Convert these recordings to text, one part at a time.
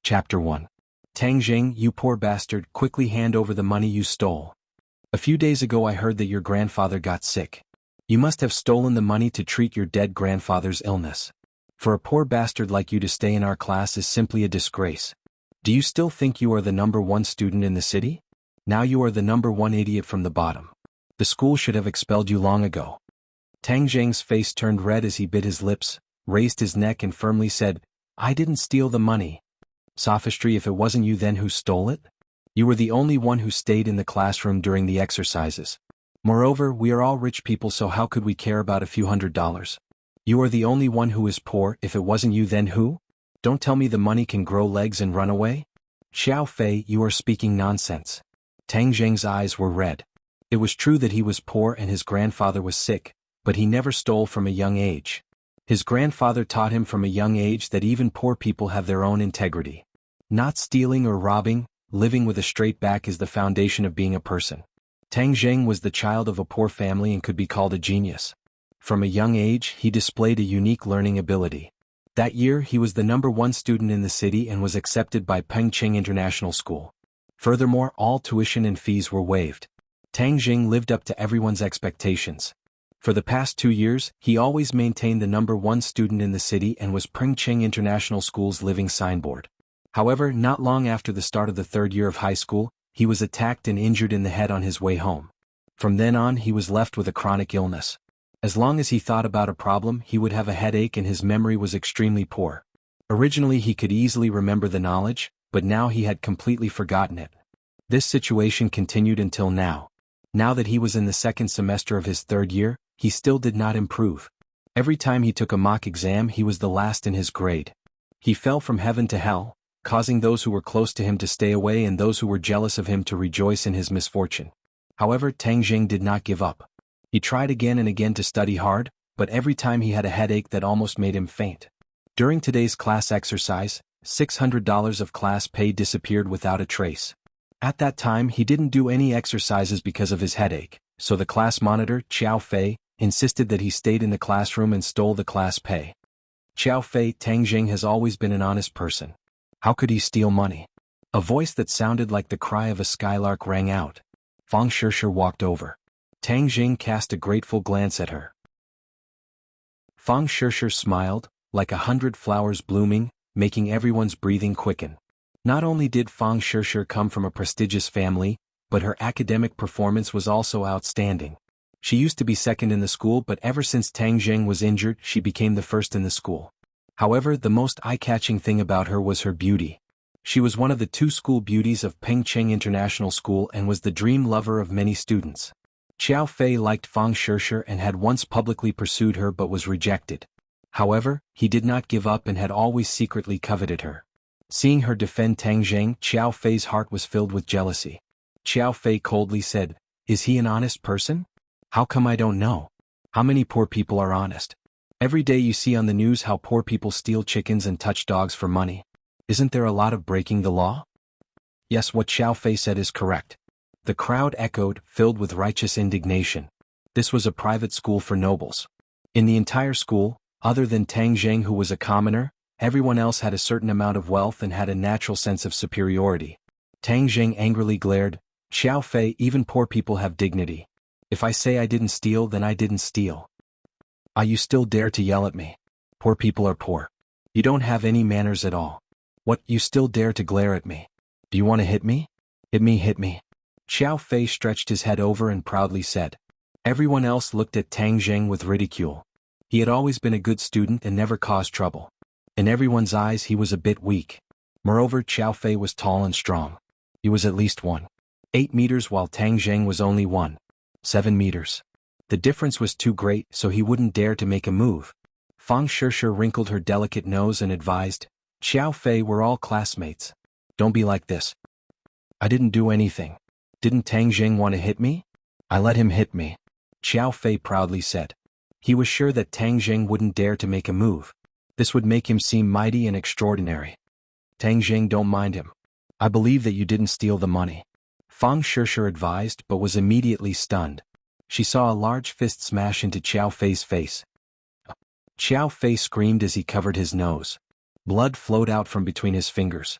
Chapter 1. Tang Jing, you poor bastard, quickly hand over the money you stole. A few days ago I heard that your grandfather got sick. You must have stolen the money to treat your dead grandfather's illness. For a poor bastard like you to stay in our class is simply a disgrace. Do you still think you are the number one student in the city? Now you are the number one idiot from the bottom. The school should have expelled you long ago. Tang Jing's face turned red as he bit his lips, raised his neck and firmly said, I didn't steal the money. Sophistry, if it wasn't you then who stole it? You were the only one who stayed in the classroom during the exercises. Moreover, we are all rich people, so how could we care about a few $100s? You are the only one who is poor, if it wasn't you then who? Don't tell me the money can grow legs and run away? Xiao Fei, you are speaking nonsense. Tang Jing's eyes were red. It was true that he was poor and his grandfather was sick, but he never stole from a young age. His grandfather taught him from a young age that even poor people have their own integrity. Not stealing or robbing, living with a straight back is the foundation of being a person. Tang Jing was the child of a poor family and could be called a genius. From a young age, he displayed a unique learning ability. That year, he was the number one student in the city and was accepted by Pengcheng International School. Furthermore, all tuition and fees were waived. Tang Jing lived up to everyone's expectations. For the past 2 years, he always maintained the number one student in the city and was Pengcheng International School's living signboard. However, not long after the start of the third year of high school, he was attacked and injured in the head on his way home. From then on, he was left with a chronic illness. As long as he thought about a problem, he would have a headache and his memory was extremely poor. Originally he could easily remember the knowledge, but now he had completely forgotten it. This situation continued until now. Now that he was in the second semester of his third year, he still did not improve. Every time he took a mock exam, he was the last in his grade. He fell from heaven to hell, causing those who were close to him to stay away and those who were jealous of him to rejoice in his misfortune. However, Tang Jing did not give up. He tried again and again to study hard, but every time he had a headache that almost made him faint. During today's class exercise, $600 of class pay disappeared without a trace. At that time he didn't do any exercises because of his headache, so the class monitor, Xiao Fei, insisted that he stayed in the classroom and stole the class pay. Xiao Fei, Tang Jing has always been an honest person. How could he steal money? A voice that sounded like the cry of a skylark rang out. Fang Shishir walked over. Tang Jing cast a grateful glance at her. Fang Shishir smiled, like 100 flowers blooming, making everyone's breathing quicken. Not only did Fang Shishir come from a prestigious family, but her academic performance was also outstanding. She used to be second in the school, but ever since Tang Jing was injured, she became the first in the school. However, the most eye-catching thing about her was her beauty. She was one of the 2 school beauties of Pengcheng International School and was the dream lover of many students. Xiao Fei liked Fang Shishir and had once publicly pursued her but was rejected. However, he did not give up and had always secretly coveted her. Seeing her defend Tang Jing, Xiao Fei's heart was filled with jealousy. Xiao Fei coldly said, "Is he an honest person? How come I don't know? How many poor people are honest? Every day you see on the news how poor people steal chickens and touch dogs for money. Isn't there a lot of breaking the law?" Yes, what Xiao Fei said is correct. The crowd echoed, filled with righteous indignation. This was a private school for nobles. In the entire school, other than Tang Jing who was a commoner, everyone else had a certain amount of wealth and had a natural sense of superiority. Tang Jing angrily glared, "Xiao Fei, even poor people have dignity. If I say I didn't steal, then I didn't steal. Ah, you still dare to yell at me? Poor people are poor. You don't have any manners at all. What, you still dare to glare at me? Do you want to hit me? Hit me, hit me." Xiao Fei stretched his head over and proudly said. Everyone else looked at Tang Jing with ridicule. He had always been a good student and never caused trouble. In everyone's eyes he was a bit weak. Moreover, Xiao Fei was tall and strong. He was at least 1.8 meters while Tang Jing was only 1.7 meters. The difference was too great, so he wouldn't dare to make a move. Fang Shishir wrinkled her delicate nose and advised, "Xiao Fei, we're all classmates. Don't be like this." "I didn't do anything. Didn't Tang Jing want to hit me? I let him hit me," Xiao Fei proudly said. He was sure that Tang Jing wouldn't dare to make a move. This would make him seem mighty and extraordinary. "Tang Jing, don't mind him. I believe that you didn't steal the money," Fang Shishir advised, but was immediately stunned. She saw a large fist smash into Xiao Fei's face. Xiao Fei screamed as he covered his nose. Blood flowed out from between his fingers.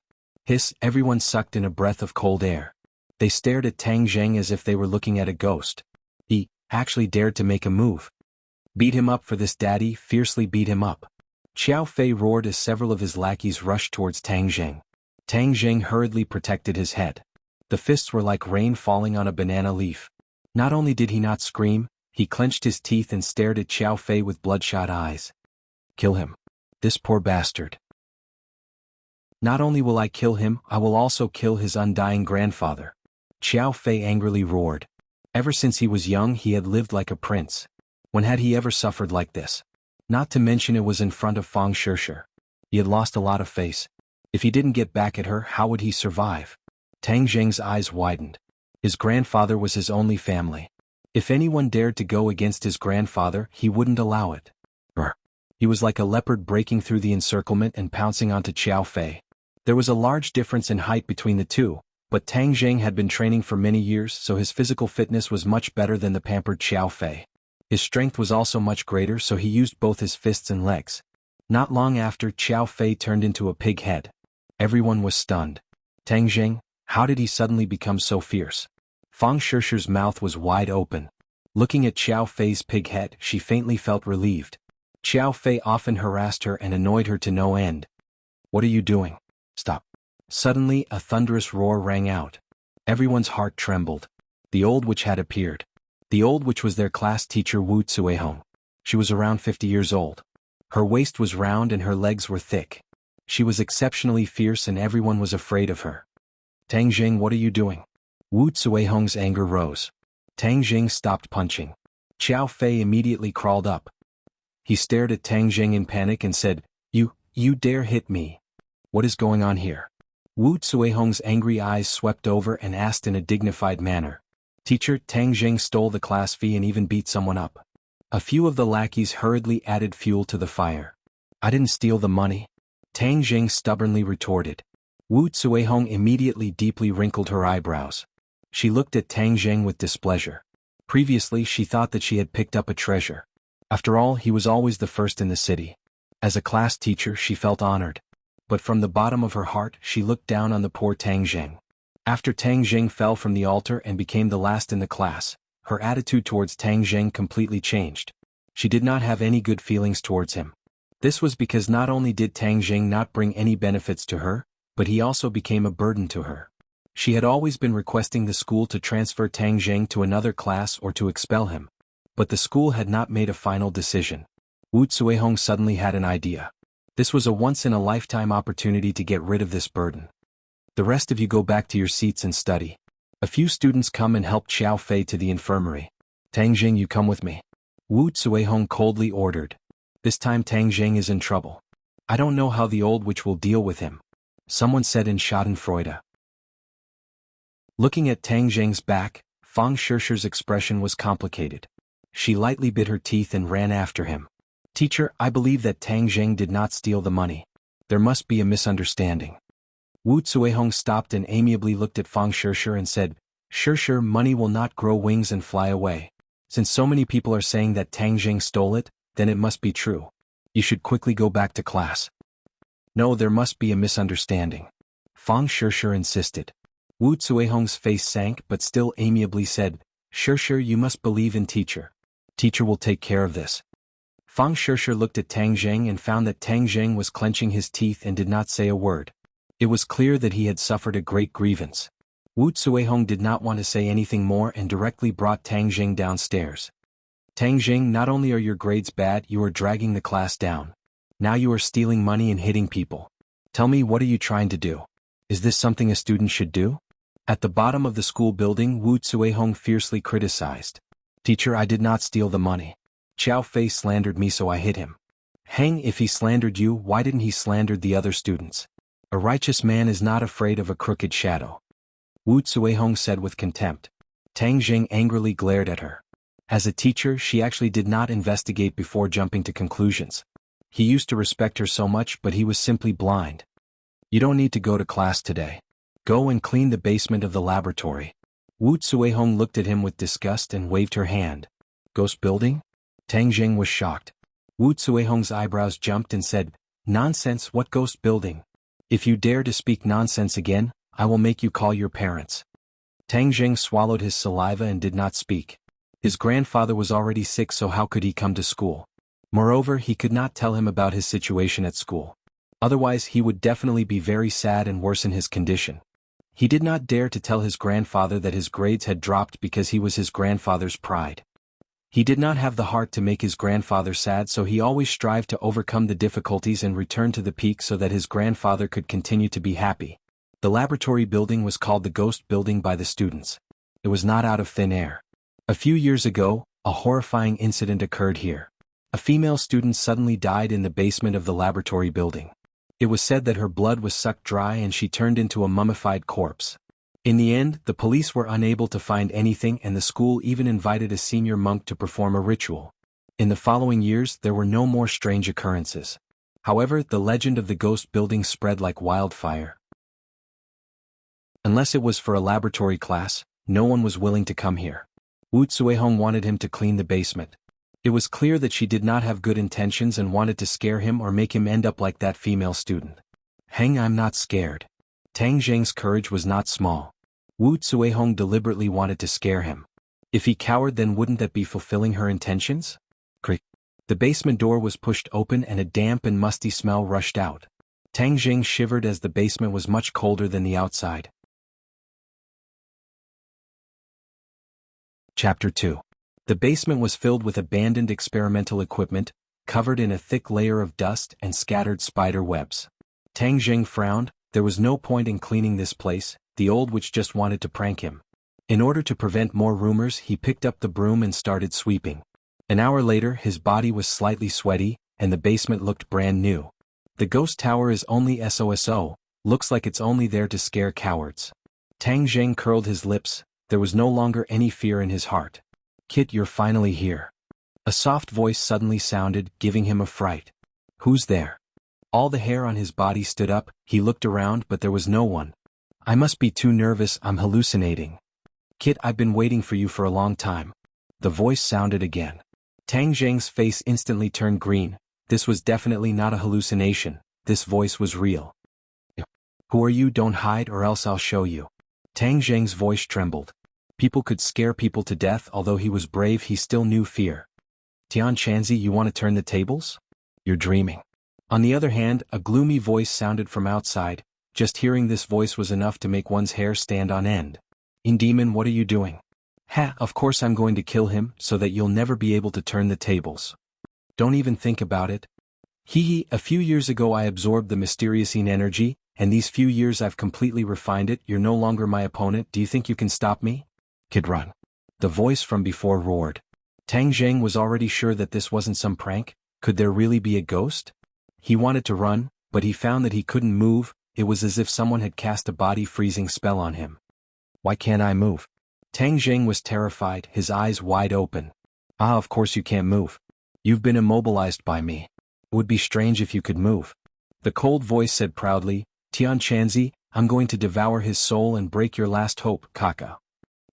Hiss, everyone sucked in a breath of cold air. They stared at Tang Zheng as if they were looking at a ghost. He actually dared to make a move. Beat him up for this, Daddy, fiercely beat him up. Qiao Fei roared as several of his lackeys rushed towards Tang Zheng. Tang Zheng hurriedly protected his head. The fists were like rain falling on a banana leaf. Not only did he not scream, he clenched his teeth and stared at Qiao Fei with bloodshot eyes. Kill him. This poor bastard. Not only will I kill him, I will also kill his undying grandfather. Qiao Fei angrily roared. Ever since he was young he had lived like a prince. When had he ever suffered like this? Not to mention it was in front of Fang Shishir. He had lost a lot of face. If he didn't get back at her, how would he survive? Tang Zheng's eyes widened. His grandfather was his only family. If anyone dared to go against his grandfather, he wouldn't allow it. He was like a leopard breaking through the encirclement and pouncing onto Qiao Fei. There was a large difference in height between the two, but Tang Zheng had been training for many years, so his physical fitness was much better than the pampered Qiao Fei. His strength was also much greater, so he used both his fists and legs. Not long after, Qiao Fei turned into a pig head. Everyone was stunned. Tang Zheng, how did he suddenly become so fierce? Fang Shishir's mouth was wide open. Looking at Qiao Fei's pig head, she faintly felt relieved. Qiao Fei often harassed her and annoyed her to no end. What are you doing? Stop. Suddenly, a thunderous roar rang out. Everyone's heart trembled. The old witch had appeared. The old witch was their class teacher Wu Cuihong. She was around 50 years old. Her waist was round and her legs were thick. She was exceptionally fierce and everyone was afraid of her. Tang Zheng, what are you doing? Wu Cuihong's anger rose. Tang Zheng stopped punching. Qiao Fei immediately crawled up. He stared at Tang Zheng in panic and said, You dare hit me? What is going on here? Wu Cuihong's angry eyes swept over and asked in a dignified manner. Teacher, Tang Zheng stole the class fee and even beat someone up. A few of the lackeys hurriedly added fuel to the fire. I didn't steal the money. Tang Zheng stubbornly retorted. Wu Cuihong immediately deeply wrinkled her eyebrows. She looked at Tang Zheng with displeasure. Previously she thought that she had picked up a treasure. After all, he was always the first in the city. As a class teacher she felt honored. But from the bottom of her heart she looked down on the poor Tang Zheng. After Tang Zheng fell from the altar and became the last in the class, her attitude towards Tang Zheng completely changed. She did not have any good feelings towards him. This was because not only did Tang Zheng not bring any benefits to her, but he also became a burden to her. She had always been requesting the school to transfer Tang Zheng to another class or to expel him. But the school had not made a final decision. Wu Cuihong suddenly had an idea. This was a once-in-a-lifetime opportunity to get rid of this burden. The rest of you go back to your seats and study. A few students come and help Qiao Fei to the infirmary. Tang Zheng, you come with me. Wu Cuihong coldly ordered. This time Tang Zheng is in trouble. I don't know how the old witch will deal with him. Someone said in Schadenfreude. Looking at Tang Zheng's back, Fang Shishir's expression was complicated. She lightly bit her teeth and ran after him. Teacher, I believe that Tang Zheng did not steal the money. There must be a misunderstanding. Wu Cuihong stopped and amiably looked at Fang Shishir and said, Shishir, money will not grow wings and fly away. Since so many people are saying that Tang Zheng stole it, then it must be true. You should quickly go back to class. No, there must be a misunderstanding. Fang Shishir insisted. Wu Cuihong's face sank but still amiably said, Shishir, you must believe in teacher. Teacher will take care of this. Fang Shishir looked at Tang Zheng and found that Tang Zheng was clenching his teeth and did not say a word. It was clear that he had suffered a great grievance. Wu Cuihong did not want to say anything more and directly brought Tang Zheng downstairs. Tang Zheng, not only are your grades bad, you are dragging the class down. Now you are stealing money and hitting people. Tell me, what are you trying to do? Is this something a student should do? At the bottom of the school building, Wu Cuihong fiercely criticized. Teacher, I did not steal the money. Qiao Fei slandered me, so I hit him. Hang, if he slandered you, why didn't he slander the other students? A righteous man is not afraid of a crooked shadow. Wu Cuihong said with contempt. Tang Zheng angrily glared at her. As a teacher, she actually did not investigate before jumping to conclusions. He used to respect her so much, but he was simply blind. You don't need to go to class today. Go and clean the basement of the laboratory. Wu Cuihong looked at him with disgust and waved her hand. Ghost building? Tang Zheng was shocked. Wu Cuihong's eyebrows jumped and said, Nonsense, what ghost building? If you dare to speak nonsense again, I will make you call your parents. Tang Jing swallowed his saliva and did not speak. His grandfather was already sick, so how could he come to school? Moreover, he could not tell him about his situation at school. Otherwise he would definitely be very sad and worsen his condition. He did not dare to tell his grandfather that his grades had dropped because he was his grandfather's pride. He did not have the heart to make his grandfather sad, so he always strived to overcome the difficulties and return to the peak so that his grandfather could continue to be happy. The laboratory building was called the Ghost Building by the students. It was not out of thin air. A few years ago, a horrifying incident occurred here. A female student suddenly died in the basement of the laboratory building. It was said that her blood was sucked dry and she turned into a mummified corpse. In the end, the police were unable to find anything, and the school even invited a senior monk to perform a ritual. In the following years, there were no more strange occurrences. However, the legend of the ghost building spread like wildfire. Unless it was for a laboratory class, no one was willing to come here. Wu Zuehong wanted him to clean the basement. It was clear that she did not have good intentions and wanted to scare him or make him end up like that female student. Hang, I'm not scared. Tang Zheng's courage was not small. Wu Zuehong deliberately wanted to scare him. If he cowered, then wouldn't that be fulfilling her intentions? Crick. The basement door was pushed open and a damp and musty smell rushed out. Tang Zheng shivered as the basement was much colder than the outside. Chapter 2. The basement was filled with abandoned experimental equipment, covered in a thick layer of dust and scattered spider webs. Tang Zheng frowned. There was no point in cleaning this place. The old witch just wanted to prank him. In order to prevent more rumors, he picked up the broom and started sweeping. An hour later, his body was slightly sweaty, and the basement looked brand new. The ghost tower is only SOSO, looks like it's only there to scare cowards. Tang Zheng curled his lips. There was no longer any fear in his heart. Kit, you're finally here. A soft voice suddenly sounded, giving him a fright. Who's there? All the hair on his body stood up. He looked around, but there was no one. I must be too nervous, I'm hallucinating. Kit, I've been waiting for you for a long time. The voice sounded again. Tang Zheng's face instantly turned green. This was definitely not a hallucination. This voice was real. Who are you? Don't hide or else I'll show you. Tang Zheng's voice trembled. People could scare people to death. Although he was brave, he still knew fear. Tian Chanzi, you want to turn the tables? You're dreaming. On the other hand, a gloomy voice sounded from outside. Just hearing this voice was enough to make one's hair stand on end. Demon, what are you doing? Ha, of course I'm going to kill him, so that you'll never be able to turn the tables. Don't even think about it. A few years ago I absorbed the mysterious energy, and these few years I've completely refined it. You're no longer my opponent. Do you think you can stop me? Kid, run. The voice from before roared. Tang Zheng was already sure that this wasn't some prank. Could there really be a ghost? He wanted to run, but he found that he couldn't move. It was as if someone had cast a body-freezing spell on him. Why can't I move? Tang Zheng was terrified, his eyes wide open. Ah, of course you can't move. You've been immobilized by me. It would be strange if you could move. The cold voice said proudly, Tian Chanzi, I'm going to devour his soul and break your last hope, Kaka.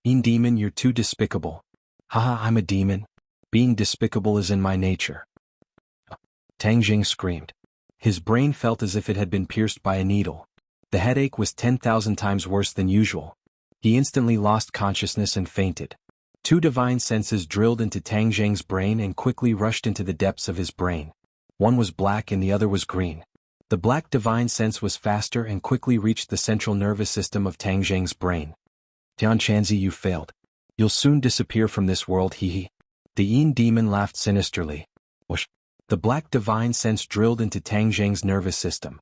Demon, you're too despicable. Haha, I'm a demon. Being despicable is in my nature. Tang Zheng screamed. His brain felt as if it had been pierced by a needle. The headache was 10,000 times worse than usual. He instantly lost consciousness and fainted. Two divine senses drilled into Tang Zheng's brain and quickly rushed into the depths of his brain. One was black and the other was green. The black divine sense was faster and quickly reached the central nervous system of Tang Zheng's brain. Tian Chanzi, you failed. You'll soon disappear from this world, hee. The Yin demon laughed sinisterly. Whoosh. The black divine sense drilled into Tang Zheng's nervous system.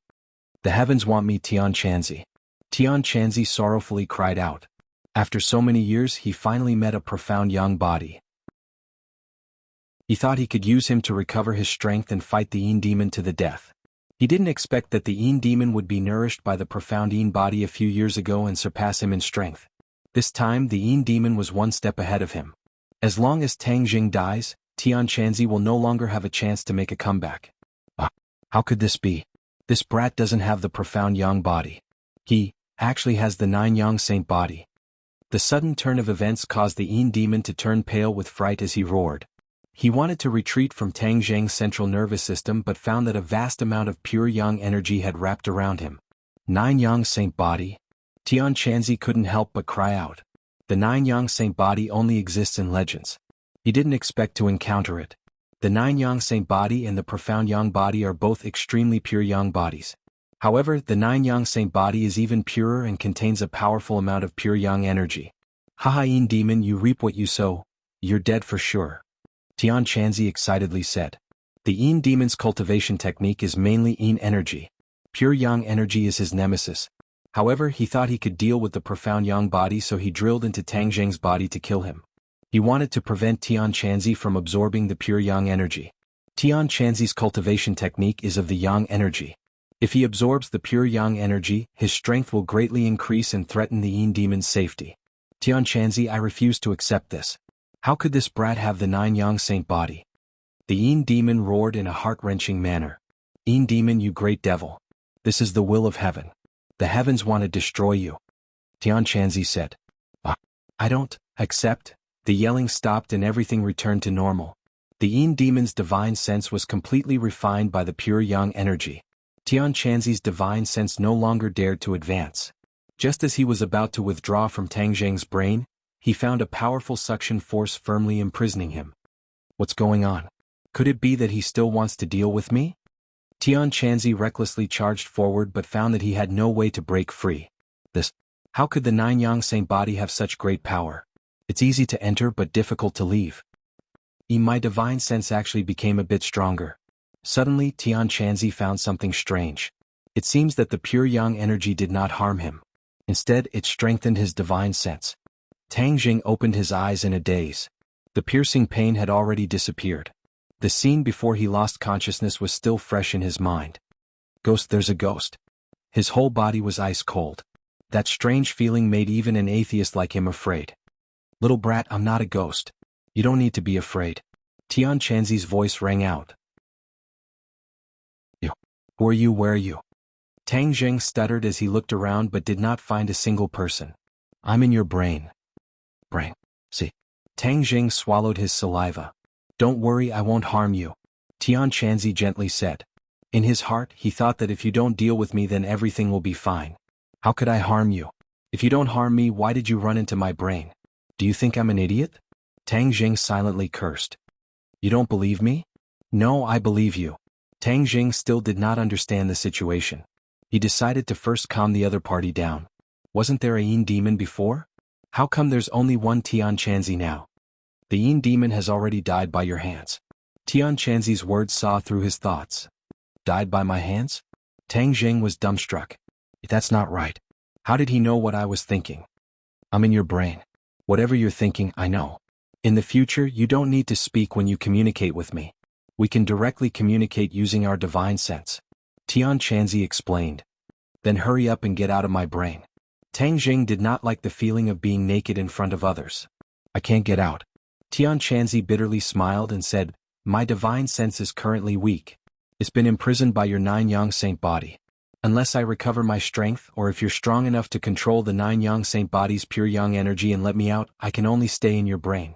The heavens want me, Tian Chanzi. Tian Chanzi sorrowfully cried out. After so many years, he finally met a profound young body. He thought he could use him to recover his strength and fight the Yin demon to the death. He didn't expect that the Yin demon would be nourished by the profound Yin body a few years ago and surpass him in strength. This time, the Yin demon was one step ahead of him. As long as Tang Zheng dies, Tian Chanzi will no longer have a chance to make a comeback. How could this be? This brat doesn't have the profound yang body. He actually has the 9 yang saint body. The sudden turn of events caused the Yin demon to turn pale with fright as he roared. He wanted to retreat from Tang Zheng's central nervous system but found that a vast amount of pure yang energy had wrapped around him. Nine Yang Saint Body? Tian Chanzi couldn't help but cry out. The Nine Yang Saint Body only exists in legends. He didn't expect to encounter it. The Nine Yang Saint Body and the Profound Yang Body are both extremely pure Yang bodies. However, the Nine Yang Saint Body is even purer and contains a powerful amount of pure Yang energy. Haha, Yin Demon, you reap what you sow. You're dead for sure. Tian Chanzi excitedly said. The Yin Demon's cultivation technique is mainly Yin energy. Pure Yang energy is his nemesis. However, he thought he could deal with the Profound Yang Body, so he drilled into Tang Jing's body to kill him. He wanted to prevent Tian Chanzi from absorbing the pure Yang energy. Tian Chanzi's cultivation technique is of the Yang energy. If he absorbs the pure Yang energy, his strength will greatly increase and threaten the Yin Demon's safety. Tian Chanzi, I refuse to accept this. How could this brat have the Nine Yang Saint Body? The Yin Demon roared in a heart-wrenching manner. Yin Demon, you great devil. This is the will of heaven. The heavens want to destroy you. Tian Chanzi said. I don't accept. The yelling stopped and everything returned to normal. The Yin Demon's divine sense was completely refined by the pure Yang energy. Tian Chanzi's divine sense no longer dared to advance. Just as he was about to withdraw from Tang Jing's brain, he found a powerful suction force firmly imprisoning him. What's going on? Could it be that he still wants to deal with me? Tian Chanzi recklessly charged forward but found that he had no way to break free. How could the Nine Yang Saint Body have such great power? It's easy to enter but difficult to leave. My divine sense actually became a bit stronger. Suddenly, Tian Chanzi found something strange. It seems that the pure Yang energy did not harm him. Instead, it strengthened his divine sense. Tang Jing opened his eyes in a daze. The piercing pain had already disappeared. The scene before he lost consciousness was still fresh in his mind. Ghost, there's a ghost. His whole body was ice cold. That strange feeling made even an atheist like him afraid. Little brat, I'm not a ghost. You don't need to be afraid. Tian Chanzi's voice rang out. Who are you? Where are you? Tang Jing stuttered as he looked around but did not find a single person. I'm in your brain. Brain. See. Tang Jing swallowed his saliva. Don't worry, I won't harm you. Tian Chanzi gently said. In his heart, he thought that if you don't deal with me then everything will be fine. How could I harm you? If you don't harm me, why did you run into my brain? Do you think I'm an idiot? Tang Jing silently cursed. You don't believe me? No, I believe you. Tang Jing still did not understand the situation. He decided to first calm the other party down. Wasn't there a Yin Demon before? How come there's only one Tian Chanzi now? The Yin Demon has already died by your hands. Tian Chanzi's words saw through his thoughts. Died by my hands? Tang Jing was dumbstruck. That's not right. How did he know what I was thinking? I'm in your brain. Whatever you're thinking, I know. In the future, you don't need to speak when you communicate with me. We can directly communicate using our divine sense. Tian Chanzi explained. Then hurry up and get out of my brain. Tang Jing did not like the feeling of being naked in front of others. I can't get out. Tian Chanzi bitterly smiled and said, my divine sense is currently weak. It's been imprisoned by your Nine Yang Saint Body. Unless I recover my strength, or if you're strong enough to control the Nine Yang Saint Body's pure Yang energy and let me out, I can only stay in your brain.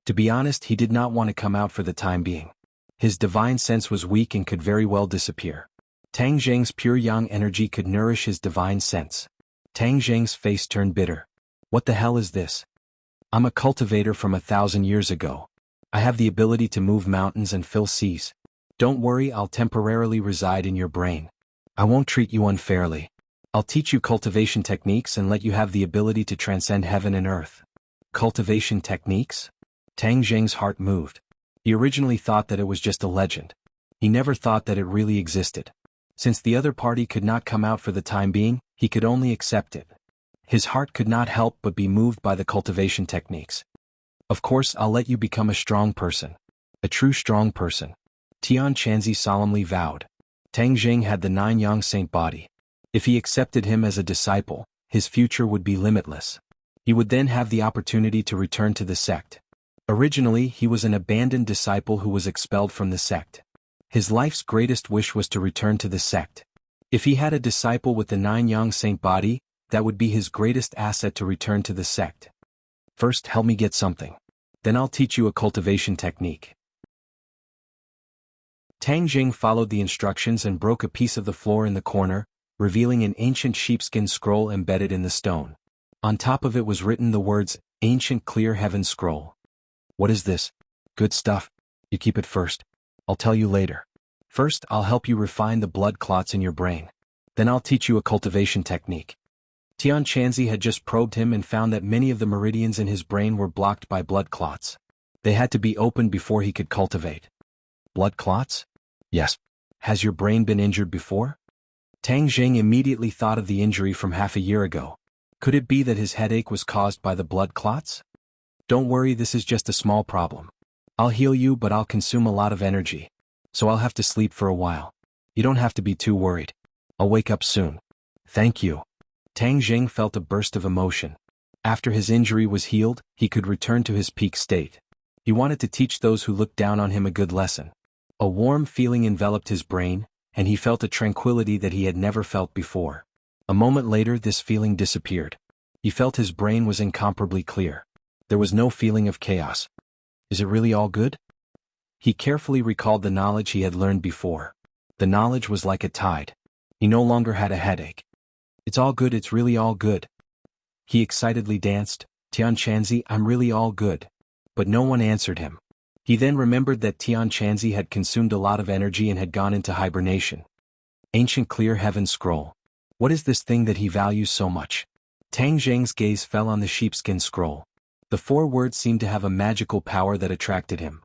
To be honest, he did not want to come out for the time being. His divine sense was weak and could very well disappear. Tang Jing's pure Yang energy could nourish his divine sense. Tang Jing's face turned bitter. What the hell is this? I'm a cultivator from 1,000 years ago. I have the ability to move mountains and fill seas. Don't worry, I'll temporarily reside in your brain. I won't treat you unfairly. I'll teach you cultivation techniques and let you have the ability to transcend heaven and earth. Cultivation techniques? Tang Jing's heart moved. He originally thought that it was just a legend. He never thought that it really existed. Since the other party could not come out for the time being, he could only accept it. His heart could not help but be moved by the cultivation techniques. Of course, I'll let you become a strong person. A true strong person. Tian Chanzi solemnly vowed. Tang Jing had the Nine Yang Saint Body. If he accepted him as a disciple, his future would be limitless. He would then have the opportunity to return to the sect. Originally, he was an abandoned disciple who was expelled from the sect. His life's greatest wish was to return to the sect. If he had a disciple with the Nine Yang Saint Body, that would be his greatest asset to return to the sect. First, help me get something. Then I'll teach you a cultivation technique. Tang Jing followed the instructions and broke a piece of the floor in the corner, revealing an ancient sheepskin scroll embedded in the stone. On top of it was written the words, Ancient Clear Heaven Scroll. What is this? Good stuff. You keep it first. I'll tell you later. First, I'll help you refine the blood clots in your brain. Then I'll teach you a cultivation technique. Tian Chanzi had just probed him and found that many of the meridians in his brain were blocked by blood clots. They had to be opened before he could cultivate. Blood clots? Yes. Has your brain been injured before? Tang Jing immediately thought of the injury from half a year ago. Could it be that his headache was caused by the blood clots? Don't worry, this is just a small problem. I'll heal you, but I'll consume a lot of energy. So I'll have to sleep for a while. You don't have to be too worried. I'll wake up soon. Thank you. Tang Jing felt a burst of emotion. After his injury was healed, he could return to his peak state. He wanted to teach those who looked down on him a good lesson. A warm feeling enveloped his brain, and he felt a tranquility that he had never felt before. A moment later, this feeling disappeared. He felt his brain was incomparably clear. There was no feeling of chaos. Is it really all good? He carefully recalled the knowledge he had learned before. The knowledge was like a tide. He no longer had a headache. It's all good, it's really all good. He excitedly danced, Tian Chanzi, I'm really all good. But no one answered him. He then remembered that Tian Chanzi had consumed a lot of energy and had gone into hibernation. Ancient Clear Heaven Scroll. What is this thing that he values so much? Tang Jing's gaze fell on the sheepskin scroll. The 4 words seemed to have a magical power that attracted him.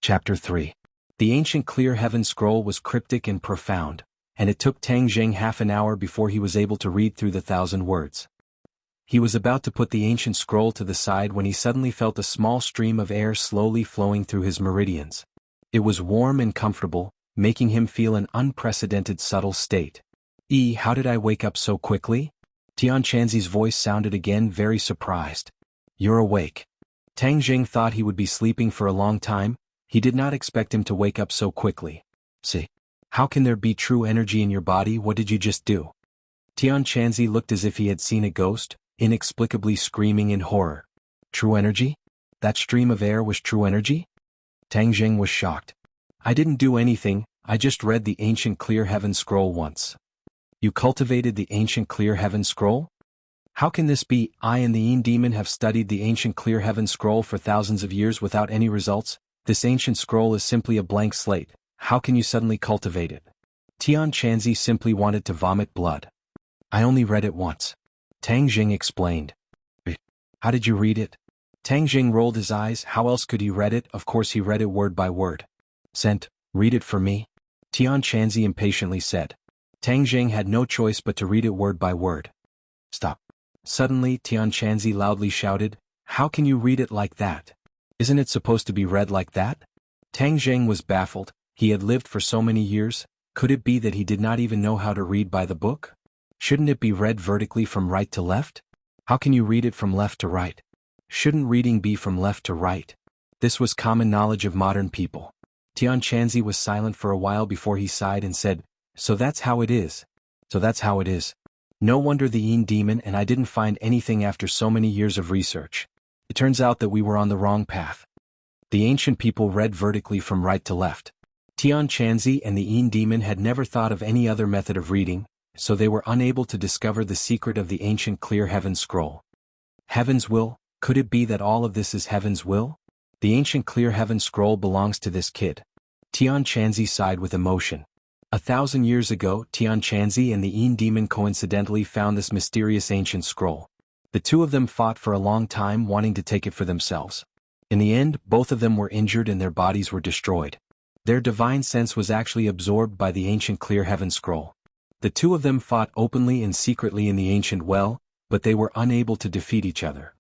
Chapter 3. The Ancient Clear Heaven Scroll was cryptic and profound, and it took Tang Jing half an hour before he was able to read through the 1,000 words. He was about to put the ancient scroll to the side when he suddenly felt a small stream of air slowly flowing through his meridians. It was warm and comfortable, making him feel an unprecedented subtle state. How did I wake up so quickly? Tian Chanzi's voice sounded again, very surprised. You're awake. Tang Jing thought he would be sleeping for a long time. He did not expect him to wake up so quickly. See, how can there be true energy in your body? What did you just do? Tian Chanzi looked as if he had seen a ghost, inexplicably screaming in horror. True energy? That stream of air was true energy? Tang Jing was shocked. I didn't do anything, I just read the Ancient Clear Heaven Scroll once. You cultivated the Ancient Clear Heaven Scroll? How can this be? I and the Yin Demon have studied the Ancient Clear Heaven Scroll for thousands of years without any results. This ancient scroll is simply a blank slate. How can you suddenly cultivate it? Tian Chanzi simply wanted to vomit blood. I only read it once. Tang Jing explained. How did you read it? Tang Jing rolled his eyes. How else could he read it? Of course he read it word by word. Read it for me? Tian Chanzi impatiently said. Tang Jing had no choice but to read it word by word. Stop. Suddenly Tian Chanzi loudly shouted, How can you read it like that? Isn't it supposed to be read like that? Tang Jing was baffled. He had lived for so many years. Could it be that he did not even know how to read by the book? Shouldn't it be read vertically from right to left? How can you read it from left to right? Shouldn't reading be from left to right? This was common knowledge of modern people. Tian Chanzi was silent for a while before he sighed and said, So that's how it is. So that's how it is. No wonder the Yin Demon and I didn't find anything after so many years of research. It turns out that we were on the wrong path. The ancient people read vertically from right to left. Tian Chanzi and the Yin Demon had never thought of any other method of reading, so they were unable to discover the secret of the Ancient Clear Heaven Scroll. Heaven's will? Could it be that all of this is Heaven's will? The Ancient Clear Heaven Scroll belongs to this kid. Tian Chanzi sighed with emotion. 1,000 years ago, Tian Chanzi and the Yin Demon coincidentally found this mysterious ancient scroll. The 2 of them fought for a long time wanting to take it for themselves. In the end, both of them were injured and their bodies were destroyed. Their divine sense was actually absorbed by the Ancient Clear Heaven Scroll. The 2 of them fought openly and secretly in the ancient well, but they were unable to defeat each other.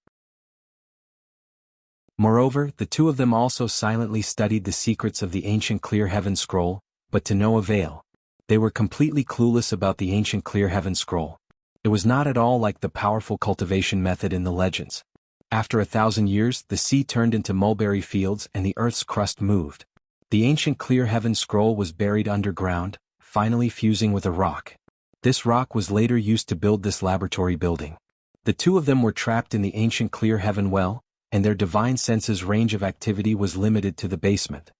Moreover, the 2 of them also silently studied the secrets of the Ancient Clear Heaven Scroll, but to no avail. They were completely clueless about the Ancient Clear Heaven Scroll. It was not at all like the powerful cultivation method in the legends. After 1,000 years, the sea turned into mulberry fields and the earth's crust moved. The Ancient Clear Heaven Scroll was buried underground, finally fusing with a rock. This rock was later used to build this laboratory building. The 2 of them were trapped in the Ancient Clear Heaven well, and their divine senses' range of activity was limited to the basement.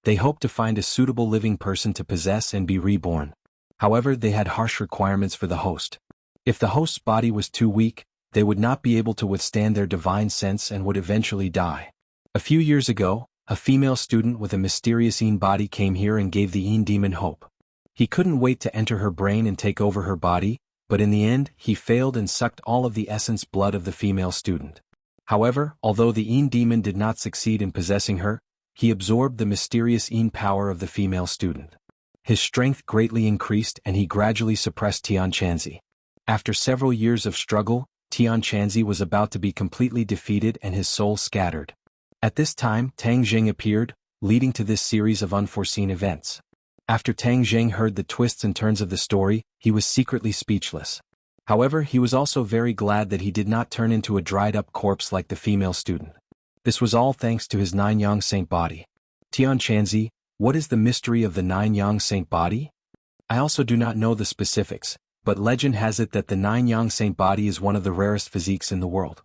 They hoped to find a suitable living person to possess and be reborn. However, they had harsh requirements for the host. If the host's body was too weak, they would not be able to withstand their divine sense and would eventually die. A few years ago, a female student with a mysterious Yin body came here and gave the Yin demon hope. He couldn't wait to enter her brain and take over her body, but in the end, he failed and sucked all of the essence blood of the female student. However, although the Yin demon did not succeed in possessing her, he absorbed the mysterious Yin power of the female student. His strength greatly increased and he gradually suppressed Tianchanzi. After several years of struggle, Tianchanzi was about to be completely defeated and his soul scattered. At this time, Tang Jing appeared, leading to this series of unforeseen events. After Tang Jing heard the twists and turns of the story, he was secretly speechless. However, he was also very glad that he did not turn into a dried-up corpse like the female student. This was all thanks to his 9-yang saint body. Tianchanzi, what is the mystery of the 9-yang saint body? I also do not know the specifics, but legend has it that the 9-yang saint body is one of the rarest physiques in the world.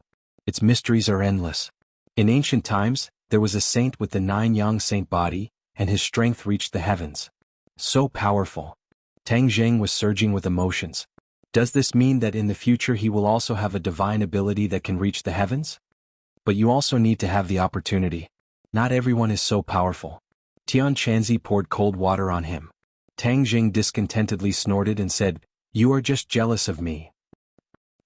Its mysteries are endless. In ancient times, there was a saint with the 9-yang saint body, and his strength reached the heavens. So powerful. Tang Jing was surging with emotions. Does this mean that in the future he will also have a divine ability that can reach the heavens? But you also need to have the opportunity. Not everyone is so powerful. Tianchanzi poured cold water on him. Tang Jing discontentedly snorted and said, "You are just jealous of me."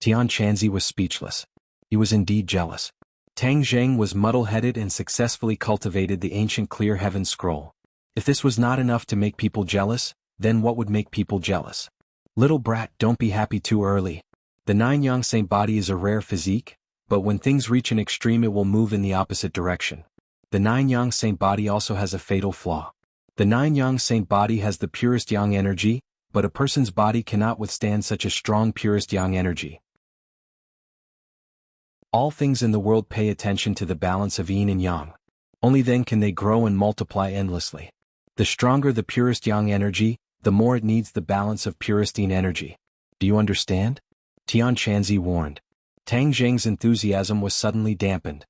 Tianchanzi was speechless. He was indeed jealous. Tang Jing was muddle-headed and successfully cultivated the ancient clear heaven scroll. If this was not enough to make people jealous, then what would make people jealous? Little brat, don't be happy too early. The 9-yang saint body is a rare physique, but when things reach an extreme it will move in the opposite direction. The 9-yang saint body also has a fatal flaw. The 9-yang saint body has the purest yang energy, but a person's body cannot withstand such a strong purest yang energy. All things in the world pay attention to the balance of yin and yang. Only then can they grow and multiply endlessly. The stronger the purest yang energy, the more it needs the balance of purest yin energy. Do you understand? Tianchanzi warned. Tang Jing's enthusiasm was suddenly dampened.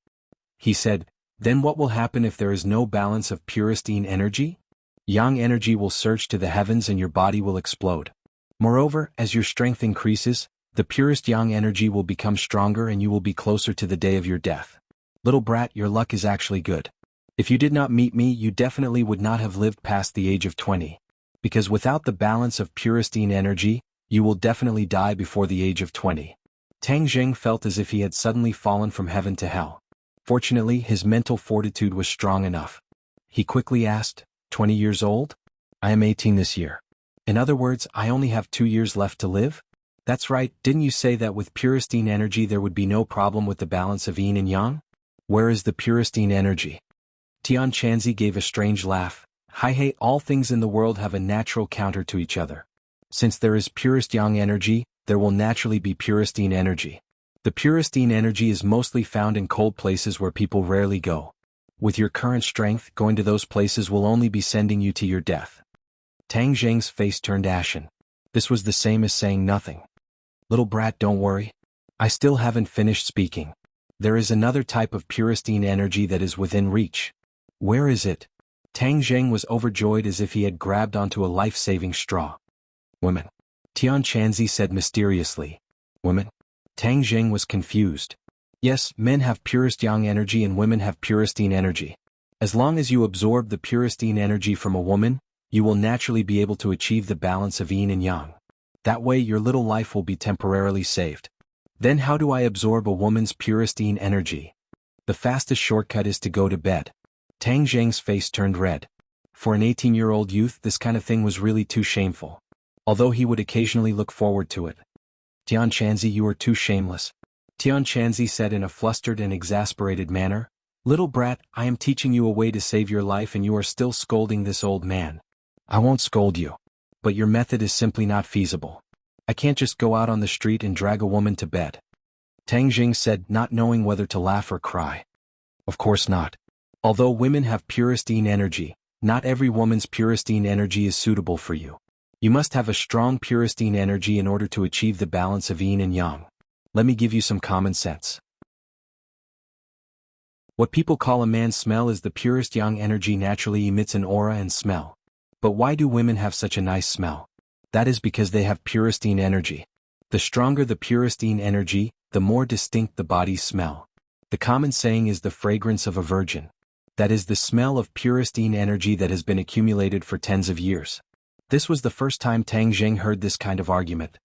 He said, "Then what will happen if there is no balance of purest yin energy? Yang energy will surge to the heavens and your body will explode. Moreover, as your strength increases, the purest yang energy will become stronger and you will be closer to the day of your death. Little brat, your luck is actually good. If you did not meet me, you definitely would not have lived past the age of 20. Because without the balance of purest yin energy, you will definitely die before the age of 20. Tang Jing felt as if he had suddenly fallen from heaven to hell. Fortunately, his mental fortitude was strong enough. He quickly asked, 20 years old? I am 18 this year. In other words, I only have 2 years left to live? That's right, didn't you say that with purest yin energy there would be no problem with the balance of yin and yang? Where is the purest yin energy? Tianchanzi gave a strange laugh. Hey, all things in the world have a natural counter to each other. Since there is purest yang energy, there will naturally be purest yin energy. The purest yin energy is mostly found in cold places where people rarely go. With your current strength, going to those places will only be sending you to your death. Tang Jing's face turned ashen. This was the same as saying nothing. Little brat, don't worry. I still haven't finished speaking. There is another type of purest yin energy that is within reach. Where is it? Tang Jing was overjoyed as if he had grabbed onto a life-saving straw. Women. Tianchanzi said mysteriously. Women? Tang Jing was confused. Yes, men have purest yang energy and women have purest yin energy. As long as you absorb the purest yin energy from a woman, you will naturally be able to achieve the balance of yin and yang. That way your little life will be temporarily saved. Then how do I absorb a woman's purest yin energy? The fastest shortcut is to go to bed. Tang Jing's face turned red. For an 18-year-old youth, this kind of thing was really too shameful. Although he would occasionally look forward to it. Tianchanzi, you are too shameless. Tianchanzi said in a flustered and exasperated manner. Little brat, I am teaching you a way to save your life and you are still scolding this old man. I won't scold you. But your method is simply not feasible. I can't just go out on the street and drag a woman to bed. Tang Jing said, not knowing whether to laugh or cry. Of course not. Although women have purest yin energy, not every woman's purest yin energy is suitable for you. You must have a strong purest yin energy in order to achieve the balance of yin and yang. Let me give you some common sense. What people call a man's smell is the purest yang energy naturally emits an aura and smell. But why do women have such a nice smell? That is because they have puristine energy. The stronger the puristine energy, the more distinct the body's smell. The common saying is the fragrance of a virgin. That is the smell of puristine energy that has been accumulated for tens of years. This was the first time Tang Zheng heard this kind of argument.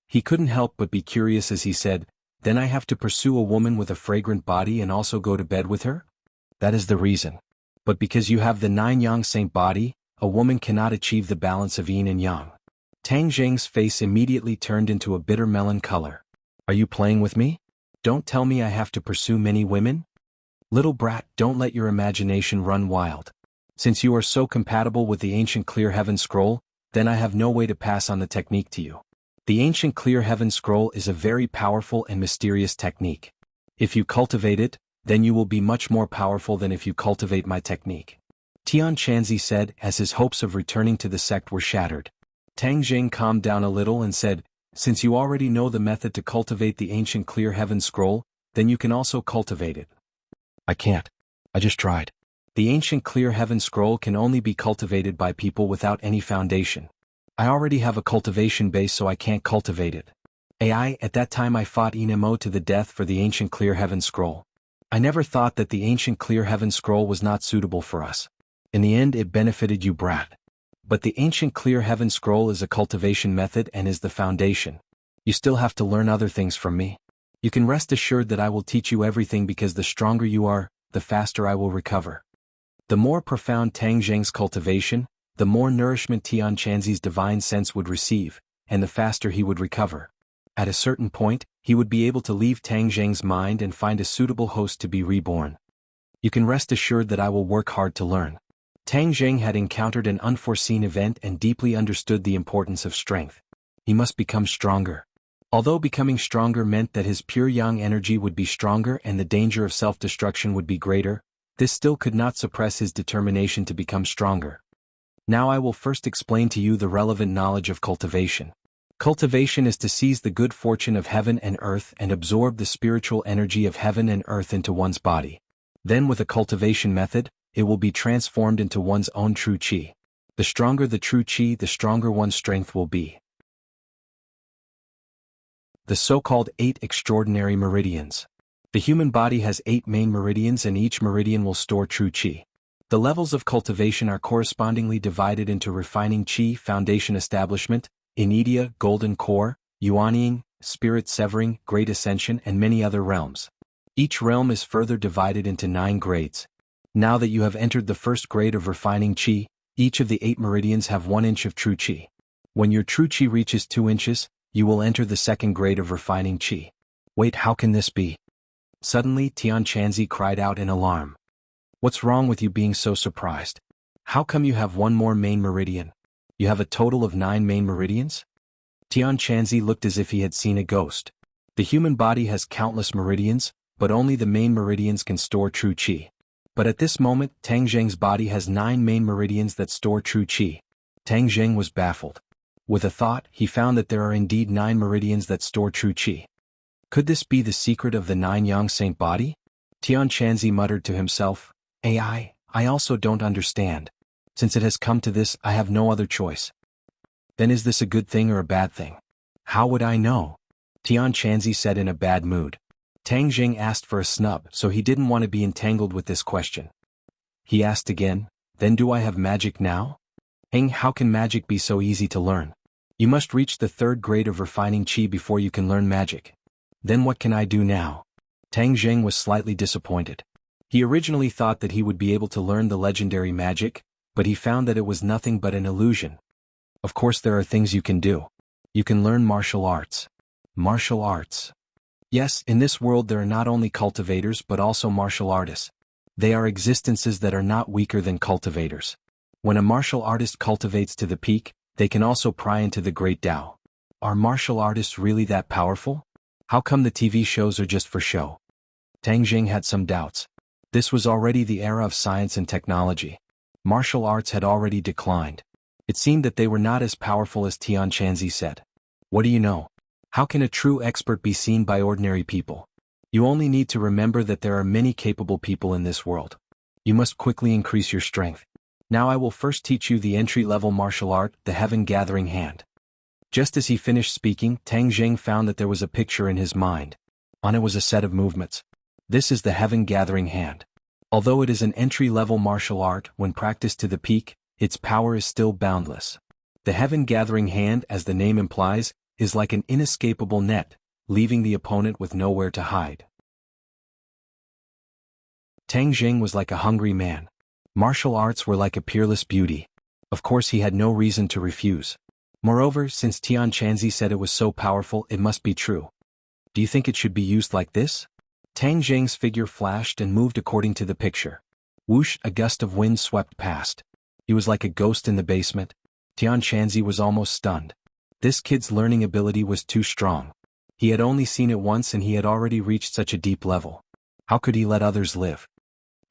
He couldn't help but be curious as he said, "Then I have to pursue a woman with a fragrant body and also go to bed with her?" That is the reason. But because you have the 9 yang saint body, a woman cannot achieve the balance of yin and yang. Tang Zheng's face immediately turned into a bitter melon color. Are you playing with me? Don't tell me I have to pursue many women? Little brat, don't let your imagination run wild. Since you are so compatible with the ancient Clear Heaven Scroll, then I have no way to pass on the technique to you. The ancient Clear Heaven Scroll is a very powerful and mysterious technique. If you cultivate it, then you will be much more powerful than if you cultivate my technique. Tian Chanzi said as his hopes of returning to the sect were shattered. Tang Zheng calmed down a little and said, "Since you already know the method to cultivate the ancient Clear Heaven Scroll, then you can also cultivate it." I can't. I just tried. The ancient Clear Heaven Scroll can only be cultivated by people without any foundation. I already have a cultivation base, so I can't cultivate it. At that time I fought Inemo to the death for the ancient Clear Heaven Scroll. I never thought that the ancient Clear Heaven Scroll was not suitable for us. In the end it benefited you, brat. But the ancient Clear Heaven Scroll is a cultivation method and is the foundation. You still have to learn other things from me. You can rest assured that I will teach you everything, because the stronger you are, the faster I will recover. The more profound Tang Zheng's cultivation, the more nourishment Tian Chanzi's divine sense would receive, and the faster he would recover. At a certain point, he would be able to leave Tang Zheng's mind and find a suitable host to be reborn. You can rest assured that I will work hard to learn. Tang Zheng had encountered an unforeseen event and deeply understood the importance of strength. He must become stronger. Although becoming stronger meant that his pure yang energy would be stronger and the danger of self-destruction would be greater, this still could not suppress his determination to become stronger. Now I will first explain to you the relevant knowledge of cultivation. Cultivation is to seize the good fortune of heaven and earth and absorb the spiritual energy of heaven and earth into one's body. Then with a cultivation method, it will be transformed into one's own true qi. The stronger the true qi, the stronger one's strength will be. The so-called 8 extraordinary meridians. The human body has 8 main meridians, and each meridian will store true qi. The levels of cultivation are correspondingly divided into refining qi, foundation establishment, inedia, golden core, yuanying, spirit severing, great ascension, and many other realms. Each realm is further divided into 9 grades. Now that you have entered the first grade of refining qi, each of the 8 meridians have 1 inch of true qi. When your true qi reaches 2 inches, you will enter the second grade of refining qi. Wait, how can this be? Suddenly Tian Chanzi cried out in alarm. What's wrong with you being so surprised? How come you have 1 more main meridian? You have a total of 9 main meridians? Tian Chanzi looked as if he had seen a ghost. The human body has countless meridians, but only the main meridians can store true qi. But at this moment, Tang Zheng's body has 9 main meridians that store true qi. Tang Zheng was baffled. With a thought, he found that there are indeed 9 meridians that store true qi. Could this be the secret of the 9 yang saint body? Tian Chanzi muttered to himself, I also don't understand. Since it has come to this, I have no other choice. Then is this a good thing or a bad thing? How would I know? Tian Chanzi said in a bad mood. Tang Zheng asked for a snub, so he didn't want to be entangled with this question. He asked again, then do I have magic now? How can magic be so easy to learn? You must reach the 3rd grade of refining qi before you can learn magic. Then what can I do now? Tang Zheng was slightly disappointed. He originally thought that he would be able to learn the legendary magic, but he found that it was nothing but an illusion. Of course there are things you can do. You can learn martial arts. Martial arts. Yes, in this world there are not only cultivators but also martial artists. They are existences that are not weaker than cultivators. When a martial artist cultivates to the peak, they can also pry into the great Tao. Are martial artists really that powerful? How come the TV shows are just for show? Tang Zheng had some doubts. This was already the era of science and technology. Martial arts had already declined. It seemed that they were not as powerful as Tian Chanzi said. What do you know? How can a true expert be seen by ordinary people? You only need to remember that there are many capable people in this world. You must quickly increase your strength. Now I will first teach you the entry-level martial art, the Heaven Gathering Hand. Just as he finished speaking, Tang Jing found that there was a picture in his mind. On it was a set of movements. This is the Heaven Gathering Hand. Although it is an entry-level martial art, when practiced to the peak, its power is still boundless. The Heaven Gathering Hand, as the name implies, is like an inescapable net, leaving the opponent with nowhere to hide. Tang Jing was like a hungry man. Martial arts were like a peerless beauty. Of course he had no reason to refuse. Moreover, since Tian Chanzi said it was so powerful, it must be true. Do you think it should be used like this? Tang Jing's figure flashed and moved according to the picture. Whoosh, a gust of wind swept past. He was like a ghost in the basement. Tian Chanzi was almost stunned. This kid's learning ability was too strong. He had only seen it once and he had already reached such a deep level. How could he let others live?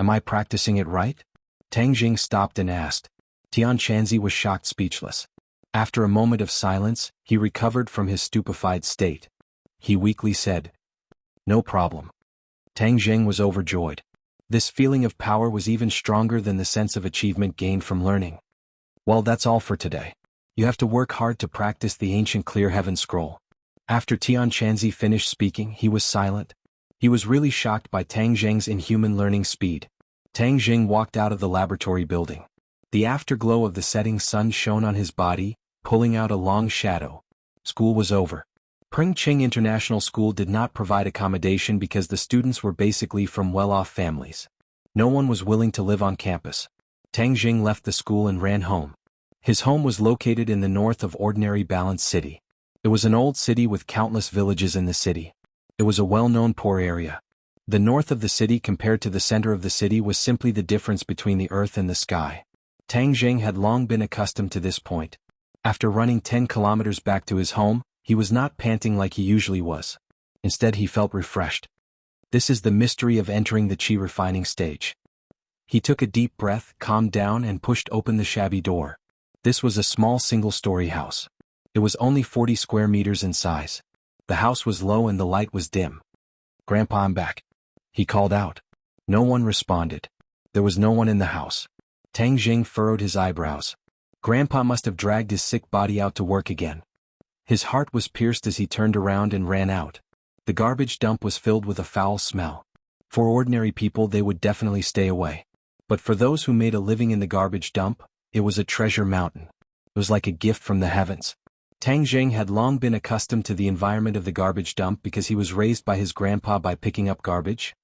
Am I practicing it right? Tang Jing stopped and asked. Tian Chanzi was shocked, speechless. After a moment of silence, he recovered from his stupefied state. He weakly said, "No problem." Tang Jing was overjoyed. This feeling of power was even stronger than the sense of achievement gained from learning. Well, that's all for today. You have to work hard to practice the ancient Clear Heaven Scroll. After Tian Chanzi finished speaking, he was silent. He was really shocked by Tang Jing's inhuman learning speed. Tang Jing walked out of the laboratory building. The afterglow of the setting sun shone on his body, pulling out a long shadow. School was over. Pringching International School did not provide accommodation because the students were basically from well-off families. No one was willing to live on campus. Tang Jing left the school and ran home. His home was located in the north of Ordinary Balance City. It was an old city with countless villages in the city. It was a well-known poor area. The north of the city compared to the center of the city was simply the difference between the earth and the sky. Tang Jing had long been accustomed to this point. After running 10 kilometers back to his home, he was not panting like he usually was. Instead, he felt refreshed. This is the mystery of entering the chi refining stage. He took a deep breath, calmed down, and pushed open the shabby door. This was a small single-story house. It was only 40 square meters in size. The house was low and the light was dim. "Grandpa, I'm back," he called out. No one responded. There was no one in the house. Tang Jing furrowed his eyebrows. Grandpa must have dragged his sick body out to work again. His heart was pierced as he turned around and ran out. The garbage dump was filled with a foul smell. For ordinary people, they would definitely stay away. But for those who made a living in the garbage dump, it was a treasure mountain. It was like a gift from the heavens. Tang Jing had long been accustomed to the environment of the garbage dump because he was raised by his grandpa by picking up garbage.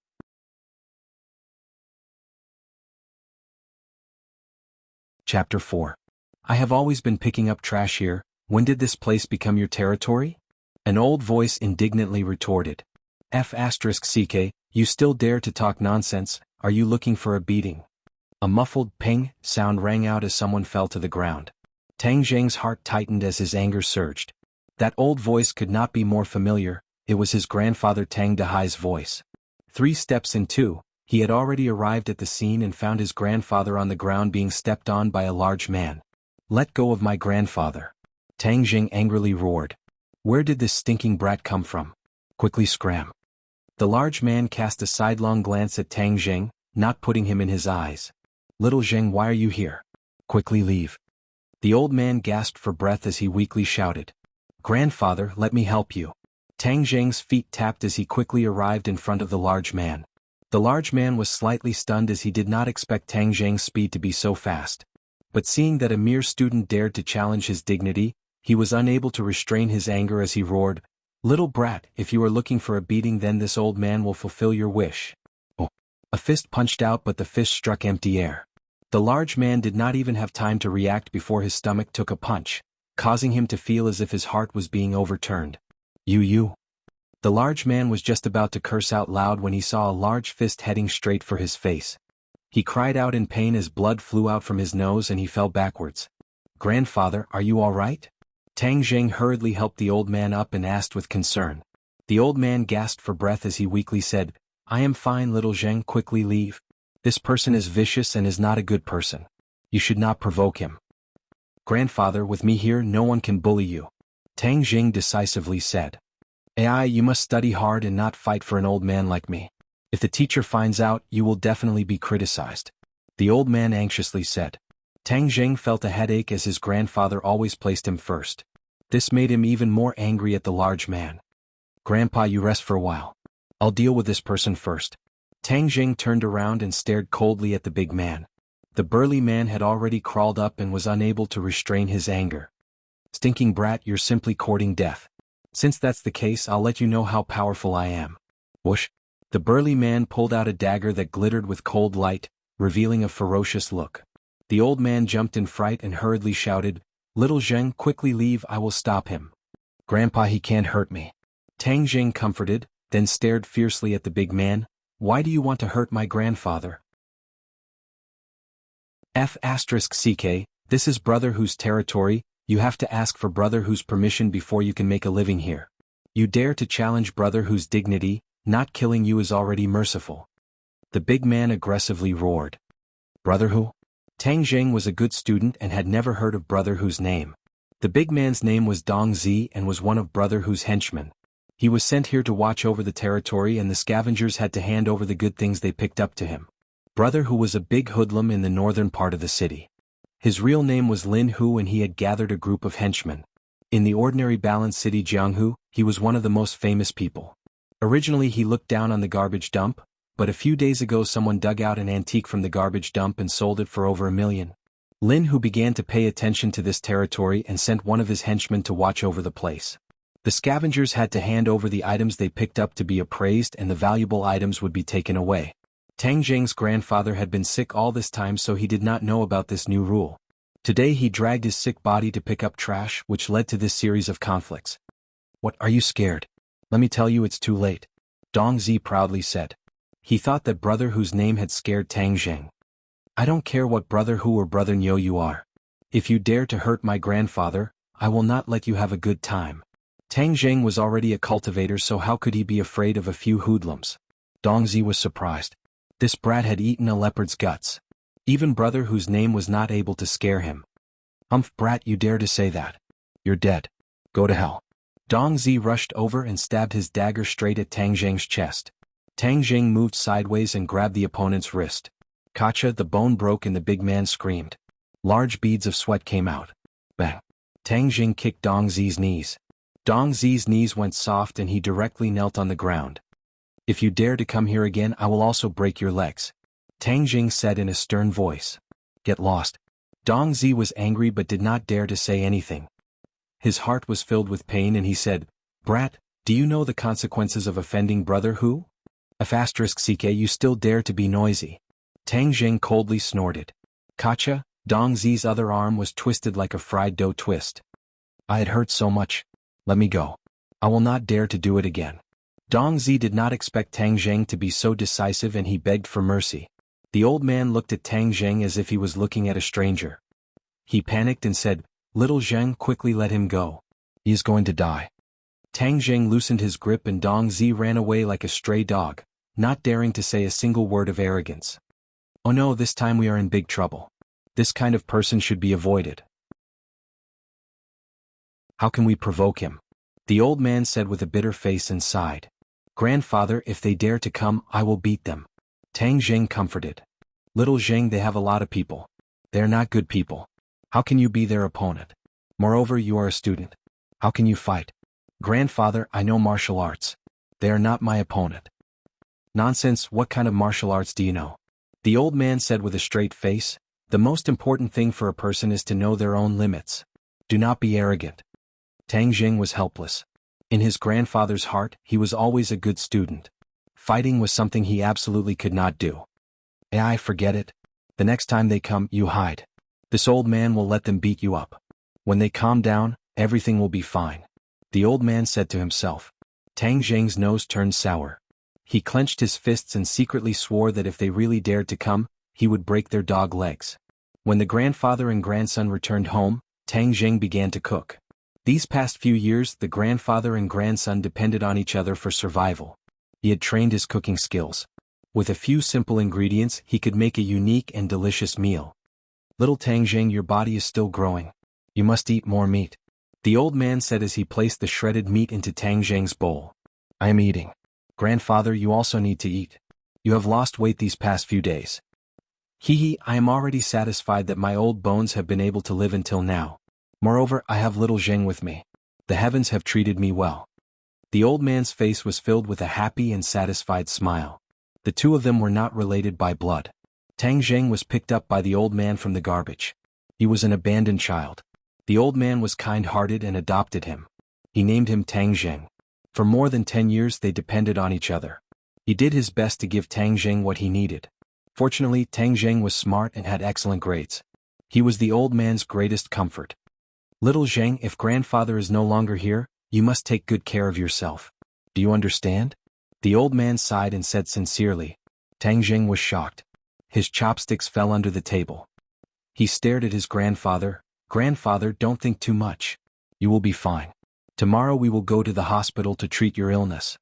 Chapter 4. I have always been picking up trash here. When did this place become your territory? An old voice indignantly retorted. F***ck, you still dare to talk nonsense, are you looking for a beating? A muffled ping sound rang out as someone fell to the ground. Tang Jing's heart tightened as his anger surged. That old voice could not be more familiar, it was his grandfather Tang Dehai's voice. 3 steps in 2, he had already arrived at the scene and found his grandfather on the ground being stepped on by a large man. "Let go of my grandfather!" Tang Jing angrily roared. "Where did this stinking brat come from? Quickly scram!" The large man cast a sidelong glance at Tang Jing, not putting him in his eyes. "Little Jing, why are you here? Quickly leave." The old man gasped for breath as he weakly shouted. "Grandfather, let me help you." Tang Jing's feet tapped as he quickly arrived in front of the large man. The large man was slightly stunned as he did not expect Tang Jing's speed to be so fast. But seeing that a mere student dared to challenge his dignity, he was unable to restrain his anger as he roared, "Little brat, if you are looking for a beating, then this old man will fulfill your wish." Oh! A fist punched out, but the fist struck empty air. The large man did not even have time to react before his stomach took a punch, causing him to feel as if his heart was being overturned. You. The large man was just about to curse out loud when he saw a large fist heading straight for his face. He cried out in pain as blood flew out from his nose and he fell backwards. "Grandfather, are you all right?" Tang Jing hurriedly helped the old man up and asked with concern. The old man gasped for breath as he weakly said, "I am fine, little Zheng, quickly leave. This person is vicious and is not a good person. You should not provoke him." "Grandfather, with me here no one can bully you," Tang Jing decisively said. AI, you must study hard and not fight for an old man like me. If the teacher finds out, you will definitely be criticized. The old man anxiously said. Tang Jing felt a headache as his grandfather always placed him first. This made him even more angry at the large man. Grandpa, you rest for a while. I'll deal with this person first. Tang Jing turned around and stared coldly at the big man. The burly man had already crawled up and was unable to restrain his anger. Stinking brat, you're simply courting death. Since that's the case, I'll let you know how powerful I am. Whoosh! The burly man pulled out a dagger that glittered with cold light, revealing a ferocious look. The old man jumped in fright and hurriedly shouted, Little Zheng, quickly leave, I will stop him. Grandpa, he can't hurt me. Tang Jing comforted, then stared fiercely at the big man. Why do you want to hurt my grandfather? F***CK, this is Brother Who's territory, you have to ask for Brother Who's permission before you can make a living here. You dare to challenge Brother Who's dignity, not killing you is already merciful. The big man aggressively roared. Brother Who? Tang Jing was a good student and had never heard of Brother Who's name. The big man's name was Dong Zi and was one of Brother Who's henchmen. He was sent here to watch over the territory and the scavengers had to hand over the good things they picked up to him. Brother Who was a big hoodlum in the northern part of the city. His real name was Lin Hu and he had gathered a group of henchmen. In the ordinary balanced city Jianghu, he was one of the most famous people. Originally he looked down on the garbage dump, but a few days ago someone dug out an antique from the garbage dump and sold it for over $1 million. Lin Hu began to pay attention to this territory and sent one of his henchmen to watch over the place. The scavengers had to hand over the items they picked up to be appraised and the valuable items would be taken away. Tang Jing's grandfather had been sick all this time so he did not know about this new rule. Today he dragged his sick body to pick up trash which led to this series of conflicts. What, are you scared? Let me tell you it's too late. Dong Zi proudly said. He thought that Brother Who's name had scared Tang Jing. I don't care what Brother Who or Brother Nyo you are. If you dare to hurt my grandfather, I will not let you have a good time. Tang Jing was already a cultivator so how could he be afraid of a few hoodlums? Dong Zi was surprised. This brat had eaten a leopard's guts. Even Brother Whose name was not able to scare him. Brat, you dare to say that? You're dead. Go to hell. Dong Zi rushed over and stabbed his dagger straight at Tang Jing's chest. Tang Jing moved sideways and grabbed the opponent's wrist. Kacha, the bone broke and the big man screamed. Large beads of sweat came out. Bang. Tang Jing kicked Dong Zi's knees. Dong Zi's knees went soft and he directly knelt on the ground. If you dare to come here again I will also break your legs. Tang Jing said in a stern voice. Get lost. Dong Zi was angry but did not dare to say anything. His heart was filled with pain and he said, Brat, do you know the consequences of offending Brother Who? F***CK, you still dare to be noisy. Tang Jing coldly snorted. Kacha, Dong Zi's other arm was twisted like a fried dough twist. I had hurt so much. Let me go. I will not dare to do it again. Dong Zi did not expect Tang Jing to be so decisive and he begged for mercy. The old man looked at Tang Jing as if he was looking at a stranger. He panicked and said, Little Zheng, quickly let him go. He is going to die. Tang Jing loosened his grip and Dong Zi ran away like a stray dog, not daring to say a single word of arrogance. Oh no, this time we are in big trouble. This kind of person should be avoided. How can we provoke him? The old man said with a bitter face and sighed. Grandfather, if they dare to come, I will beat them. Tang Jing comforted. Little Zheng, they have a lot of people. They are not good people. How can you be their opponent? Moreover, you are a student. How can you fight? Grandfather, I know martial arts. They are not my opponent. Nonsense, what kind of martial arts do you know? The old man said with a straight face. The most important thing for a person is to know their own limits. Do not be arrogant. Tang Jing was helpless. In his grandfather's heart, he was always a good student. Fighting was something he absolutely could not do. I forget it. The next time they come, you hide. This old man will let them beat you up. When they calm down, everything will be fine. The old man said to himself. Tang Jing's nose turned sour. He clenched his fists and secretly swore that if they really dared to come, he would break their dog legs. When the grandfather and grandson returned home, Tang Jing began to cook. These past few years, the grandfather and grandson depended on each other for survival. He had trained his cooking skills. With a few simple ingredients, he could make a unique and delicious meal. Little Tang Jing, your body is still growing. You must eat more meat. The old man said as he placed the shredded meat into Tang Zheng's bowl. I am eating. Grandfather, you also need to eat. You have lost weight these past few days. I am already satisfied that my old bones have been able to live until now. Moreover, I have little Zheng with me. The heavens have treated me well. The old man's face was filled with a happy and satisfied smile. The two of them were not related by blood. Tang Zheng was picked up by the old man from the garbage. He was an abandoned child. The old man was kind-hearted and adopted him. He named him Tang Zheng. For more than 10 years they depended on each other. He did his best to give Tang Zheng what he needed. Fortunately, Tang Zheng was smart and had excellent grades. He was the old man's greatest comfort. Little Zheng, if grandfather is no longer here, you must take good care of yourself. Do you understand? The old man sighed and said sincerely. Tang Zheng was shocked. His chopsticks fell under the table. He stared at his grandfather. Grandfather, don't think too much. You will be fine. Tomorrow we will go to the hospital to treat your illness.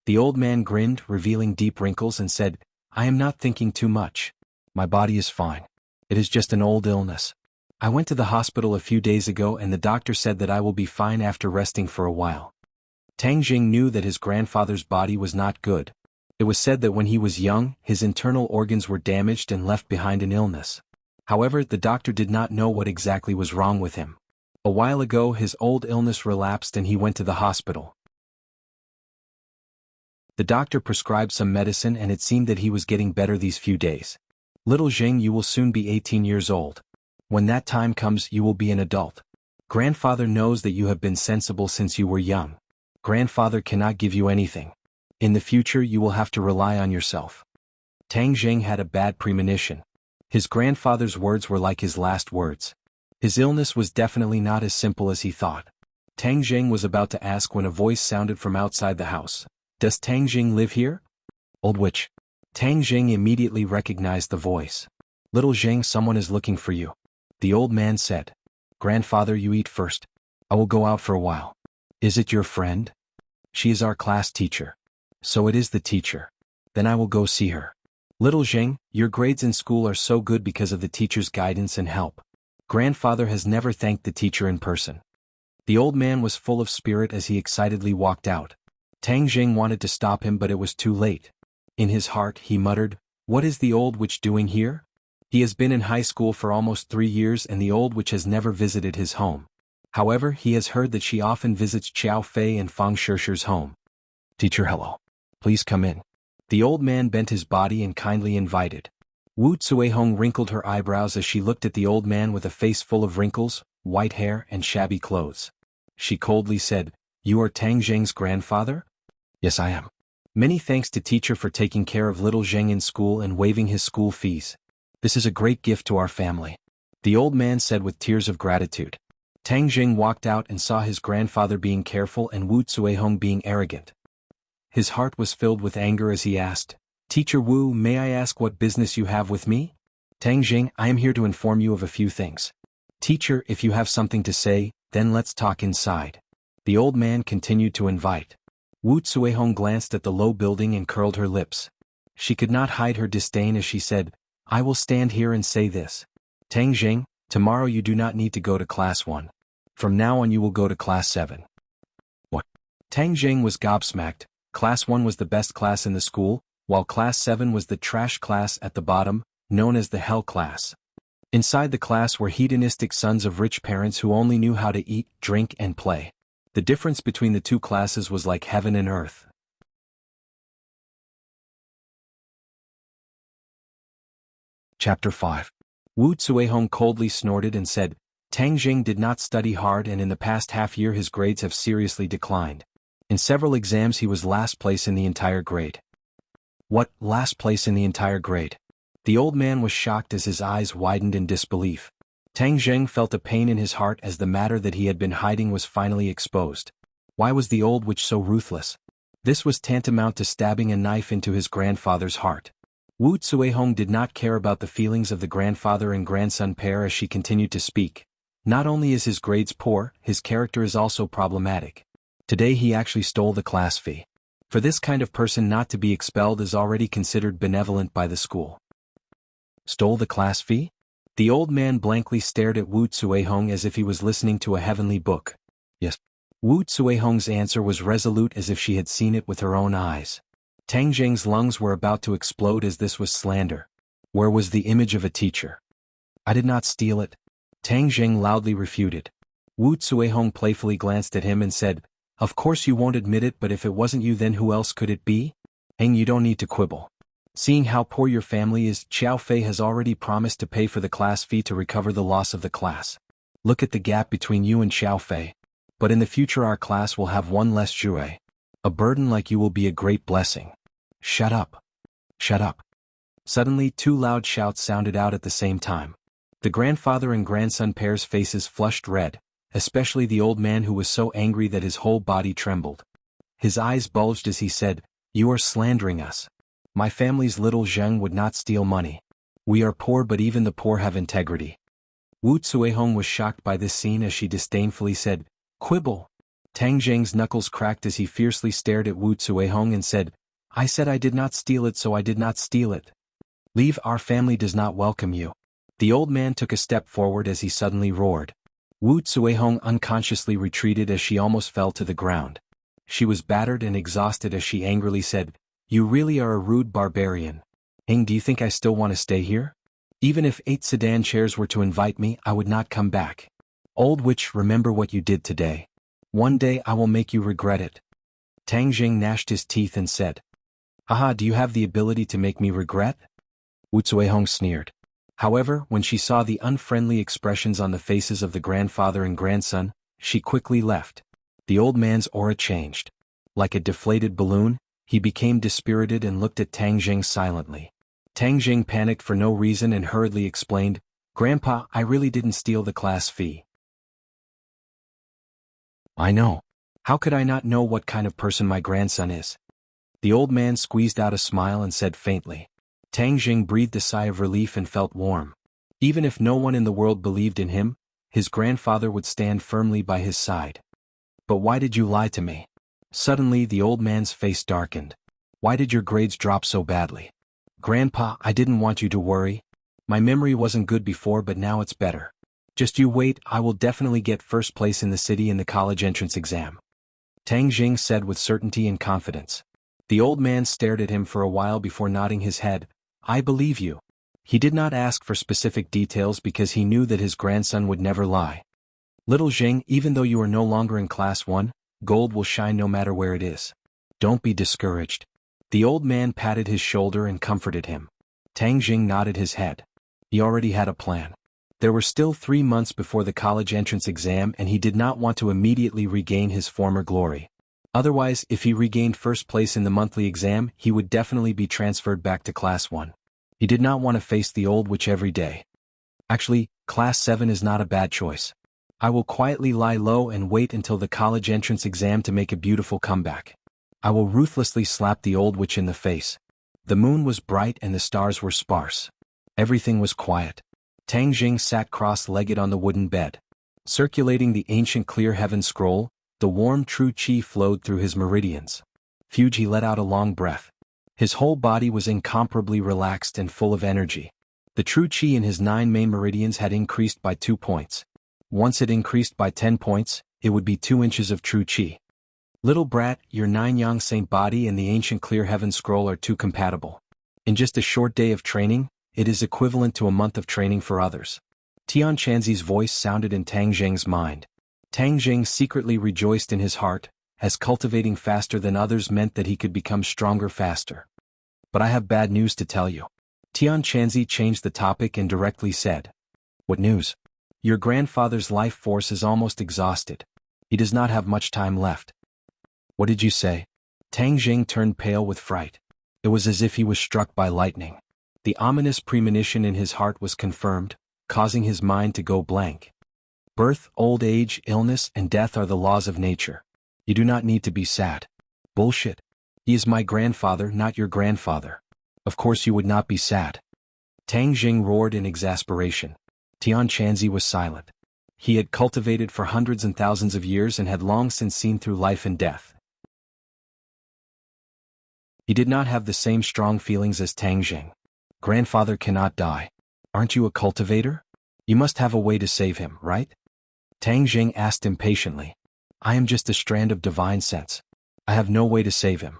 The old man grinned, revealing deep wrinkles, and said, I am not thinking too much. My body is fine. It is just an old illness. I went to the hospital a few days ago and the doctor said that I will be fine after resting for a while. Tang Jing knew that his grandfather's body was not good. It was said that when he was young, his internal organs were damaged and left behind an illness. However, the doctor did not know what exactly was wrong with him. A while ago his old illness relapsed and he went to the hospital. The doctor prescribed some medicine and it seemed that he was getting better these few days. Little Jing, you will soon be 18 years old. When that time comes, you will be an adult. Grandfather knows that you have been sensible since you were young. Grandfather cannot give you anything. In the future you will have to rely on yourself. Tang Jing had a bad premonition. His grandfather's words were like his last words. His illness was definitely not as simple as he thought. Tang Jing was about to ask when a voice sounded from outside the house. Does Tang Jing live here? Old witch. Tang Jing immediately recognized the voice. Little Jing, someone is looking for you. The old man said. Grandfather, you eat first. I will go out for a while. Is it your friend? She is our class teacher. So it is the teacher. Then I will go see her. Little Jing, your grades in school are so good because of the teacher's guidance and help. Grandfather has never thanked the teacher in person. The old man was full of spirit as he excitedly walked out. Tang Jing wanted to stop him but it was too late. In his heart he muttered, what is the old witch doing here? He has been in high school for almost 3 years and the old witch has never visited his home. However, he has heard that she often visits Qiao Fei and Fang Shishir's home. Teacher, hello. Please come in. The old man bent his body and kindly invited. Wu Cuihong wrinkled her eyebrows as she looked at the old man with a face full of wrinkles, white hair and shabby clothes. She coldly said, You are Tang Zheng's grandfather? Yes, I am. Many thanks to teacher for taking care of little Zheng in school and waiving his school fees. This is a great gift to our family. The old man said with tears of gratitude. Tang Jing walked out and saw his grandfather being careful and Wu Cuihong being arrogant. His heart was filled with anger as he asked, Teacher Wu, may I ask what business you have with me? Tang Jing, I am here to inform you of a few things. Teacher, if you have something to say, then let's talk inside. The old man continued to invite. Wu Cuihong glanced at the low building and curled her lips. She could not hide her disdain as she said, I will stand here and say this. Tang Jing, tomorrow you do not need to go to class 1. From now on you will go to class 7. What? Tang Jing was gobsmacked. Class 1 was the best class in the school, while class 7 was the trash class at the bottom, known as the hell class. Inside the class were hedonistic sons of rich parents who only knew how to eat, drink and play. The difference between the two classes was like heaven and earth. Chapter 5. Wu Cuihong coldly snorted and said, Tang Jing did not study hard and in the past half year his grades have seriously declined. In several exams he was last place in the entire grade. What, last place in the entire grade? The old man was shocked as his eyes widened in disbelief. Tang Jing felt a pain in his heart as the matter that he had been hiding was finally exposed. Why was the old witch so ruthless? This was tantamount to stabbing a knife into his grandfather's heart. Wu Cuihong did not care about the feelings of the grandfather and grandson pair as she continued to speak. Not only is his grades poor, his character is also problematic. Today he actually stole the class fee. For this kind of person not to be expelled is already considered benevolent by the school. Stole the class fee? The old man blankly stared at Wu Cuihong as if he was listening to a heavenly book. Yes. Wu Cuihong's answer was resolute as if she had seen it with her own eyes. Tang Jing's lungs were about to explode as this was slander. Where was the image of a teacher? I did not steal it. Tang Jing loudly refuted. Wu Cuihong playfully glanced at him and said, Of course you won't admit it, but if it wasn't you, then who else could it be? Heng, you don't need to quibble. Seeing how poor your family is, Xiao Fei has already promised to pay for the class fee to recover the loss of the class. Look at the gap between you and Xiao Fei. But in the future our class will have one less Jue. A burden like you will be a great blessing. Shut up. Shut up. Suddenly 2 loud shouts sounded out at the same time. The grandfather and grandson pair's faces flushed red, especially the old man who was so angry that his whole body trembled. His eyes bulged as he said, You are slandering us. My family's little Zheng would not steal money. We are poor, but even the poor have integrity. Wu Cuihong was shocked by this scene as she disdainfully said, Quibble. Tang Zheng's knuckles cracked as he fiercely stared at Wu Cuihong and said, I said I did not steal it, so I did not steal it. Leave, our family does not welcome you. The old man took a step forward as he suddenly roared. Wu Cuihong unconsciously retreated as she almost fell to the ground. She was battered and exhausted as she angrily said, You really are a rude barbarian. Ing, do you think I still want to stay here? Even if 8 sedan chairs were to invite me, I would not come back. Old witch, remember what you did today. One day I will make you regret it. Tang Jing gnashed his teeth and said, Haha, do you have the ability to make me regret? Wu Cuihong sneered. However, when she saw the unfriendly expressions on the faces of the grandfather and grandson, she quickly left. The old man's aura changed. Like a deflated balloon, he became dispirited and looked at Tang Jing silently. Tang Jing panicked for no reason and hurriedly explained, Grandpa, I really didn't steal the class fee. I know. How could I not know what kind of person my grandson is? The old man squeezed out a smile and said faintly. Tang Jing breathed a sigh of relief and felt warm. Even if no one in the world believed in him, his grandfather would stand firmly by his side. But why did you lie to me? Suddenly the old man's face darkened. Why did your grades drop so badly? Grandpa, I didn't want you to worry. My memory wasn't good before, but now it's better. Just you wait, I will definitely get first place in the city in the college entrance exam. Tang Jing said with certainty and confidence. The old man stared at him for a while before nodding his head. I believe you. He did not ask for specific details because he knew that his grandson would never lie. Little Jing, even though you are no longer in class 1, gold will shine no matter where it is. Don't be discouraged. The old man patted his shoulder and comforted him. Tang Jing nodded his head. He already had a plan. There were still 3 months before the college entrance exam and he did not want to immediately regain his former glory. Otherwise, if he regained first place in the monthly exam, he would definitely be transferred back to class 1. He did not want to face the old witch every day. Actually, class 7 is not a bad choice. I will quietly lie low and wait until the college entrance exam to make a beautiful comeback. I will ruthlessly slap the old witch in the face. The moon was bright and the stars were sparse. Everything was quiet. Tang Jing sat cross-legged on the wooden bed. Circulating the ancient clear heaven scroll, the warm true qi flowed through his meridians. Fuji let out a long breath. His whole body was incomparably relaxed and full of energy. The true qi in his 9 main meridians had increased by 2 points. Once it increased by 10 points, it would be 2 inches of true qi. Little brat, your 9 yang saint body and the ancient clear heaven scroll are too compatible. In just a short day of training, it is equivalent to a month of training for others. Tian Chanzi's voice sounded in Tang Jing's mind. Tang Jing secretly rejoiced in his heart, as cultivating faster than others meant that he could become stronger faster. But I have bad news to tell you. Tian Chanzi changed the topic and directly said. What news? Your grandfather's life force is almost exhausted. He does not have much time left. What did you say? Tang Jing turned pale with fright. It was as if he was struck by lightning. The ominous premonition in his heart was confirmed, causing his mind to go blank. Birth, old age, illness, and death are the laws of nature. You do not need to be sad. Bullshit. He is my grandfather, not your grandfather. Of course you would not be sad. Tang Jing roared in exasperation. Tian Chanzi was silent. He had cultivated for hundreds and thousands of years and had long since seen through life and death. He did not have the same strong feelings as Tang Jing. Grandfather cannot die. Aren't you a cultivator? You must have a way to save him, right? Tang Jing asked impatiently. I am just a strand of divine sense. I have no way to save him.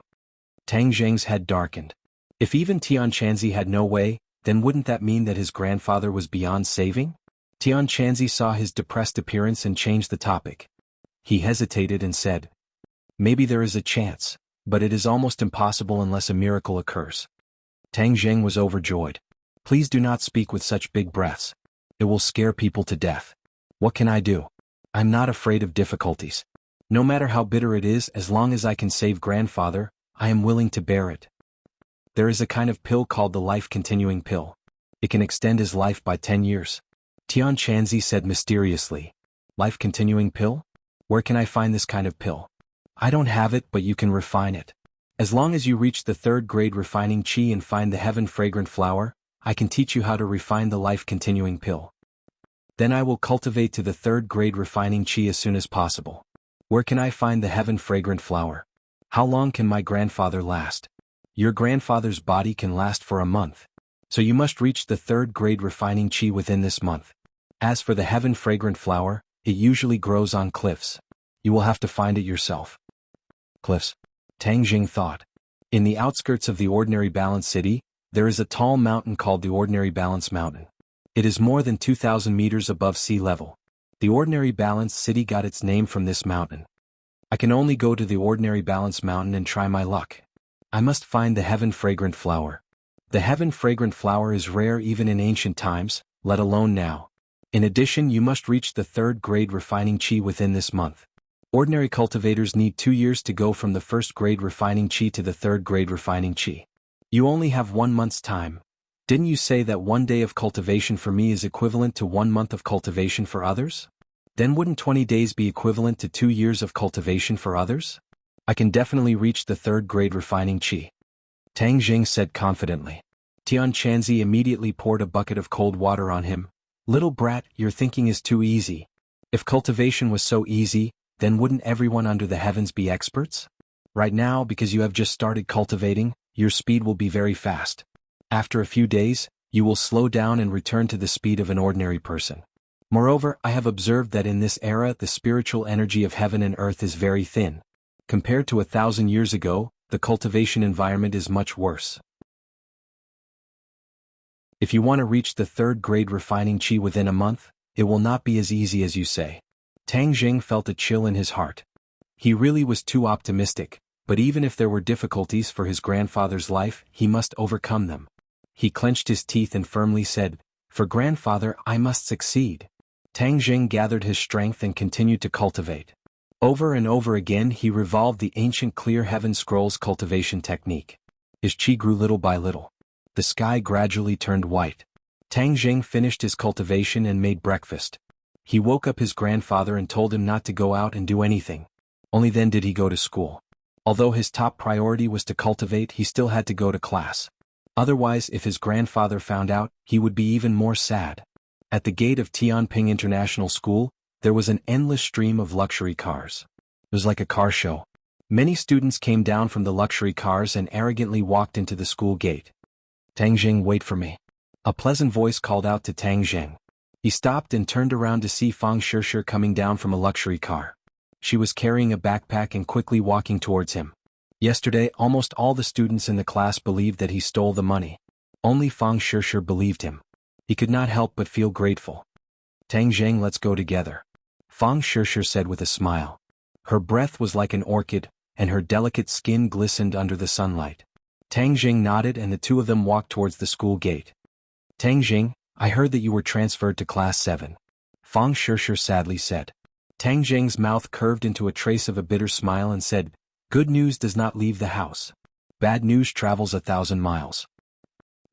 Tang Zheng's head darkened. If even Tian Chanzi had no way, then wouldn't that mean that his grandfather was beyond saving? Tian Chanzi saw his depressed appearance and changed the topic. He hesitated and said, maybe there is a chance, but it is almost impossible unless a miracle occurs. Tang Zheng was overjoyed. Please do not speak with such big breaths. It will scare people to death. What can I do? I'm not afraid of difficulties. No matter how bitter it is, as long as I can save grandfather, I am willing to bear it. There is a kind of pill called the life-continuing pill. It can extend his life by 10 years. Tian Chanzi said mysteriously. Life-continuing pill? Where can I find this kind of pill? I don't have it, but you can refine it. As long as you reach the 3rd grade refining qi and find the heaven-fragrant flower, I can teach you how to refine the life-continuing pill. Then I will cultivate to the 3rd grade refining qi as soon as possible. Where can I find the heaven-fragrant flower? How long can my grandfather last? Your grandfather's body can last for a month. So you must reach the 3rd grade refining qi within this month. As for the heaven-fragrant flower, it usually grows on cliffs. You will have to find it yourself. Cliffs? Tang Jing thought. In the outskirts of the Ordinary Balance City, there is a tall mountain called the Ordinary Balance Mountain. It is more than 2,000 meters above sea level. The Ordinary Balance City got its name from this mountain. I can only go to the Ordinary Balance Mountain and try my luck. I must find the heaven-fragrant flower. The heaven-fragrant flower is rare even in ancient times, let alone now. In addition, you must reach the 3rd grade refining qi within this month. Ordinary cultivators need 2 years to go from the 1st grade refining qi to the 3rd grade refining qi. You only have 1 month's time. Didn't you say that 1 day of cultivation for me is equivalent to 1 month of cultivation for others? Then wouldn't 20 days be equivalent to 2 years of cultivation for others? I can definitely reach the 3rd grade refining qi. Tang Jing said confidently. Tian Chanzi immediately poured a bucket of cold water on him. Little brat, your thinking is too easy. If cultivation was so easy, then wouldn't everyone under the heavens be experts? Right now, because you have just started cultivating, your speed will be very fast. After a few days, you will slow down and return to the speed of an ordinary person. Moreover, I have observed that in this era the spiritual energy of heaven and earth is very thin. Compared to 1,000 years ago, the cultivation environment is much worse. If you want to reach the 3rd grade refining qi within a month, it will not be as easy as you say. Tang Jing felt a chill in his heart. He really was too optimistic, but even if there were difficulties for his grandfather's life, he must overcome them. He clenched his teeth and firmly said, for grandfather, I must succeed. Tang Jing gathered his strength and continued to cultivate. Over and over again he revolved the ancient clear heaven scrolls cultivation technique. His qi grew little by little. The sky gradually turned white. Tang Jing finished his cultivation and made breakfast. He woke up his grandfather and told him not to go out and do anything. Only then did he go to school. Although his top priority was to cultivate, he still had to go to class. Otherwise, if his grandfather found out, he would be even more sad. At the gate of Tianping International School, there was an endless stream of luxury cars. It was like a car show. Many students came down from the luxury cars and arrogantly walked into the school gate. Tang Jing, wait for me. A pleasant voice called out to Tang Jing. He stopped and turned around to see Fang Shishir coming down from a luxury car. She was carrying a backpack and quickly walking towards him. Yesterday, almost all the students in the class believed that he stole the money. Only Fang Shishir believed him. He could not help but feel grateful. Tang Jing, let's go together. Fang Shishir said with a smile. Her breath was like an orchid, and her delicate skin glistened under the sunlight. Tang Jing nodded and the two of them walked towards the school gate. Tang Jing, I heard that you were transferred to class 7. Fang Shishir sadly said. Tang Jing's mouth curved into a trace of a bitter smile and said, good news does not leave the house. Bad news travels 1,000 miles.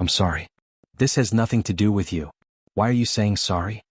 I'm sorry. This has nothing to do with you. Why are you saying sorry?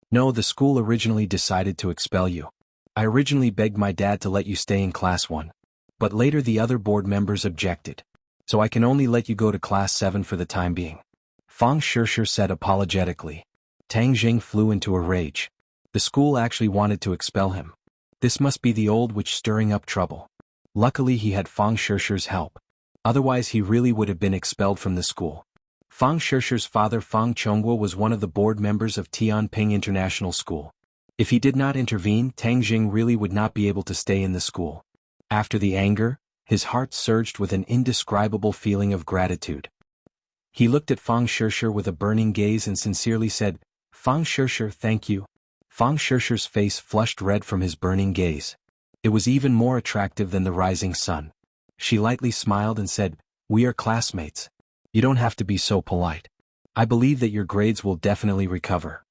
No, the school originally decided to expel you. I originally begged my dad to let you stay in class 1. But later the other board members objected. So I can only let you go to class 7 for the time being. Fang Shishir said apologetically. Tang Jing flew into a rage. The school actually wanted to expel him. This must be the old witch stirring up trouble. Luckily he had Fang Shishir's help. Otherwise he really would have been expelled from the school. Fang Shishir's father Fang Chongguo was one of the board members of Tianping International School. If he did not intervene, Tang Jing really would not be able to stay in the school. After the anger, his heart surged with an indescribable feeling of gratitude. He looked at Fang Shishir with a burning gaze and sincerely said, "Fang Shishir, thank you." Fang Shishir's face flushed red from his burning gaze. It was even more attractive than the rising sun. She lightly smiled and said, "We are classmates. You don't have to be so polite. I believe that your grades will definitely recover."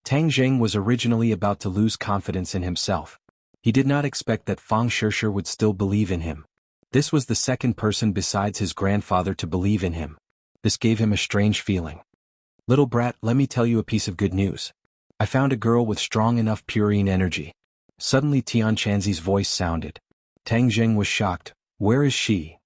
Tang Jing was originally about to lose confidence in himself. He did not expect that Fang Shishir would still believe in him. This was the second person besides his grandfather to believe in him. This gave him a strange feeling. "Little brat, let me tell you a piece of good news. I found a girl with strong enough purine energy." Suddenly Tian Chanzi's voice sounded. Tang Jing was shocked. "Where is she?"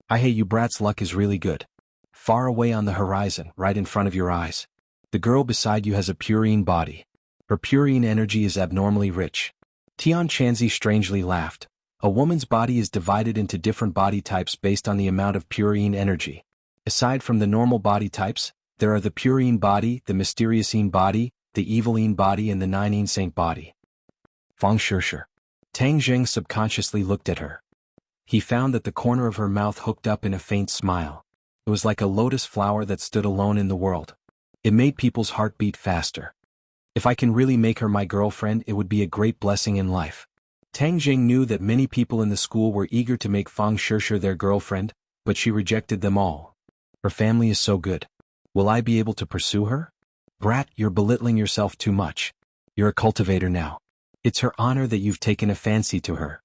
"I hate you brat's luck is really good. Far away on the horizon, right in front of your eyes. The girl beside you has a purine body. Her purine energy is abnormally rich." Tian Chanzi strangely laughed. A woman's body is divided into different body types based on the amount of purine energy. Aside from the normal body types, there are the purine body, the mysteriousine body, the eviline body and the ninine saint body. Fang Shishir. Tang Jing subconsciously looked at her. He found that the corner of her mouth hooked up in a faint smile. It was like a lotus flower that stood alone in the world. It made people's heart beat faster. If I can really make her my girlfriend, it would be a great blessing in life. Tang Jing knew that many people in the school were eager to make Fang Shishir their girlfriend, but she rejected them all. Her family is so good. Will I be able to pursue her? Brat, you're belittling yourself too much. You're a cultivator now. It's her honor that you've taken a fancy to her.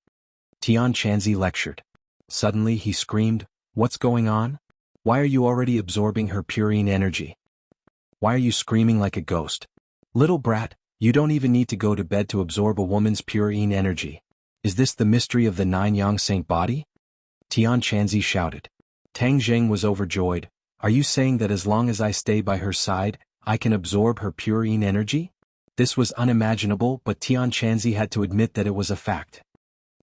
Tian Chanzi lectured. Suddenly he screamed, "What's going on? Why are you already absorbing her purine energy? Why are you screaming like a ghost? Little brat, you don't even need to go to bed to absorb a woman's purine energy. Is this the mystery of the nine yang saint body?" Tian Chanzi shouted. Tang Jing was overjoyed. "Are you saying that as long as I stay by her side, I can absorb her purine energy?" This was unimaginable, but Tian Chanzi had to admit that it was a fact.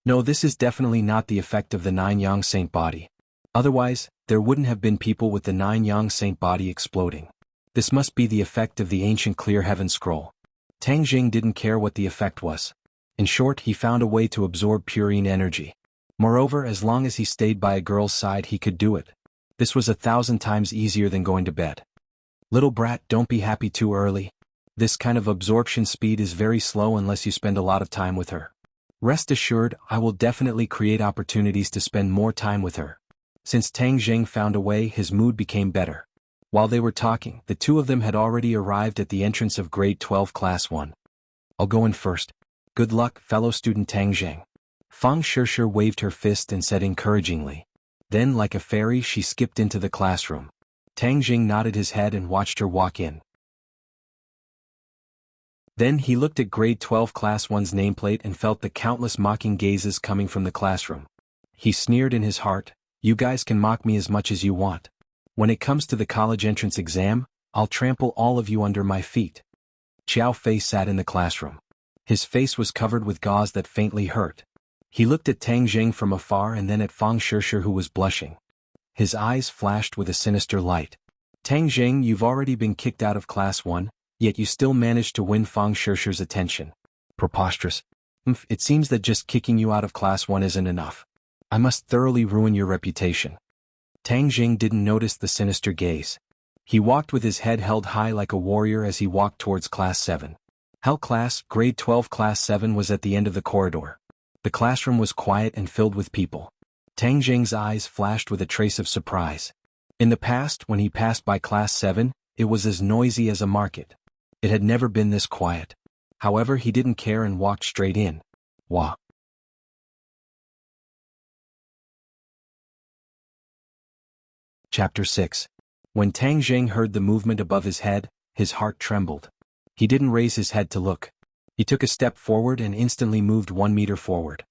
"No, this is definitely not the effect of the nine yang saint body. Otherwise, there wouldn't have been people with the nine yang saint body exploding. This must be the effect of the ancient clear heaven scroll." Tang Jing didn't care what the effect was. In short, he found a way to absorb purine energy. Moreover, as long as he stayed by a girl's side, he could do it. This was 1,000 times easier than going to bed. "Little brat, don't be happy too early. This kind of absorption speed is very slow unless you spend a lot of time with her. Rest assured, I will definitely create opportunities to spend more time with her." Since Tang Jing found a way, his mood became better. While they were talking, the two of them had already arrived at the entrance of grade 12 class 1. "I'll go in first. Good luck, fellow student Tang Jing." Fang Shishir waved her fist and said encouragingly. Then, like a fairy, she skipped into the classroom. Tang Jing nodded his head and watched her walk in. Then he looked at grade 12 class 1's nameplate and felt the countless mocking gazes coming from the classroom. He sneered in his heart, "You guys can mock me as much as you want. When it comes to the college entrance exam, I'll trample all of you under my feet." Xiao Fei sat in the classroom. His face was covered with gauze that faintly hurt. He looked at Tang Jing from afar and then at Fang Shishir, who was blushing. His eyes flashed with a sinister light. "Tang Jing, you've already been kicked out of class 1, yet you still managed to win Fang Shishir's attention. Preposterous. It seems that just kicking you out of class 1 isn't enough. I must thoroughly ruin your reputation." Tang Jing didn't notice the sinister gaze. He walked with his head held high like a warrior as he walked towards class 7. Hell class, grade 12 class 7 was at the end of the corridor. The classroom was quiet and filled with people. Tang Jing's eyes flashed with a trace of surprise. In the past, when he passed by class 7, it was as noisy as a market. It had never been this quiet. However, he didn't care and walked straight in. Wah. Chapter 6. When Tang Jing heard the movement above his head, his heart trembled. He didn't raise his head to look. He took a step forward and instantly moved 1 meter forward.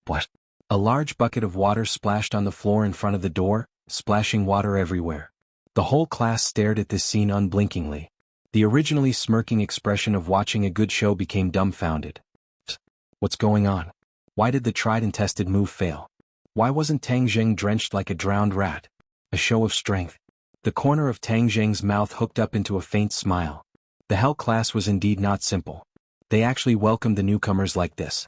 What? A large bucket of water splashed on the floor in front of the door, splashing water everywhere. The whole class stared at this scene unblinkingly. The originally smirking expression of watching a good show became dumbfounded. What's going on? Why did the tried and tested move fail? Why wasn't Tang Jing drenched like a drowned rat? A show of strength. The corner of Tang Jing's mouth hooked up into a faint smile. The Hell class was indeed not simple. They actually welcomed the newcomers like this.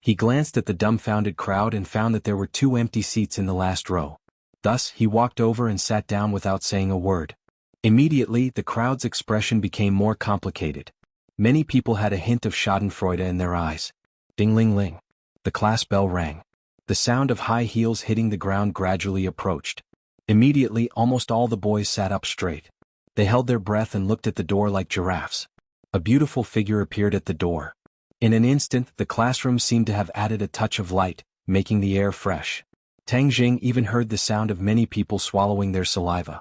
He glanced at the dumbfounded crowd and found that there were 2 empty seats in the last row. Thus, he walked over and sat down without saying a word. Immediately, the crowd's expression became more complicated. Many people had a hint of schadenfreude in their eyes. Ding-ling-ling. The class bell rang. The sound of high heels hitting the ground gradually approached. Immediately, almost all the boys sat up straight. They held their breath and looked at the door like giraffes. A beautiful figure appeared at the door. In an instant, the classroom seemed to have added a touch of light, making the air fresh. Tang Jing even heard the sound of many people swallowing their saliva.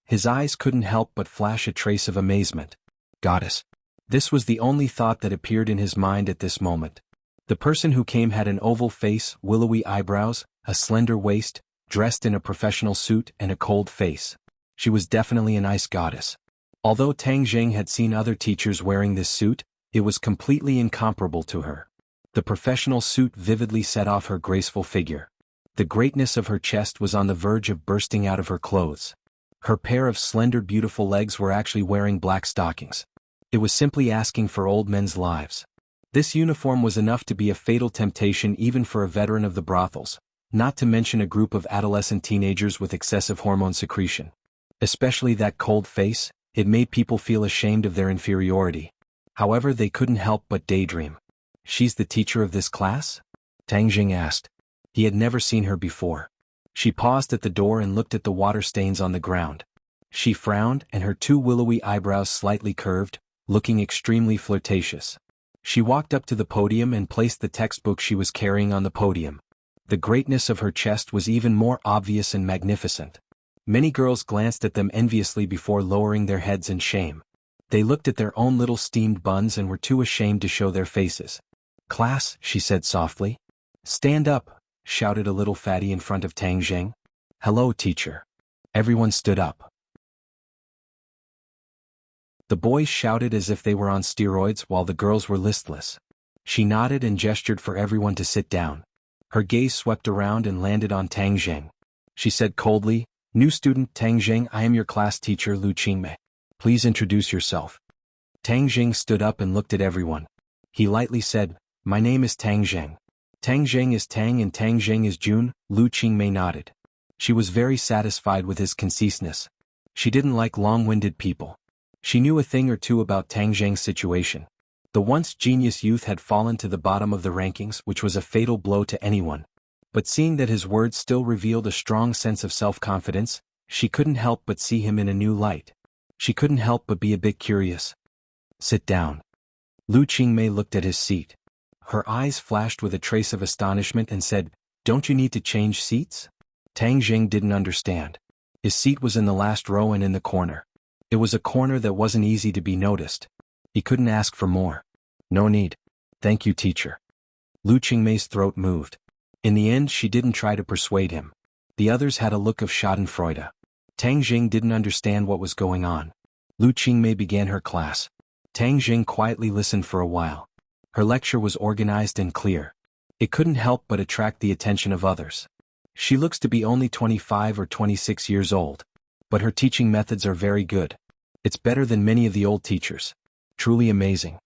His eyes couldn't help but flash a trace of amazement. Goddess. This was the only thought that appeared in his mind at this moment. The person who came had an oval face, willowy eyebrows, a slender waist, dressed in a professional suit, and a cold face. She was definitely an ice goddess. Although Tang Jing had seen other teachers wearing this suit, it was completely incomparable to her. The professional suit vividly set off her graceful figure. The greatness of her chest was on the verge of bursting out of her clothes. Her pair of slender beautiful legs were actually wearing black stockings. It was simply asking for old men's lives. This uniform was enough to be a fatal temptation even for a veteran of the brothels, not to mention a group of adolescent teenagers with excessive hormone secretion. Especially that cold face, it made people feel ashamed of their inferiority. However, they couldn't help but daydream. She's the teacher of this class? Tang Jing asked. He had never seen her before. She paused at the door and looked at the water stains on the ground. She frowned, and her 2 willowy eyebrows slightly curved, looking extremely flirtatious. She walked up to the podium and placed the textbook she was carrying on the podium. The greatness of her chest was even more obvious and magnificent. Many girls glanced at them enviously before lowering their heads in shame. They looked at their own little steamed buns and were too ashamed to show their faces. Class, she said softly. Stand up, shouted a little fatty in front of Tang Jing. Hello, teacher. Everyone stood up. The boys shouted as if they were on steroids while the girls were listless. She nodded and gestured for everyone to sit down. Her gaze swept around and landed on Tang Jing. She said coldly, New student Tang Jing, I am your class teacher Lu Qingmei. Please introduce yourself. Tang Jing stood up and looked at everyone. He lightly said, My name is Tang Jing. Tang Jing is Tang and Tang Jing is Jun. Lu Qingmei nodded. She was very satisfied with his conciseness. She didn't like long-winded people. She knew a thing or two about Tang Jing's situation. The once genius youth had fallen to the bottom of the rankings, which was a fatal blow to anyone. But seeing that his words still revealed a strong sense of self-confidence, she couldn't help but see him in a new light. She couldn't help but be a bit curious. Sit down. Lu Qingmei looked at his seat. Her eyes flashed with a trace of astonishment and said, Don't you need to change seats? Tang Jing didn't understand. His seat was in the last row and in the corner. It was a corner that wasn't easy to be noticed. He couldn't ask for more. No need. Thank you, teacher. Lu Qingmei's throat moved. In the end, she didn't try to persuade him. The others had a look of schadenfreude. Tang Jing didn't understand what was going on. Lu Qingmei began her class. Tang Jing quietly listened for a while. Her lecture was organized and clear. It couldn't help but attract the attention of others. She looks to be only 25 or 26 years old. But her teaching methods are very good. It's better than many of the old teachers. Truly amazing.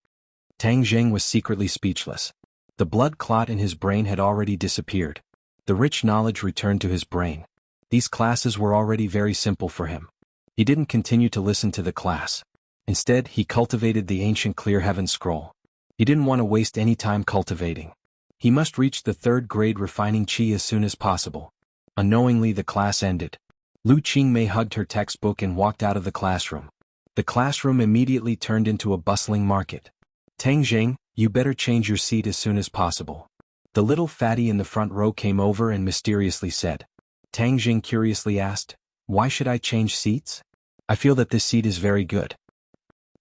Tang Jing was secretly speechless. The blood clot in his brain had already disappeared. The rich knowledge returned to his brain. These classes were already very simple for him. He didn't continue to listen to the class. Instead, he cultivated the ancient Clear Heaven Scroll. He didn't want to waste any time cultivating. He must reach the 3rd grade refining qi as soon as possible. Unknowingly, the class ended. Lu Qingmei hugged her textbook and walked out of the classroom. The classroom immediately turned into a bustling market. Tang Jing, you better change your seat as soon as possible. The little fatty in the front row came over and mysteriously said. Tang Jing curiously asked, Why should I change seats? I feel that this seat is very good.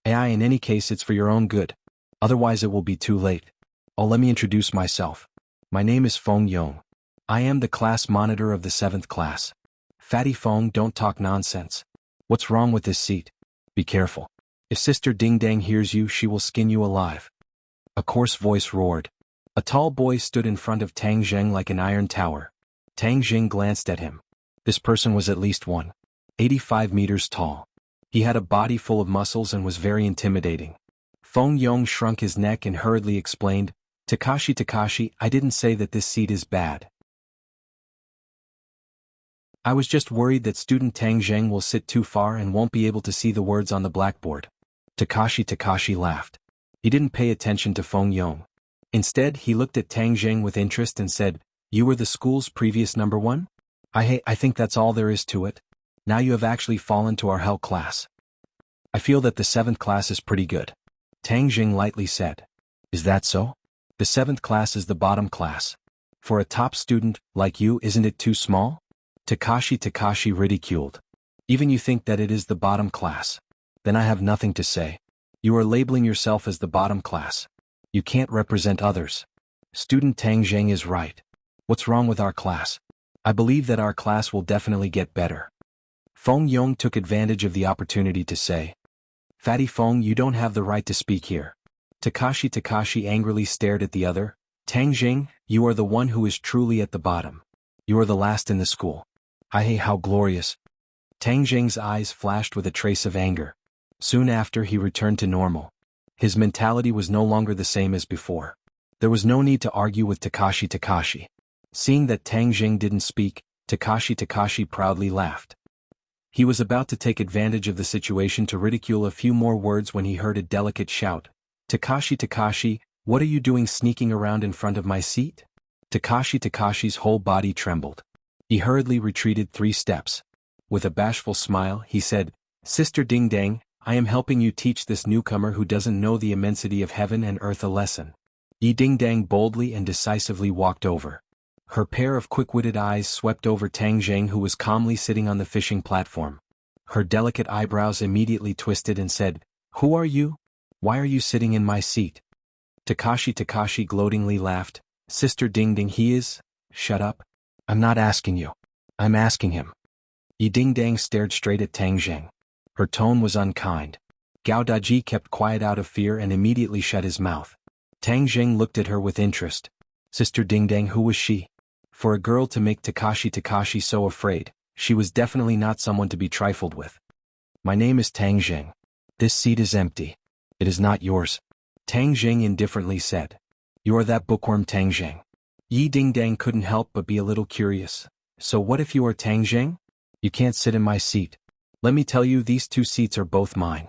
In any case, it's for your own good. Otherwise it will be too late. Oh, let me introduce myself. My name is Feng Yong. I am the class monitor of the 7th class. Fatty Feng, don't talk nonsense. What's wrong with this seat? Be careful. If Sister Ding Dang hears you, she will skin you alive. A coarse voice roared. A tall boy stood in front of Tang Jing like an iron tower. Tang Jing glanced at him. This person was at least 185 meters tall. He had a body full of muscles and was very intimidating. Feng Yong shrunk his neck and hurriedly explained, Takashi, I didn't say that this seat is bad. I was just worried that student Tang Zheng will sit too far and won't be able to see the words on the blackboard. Takashi laughed. He didn't pay attention to Feng Yong. Instead, he looked at Tang Zheng with interest and said, You were the school's previous number one? I think that's all there is to it. Now you have actually fallen to our hell class. I feel that the 7th class is pretty good. Tang Zheng lightly said. Is that so? The 7th class is the bottom class. For a top student, like you, isn't it too small? Takashi ridiculed. Even you think that it is the bottom class. Then I have nothing to say. You are labeling yourself as the bottom class. You can't represent others. Student Tang Zheng is right. What's wrong with our class? I believe that our class will definitely get better. Feng Yong took advantage of the opportunity to say, Fatty Feng, you don't have the right to speak here. Takashi angrily stared at the other. Tang Zheng, you are the one who is truly at the bottom. You are the last in the school. How glorious. Tang Zheng's eyes flashed with a trace of anger. Soon after, he returned to normal. His mentality was no longer the same as before. There was no need to argue with Takashi. Seeing that Tang Zheng didn't speak, Takashi proudly laughed. He was about to take advantage of the situation to ridicule a few more words when he heard a delicate shout. Takashi, what are you doing sneaking around in front of my seat? Takashi's whole body trembled. He hurriedly retreated 3 steps. With a bashful smile, he said, Sister Ding Dang, I am helping you teach this newcomer who doesn't know the immensity of heaven and earth a lesson. Yi Ding Dang boldly and decisively walked over. Her pair of quick-witted eyes swept over Tang Zheng, who was calmly sitting on the fishing platform. Her delicate eyebrows immediately twisted and said, Who are you? Why are you sitting in my seat? Takashi gloatingly laughed. Sister Ding Ding, he is? Shut up. I'm not asking you. I'm asking him. Yi Ding Dang stared straight at Tang Zheng. Her tone was unkind. Gao Daji kept quiet out of fear and immediately shut his mouth. Tang Zheng looked at her with interest. Sister Ding Dang, who was she? For a girl to make Takashi so afraid, she was definitely not someone to be trifled with. My name is Tang Zheng. This seat is empty. It is not yours. Tang Zheng indifferently said. You are that bookworm Tang Zheng. Yi Ding Dang couldn't help but be a little curious. So what if you are Tang Zheng? You can't sit in my seat. Let me tell you, these 2 seats are both mine.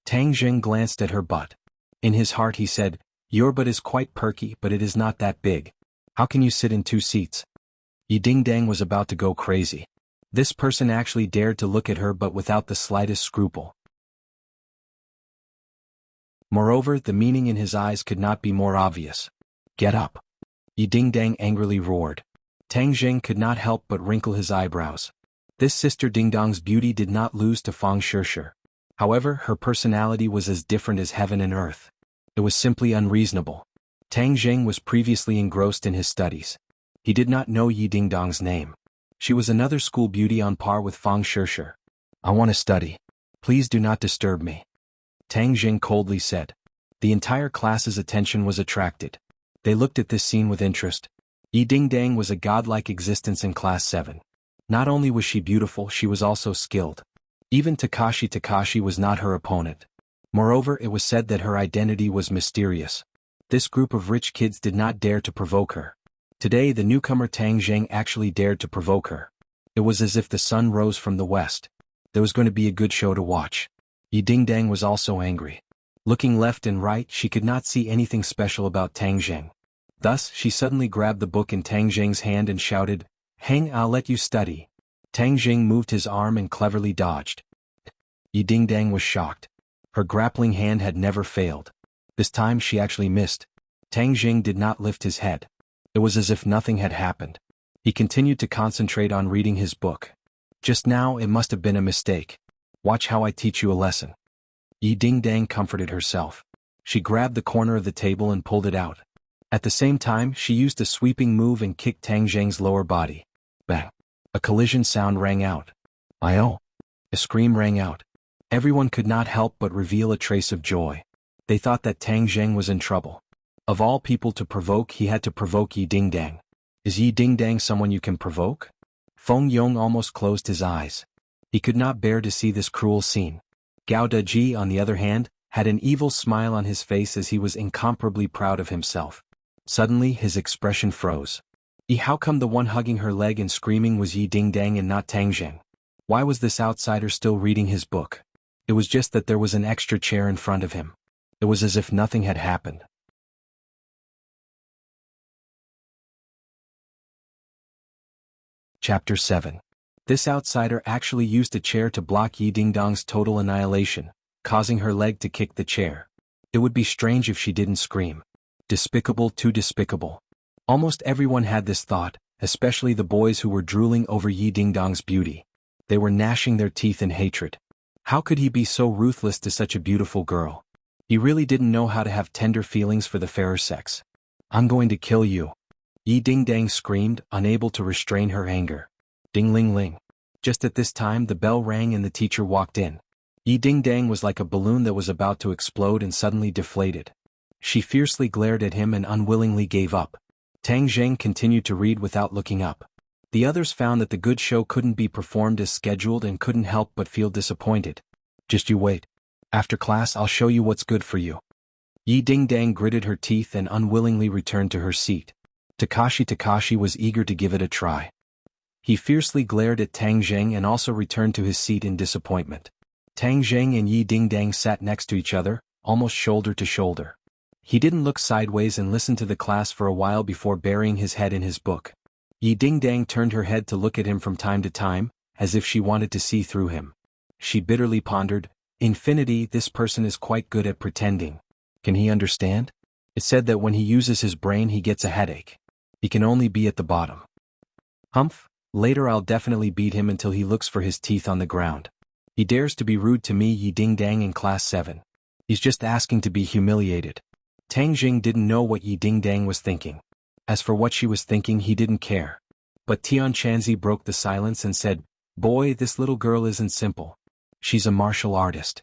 Tang Zheng glanced at her butt. In his heart he said, Your butt is quite perky, but it is not that big. How can you sit in 2 seats? Yi Ding Dang was about to go crazy. This person actually dared to look at her but without the slightest scruple. Moreover, the meaning in his eyes could not be more obvious. Get up. Yi Ding Dang angrily roared. Tang Zheng could not help but wrinkle his eyebrows. This Sister Ding Dong's beauty did not lose to Feng Shishir. However, her personality was as different as heaven and earth. It was simply unreasonable. Tang Zheng was previously engrossed in his studies. He did not know Yi Ding Dong's name. She was another school beauty on par with Feng Shishir. I want to study. Please do not disturb me. Tang Zheng coldly said. The entire class's attention was attracted. They looked at this scene with interest. Yi Ding Dang was a godlike existence in Class 7. Not only was she beautiful, she was also skilled. Even Takashi was not her opponent. Moreover, it was said that her identity was mysterious. This group of rich kids did not dare to provoke her. Today the newcomer Tang Zheng actually dared to provoke her. It was as if the sun rose from the west. There was going to be a good show to watch. Yi Ding Dang was also angry. Looking left and right, she could not see anything special about Tang Zheng. Thus, she suddenly grabbed the book in Tang Zheng's hand and shouted, Hang, I'll let you study. Tang Zheng moved his arm and cleverly dodged. Yi Ding Dang was shocked. Her grappling hand had never failed. This time she actually missed. Tang Zheng did not lift his head. It was as if nothing had happened. He continued to concentrate on reading his book. Just now it must have been a mistake. Watch how I teach you a lesson. Yi Ding Dang comforted herself. She grabbed the corner of the table and pulled it out. At the same time, she used a sweeping move and kicked Tang Zheng's lower body. Bang! A collision sound rang out. "Ayo!" A scream rang out. Everyone could not help but reveal a trace of joy. They thought that Tang Zheng was in trouble. Of all people to provoke, he had to provoke Yi Ding Dang. Is Yi Ding Dang someone you can provoke? Feng Yong almost closed his eyes. He could not bear to see this cruel scene. Gao Deji, on the other hand, had an evil smile on his face as he was incomparably proud of himself. Suddenly his expression froze. How come the one hugging her leg and screaming was Yi Dingdang and not Tang Zheng? Why was this outsider still reading his book? It was just that there was an extra chair in front of him. It was as if nothing had happened. Chapter 7. This outsider actually used a chair to block Yi Dingdang's total annihilation, causing her leg to kick the chair. It would be strange if she didn't scream. Despicable, too despicable. Almost everyone had this thought, especially the boys who were drooling over Yi Dingdang's beauty. They were gnashing their teeth in hatred. How could he be so ruthless to such a beautiful girl? He really didn't know how to have tender feelings for the fairer sex. I'm going to kill you. Yi Dingdang screamed, unable to restrain her anger. Ding-ling-ling. Just at this time the bell rang and the teacher walked in. Yi Dingdang was like a balloon that was about to explode and suddenly deflated. She fiercely glared at him and unwillingly gave up. Tang Zheng continued to read without looking up. The others found that the good show couldn't be performed as scheduled and couldn't help but feel disappointed. Just you wait. After class I'll show you what's good for you. Yi Dingdang gritted her teeth and unwillingly returned to her seat. Takashi was eager to give it a try. He fiercely glared at Tang Zheng and also returned to his seat in disappointment. Tang Zheng and Yi Dingdang sat next to each other, almost shoulder to shoulder. He didn't look sideways and listened to the class for a while before burying his head in his book. Yi Dingdang turned her head to look at him from time to time, as if she wanted to see through him. She bitterly pondered, "Infinity, this person is quite good at pretending. Can he understand? It's said that when he uses his brain he gets a headache. He can only be at the bottom. Humph, later I'll definitely beat him until he looks for his teeth on the ground. He dares to be rude to me, Yi Dingdang in class 7. He's just asking to be humiliated." Tang Zheng didn't know what Yi Dingdang was thinking. As for what she was thinking, he didn't care. But Tian Chanzi broke the silence and said, "Boy, this little girl isn't simple. She's a martial artist."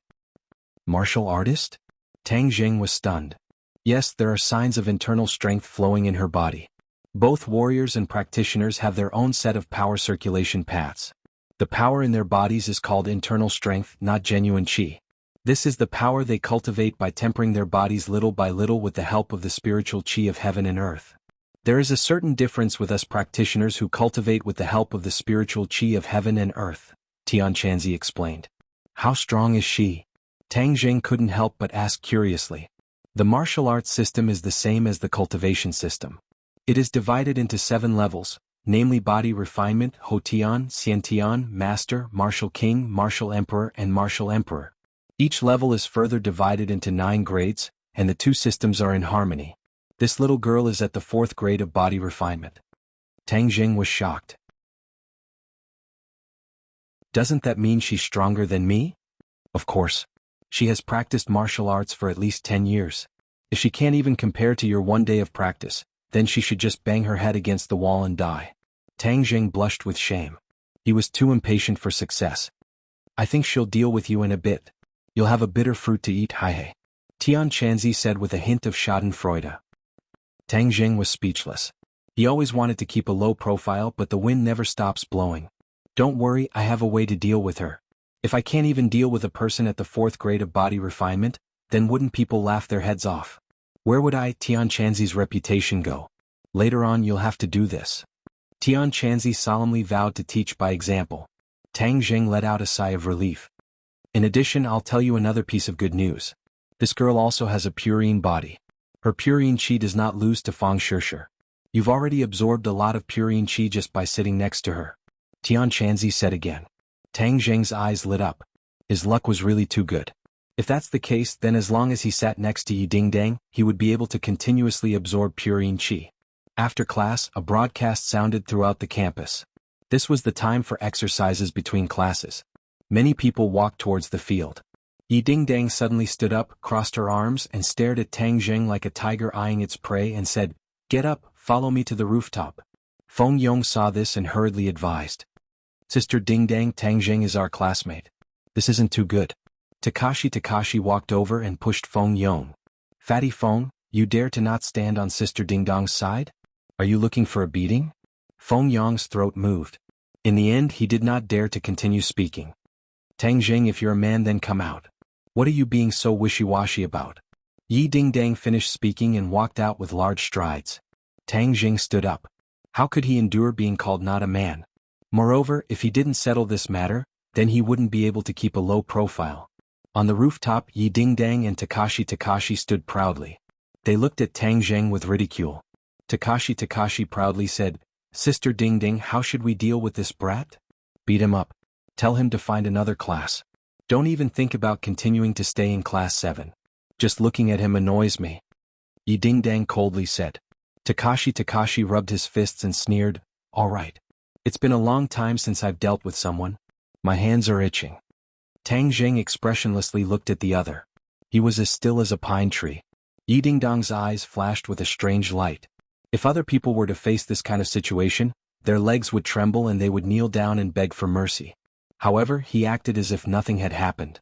Martial artist? Tang Zheng was stunned. Yes, there are signs of internal strength flowing in her body. Both warriors and practitioners have their own set of power circulation paths. The power in their bodies is called internal strength, not genuine qi. This is the power they cultivate by tempering their bodies little by little with the help of the spiritual qi of heaven and earth. There is a certain difference with us practitioners who cultivate with the help of the spiritual qi of heaven and earth, Tian Chanzi explained. How strong is she? Tang Zheng couldn't help but ask curiously. The martial arts system is the same as the cultivation system. It is divided into 7 levels, namely body refinement, Hotian, Xiantian, Master, Martial King, Martial Emperor and Martial Emperor. Each level is further divided into 9 grades, and the 2 systems are in harmony. This little girl is at the 4th grade of body refinement. Tang Zheng was shocked. Doesn't that mean she's stronger than me? Of course. She has practiced martial arts for at least 10 years. If she can't even compare to your 1 day of practice, then she should just bang her head against the wall and die. Tang Zheng blushed with shame. He was too impatient for success. I think she'll deal with you in a bit. You'll have a bitter fruit to eat, Hai. Tian Chanzi said with a hint of schadenfreude. Tang Zheng was speechless. He always wanted to keep a low profile, but the wind never stops blowing. Don't worry, I have a way to deal with her. If I can't even deal with a person at the 4th grade of body refinement, then wouldn't people laugh their heads off? Where would Tian Chanzi's reputation go? Later on you'll have to do this. Tian Chanzi solemnly vowed to teach by example. Tang Zheng let out a sigh of relief. In addition, I'll tell you another piece of good news. This girl also has a purine body. Her purine qi does not lose to Fang Shishir. You've already absorbed a lot of purine qi just by sitting next to her. Tian Chanzi said again. Tang Zheng's eyes lit up. His luck was really too good. If that's the case, then as long as he sat next to Yi Dingdang, he would be able to continuously absorb purine qi. After class, a broadcast sounded throughout the campus. This was the time for exercises between classes. Many people walked towards the field. Yi Dingdang suddenly stood up, crossed her arms, and stared at Tang Zheng like a tiger eyeing its prey and said, "Get up, follow me to the rooftop." Feng Yong saw this and hurriedly advised. "Sister Dingdang, Tang Zheng is our classmate. This isn't too good." Takashi walked over and pushed Feng Yong. "Fatty Feng, you dare to not stand on Sister Dingdang's side? Are you looking for a beating?" Feng Yong's throat moved. In the end, he did not dare to continue speaking. "Tang Zheng, if you're a man, then come out. What are you being so wishy-washy about? Yi Dingdang finished speaking and walked out with large strides. Tang Jing stood up. How could he endure being called not a man? Moreover, if he didn't settle this matter, then he wouldn't be able to keep a low profile. On the rooftop, Yi Dingdang and Takashi stood proudly. They looked at Tang Jing with ridicule. Takashi proudly said, Sister Dingding, how should we deal with this brat? Beat him up. Tell him to find another class. Don't even think about continuing to stay in class 7. Just looking at him annoys me. Yi Dingdang coldly said. Takashi rubbed his fists and sneered, All right. It's been a long time since I've dealt with someone. My hands are itching. Tang Jing expressionlessly looked at the other. He was as still as a pine tree. Yi Dingdang's eyes flashed with a strange light. If other people were to face this kind of situation, their legs would tremble and they would kneel down and beg for mercy. However, he acted as if nothing had happened.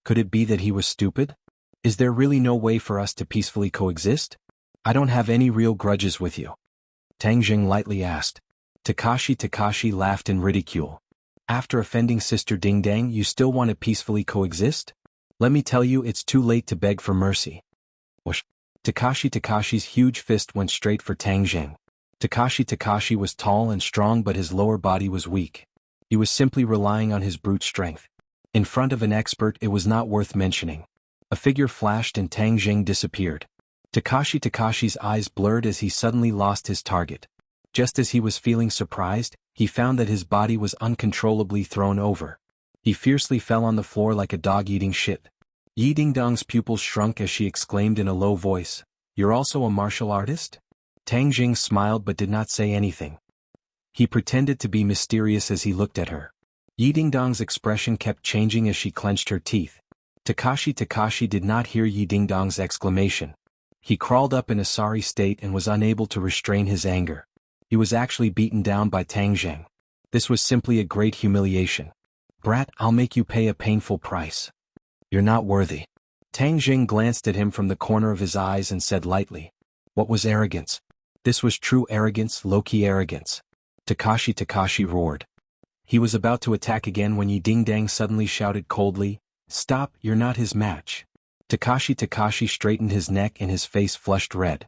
Could it be that he was stupid? Is there really no way for us to peacefully coexist? I don't have any real grudges with you. Tang Jing lightly asked. Takashi laughed in ridicule. After offending Sister Dingdang, you still want to peacefully coexist? Let me tell you, it's too late to beg for mercy. Whoosh. Takashi's huge fist went straight for Tang Jing. Takashi was tall and strong, but his lower body was weak. He was simply relying on his brute strength. In front of an expert, it was not worth mentioning. A figure flashed and Tang Jing disappeared. Takashi's eyes blurred as he suddenly lost his target. Just as he was feeling surprised, he found that his body was uncontrollably thrown over. He fiercely fell on the floor like a dog eating shit. Yi Dingdang's pupils shrunk as she exclaimed in a low voice, You're also a martial artist? Tang Jing smiled but did not say anything. He pretended to be mysterious as he looked at her. Yi Dingdang's expression kept changing as she clenched her teeth. Takashi did not hear Yi Dingdang's exclamation. He crawled up in a sorry state and was unable to restrain his anger. He was actually beaten down by Tang Jing. This was simply a great humiliation. Brat, I'll make you pay a painful price. You're not worthy. Tang Jing glanced at him from the corner of his eyes and said lightly. What was arrogance? This was true arrogance, low-key arrogance. Takashi roared. He was about to attack again when Yi Dingdang suddenly shouted coldly, Stop, you're not his match. Takashi straightened his neck and his face flushed red.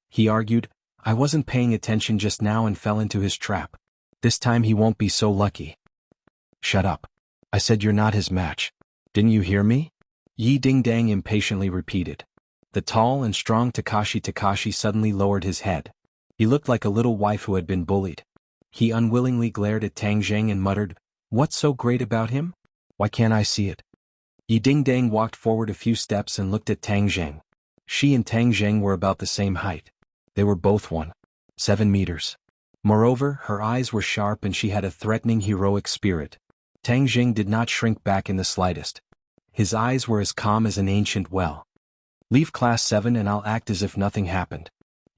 He argued, I wasn't paying attention just now and fell into his trap. This time he won't be so lucky. Shut up. I said you're not his match. Didn't you hear me? Yi Dingdang impatiently repeated. The tall and strong Takashi suddenly lowered his head. He looked like a little wife who had been bullied. He unwillingly glared at Tang Jing and muttered, What's so great about him? Why can't I see it? Yi Dingdang walked forward a few steps and looked at Tang Jing. She and Tang Jing were about the same height. They were both 1.7 meters. Moreover, her eyes were sharp and she had a threatening heroic spirit. Tang Jing did not shrink back in the slightest. His eyes were as calm as an ancient well. Leave class 7 and I'll act as if nothing happened.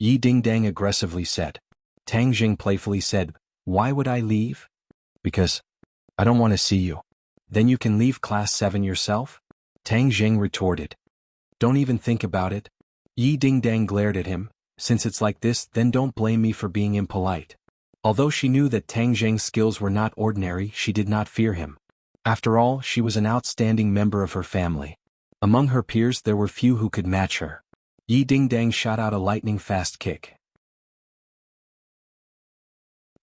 Yi Dingdang aggressively said. Tang Jing playfully said, Why would I leave? Because I don't want to see you. Then you can leave class 7 yourself? Tang Jing retorted. Don't even think about it. Yi Dingdang glared at him. Since it's like this, then don't blame me for being impolite. Although she knew that Tang Jing's skills were not ordinary, she did not fear him. After all, she was an outstanding member of her family. Among her peers there were few who could match her. Yi Dingdang shot out a lightning-fast kick.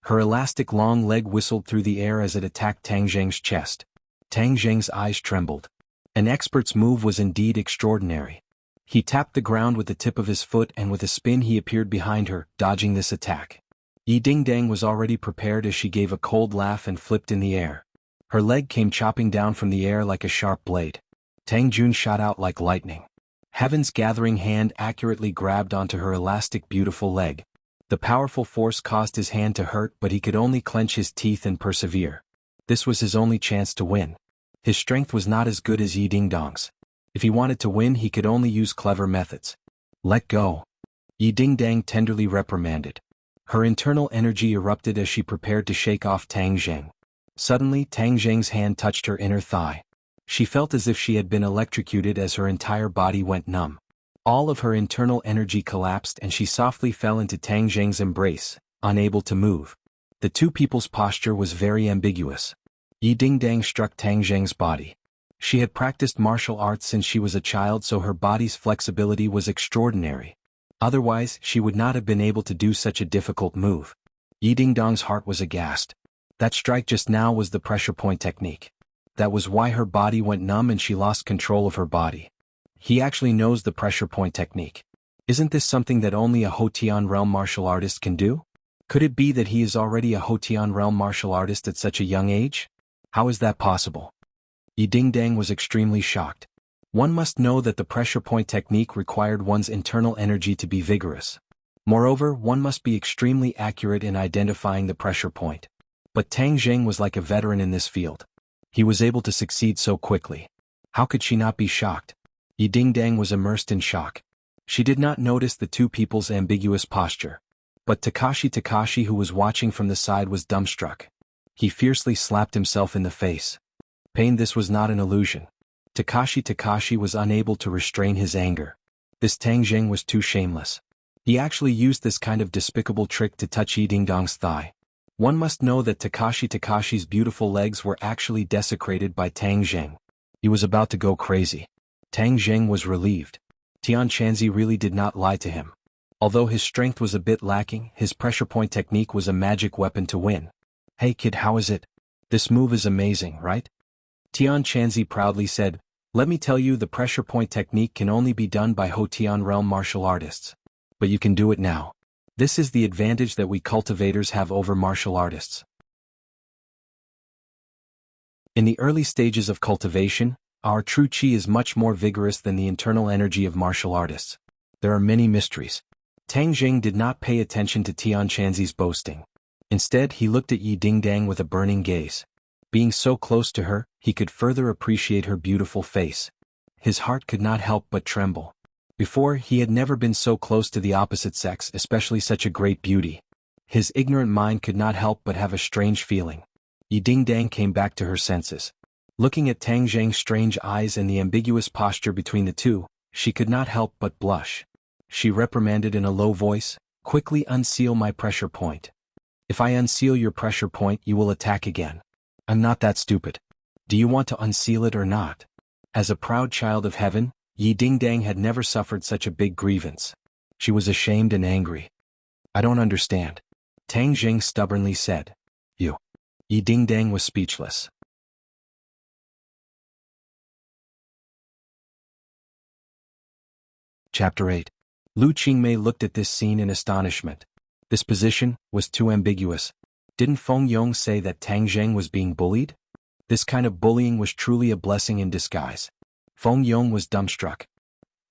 Her elastic long leg whistled through the air as it attacked Tang Jing's chest. Tang Jing's eyes trembled. An expert's move was indeed extraordinary. He tapped the ground with the tip of his foot and with a spin he appeared behind her, dodging this attack. Yi Dingdang was already prepared as she gave a cold laugh and flipped in the air. Her leg came chopping down from the air like a sharp blade. Tang Jun shot out like lightning. Heaven's gathering hand accurately grabbed onto her elastic beautiful leg. The powerful force caused his hand to hurt, but he could only clench his teeth and persevere. This was his only chance to win. His strength was not as good as Yi Dingdang's. If he wanted to win, he could only use clever methods. Let go. Yi Dingdang tenderly reprimanded. Her internal energy erupted as she prepared to shake off Tang Jing. Suddenly, Tang Jing's hand touched her inner thigh. She felt as if she had been electrocuted as her entire body went numb. All of her internal energy collapsed and she softly fell into Tang Jing's embrace, unable to move. The two people's posture was very ambiguous. Yi Dingdang struck Tang Zheng's body. She had practiced martial arts since she was a child, so her body's flexibility was extraordinary. Otherwise, she would not have been able to do such a difficult move. Yi Dingdang's heart was aghast. That strike just now was the pressure point technique. That was why her body went numb and she lost control of her body. He actually knows the pressure point technique. Isn't this something that only a Hotian realm martial artist can do? Could it be that he is already a Hotian realm martial artist at such a young age? How is that possible? Yi Dingdang was extremely shocked. One must know that the pressure point technique required one's internal energy to be vigorous. Moreover, one must be extremely accurate in identifying the pressure point. But Tang Zheng was like a veteran in this field. He was able to succeed so quickly. How could she not be shocked? Yi Dingdang was immersed in shock. She did not notice the two people's ambiguous posture. But Takashi, who was watching from the side, was dumbstruck. He fiercely slapped himself in the face. Pain. This was not an illusion. Takashi was unable to restrain his anger. This Tang Zheng was too shameless. He actually used this kind of despicable trick to touch Yi Dingdang's thigh. One must know that Takashi's beautiful legs were actually desecrated by Tang Zheng. He was about to go crazy. Tang Zheng was relieved. Tian Chanzi really did not lie to him. Although his strength was a bit lacking, his pressure point technique was a magic weapon to win. Hey kid, how is it? This move is amazing, right? Tian Chanzi proudly said, let me tell you, the pressure point technique can only be done by Hotian realm martial artists. But you can do it now. This is the advantage that we cultivators have over martial artists. In the early stages of cultivation, our true chi is much more vigorous than the internal energy of martial artists. There are many mysteries. Tang Zheng did not pay attention to Tian Chanzi's boasting. Instead, he looked at Yi Dingdang with a burning gaze. Being so close to her, he could further appreciate her beautiful face. His heart could not help but tremble. Before, he had never been so close to the opposite sex, especially such a great beauty. His ignorant mind could not help but have a strange feeling. Yi Dingdang came back to her senses. Looking at Tang Zheng's strange eyes and the ambiguous posture between the two, she could not help but blush. She reprimanded in a low voice, quickly unseal my pressure point. If I unseal your pressure point, you will attack again. I'm not that stupid. Do you want to unseal it or not? As a proud child of heaven, Yi Dingdang had never suffered such a big grievance. She was ashamed and angry. I don't understand. Tang Zheng stubbornly said. You. Yi Dingdang was speechless. Chapter 8. Lu Qingmei looked at this scene in astonishment. This position was too ambiguous. Didn't Feng Yong say that Tang Zheng was being bullied? This kind of bullying was truly a blessing in disguise. Feng Yong was dumbstruck.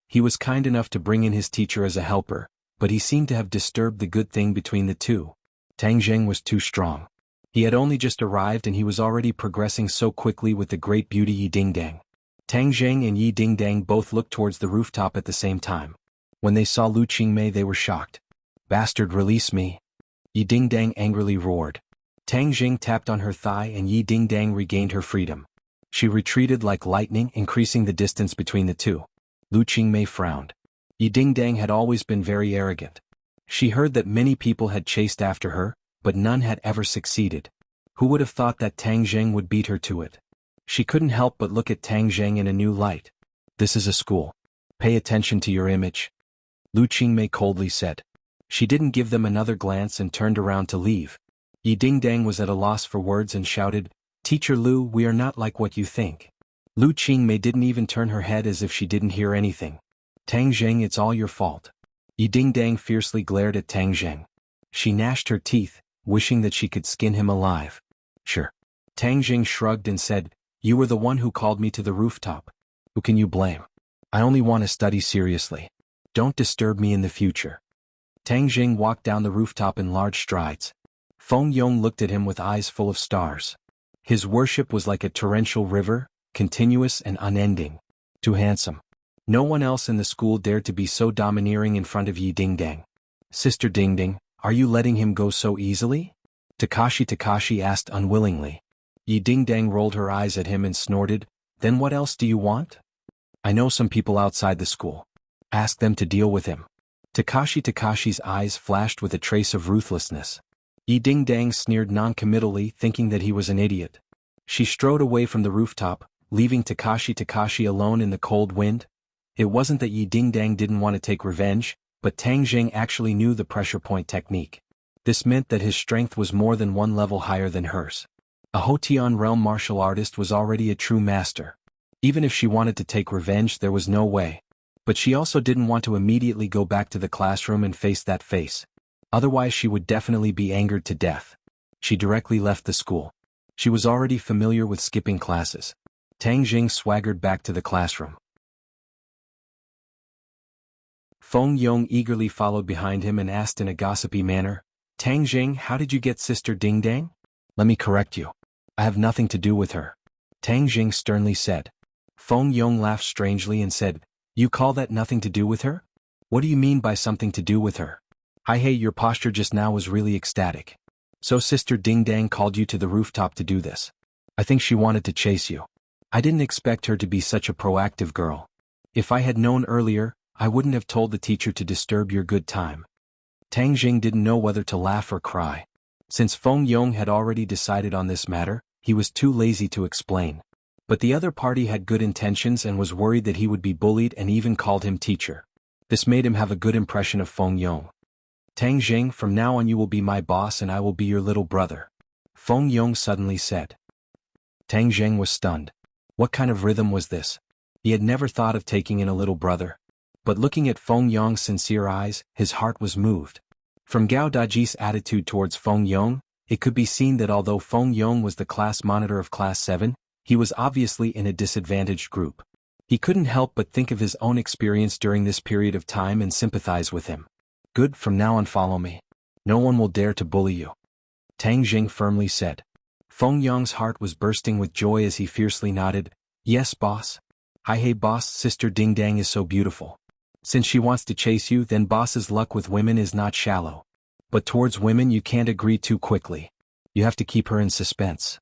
He was kind enough to bring in his teacher as a helper, but he seemed to have disturbed the good thing between the two. Tang Zheng was too strong. He had only just arrived and he was already progressing so quickly with the great beauty Yi Dingdang. Tang Zheng and Yi Dingdang both looked towards the rooftop at the same time. When they saw Lu Qingmei, they were shocked. Bastard, release me! Yi Dingdang angrily roared. Tang Zheng tapped on her thigh and Yi Dingdang regained her freedom. She retreated like lightning, increasing the distance between the two. Lu Qingmei frowned. Yi Dingdang had always been very arrogant. She heard that many people had chased after her, but none had ever succeeded. Who would have thought that Tang Zheng would beat her to it? She couldn't help but look at Tang Zheng in a new light. This is a school. Pay attention to your image. Lu Qingmei coldly said. She didn't give them another glance and turned around to leave. Yi Dingdang was at a loss for words and shouted, Teacher Lu, we are not like what you think. Lu Qingmei didn't even turn her head as if she didn't hear anything. Tang Zheng, it's all your fault. Yi Dingdang fiercely glared at Tang Zheng. She gnashed her teeth, wishing that she could skin him alive. Sure. Tang Zheng shrugged and said, You were the one who called me to the rooftop. Who can you blame? I only want to study seriously. Don't disturb me in the future. Tang Zheng walked down the rooftop in large strides. Feng Yong looked at him with eyes full of stars. His worship was like a torrential river, continuous and unending. Too handsome. No one else in the school dared to be so domineering in front of Yi Dingdang. Sister Dingding, are you letting him go so easily? Takashi asked unwillingly. Yi Dingdang rolled her eyes at him and snorted, Then what else do you want? I know some people outside the school. Ask them to deal with him. Takashi's eyes flashed with a trace of ruthlessness. Yi Dingdang sneered non-committally, thinking that he was an idiot. She strode away from the rooftop, leaving Takashi alone in the cold wind. It wasn't that Yi Dingdang didn't want to take revenge, but Tang Jing actually knew the pressure point technique. This meant that his strength was more than one level higher than hers. A Hotian realm martial artist was already a true master. Even if she wanted to take revenge, there was no way. But she also didn't want to immediately go back to the classroom and face that face. Otherwise she would definitely be angered to death. She directly left the school. She was already familiar with skipping classes. Tang Jing swaggered back to the classroom. Feng Yong eagerly followed behind him and asked in a gossipy manner, "Tang Jing, how did you get Sister Dingdang?" "Let me correct you. I have nothing to do with her," Tang Jing sternly said. Feng Yong laughed strangely and said, "You call that nothing to do with her? What do you mean by something to do with her? Hey, your posture just now was really ecstatic. So Sister Dingdang called you to the rooftop to do this. I think she wanted to chase you. I didn't expect her to be such a proactive girl. If I had known earlier, I wouldn't have told the teacher to disturb your good time." Tang Jing didn't know whether to laugh or cry. Since Feng Yong had already decided on this matter, he was too lazy to explain. But the other party had good intentions and was worried that he would be bullied and even called him teacher. This made him have a good impression of Feng Yong. "Tang Jing, from now on you will be my boss and I will be your little brother," Feng Yong suddenly said. Tang Jing was stunned. What kind of rhythm was this? He had never thought of taking in a little brother. But looking at Feng Yong's sincere eyes, his heart was moved. From Gao Daji's attitude towards Feng Yong, it could be seen that although Feng Yong was the class monitor of Class 7, he was obviously in a disadvantaged group. He couldn't help but think of his own experience during this period of time and sympathize with him. "Good, from now on follow me. No one will dare to bully you," Tang Jing firmly said. Feng Yong's heart was bursting with joy as he fiercely nodded, "Yes, boss. Hey boss, Sister Dingdang is so beautiful. Since she wants to chase you, then boss's luck with women is not shallow. But towards women you can't agree too quickly. You have to keep her in suspense."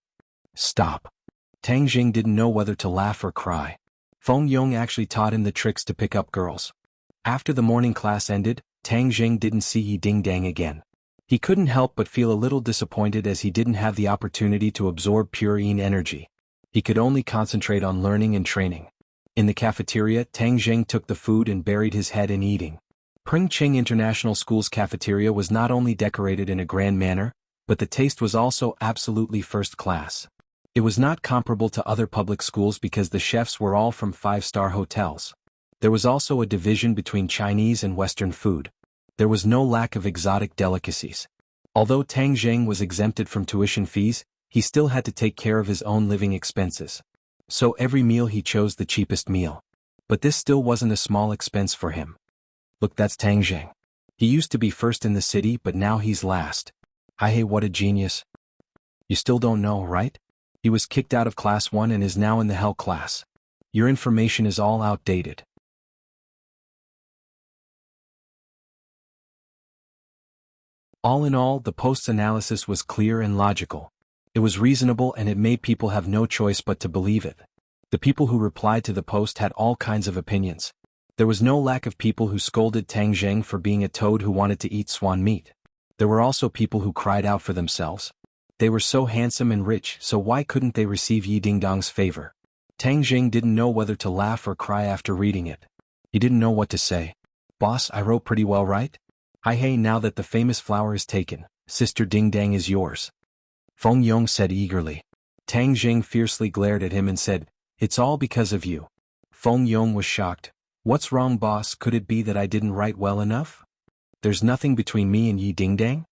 "Stop." Tang Jing didn't know whether to laugh or cry. Feng Yong actually taught him the tricks to pick up girls. After the morning class ended, Tang Jing didn't see Yi Dingdang again. He couldn't help but feel a little disappointed as he didn't have the opportunity to absorb pure yin energy. He could only concentrate on learning and training. In the cafeteria, Tang Jing took the food and buried his head in eating. Pringching International School's cafeteria was not only decorated in a grand manner, but the taste was also absolutely first class. It was not comparable to other public schools because the chefs were all from five-star hotels. There was also a division between Chinese and Western food. There was no lack of exotic delicacies. Although Tang Jing was exempted from tuition fees, he still had to take care of his own living expenses. So every meal he chose the cheapest meal. But this still wasn't a small expense for him. "Look, that's Tang Jing. He used to be first in the city, but now he's last. Hey, what a genius. You still don't know, right? He was kicked out of Class 1 and is now in the Hell class. Your information is all outdated." All in all, the post's analysis was clear and logical. It was reasonable and it made people have no choice but to believe it. The people who replied to the post had all kinds of opinions. There was no lack of people who scolded Tang Jing for being a toad who wanted to eat swan meat. There were also people who cried out for themselves. They were so handsome and rich, so why couldn't they receive Yi Dingdang's favor? Tang Jing didn't know whether to laugh or cry after reading it. He didn't know what to say. "Boss, I wrote pretty well, right? Hey, now that the famous flower is taken, Sister Dingdang is yours," Feng Yong said eagerly. Tang Jing fiercely glared at him and said, "It's all because of you." Feng Yong was shocked. "What's wrong, boss? Could it be that I didn't write well enough? There's nothing between me and Yi Dingdang?"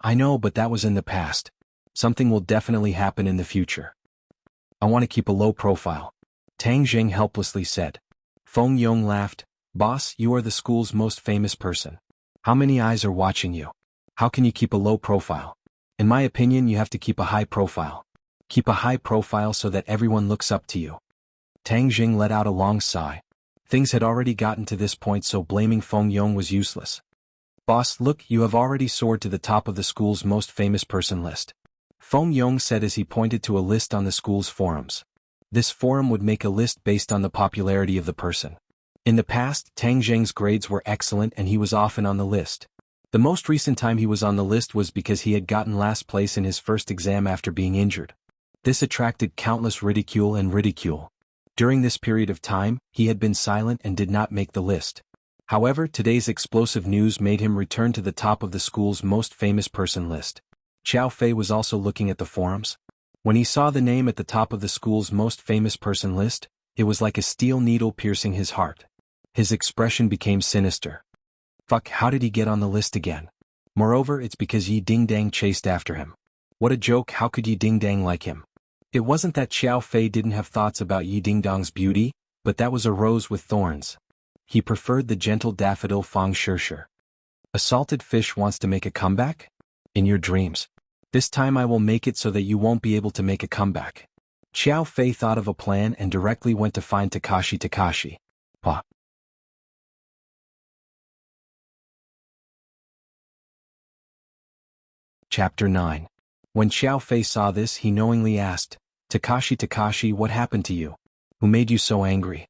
"I know, but that was in the past. Something will definitely happen in the future. I want to keep a low profile," Tang Jing helplessly said. Feng Yong laughed. "Boss, you are the school's most famous person. How many eyes are watching you? How can you keep a low profile? In my opinion, you have to keep a high profile. Keep a high profile so that everyone looks up to you." Tang Jing let out a long sigh. Things had already gotten to this point, so blaming Feng Yong was useless. "Boss, look, you have already soared to the top of the school's most famous person list," Feng Yong said as he pointed to a list on the school's forums. This forum would make a list based on the popularity of the person. In the past, Tang Jing's grades were excellent and he was often on the list. The most recent time he was on the list was because he had gotten last place in his first exam after being injured. This attracted countless ridicule. During this period of time, he had been silent and did not make the list. However, today's explosive news made him return to the top of the school's most famous person list. Xiao Fei was also looking at the forums. When he saw the name at the top of the school's most famous person list, it was like a steel needle piercing his heart. His expression became sinister. Fuck, how did he get on the list again? Moreover, it's because Yi Dingdang chased after him. What a joke, how could Yi Dingdang like him? It wasn't that Xiao Fei didn't have thoughts about Yi Dingdang's beauty, but that was a rose with thorns. He preferred the gentle daffodil Fang Shishir. A salted fish wants to make a comeback? In your dreams. This time I will make it so that you won't be able to make a comeback. Xiao Fei thought of a plan and directly went to find Takashi. Pa. Chapter 9. When Xiao Fei saw this, he knowingly asked, Takashi, what happened to you? Who made you so angry?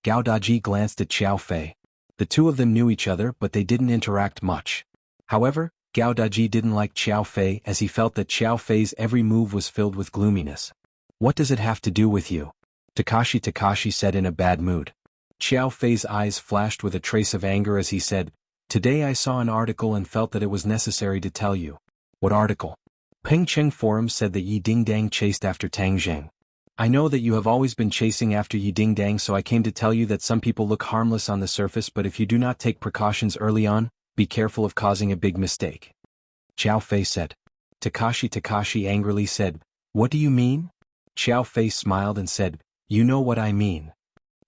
Gao Daji glanced at Xiao Fei. The two of them knew each other, but they didn't interact much. However, Gao Daji didn't like Xiao Fei as he felt that Xiao Fei's every move was filled with gloominess. What does it have to do with you? Takashi said in a bad mood. Xiao Fei's eyes flashed with a trace of anger as he said, Today I saw an article and felt that it was necessary to tell you. What article? Pengcheng Forum said that Yi Dingdang chased after Tang Zheng. I know that you have always been chasing after Yi Dingdang, so I came to tell you that some people look harmless on the surface, but if you do not take precautions early on, be careful of causing a big mistake. Xiao Fei said. Takashi angrily said, What do you mean? Xiao Fei smiled and said, You know what I mean.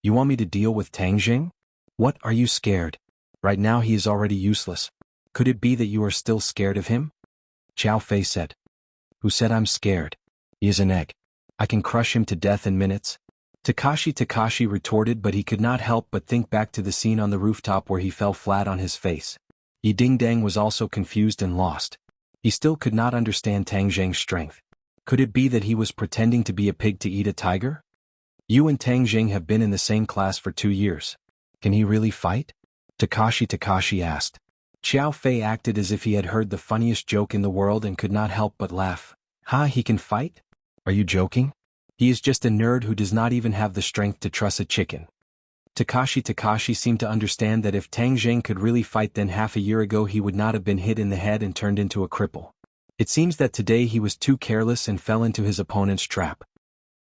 You want me to deal with Tang Zheng? What, are you scared? Right now he is already useless. Could it be that you are still scared of him? Xiao Fei said. Who said I'm scared? He is an egg. I can crush him to death in minutes. Takashi retorted, but he could not help but think back to the scene on the rooftop where he fell flat on his face. Yi Dingdang was also confused and lost. He still could not understand Tang Zheng's strength. Could it be that he was pretending to be a pig to eat a tiger? You and Tang Zheng have been in the same class for 2 years. Can he really fight? Takashi asked. Xiao Fei acted as if he had heard the funniest joke in the world and could not help but laugh. Ha, he can fight? Are you joking? He is just a nerd who does not even have the strength to truss a chicken. Takashi seemed to understand that if Tang Zheng could really fight, then half a year ago he would not have been hit in the head and turned into a cripple. It seems that today he was too careless and fell into his opponent's trap.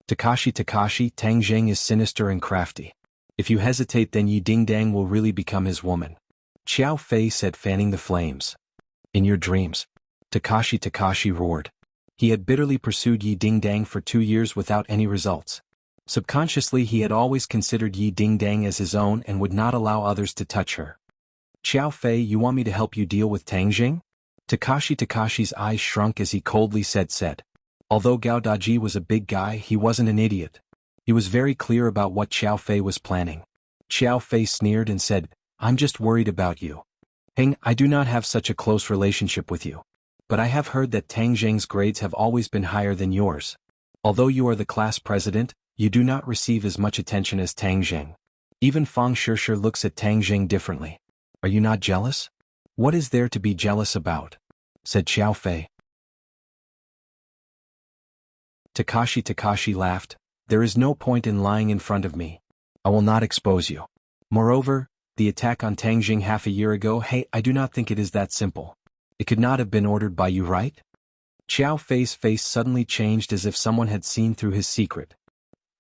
Takashi, Tang Zheng is sinister and crafty. If you hesitate, then Yi Dingdang will really become his woman. Xiao Fei said, fanning the flames. In your dreams. Takashi roared. He had bitterly pursued Yi Dingdang for 2 years without any results. Subconsciously he had always considered Yi Dingdang as his own and would not allow others to touch her. Xiao Fei, you want me to help you deal with Tang Zheng? Takashi's eyes shrunk as he coldly said. Although Gao Daji was a big guy, he wasn't an idiot. He was very clear about what Xiao Fei was planning. Xiao Fei sneered and said, I'm just worried about you. Heng, I do not have such a close relationship with you. But I have heard that Tang Zheng's grades have always been higher than yours. Although you are the class president, you do not receive as much attention as Tang Zheng. Even Fang Shishir looks at Tang Zheng differently. Are you not jealous? What is there to be jealous about? Said Xiao Fei. Takashi laughed. There is no point in lying in front of me. I will not expose you. Moreover, the attack on Tang Zheng half a year ago, hey, I do not think it is that simple. It could not have been ordered by you, right? Xiao Fei's face suddenly changed as if someone had seen through his secret.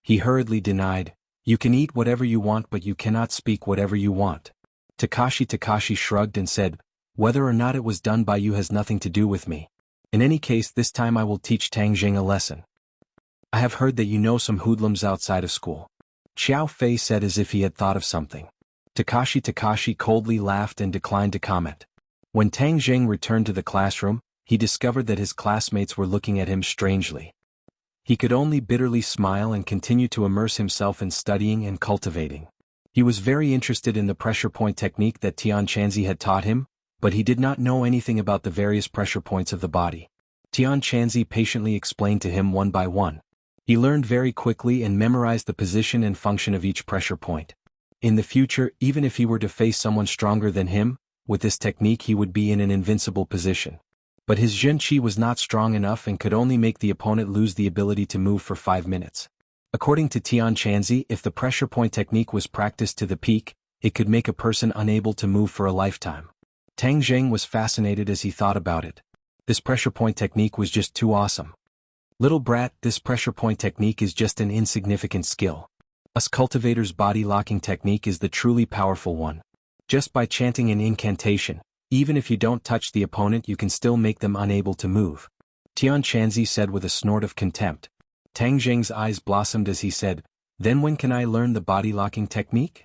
He hurriedly denied, You can eat whatever you want, but you cannot speak whatever you want. Takashi shrugged and said, Whether or not it was done by you has nothing to do with me. In any case, this time I will teach Tang Zheng a lesson. I have heard that you know some hoodlums outside of school. Xiao Fei said as if he had thought of something. Takashi coldly laughed and declined to comment. When Tang Zheng returned to the classroom, he discovered that his classmates were looking at him strangely. He could only bitterly smile and continue to immerse himself in studying and cultivating. He was very interested in the pressure point technique that Tian Chanzi had taught him, but he did not know anything about the various pressure points of the body. Tian Chanzi patiently explained to him one by one. He learned very quickly and memorized the position and function of each pressure point. In the future, even if he were to face someone stronger than him, with this technique he would be in an invincible position. But his Jin Qi was not strong enough and could only make the opponent lose the ability to move for 5 minutes. According to Tian Chanzi, if the pressure point technique was practiced to the peak, it could make a person unable to move for a lifetime. Tang Zheng was fascinated as he thought about it. This pressure point technique was just too awesome. Little brat, this pressure point technique is just an insignificant skill. Us Cultivator's body locking technique is the truly powerful one. Just by chanting an incantation, even if you don't touch the opponent, you can still make them unable to move. Tian Chanzi said with a snort of contempt. Tang Zheng's eyes blossomed as he said, "Then when can I learn the body locking technique?"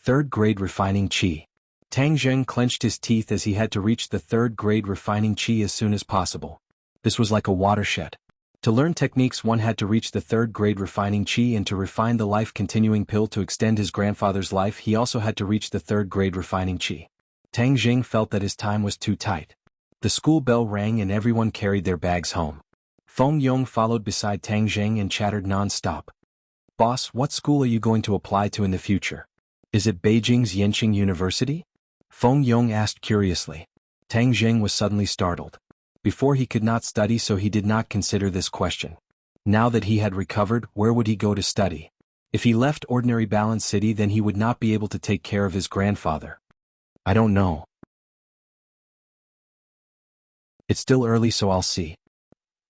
3rd grade refining Qi. Tang Zheng clenched his teeth as he had to reach the 3rd grade refining Qi as soon as possible. This was like a watershed. To learn techniques, one had to reach the 3rd grade refining Qi, and to refine the life-continuing pill to extend his grandfather's life, he also had to reach the 3rd grade refining Qi. Tang Zheng felt that his time was too tight. The school bell rang and everyone carried their bags home. Feng Yong followed beside Tang Zheng and chattered non-stop. "Boss, what school are you going to apply to in the future? Is it Beijing's Yenqing University?" Feng Yong asked curiously. Tang Zheng was suddenly startled. Before, he could not study, so he did not consider this question. Now that he had recovered, where would he go to study? If he left ordinary Balance City, then he would not be able to take care of his grandfather. "I don't know. It's still early, so I'll see,"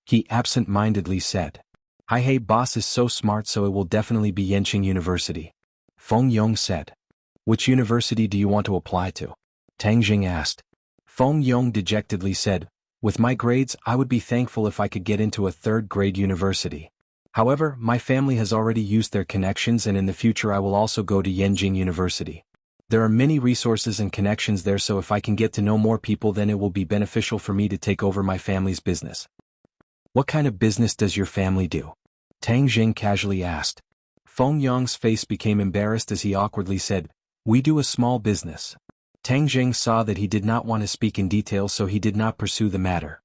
he absent-mindedly said. "Hey, boss is so smart, so it will definitely be Yenqing University," Feng Yong said. "Which university do you want to apply to?" Tang Zheng asked. Feng Yong dejectedly said, "With my grades, I would be thankful if I could get into a 3rd grade university. However, my family has already used their connections, and in the future I will also go to Yenqing University. There are many resources and connections there, so if I can get to know more people, then it will be beneficial for me to take over my family's business." "What kind of business does your family do?" Tang Zheng casually asked. Feng Yong's face became embarrassed as he awkwardly said, "We do a small business." Tang Zheng saw that he did not want to speak in detail, so he did not pursue the matter.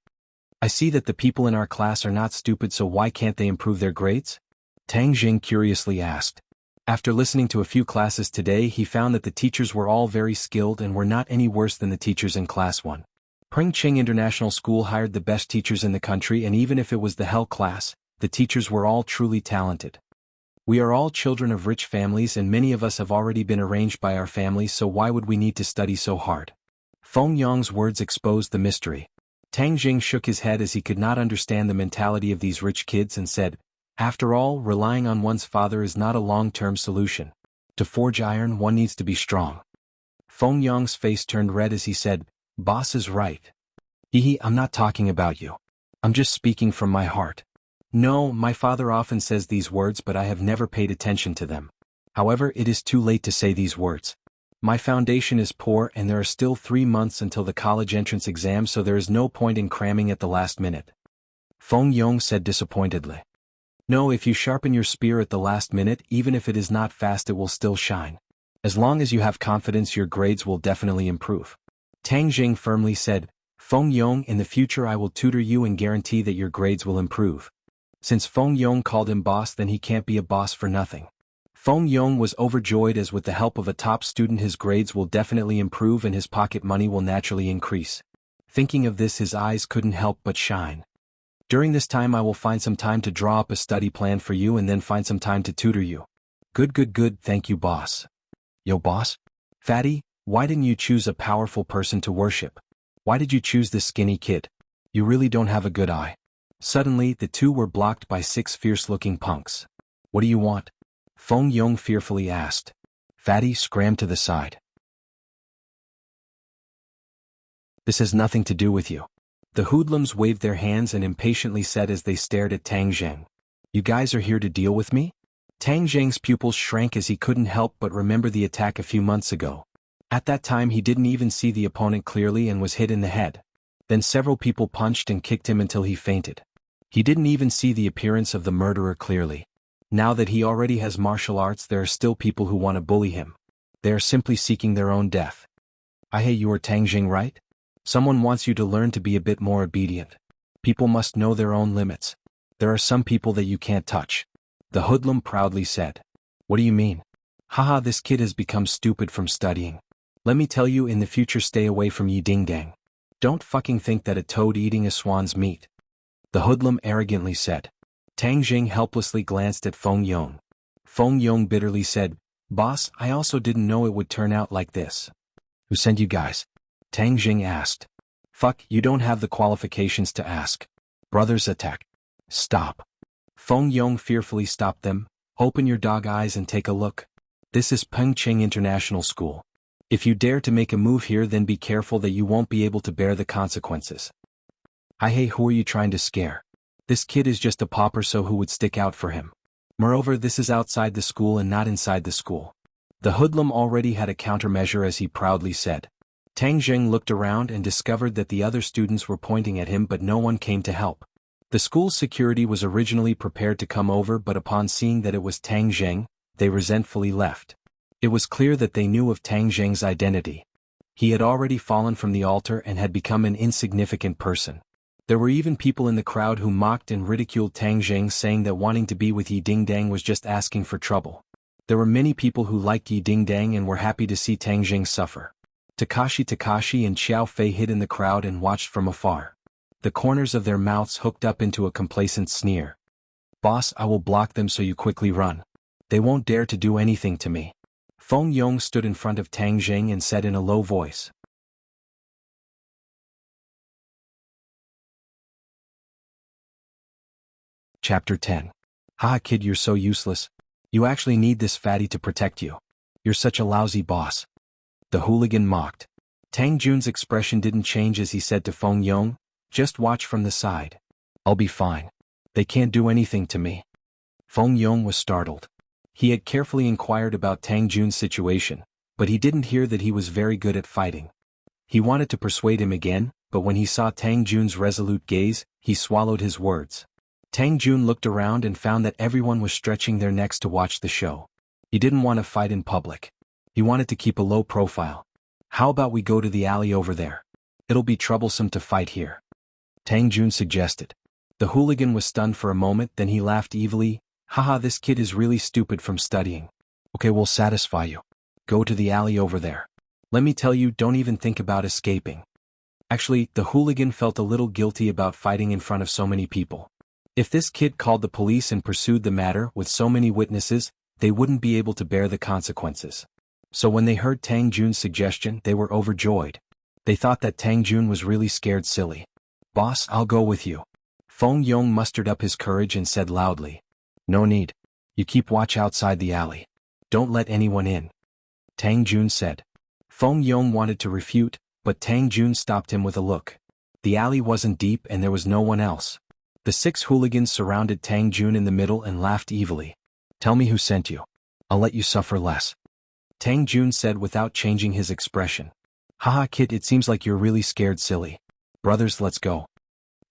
"I see that the people in our class are not stupid, so why can't they improve their grades?" Tang Zheng curiously asked. After listening to a few classes today, he found that the teachers were all very skilled and were not any worse than the teachers in Class 1. Pringching International School hired the best teachers in the country, and even if it was the Hell class, the teachers were all truly talented. "We are all children of rich families, and many of us have already been arranged by our families, so why would we need to study so hard?" Feng Yong's words exposed the mystery. Tang Zheng shook his head as he could not understand the mentality of these rich kids and said, "After all, relying on one's father is not a long-term solution. To forge iron, one needs to be strong." Feng Yong's face turned red as he said, "Boss is right. I'm not talking about you. I'm just speaking from my heart. No, my father often says these words, but I have never paid attention to them. However, it is too late to say these words. My foundation is poor, and there are still 3 months until the college entrance exam, so there is no point in cramming at the last minute." Feng Yong said disappointedly. "No, if you sharpen your spear at the last minute, even if it is not fast, it will still shine. As long as you have confidence, your grades will definitely improve." Tang Zheng firmly said, "Feng Yong, in the future I will tutor you and guarantee that your grades will improve." Since Feng Yong called him boss, then he can't be a boss for nothing. Feng Yong was overjoyed, as with the help of a top student his grades will definitely improve and his pocket money will naturally increase. Thinking of this, his eyes couldn't help but shine. "During this time I will find some time to draw up a study plan for you and then find some time to tutor you." Good, thank you, boss." "Yo, boss? Fatty, why didn't you choose a powerful person to worship? Why did you choose this skinny kid? You really don't have a good eye." Suddenly, the two were blocked by 6 fierce-looking punks. "What do you want?" Feng Yong fearfully asked. Fatty scrammed to the side. "This has nothing to do with you." The hoodlums waved their hands and impatiently said as they stared at Tang Zheng, "You guys are here to deal with me?" Tang Zheng's pupils shrank as he couldn't help but remember the attack a few months ago. At that time he didn't even see the opponent clearly and was hit in the head. Then several people punched and kicked him until he fainted. He didn't even see the appearance of the murderer clearly. Now that he already has martial arts, there are still people who want to bully him. They are simply seeking their own death. You are Tang Zheng, right? Someone wants you to learn to be a bit more obedient. People must know their own limits. There are some people that you can't touch." The hoodlum proudly said. "What do you mean?" "Haha, this kid has become stupid from studying. Let me tell you, in the future stay away from Yi Ding Dang. Don't fucking think that a toad eating a swan's meat. The hoodlum arrogantly said. Tang Jing helplessly glanced at Feng Yong. Feng Yong bitterly said, Boss, I also didn't know it would turn out like this. Who sent you guys? Tang Jing asked. Fuck, you don't have the qualifications to ask. Brothers attack. Stop. Feng Yong fearfully stopped them. Open your dog eyes and take a look. This is Pengcheng International School. If you dare to make a move here, then be careful that you won't be able to bear the consequences. Hey, who are you trying to scare? This kid is just a pauper, so who would stick out for him? Moreover, this is outside the school and not inside the school. The hoodlum already had a countermeasure, as he proudly said. Tang Jing looked around and discovered that the other students were pointing at him, but no one came to help. The school's security was originally prepared to come over, but upon seeing that it was Tang Jing, they resentfully left. It was clear that they knew of Tang Jing's identity. He had already fallen from the altar and had become an insignificant person. There were even people in the crowd who mocked and ridiculed Tang Jing, saying that wanting to be with Yi Dingdang was just asking for trouble. There were many people who liked Yi Dingdang and were happy to see Tang Jing suffer. Takashi and Xiao Fei hid in the crowd and watched from afar. The corners of their mouths hooked up into a complacent sneer. Boss, I will block them so you quickly run. They won't dare to do anything to me. Feng Yong stood in front of Tang Jing and said in a low voice. Chapter 10. Haha kid, you're so useless. You actually need this fatty to protect you. You're such a lousy boss. The hooligan mocked. Tang Jun's expression didn't change as he said to Feng Yong, just watch from the side. I'll be fine. They can't do anything to me. Feng Yong was startled. He had carefully inquired about Tang Jun's situation, but he didn't hear that he was very good at fighting. He wanted to persuade him again, but when he saw Tang Jun's resolute gaze, he swallowed his words. Tang Jun looked around and found that everyone was stretching their necks to watch the show. He didn't want to fight in public. He wanted to keep a low profile. How about we go to the alley over there? It'll be troublesome to fight here. Tang Jun suggested. The hooligan was stunned for a moment, then he laughed evilly. Haha, this kid is really stupid from studying. Okay, we'll satisfy you. Go to the alley over there. Let me tell you, don't even think about escaping. Actually, the hooligan felt a little guilty about fighting in front of so many people. If this kid called the police and pursued the matter with so many witnesses, they wouldn't be able to bear the consequences. So when they heard Tang Jun's suggestion, they were overjoyed. They thought that Tang Jun was really scared silly. Boss, I'll go with you. Feng Yong mustered up his courage and said loudly. No need. You keep watch outside the alley. Don't let anyone in. Tang Jun said. Feng Yong wanted to refute, but Tang Jun stopped him with a look. The alley wasn't deep and there was no one else. The 6 hooligans surrounded Tang Jun in the middle and laughed evilly. Tell me who sent you. I'll let you suffer less. Tang Jun said without changing his expression. Haha kid, it seems like you're really scared silly. Brothers, let's go.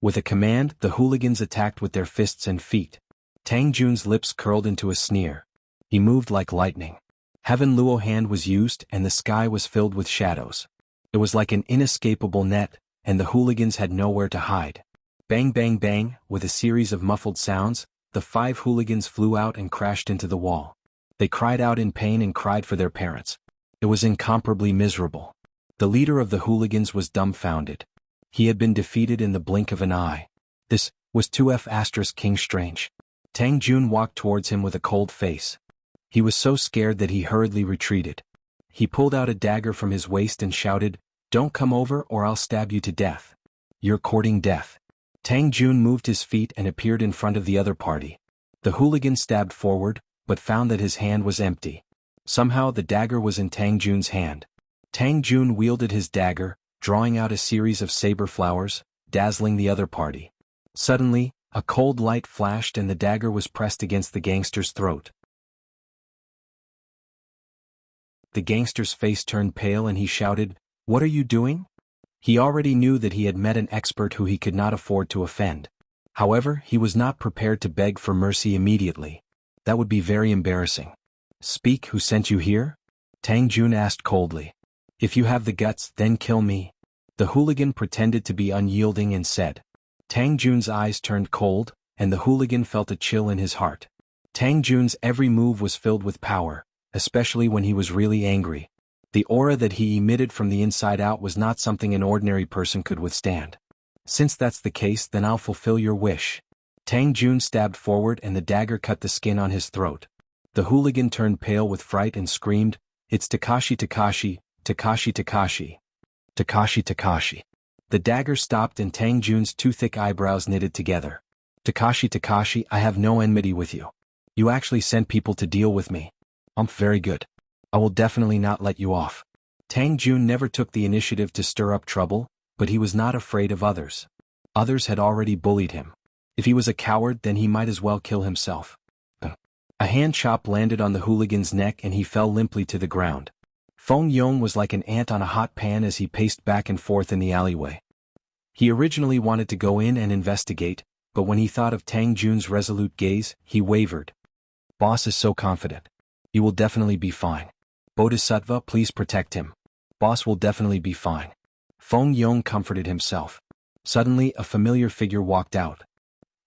With a command, the hooligans attacked with their fists and feet. Tang Jun's lips curled into a sneer. He moved like lightning. Heaven Luo hand was used and the sky was filled with shadows. It was like an inescapable net, and the hooligans had nowhere to hide. Bang bang bang, with a series of muffled sounds, the 5 hooligans flew out and crashed into the wall. They cried out in pain and cried for their parents. It was incomparably miserable. The leader of the hooligans was dumbfounded. He had been defeated in the blink of an eye. This was 2F** King Strange. Tang Jun walked towards him with a cold face. He was so scared that he hurriedly retreated. He pulled out a dagger from his waist and shouted, "Don't come over or I'll stab you to death. You're courting death." Tang Jun moved his feet and appeared in front of the other party. The hooligan stabbed forward, but found that his hand was empty. Somehow the dagger was in Tang Jun's hand. Tang Jun wielded his dagger, drawing out a series of saber flowers, dazzling the other party. Suddenly, a cold light flashed and the dagger was pressed against the gangster's throat. The gangster's face turned pale and he shouted, "What are you doing?" He already knew that he had met an expert who he could not afford to offend. However, he was not prepared to beg for mercy immediately. That would be very embarrassing. "Speak, who sent you here?" Tang Jun asked coldly. "If you have the guts, then kill me." The hooligan pretended to be unyielding and said. Tang Jun's eyes turned cold, and the hooligan felt a chill in his heart. Tang Jun's every move was filled with power, especially when he was really angry. The aura that he emitted from the inside out was not something an ordinary person could withstand. Since that's the case, then I'll fulfill your wish. Tang Jun stabbed forward and the dagger cut the skin on his throat. The hooligan turned pale with fright and screamed, "It's Takashi Takashi, Takashi Takashi. Takashi Takashi." The dagger stopped and Tang Jun's two thick eyebrows knitted together. "Takashi Takashi, I have no enmity with you. You actually sent people to deal with me. Very good. I will definitely not let you off." Tang Jun never took the initiative to stir up trouble, but he was not afraid of others. Others had already bullied him. If he was a coward, then he might as well kill himself. A hand chop landed on the hooligan's neck and he fell limply to the ground. Feng Yong was like an ant on a hot pan as he paced back and forth in the alleyway. He originally wanted to go in and investigate, but when he thought of Tang Jun's resolute gaze, he wavered. "Boss is so confident. You will definitely be fine. Bodhisattva, please protect him. Boss will definitely be fine." Feng Yong comforted himself. Suddenly, a familiar figure walked out.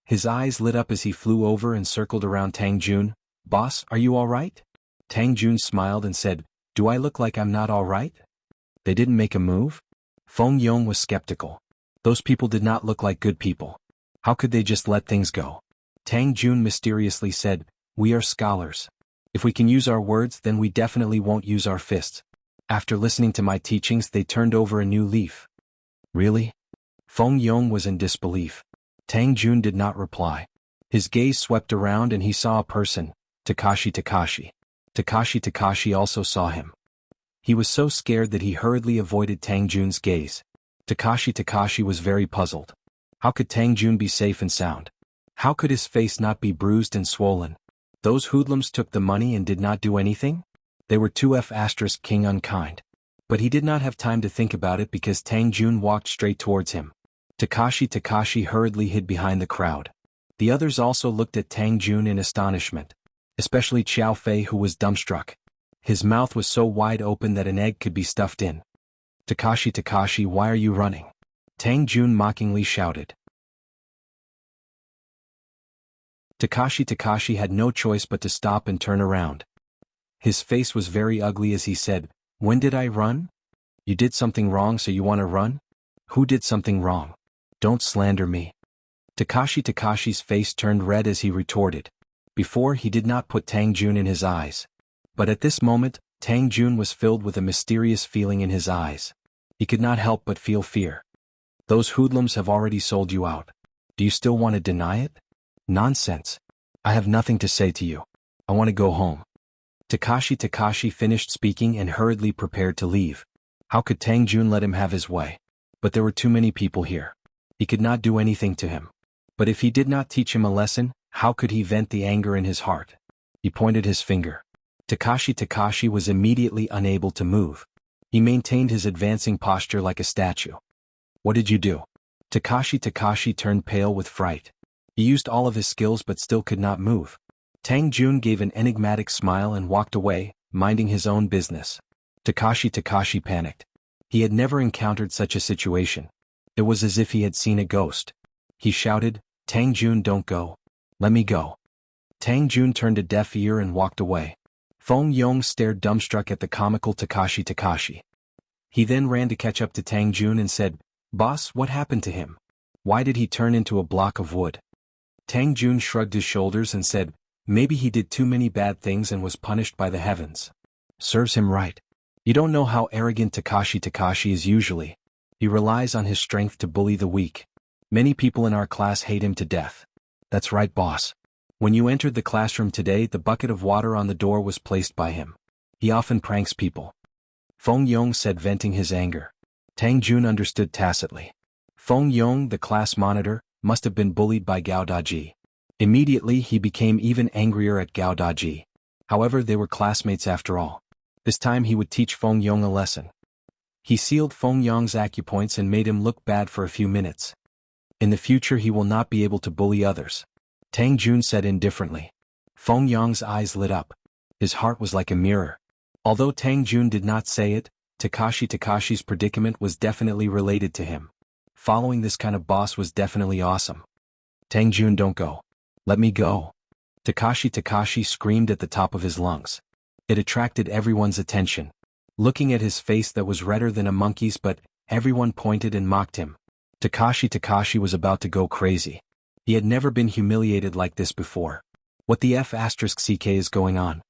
His eyes lit up as he flew over and circled around Tang Jun. "Boss, are you all right?" Tang Jun smiled and said, "Do I look like I'm not all right?" "They didn't make a move?" Feng Yong was skeptical. Those people did not look like good people. How could they just let things go? Tang Jun mysteriously said, "We are scholars. If we can use our words, then we definitely won't use our fists." After listening to my teachings, they turned over a new leaf. "Really?" Feng Yong was in disbelief. Tang Jun did not reply. His gaze swept around and he saw a person, Takashi Takashi. Takashi Takashi also saw him. He was so scared that he hurriedly avoided Tang Jun's gaze. Takashi Takashi was very puzzled. How could Tang Jun be safe and sound? How could his face not be bruised and swollen? Those hoodlums took the money and did not do anything? They were 2F** king unkind. But he did not have time to think about it because Tang Jun walked straight towards him. Takashi Takashi hurriedly hid behind the crowd. The others also looked at Tang Jun in astonishment. Especially Xiao Fei, who was dumbstruck. His mouth was so wide open that an egg could be stuffed in. "Takashi Takashi, why are you running?" Tang Jun mockingly shouted. Takashi Takashi had no choice but to stop and turn around. His face was very ugly as he said, "When did I run? You did something wrong, so you want to run? Who did something wrong? Don't slander me." Takashi Takashi's face turned red as he retorted. Before, he did not put Tang Jun in his eyes. But at this moment, Tang Jun was filled with a mysterious feeling in his eyes. He could not help but feel fear. "Those hoodlums have already sold you out. Do you still want to deny it?" "Nonsense. I have nothing to say to you. I want to go home." Takashi Takashi finished speaking and hurriedly prepared to leave. How could Tang Jun let him have his way? But there were too many people here. He could not do anything to him. But if he did not teach him a lesson, how could he vent the anger in his heart? He pointed his finger. Takashi Takashi was immediately unable to move. He maintained his advancing posture like a statue. "What did you do?" Takashi Takashi turned pale with fright. He used all of his skills but still could not move. Tang Jun gave an enigmatic smile and walked away, minding his own business. Takashi Takashi panicked. He had never encountered such a situation. It was as if he had seen a ghost. He shouted, "Tang Jun, don't go. Let me go." Tang Jun turned a deaf ear and walked away. Feng Yong stared dumbstruck at the comical Takashi Takashi. He then ran to catch up to Tang Jun and said, "Boss, what happened to him? Why did he turn into a block of wood?" Tang Jun shrugged his shoulders and said, "Maybe he did too many bad things and was punished by the heavens." "Serves him right. You don't know how arrogant Takashi Takashi is usually. He relies on his strength to bully the weak. Many people in our class hate him to death." "That's right, boss. When you entered the classroom today, the bucket of water on the door was placed by him. He often pranks people." Feng Yong said, venting his anger. Tang Jun understood tacitly. Feng Yong, the class monitor, must have been bullied by Gao Daji. Immediately he became even angrier at Gao Daji. However, they were classmates after all. This time he would teach Feng Yong a lesson. He sealed Feng Yong's acupoints and made him look bad for a few minutes. In the future he will not be able to bully others. Tang Jun said indifferently. Feng Yong's eyes lit up. His heart was like a mirror. Although Tang Jun did not say it, Takashi Takashi's predicament was definitely related to him. Following this kind of boss was definitely awesome. "Tang Jun, don't go. Let me go." Takashi Takashi screamed at the top of his lungs. It attracted everyone's attention. looking at his face that was redder than a monkey's, but everyone pointed and mocked him. Takashi was about to go crazy. He had never been humiliated like this before. What the F***ck is going on?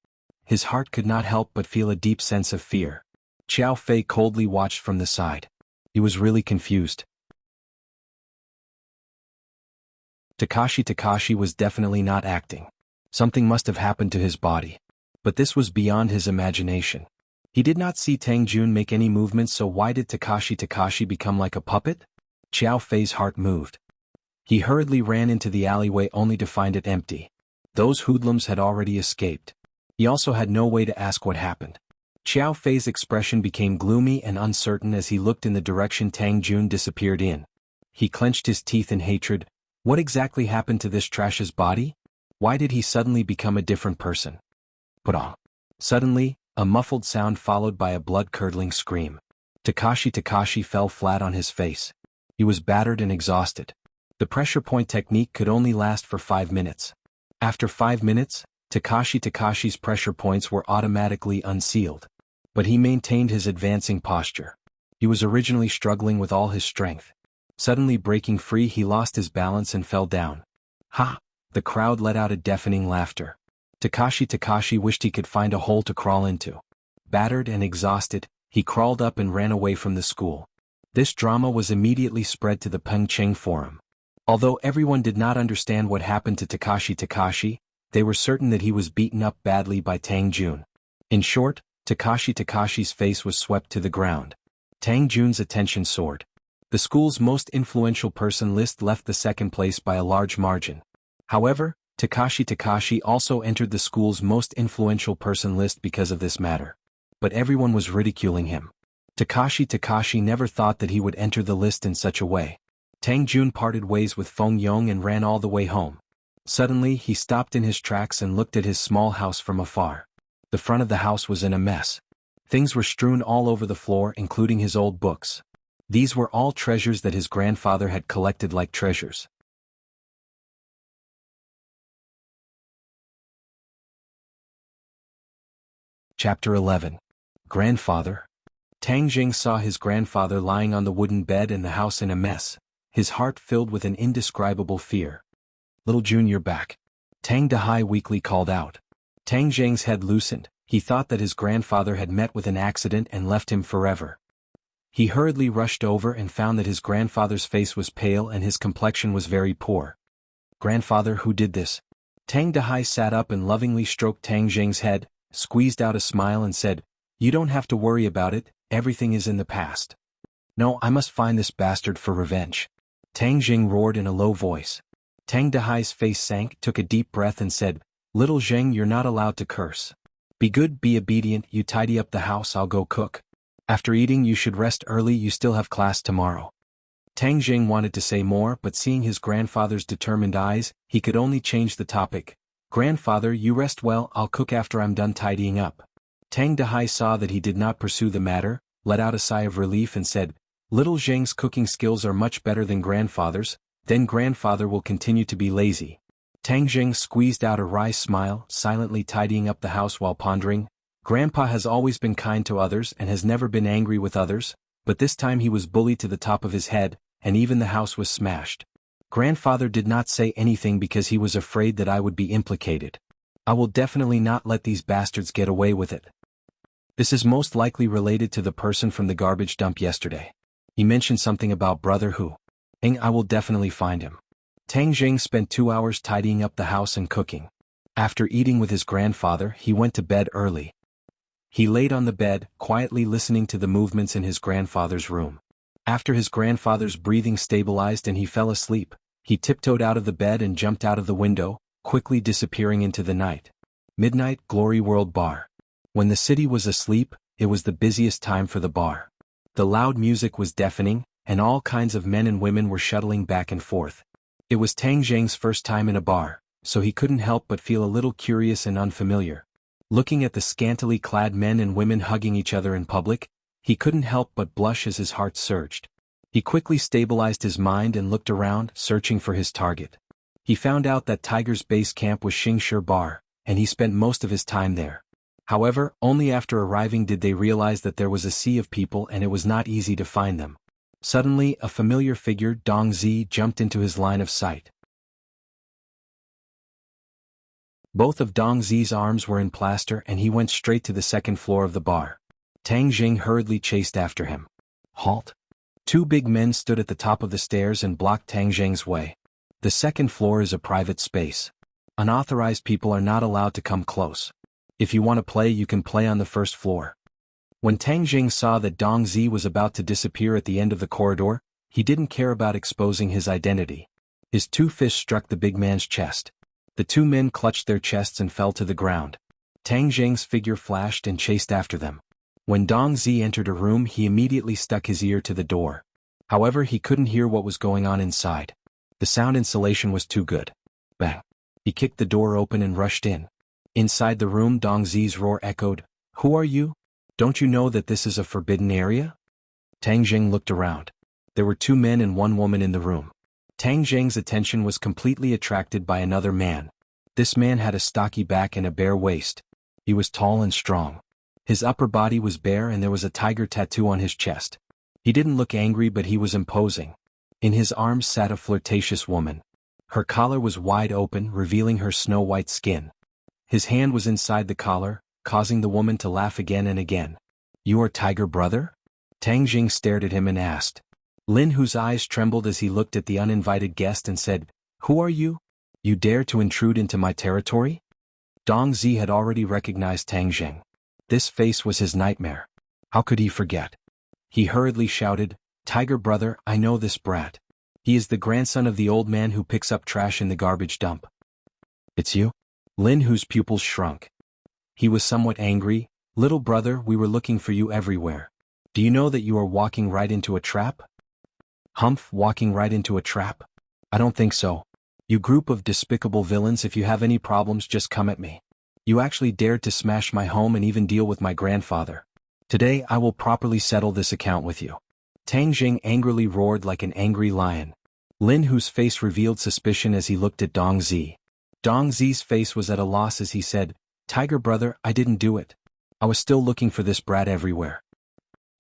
His heart could not help but feel a deep sense of fear. Xiao Fei coldly watched from the side. He was really confused. Takashi was definitely not acting. Something must have happened to his body. But this was beyond his imagination. He did not see Tang Jun make any movements, so why did Takashi become like a puppet? Xiao Fei's heart moved. He hurriedly ran into the alleyway only to find it empty. Those hoodlums had already escaped. He also had no way to ask what happened. Xiao Fei's expression became gloomy and uncertain as he looked in the direction Tang Jun disappeared in. He clenched his teeth in hatred. What exactly happened to this trash's body? Why did he suddenly become a different person? Put-on. Suddenly, a muffled sound followed by a blood-curdling scream. Takashi fell flat on his face. He was battered and exhausted. The pressure point technique could only last for 5 minutes. After 5 minutes, Takashi's pressure points were automatically unsealed. But he maintained his advancing posture. He was originally struggling with all his strength. Suddenly breaking free, he lost his balance and fell down. Ha! The crowd let out a deafening laughter. Takashi wished he could find a hole to crawl into. Battered and exhausted, he crawled up and ran away from the school. This drama was immediately spread to the Pengcheng forum. Although everyone did not understand what happened to Takashi, they were certain that he was beaten up badly by Tang Jun. In short, Takashi's face was swept to the ground. Tang Jun's attention soared. The school's most influential person list left the second place by a large margin. However, Takashi also entered the school's most influential person list because of this matter. But everyone was ridiculing him. Takashi never thought that he would enter the list in such a way. Tang Jun parted ways with Feng Yong and ran all the way home. Suddenly, he stopped in his tracks and looked at his small house from afar. The front of the house was in a mess. Things were strewn all over the floor, including his old books. These were all treasures that his grandfather had collected like treasures. Chapter 11. Grandfather. Tang Jing saw his grandfather lying on the wooden bed and the house in a mess, his heart filled with an indescribable fear. "Little Jun, you're back," Tang Dahai weakly called out. Tang Jing's head loosened. He thought that his grandfather had met with an accident and left him forever. He hurriedly rushed over and found that his grandfather's face was pale and his complexion was very poor. "Grandfather, who did this?" Tang Dahai sat up and lovingly stroked Tang Jing's head, squeezed out a smile and said, "You don't have to worry about it, everything is in the past." "No, I must find this bastard for revenge," Tang Jing roared in a low voice. Tang Dahai's face sank, took a deep breath and said, "Little Zheng, you're not allowed to curse. Be good, be obedient, you tidy up the house, I'll go cook. After eating you should rest early, you still have class tomorrow." Tang Jing wanted to say more, but seeing his grandfather's determined eyes, he could only change the topic. "Grandfather, you rest well, I'll cook after I'm done tidying up." Tang Dahai saw that he did not pursue the matter, let out a sigh of relief and said, "Little Zheng's cooking skills are much better than grandfather's, then grandfather will continue to be lazy." Tang Jing squeezed out a wry smile, silently tidying up the house while pondering. Grandpa has always been kind to others and has never been angry with others, but this time he was bullied to the top of his head, and even the house was smashed. Grandfather did not say anything because he was afraid that I would be implicated. I will definitely not let these bastards get away with it. This is most likely related to the person from the garbage dump yesterday. He mentioned something about brother who. I will definitely find him. Tang Jing spent 2 hours tidying up the house and cooking. After eating with his grandfather, he went to bed early. He laid on the bed, quietly listening to the movements in his grandfather's room. After his grandfather's breathing stabilized and he fell asleep, he tiptoed out of the bed and jumped out of the window, quickly disappearing into the night. Midnight Glory World Bar. When the city was asleep, it was the busiest time for the bar. The loud music was deafening, and all kinds of men and women were shuttling back and forth. It was Tang Jing's first time in a bar, so he couldn't help but feel a little curious and unfamiliar. Looking at the scantily clad men and women hugging each other in public, he couldn't help but blush as his heart surged. He quickly stabilized his mind and looked around, searching for his target. He found out that Tiger's base camp was Xingshi Bar, and he spent most of his time there. However, only after arriving did they realize that there was a sea of people and it was not easy to find them. Suddenly, a familiar figure, Dong Zi, jumped into his line of sight. Both of Dong Zi's arms were in plaster and he went straight to the second floor of the bar. Tang Jing hurriedly chased after him. Halt! Two big men stood at the top of the stairs and blocked Tang Jing's way. The second floor is a private space. Unauthorized people are not allowed to come close. If you want to play, you can play on the first floor. When Tang Jing saw that Dong Zi was about to disappear at the end of the corridor, he didn't care about exposing his identity. His two fists struck the big man's chest. The two men clutched their chests and fell to the ground. Tang Jing's figure flashed and chased after them. When Dong Zi entered a room, he immediately stuck his ear to the door. However, he couldn't hear what was going on inside. The sound insulation was too good. Bang! He kicked the door open and rushed in. Inside the room, Dong Zi's roar echoed, "Who are you? Don't you know that this is a forbidden area?" Tang Jing looked around. There were two men and one woman in the room. Tang Jing's attention was completely attracted by another man. This man had a stocky back and a bare waist. He was tall and strong. His upper body was bare and there was a tiger tattoo on his chest. He didn't look angry, but he was imposing. In his arms sat a flirtatious woman. Her collar was wide open, revealing her snow-white skin. His hand was inside the collar, causing the woman to laugh again and again. "You are Tiger Brother?" Tang Jing stared at him and asked. Lin Hu's eyes trembled as he looked at the uninvited guest and said, "Who are you? You dare to intrude into my territory?" Dong Zi had already recognized Tang Jing. This face was his nightmare. How could he forget? He hurriedly shouted, "Tiger Brother, I know this brat. He is the grandson of the old man who picks up trash in the garbage dump." "It's you?" Lin Hu's pupils shrunk. He was somewhat angry. "Little brother, we were looking for you everywhere. Do you know that you are walking right into a trap?" "Humph, walking right into a trap? I don't think so. You group of despicable villains, if you have any problems, just come at me. You actually dared to smash my home and even deal with my grandfather. Today I will properly settle this account with you." Tang Jing angrily roared like an angry lion. Lin Hu's face revealed suspicion as he looked at Dong Zi. Dong Zi's face was at a loss as he said, "Tiger Brother, I didn't do it. I was still looking for this brat everywhere."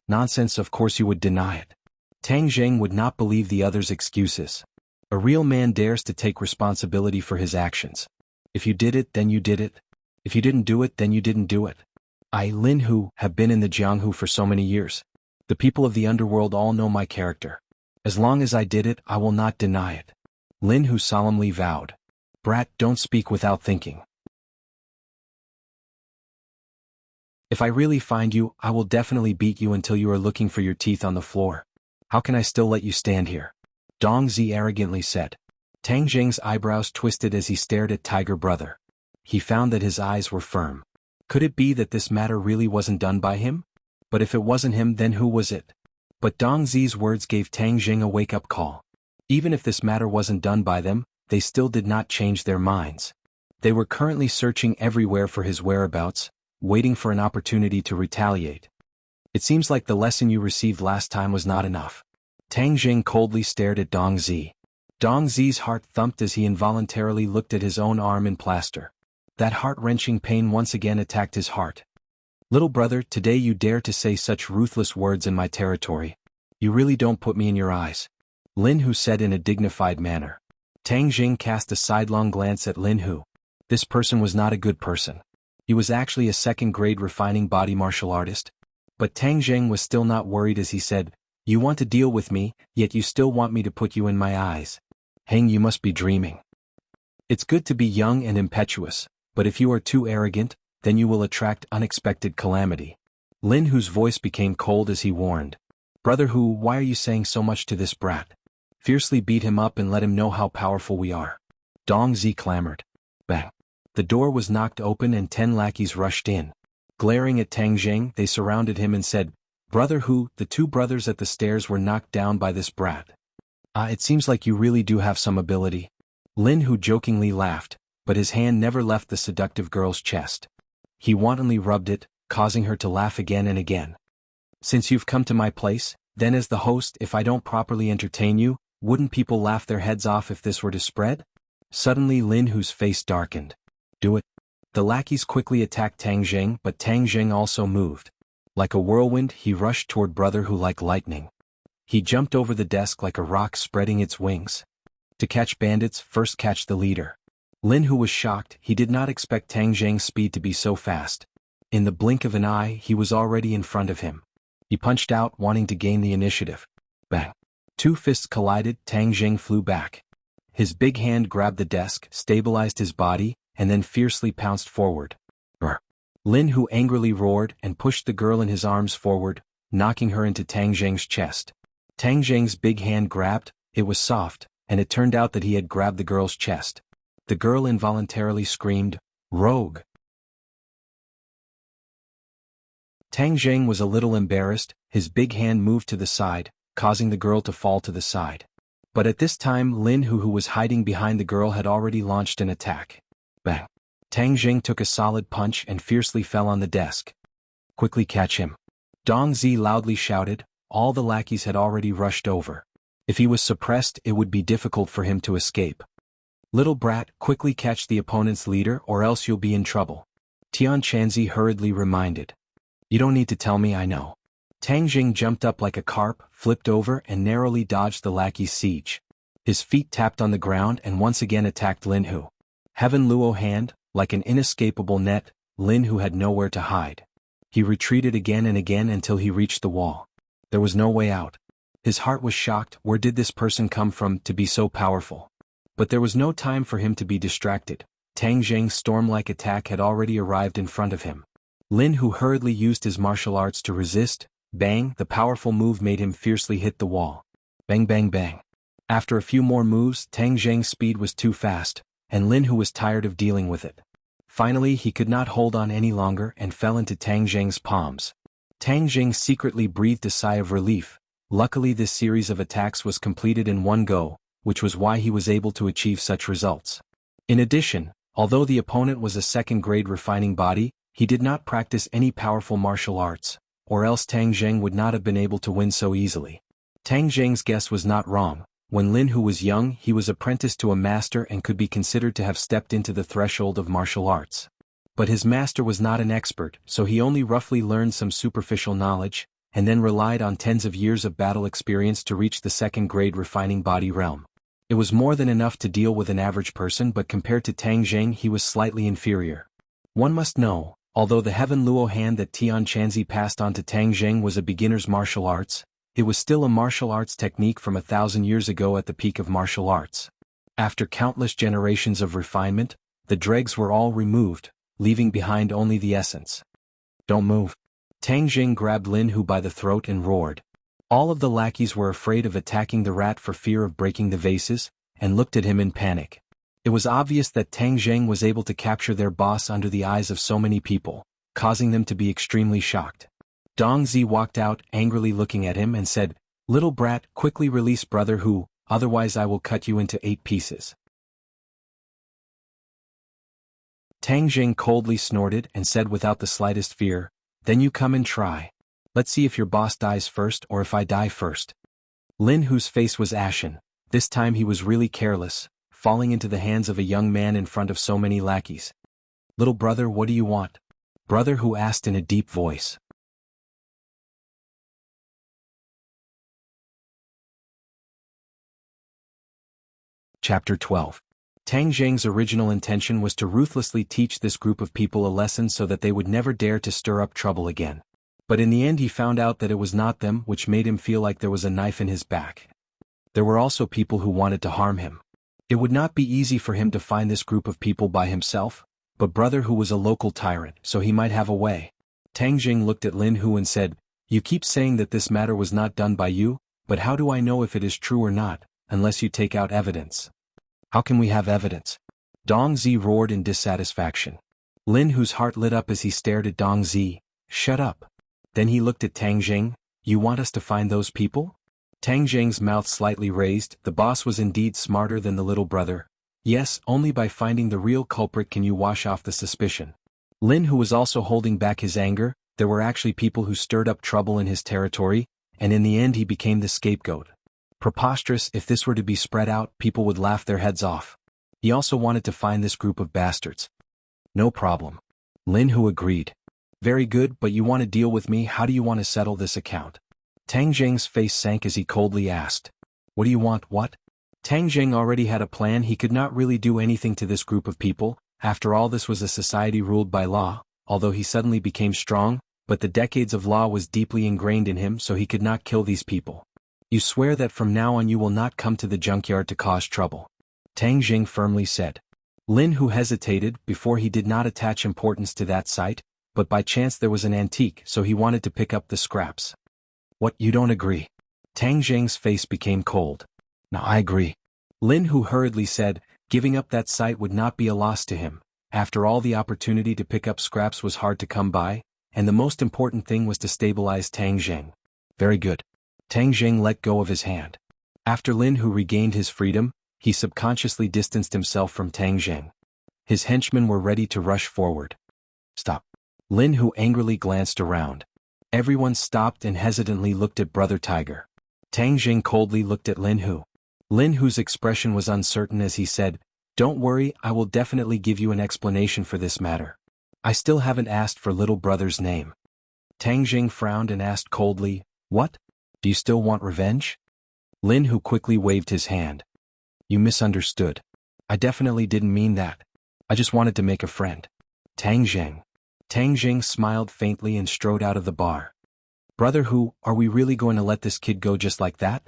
"Nonsense, of course you would deny it." Tang Jing would not believe the other's excuses. A real man dares to take responsibility for his actions. If you did it, then you did it. If you didn't do it, then you didn't do it. I, Lin Hu, have been in the Jianghu for so many years. The people of the underworld all know my character. As long as I did it, I will not deny it. Lin Hu solemnly vowed. "Brat, don't speak without thinking. If I really find you, I will definitely beat you until you are looking for your teeth on the floor. How can I still let you stand here?" Dong Zi arrogantly said. Tang Jing's eyebrows twisted as he stared at Tiger Brother. He found that his eyes were firm. Could it be that this matter really wasn't done by him? But if it wasn't him, then who was it? But Dong Zi's words gave Tang Jing a wake-up call. Even if this matter wasn't done by them, they still did not change their minds. They were currently searching everywhere for his whereabouts, waiting for an opportunity to retaliate. "It seems like the lesson you received last time was not enough." Tang Jing coldly stared at Dong Zi. Dong Zi's heart thumped as he involuntarily looked at his own arm in plaster. That heart-wrenching pain once again attacked his heart. "Little brother, today you dare to say such ruthless words in my territory. You really don't put me in your eyes," Lin Hu said in a dignified manner. Tang Jing cast a sidelong glance at Lin Hu. This person was not a good person. He was actually a second-grade refining body martial artist. But Tang Jing was still not worried as he said, "You want to deal with me, yet you still want me to put you in my eyes. Hang, you must be dreaming. It's good to be young and impetuous, but if you are too arrogant, then you will attract unexpected calamity." Lin Hu's voice became cold as he warned. "Brother Hu, why are you saying so much to this brat? Fiercely beat him up and let him know how powerful we are." Dong Zi clamored. Bang! The door was knocked open and 10 lackeys rushed in. Glaring at Tang Jing, they surrounded him and said, "Brother Hu, the two brothers at the stairs were knocked down by this brat. It seems like you really do have some ability." Lin Hu jokingly laughed, but his hand never left the seductive girl's chest. He wantonly rubbed it, causing her to laugh again and again. "Since you've come to my place, then as the host, if I don't properly entertain you, wouldn't people laugh their heads off if this were to spread?" Suddenly Lin Hu's face darkened. "Do it." The lackeys quickly attacked Tang Jing, but Tang Jing also moved. Like a whirlwind, he rushed toward Brother Hu like lightning. He jumped over the desk like a rock spreading its wings. To catch bandits, first catch the leader. Lin Hu was shocked. He did not expect Tang Jing's speed to be so fast. In the blink of an eye, he was already in front of him. He punched out, wanting to gain the initiative. Bang! Two fists collided. Tang Jing flew back. His big hand grabbed the desk, stabilized his body, and then fiercely pounced forward. Brr! Lin Hu angrily roared and pushed the girl in his arms forward, knocking her into Tang Jing's chest. Tang Jing's big hand grabbed. It was soft, and it turned out that he had grabbed the girl's chest. The girl involuntarily screamed, "Rogue!" Tang Jing was a little embarrassed. His big hand moved to the side, causing the girl to fall to the side. But at this time Lin Hu, who was hiding behind the girl, had already launched an attack. Bang! Tang Jing took a solid punch and fiercely fell on the desk. "Quickly catch him!" Dong Zi loudly shouted. All the lackeys had already rushed over. If he was suppressed, it would be difficult for him to escape. "Little brat, quickly catch the opponent's leader or else you'll be in trouble," Tian Chanzi hurriedly reminded. "You don't need to tell me, I know." Tang Jing jumped up like a carp, flipped over and narrowly dodged the lackey's siege. His feet tapped on the ground and once again attacked Lin Hu. Heaven Luo hand, like an inescapable net, Lin Hu had nowhere to hide. He retreated again and again until he reached the wall. There was no way out. His heart was shocked. Where did this person come from to be so powerful? But there was no time for him to be distracted. Tang Jing's storm-like attack had already arrived in front of him. Lin Hu hurriedly used his martial arts to resist. Bang! The powerful move made him fiercely hit the wall. Bang bang bang. After a few more moves, Tang Jing's speed was too fast, and Lin Hu was tired of dealing with it. Finally, he could not hold on any longer and fell into Tang Jing's palms. Tang Jing secretly breathed a sigh of relief. Luckily, this series of attacks was completed in one go, which was why he was able to achieve such results. In addition, although the opponent was a second-grade refining body, he did not practice any powerful martial arts, or else Tang Jing would not have been able to win so easily. Tang Jing's guess was not wrong. When Lin Hu was young, he was apprenticed to a master and could be considered to have stepped into the threshold of martial arts. But his master was not an expert, so he only roughly learned some superficial knowledge, and then relied on tens of years of battle experience to reach the second-grade refining body realm. It was more than enough to deal with an average person, but compared to Tang Jing he was slightly inferior. One must know, although the Heaven Luo hand that Tian Chanzi passed on to Tang Jing was a beginner's martial arts, it was still a martial arts technique from 1,000 years ago at the peak of martial arts. After countless generations of refinement, the dregs were all removed, leaving behind only the essence. "Don't move." Tang Jing grabbed Lin Hu by the throat and roared. All of the lackeys were afraid of attacking the rat for fear of breaking the vases, and looked at him in panic. It was obvious that Tang Jing was able to capture their boss under the eyes of so many people, causing them to be extremely shocked. Dong Zi walked out, angrily looking at him and said, "Little brat, quickly release Brother Hu, otherwise I will cut you into 8 pieces." Tang Jing coldly snorted and said without the slightest fear, "Then you come and try. Let's see if your boss dies first or if I die first." Lin Hu's face was ashen. This time he was really careless, falling into the hands of a young man in front of so many lackeys. "Little brother, what do you want?" Brother Hu asked in a deep voice. Chapter 12. Tang Jing's original intention was to ruthlessly teach this group of people a lesson so that they would never dare to stir up trouble again. But in the end he found out that it was not them, which made him feel like there was a knife in his back. There were also people who wanted to harm him. It would not be easy for him to find this group of people by himself, but Brother Hu was a local tyrant, so he might have a way. Tang Jing looked at Lin Hu and said, "You keep saying that this matter was not done by you, but how do I know if it is true or not, unless you take out evidence?" "How can we have evidence?" Dong Zi roared in dissatisfaction. Lin Hu's heart lit up as he stared at Dong Zi. "Shut up." Then he looked at Tang Jing. "You want us to find those people?" Tang Jing's mouth slightly raised. The boss was indeed smarter than the little brother. "Yes, only by finding the real culprit can you wash off the suspicion." Lin Hu was also holding back his anger. There were actually people who stirred up trouble in his territory, and in the end he became the scapegoat. Preposterous. If this were to be spread out, people would laugh their heads off. He also wanted to find this group of bastards. No problem. Lin Hu agreed. Very good, but you want to deal with me? How do you want to settle this account? Tang Jing's face sank as he coldly asked. What do you want, what? Tang Jing already had a plan. He could not really do anything to this group of people. After all, this was a society ruled by law, although he suddenly became strong, but the decades of law was deeply ingrained in him, so he could not kill these people. You swear that from now on you will not come to the junkyard to cause trouble? Tang Jing firmly said. Lin Hu hesitated. Before, he did not attach importance to that site, but by chance there was an antique, so he wanted to pick up the scraps. What, you don't agree? Tang Jing's face became cold. No, I agree. Lin Hu hurriedly said, giving up that site would not be a loss to him. After all, the opportunity to pick up scraps was hard to come by, and the most important thing was to stabilize Tang Jing. Very good. Tang Jing let go of his hand. After Lin Hu regained his freedom, he subconsciously distanced himself from Tang Jing. His henchmen were ready to rush forward. Stop. Lin Hu angrily glanced around. Everyone stopped and hesitantly looked at Brother Tiger. Tang Jing coldly looked at Lin Hu. Lin Hu's expression was uncertain as he said, Don't worry, I will definitely give you an explanation for this matter. I still haven't asked for little brother's name. Tang Jing frowned and asked coldly, What? Do you still want revenge? Lin Hu quickly waved his hand. You misunderstood. I definitely didn't mean that. I just wanted to make a friend. Tang Jing. Tang Jing smiled faintly and strode out of the bar. Brother Hu, are we really going to let this kid go just like that?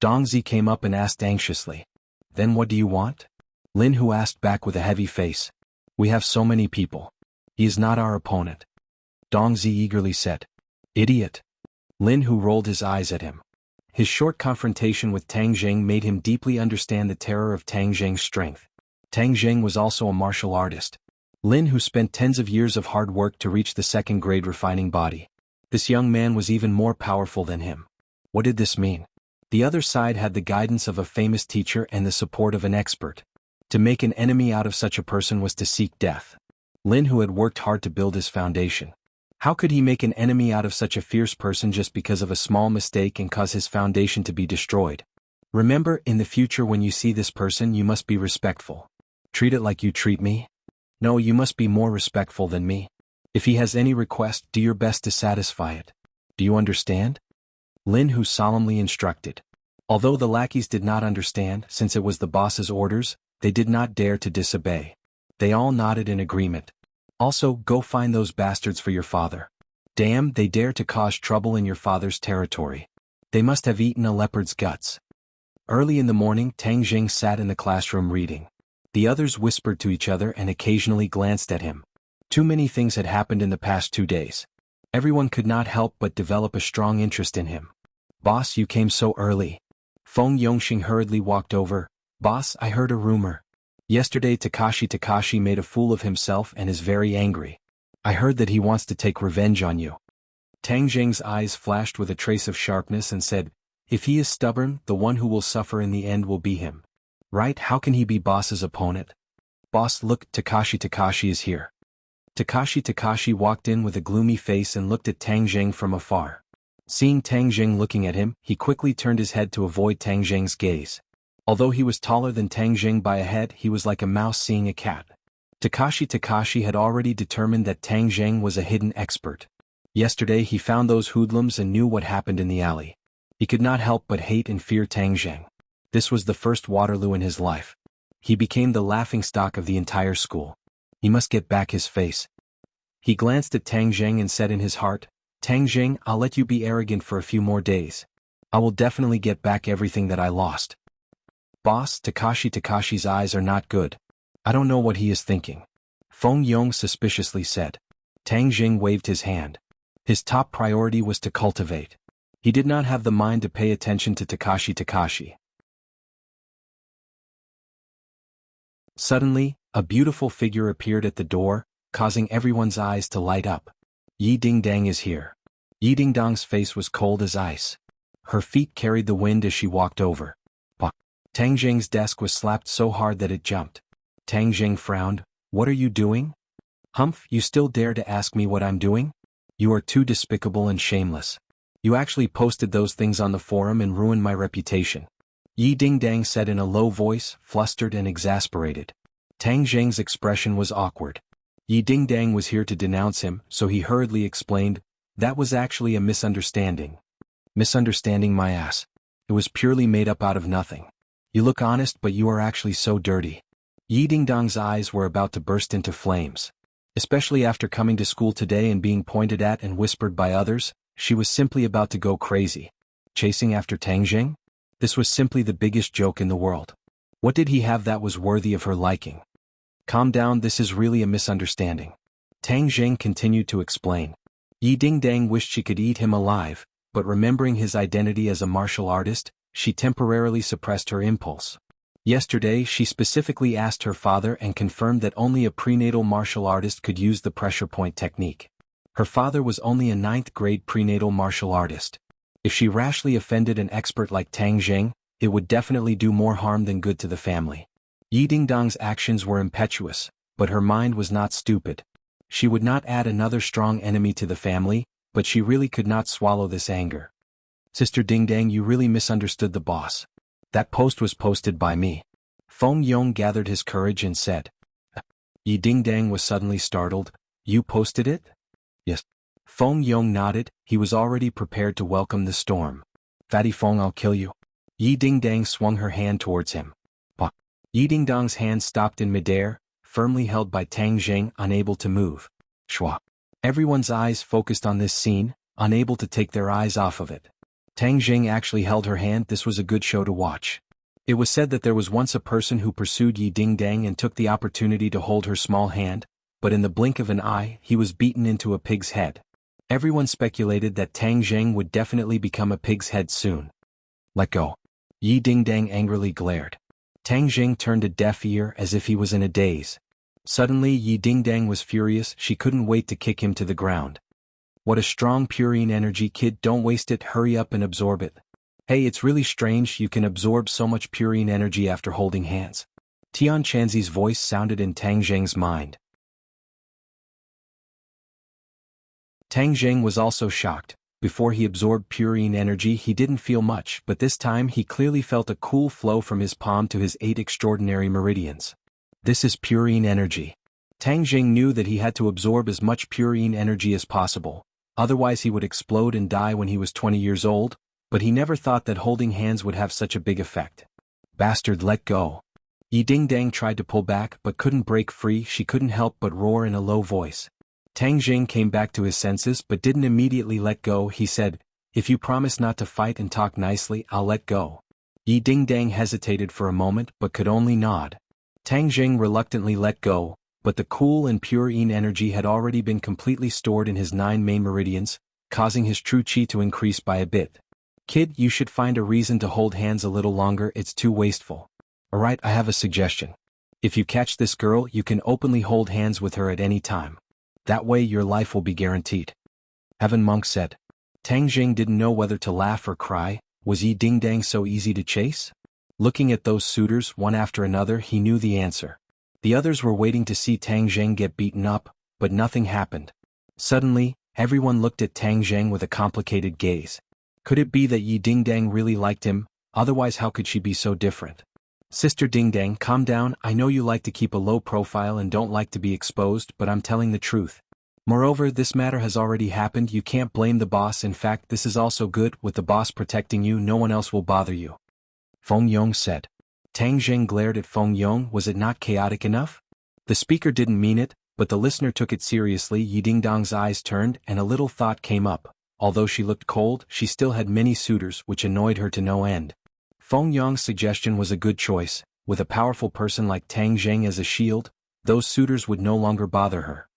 Dongzi came up and asked anxiously. Then what do you want? Lin Hu asked back with a heavy face. We have so many people. He is not our opponent. Dongzi eagerly said. Idiot. Lin Hu rolled his eyes at him. His short confrontation with Tang Jing made him deeply understand the terror of Tang Jing's strength. Tang Jing was also a martial artist. Lin Hu spent tens of years of hard work to reach the second-grade refining body. This young man was even more powerful than him. What did this mean? The other side had the guidance of a famous teacher and the support of an expert. To make an enemy out of such a person was to seek death. Lin Hu had worked hard to build his foundation. How could he make an enemy out of such a fierce person just because of a small mistake and cause his foundation to be destroyed? Remember, in the future when you see this person you must be respectful. Treat it like you treat me? No, you must be more respectful than me. If he has any request, do your best to satisfy it. Do you understand? Lin Hu solemnly instructed. Although the lackeys did not understand, since it was the boss's orders, they did not dare to disobey. They all nodded in agreement. Also, go find those bastards for your father. Damn, they dare to cause trouble in your father's territory. They must have eaten a leopard's guts. Early in the morning, Tang Jing sat in the classroom reading. The others whispered to each other and occasionally glanced at him. Too many things had happened in the past 2 days. Everyone could not help but develop a strong interest in him. Boss, you came so early. Feng Yongxing hurriedly walked over. Boss, I heard a rumor. Yesterday Takashi made a fool of himself and is very angry. I heard that he wants to take revenge on you. Tang Jing's eyes flashed with a trace of sharpness and said, If he is stubborn, the one who will suffer in the end will be him. Right? How can he be boss's opponent? Boss, look, Takashi is here. Takashi walked in with a gloomy face and looked at Tang Jing from afar. Seeing Tang Jing looking at him, he quickly turned his head to avoid Tang Jing's gaze. Although he was taller than Tang Jing by a head, he was like a mouse seeing a cat. Takashi had already determined that Tang Jing was a hidden expert. Yesterday he found those hoodlums and knew what happened in the alley. He could not help but hate and fear Tang Jing. This was the first Waterloo in his life. He became the laughingstock of the entire school. He must get back his face. He glanced at Tang Jing and said in his heart, Tang Jing, I'll let you be arrogant for a few more days. I will definitely get back everything that I lost. Boss, Takashi's eyes are not good. I don't know what he is thinking. Feng Yong suspiciously said. Tang Jing waved his hand. His top priority was to cultivate. He did not have the mind to pay attention to Takashi. Suddenly, a beautiful figure appeared at the door, causing everyone's eyes to light up. Yi Dingdang is here. Yi Dingdang's face was cold as ice. Her feet carried the wind as she walked over. Tang Jing's desk was slapped so hard that it jumped. Tang Jing frowned. What are you doing? Humph, you still dare to ask me what I'm doing? You are too despicable and shameless. You actually posted those things on the forum and ruined my reputation. Yi Dingdang said in a low voice, flustered and exasperated. Tang Zheng's expression was awkward. Yi Dingdang was here to denounce him, so he hurriedly explained, "That was actually a misunderstanding." "Misunderstanding my ass. It was purely made up out of nothing. You look honest but you are actually so dirty." Yi Dingdang's eyes were about to burst into flames. Especially after coming to school today and being pointed at and whispered by others, she was simply about to go crazy. Chasing after Tang Zheng? This was simply the biggest joke in the world. What did he have that was worthy of her liking? "Calm down, this is really a misunderstanding," Tang Zheng continued to explain. Yi Dingdang wished she could eat him alive, but remembering his identity as a martial artist, she temporarily suppressed her impulse. Yesterday she specifically asked her father and confirmed that only a prenatal martial artist could use the pressure point technique. Her father was only a 9th grade prenatal martial artist. If she rashly offended an expert like Tang Zheng, it would definitely do more harm than good to the family. Yi Dingdang's actions were impetuous, but her mind was not stupid. She would not add another strong enemy to the family, but she really could not swallow this anger. "Sister Dingdang, you really misunderstood the boss. That post was posted by me." Feng Yong gathered his courage and said. Yi Dingdang was suddenly startled. "You posted it?" "Yes." Feng Yong nodded, he was already prepared to welcome the storm. "Fatty Feng, I'll kill you." Yi Dingdang swung her hand towards him. Bah! Yi Dingdang's hand stopped in midair, firmly held by Tang Zheng, unable to move. Shwa! Everyone's eyes focused on this scene, unable to take their eyes off of it. Tang Zheng actually held her hand. This was a good show to watch. It was said that there was once a person who pursued Yi Dingdang and took the opportunity to hold her small hand, but in the blink of an eye he was beaten into a pig's head. Everyone speculated that Tang Zheng would definitely become a pig's head soon. "Let go." Yi Dingdang angrily glared. Tang Zheng turned a deaf ear as if he was in a daze. Suddenly Yi Dingdang was furious. She couldn't wait to kick him to the ground. "What a strong purine energy, kid, don't waste it, hurry up and absorb it." "Hey, it's really strange you can absorb so much purine energy after holding hands." Tian Chanzi's voice sounded in Tang Zheng's mind. Tang Zheng was also shocked. Before he absorbed purine energy he didn't feel much, but this time he clearly felt a cool flow from his palm to his 8 extraordinary meridians. This is purine energy. Tang Zheng knew that he had to absorb as much purine energy as possible, otherwise he would explode and die when he was 20 years old, but he never thought that holding hands would have such a big effect. "Bastard, let go." Yi Dingdang tried to pull back but couldn't break free. She couldn't help but roar in a low voice. Tang Zheng came back to his senses but didn't immediately let go. He said, "If you promise not to fight and talk nicely, I'll let go." Yi Dingdang hesitated for a moment but could only nod. Tang Zheng reluctantly let go, but the cool and purine energy had already been completely stored in his 9 main meridians, causing his true chi to increase by a bit. "Kid, you should find a reason to hold hands a little longer, it's too wasteful." "Alright, I have a suggestion. If you catch this girl, you can openly hold hands with her at any time. That way your life will be guaranteed." Heaven Monk said. Tang Zheng didn't know whether to laugh or cry. Was Yi Dingdang so easy to chase? Looking at those suitors one after another, he knew the answer. The others were waiting to see Tang Zheng get beaten up, but nothing happened. Suddenly, everyone looked at Tang Zheng with a complicated gaze. Could it be that Yi Dingdang really liked him? Otherwise how could she be so different? "Sister Dingdang, calm down. I know you like to keep a low profile and don't like to be exposed, but I'm telling the truth. Moreover, this matter has already happened. You can't blame the boss. In fact, this is also good. With the boss protecting you, no one else will bother you," Feng Yong said. Tang Zheng glared at Feng Yong. Was it not chaotic enough? The speaker didn't mean it, but the listener took it seriously. Yi Dingdang's eyes turned and a little thought came up. Although she looked cold, she still had many suitors, which annoyed her to no end. Feng Yong's suggestion was a good choice. With a powerful person like Tang Zheng as a shield, those suitors would no longer bother her.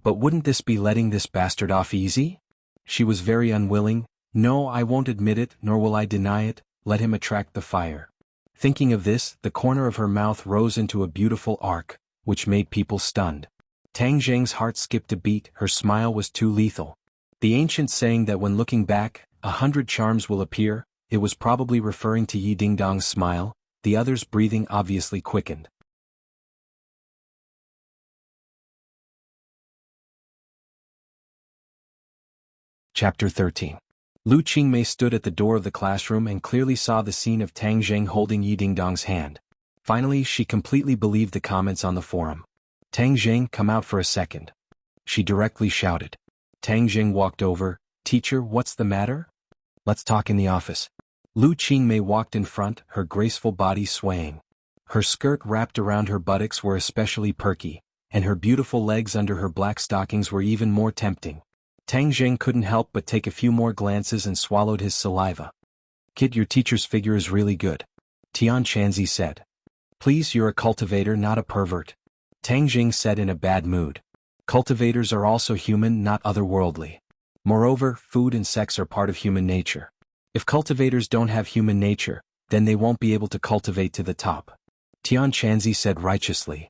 But wouldn't this be letting this bastard off easy? She was very unwilling. "No, I won't admit it, nor will I deny it. Let him attract the fire." Thinking of this, the corner of her mouth rose into a beautiful arc, which made people stunned. Tang Zheng's heart skipped a beat. Her smile was too lethal. The ancient saying that when looking back, 100 charms will appear, it was probably referring to Yi Dingdang's smile. The others' breathing obviously quickened. Chapter 13. Lu Qingmei stood at the door of the classroom and clearly saw the scene of Tang Zheng holding Yi Dingdong's hand. Finally, she completely believed the comments on the forum. Tang Zheng, come out for a second. She directly shouted. Tang Zheng walked over. Teacher, what's the matter? Let's talk in the office. Lu Qingmei walked in front, her graceful body swaying. Her skirt wrapped around her buttocks were especially perky, and her beautiful legs under her black stockings were even more tempting. Tang Zheng couldn't help but take a few more glances and swallowed his saliva. Kid, your teacher's figure is really good. Tian Chanzi said. Please, you're a cultivator, not a pervert. Tang Zheng said in a bad mood. Cultivators are also human, not otherworldly. Moreover, food and sex are part of human nature. If cultivators don't have human nature, then they won't be able to cultivate to the top. Tian Chanzi said righteously.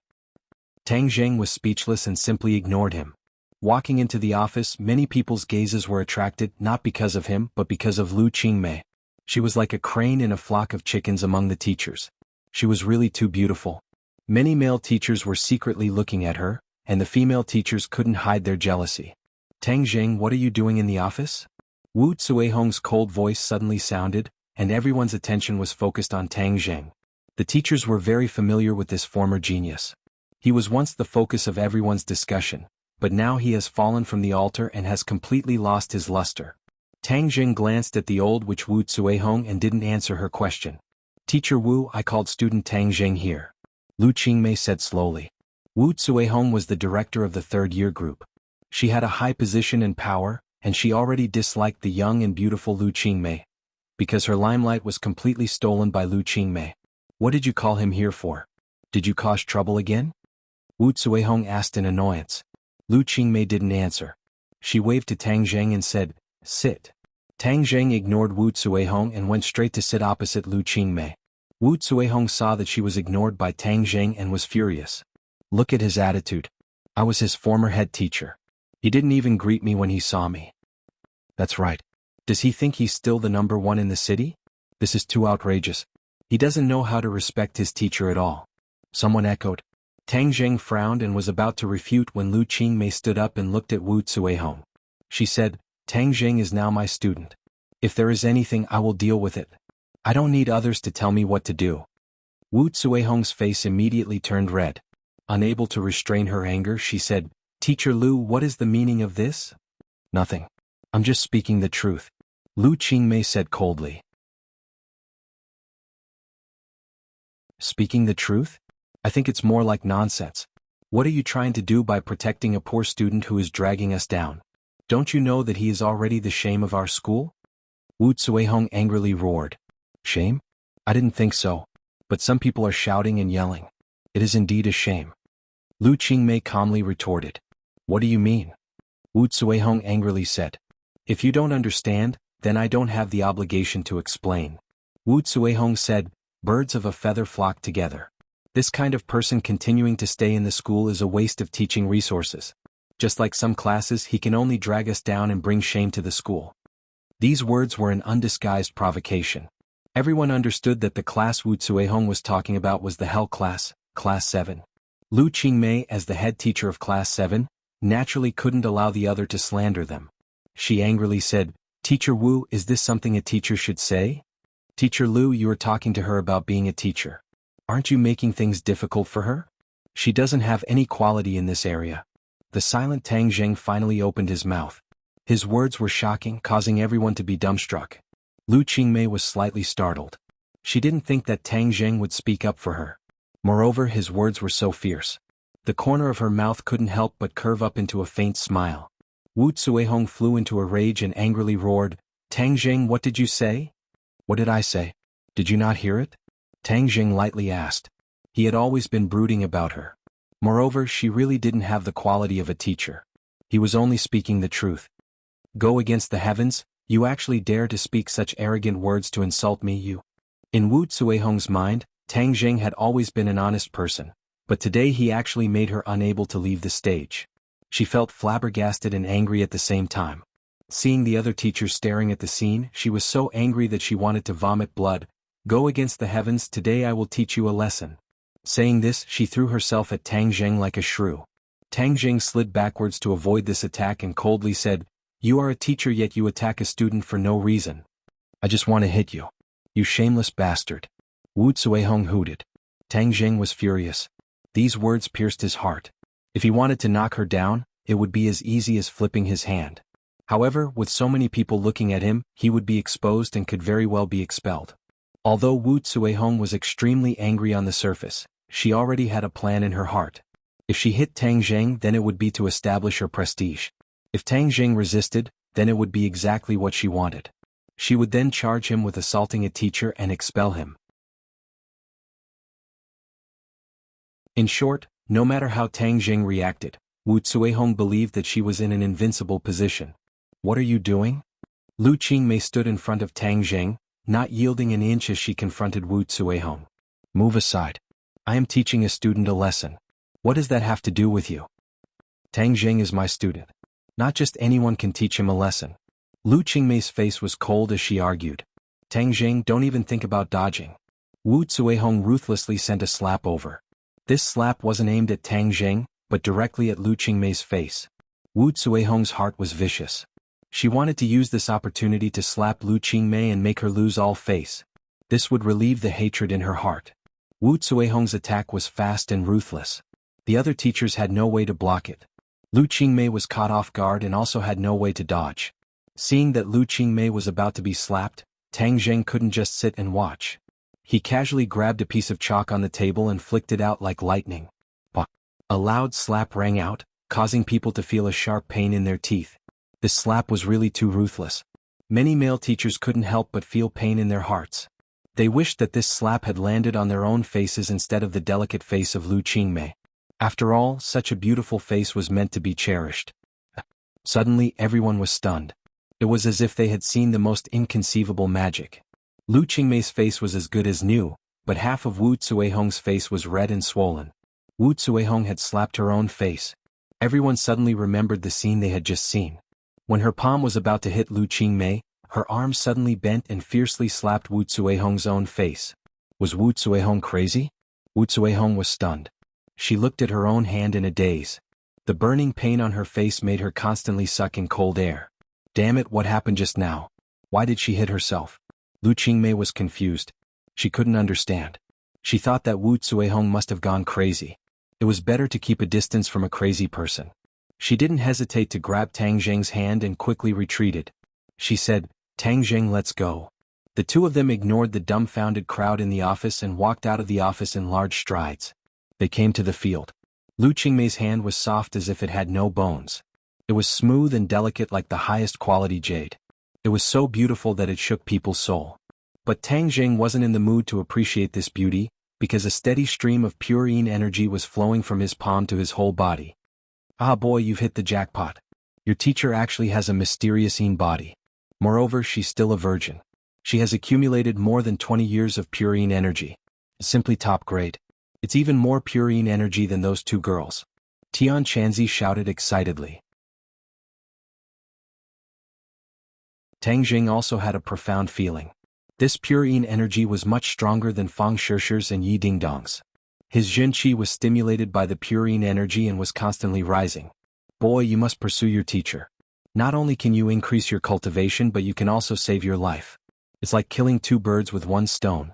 Tang Zheng was speechless and simply ignored him. Walking into the office, many people's gazes were attracted not because of him but because of Lu Qingmei. She was like a crane in a flock of chickens among the teachers. She was really too beautiful. Many male teachers were secretly looking at her, and the female teachers couldn't hide their jealousy. Tang Zheng, what are you doing in the office? Wu Cuihong's cold voice suddenly sounded, and everyone's attention was focused on Tang Zheng. The teachers were very familiar with this former genius. He was once the focus of everyone's discussion, but now he has fallen from the altar and has completely lost his luster. Tang Zheng glanced at the old witch Wu Cuihong and didn't answer her question. Teacher Wu, I called student Tang Zheng here. Lu Qingmei said slowly. Wu Cuihong was the director of the third-year group. She had a high position and power, and she already disliked the young and beautiful Lu Qingmei, because her limelight was completely stolen by Lu Qingmei. What did you call him here for? Did you cause trouble again? Wu Cuihong asked in annoyance. Lu Qingmei didn't answer. She waved to Tang Zheng and said, sit. Tang Zheng ignored Wu Cuihong and went straight to sit opposite Lu Qingmei. Wu Cuihong saw that she was ignored by Tang Zheng and was furious. Look at his attitude. I was his former head teacher. He didn't even greet me when he saw me. That's right. Does he think he's still the number one in the city? This is too outrageous. He doesn't know how to respect his teacher at all. Someone echoed. Tang Zheng frowned and was about to refute when Lu Qingmei stood up and looked at Wu Cuihong. She said, Tang Zheng is now my student. If there is anything, I will deal with it. I don't need others to tell me what to do. Wu Cuihong's face immediately turned red. Unable to restrain her anger, she said, Teacher Lu, what is the meaning of this? Nothing. I'm just speaking the truth. Lu Qingmei said coldly. Speaking the truth? I think it's more like nonsense. What are you trying to do by protecting a poor student who is dragging us down? Don't you know that he is already the shame of our school? Wu Cuihong angrily roared. Shame? I didn't think so. But some people are shouting and yelling. It is indeed a shame. Lu Qingmei calmly retorted. What do you mean? Wu Cuihong angrily said. If you don't understand, then I don't have the obligation to explain. Wu Cuihong said, birds of a feather flock together. This kind of person continuing to stay in the school is a waste of teaching resources. Just like some classes, he can only drag us down and bring shame to the school. These words were an undisguised provocation. Everyone understood that the class Wu Cuihong was talking about was the Hell class, Class 7. Lu Qingmei, as the head teacher of Class 7, naturally couldn't allow the other to slander them. She angrily said, Teacher Wu, is this something a teacher should say? Teacher Lu, you are talking to her about being a teacher. Aren't you making things difficult for her? She doesn't have any quality in this area. The silent Tang Zheng finally opened his mouth. His words were shocking, causing everyone to be dumbstruck. Lu Qingmei was slightly startled. She didn't think that Tang Zheng would speak up for her. Moreover, his words were so fierce. The corner of her mouth couldn't help but curve up into a faint smile. Wu Cuihong flew into a rage and angrily roared, Tang Zheng, what did you say? What did I say? Did you not hear it? Tang Zheng lightly asked. He had always been brooding about her. Moreover, she really didn't have the quality of a teacher. He was only speaking the truth. Go against the heavens, you actually dare to speak such arrogant words to insult me, you? In Wu Cuihong's mind, Tang Zheng had always been an honest person, but today he actually made her unable to leave the stage. She felt flabbergasted and angry at the same time. Seeing the other teachers staring at the scene, she was so angry that she wanted to vomit blood. Go against the heavens, today I will teach you a lesson. Saying this, she threw herself at Tang Zheng like a shrew. Tang Zheng slid backwards to avoid this attack and coldly said, You are a teacher yet you attack a student for no reason. I just want to hit you. You shameless bastard. Wu Zuihong hooted. Tang Jing was furious. These words pierced his heart. If he wanted to knock her down, it would be as easy as flipping his hand. However, with so many people looking at him, he would be exposed and could very well be expelled. Although Wu Zuihong was extremely angry on the surface, she already had a plan in her heart. If she hit Tang Jing, then it would be to establish her prestige. If Tang Jing resisted, then it would be exactly what she wanted. She would then charge him with assaulting a teacher and expel him. In short, no matter how Tang Jing reacted, Wu Zuihong believed that she was in an invincible position. What are you doing? Lu Qingmei stood in front of Tang Jing, not yielding an inch as she confronted Wu Zuihong. Move aside. I am teaching a student a lesson. What does that have to do with you? Tang Jing is my student. Not just anyone can teach him a lesson. Lu Qingmei's face was cold as she argued. Tang Jing, don't even think about dodging. Wu Zuihong ruthlessly sent a slap over. This slap wasn't aimed at Tang Jing, but directly at Lu Qingmei's face. Wu Zuihong's heart was vicious. She wanted to use this opportunity to slap Lu Qingmei and make her lose all face. This would relieve the hatred in her heart. Wu Zuihong's attack was fast and ruthless. The other teachers had no way to block it. Lu Qingmei was caught off guard and also had no way to dodge. Seeing that Lu Qingmei was about to be slapped, Tang Jing couldn't just sit and watch. He casually grabbed a piece of chalk on the table and flicked it out like lightning. A loud slap rang out, causing people to feel a sharp pain in their teeth. This slap was really too ruthless. Many male teachers couldn't help but feel pain in their hearts. They wished that this slap had landed on their own faces instead of the delicate face of Lu Qingmei. After all, such a beautiful face was meant to be cherished. Suddenly, everyone was stunned. It was as if they had seen the most inconceivable magic. Lu Qingmei's face was as good as new, but half of Wu Zuihong's face was red and swollen. Wu Zuihong had slapped her own face. Everyone suddenly remembered the scene they had just seen. When her palm was about to hit Lu Qingmei, her arm suddenly bent and fiercely slapped Wu Zuihong's own face. Was Wu Zuihong crazy? Wu Zuihong was stunned. She looked at her own hand in a daze. The burning pain on her face made her constantly suck in cold air. Damn it, what happened just now? Why did she hit herself? Lu Qingmei was confused. She couldn't understand. She thought that Wu Zuihong must have gone crazy. It was better to keep a distance from a crazy person. She didn't hesitate to grab Tang Jing's hand and quickly retreated. She said, Tang Jing, let's go. The two of them ignored the dumbfounded crowd in the office and walked out of the office in large strides. They came to the field. Lu Qingmei's hand was soft as if it had no bones. It was smooth and delicate like the highest quality jade. It was so beautiful that it shook people's soul. But Tang Jing wasn't in the mood to appreciate this beauty, because a steady stream of pure yin energy was flowing from his palm to his whole body. Ah boy, you've hit the jackpot. Your teacher actually has a mysterious yin body. Moreover, she's still a virgin. She has accumulated more than 20 years of pure yin energy. Simply top grade. It's even more pure yin energy than those two girls. Tian Chanzi shouted excitedly. Tang Jing also had a profound feeling. This pure yin energy was much stronger than Fang Shishir's and Yi Dingdong's. His Jin Qi was stimulated by the pure yin energy and was constantly rising. Boy, you must pursue your teacher. Not only can you increase your cultivation, but you can also save your life. It's like killing two birds with one stone.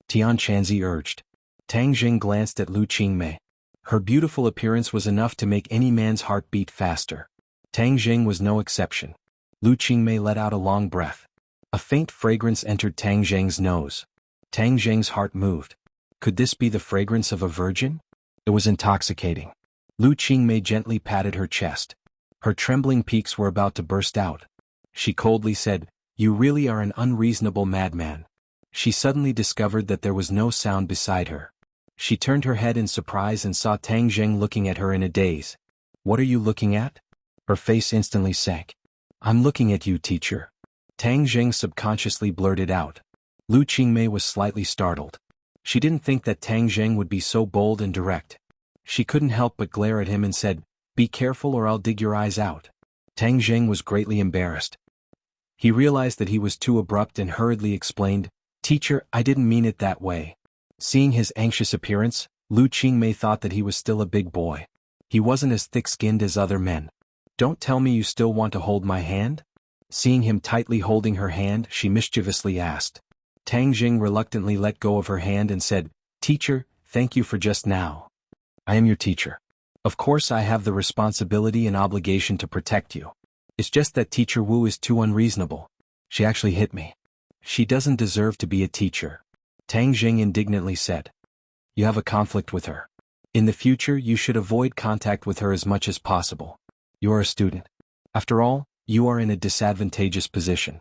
Tian Chanzi urged. Tang Jing glanced at Lu Qingmei. Her beautiful appearance was enough to make any man's heart beat faster. Tang Jing was no exception. Lu Qingmei let out a long breath. A faint fragrance entered Tang Jing's nose. Tang Jing's heart moved. Could this be the fragrance of a virgin? It was intoxicating. Lu Qingmei gently patted her chest. Her trembling peaks were about to burst out. She coldly said, You really are an unreasonable madman. She suddenly discovered that there was no sound beside her. She turned her head in surprise and saw Tang Jing looking at her in a daze. What are you looking at? Her face instantly sank. I'm looking at you, teacher. Tang Jing subconsciously blurted out. Lu Qingmei was slightly startled. She didn't think that Tang Jing would be so bold and direct. She couldn't help but glare at him and said, Be careful or I'll dig your eyes out. Tang Jing was greatly embarrassed. He realized that he was too abrupt and hurriedly explained, Teacher, I didn't mean it that way. Seeing his anxious appearance, Lu Qingmei thought that he was still a big boy. He wasn't as thick-skinned as other men. Don't tell me you still want to hold my hand? Seeing him tightly holding her hand, she mischievously asked. Tang Jing reluctantly let go of her hand and said, Teacher, thank you for just now. I am your teacher. Of course I have the responsibility and obligation to protect you. It's just that Teacher Wu is too unreasonable. She actually hit me. She doesn't deserve to be a teacher. Tang Jing indignantly said. You have a conflict with her. In the future you should avoid contact with her as much as possible. You are a student. After all, you are in a disadvantageous position.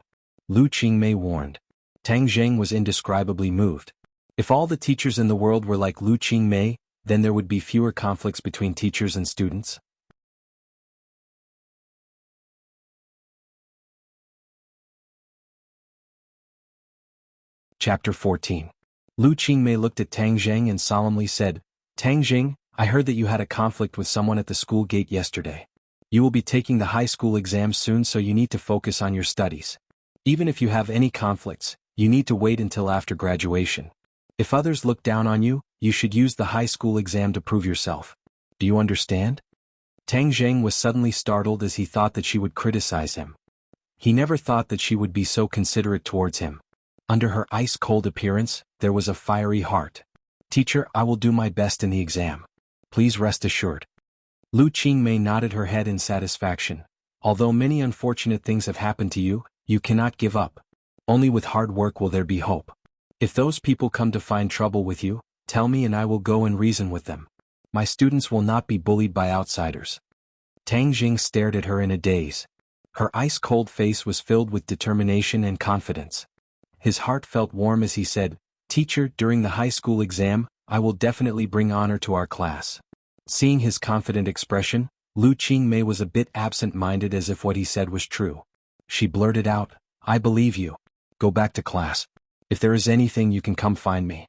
Lu Qingmei warned. Tang Jing was indescribably moved. If all the teachers in the world were like Lu Qingmei, then there would be fewer conflicts between teachers and students. Chapter 14. Lu Qingmei looked at Tang Jing and solemnly said, Tang Jing, I heard that you had a conflict with someone at the school gate yesterday. You will be taking the high school exam soon, so you need to focus on your studies. Even if you have any conflicts, you need to wait until after graduation. If others look down on you, you should use the high school exam to prove yourself. Do you understand? Tang Jing was suddenly startled as he thought that she would criticize him. He never thought that she would be so considerate towards him. Under her ice-cold appearance, there was a fiery heart. Teacher, I will do my best in the exam. Please rest assured. Lu Qingmei nodded her head in satisfaction. Although many unfortunate things have happened to you, you cannot give up. Only with hard work will there be hope. If those people come to find trouble with you, tell me and I will go and reason with them. My students will not be bullied by outsiders. Tang Jing stared at her in a daze. Her ice-cold face was filled with determination and confidence. His heart felt warm as he said, Teacher, during the high school exam, I will definitely bring honor to our class. Seeing his confident expression, Lu Qingmei was a bit absent-minded, as if what he said was true. She blurted out, I believe you. Go back to class. If there is anything, you can come find me.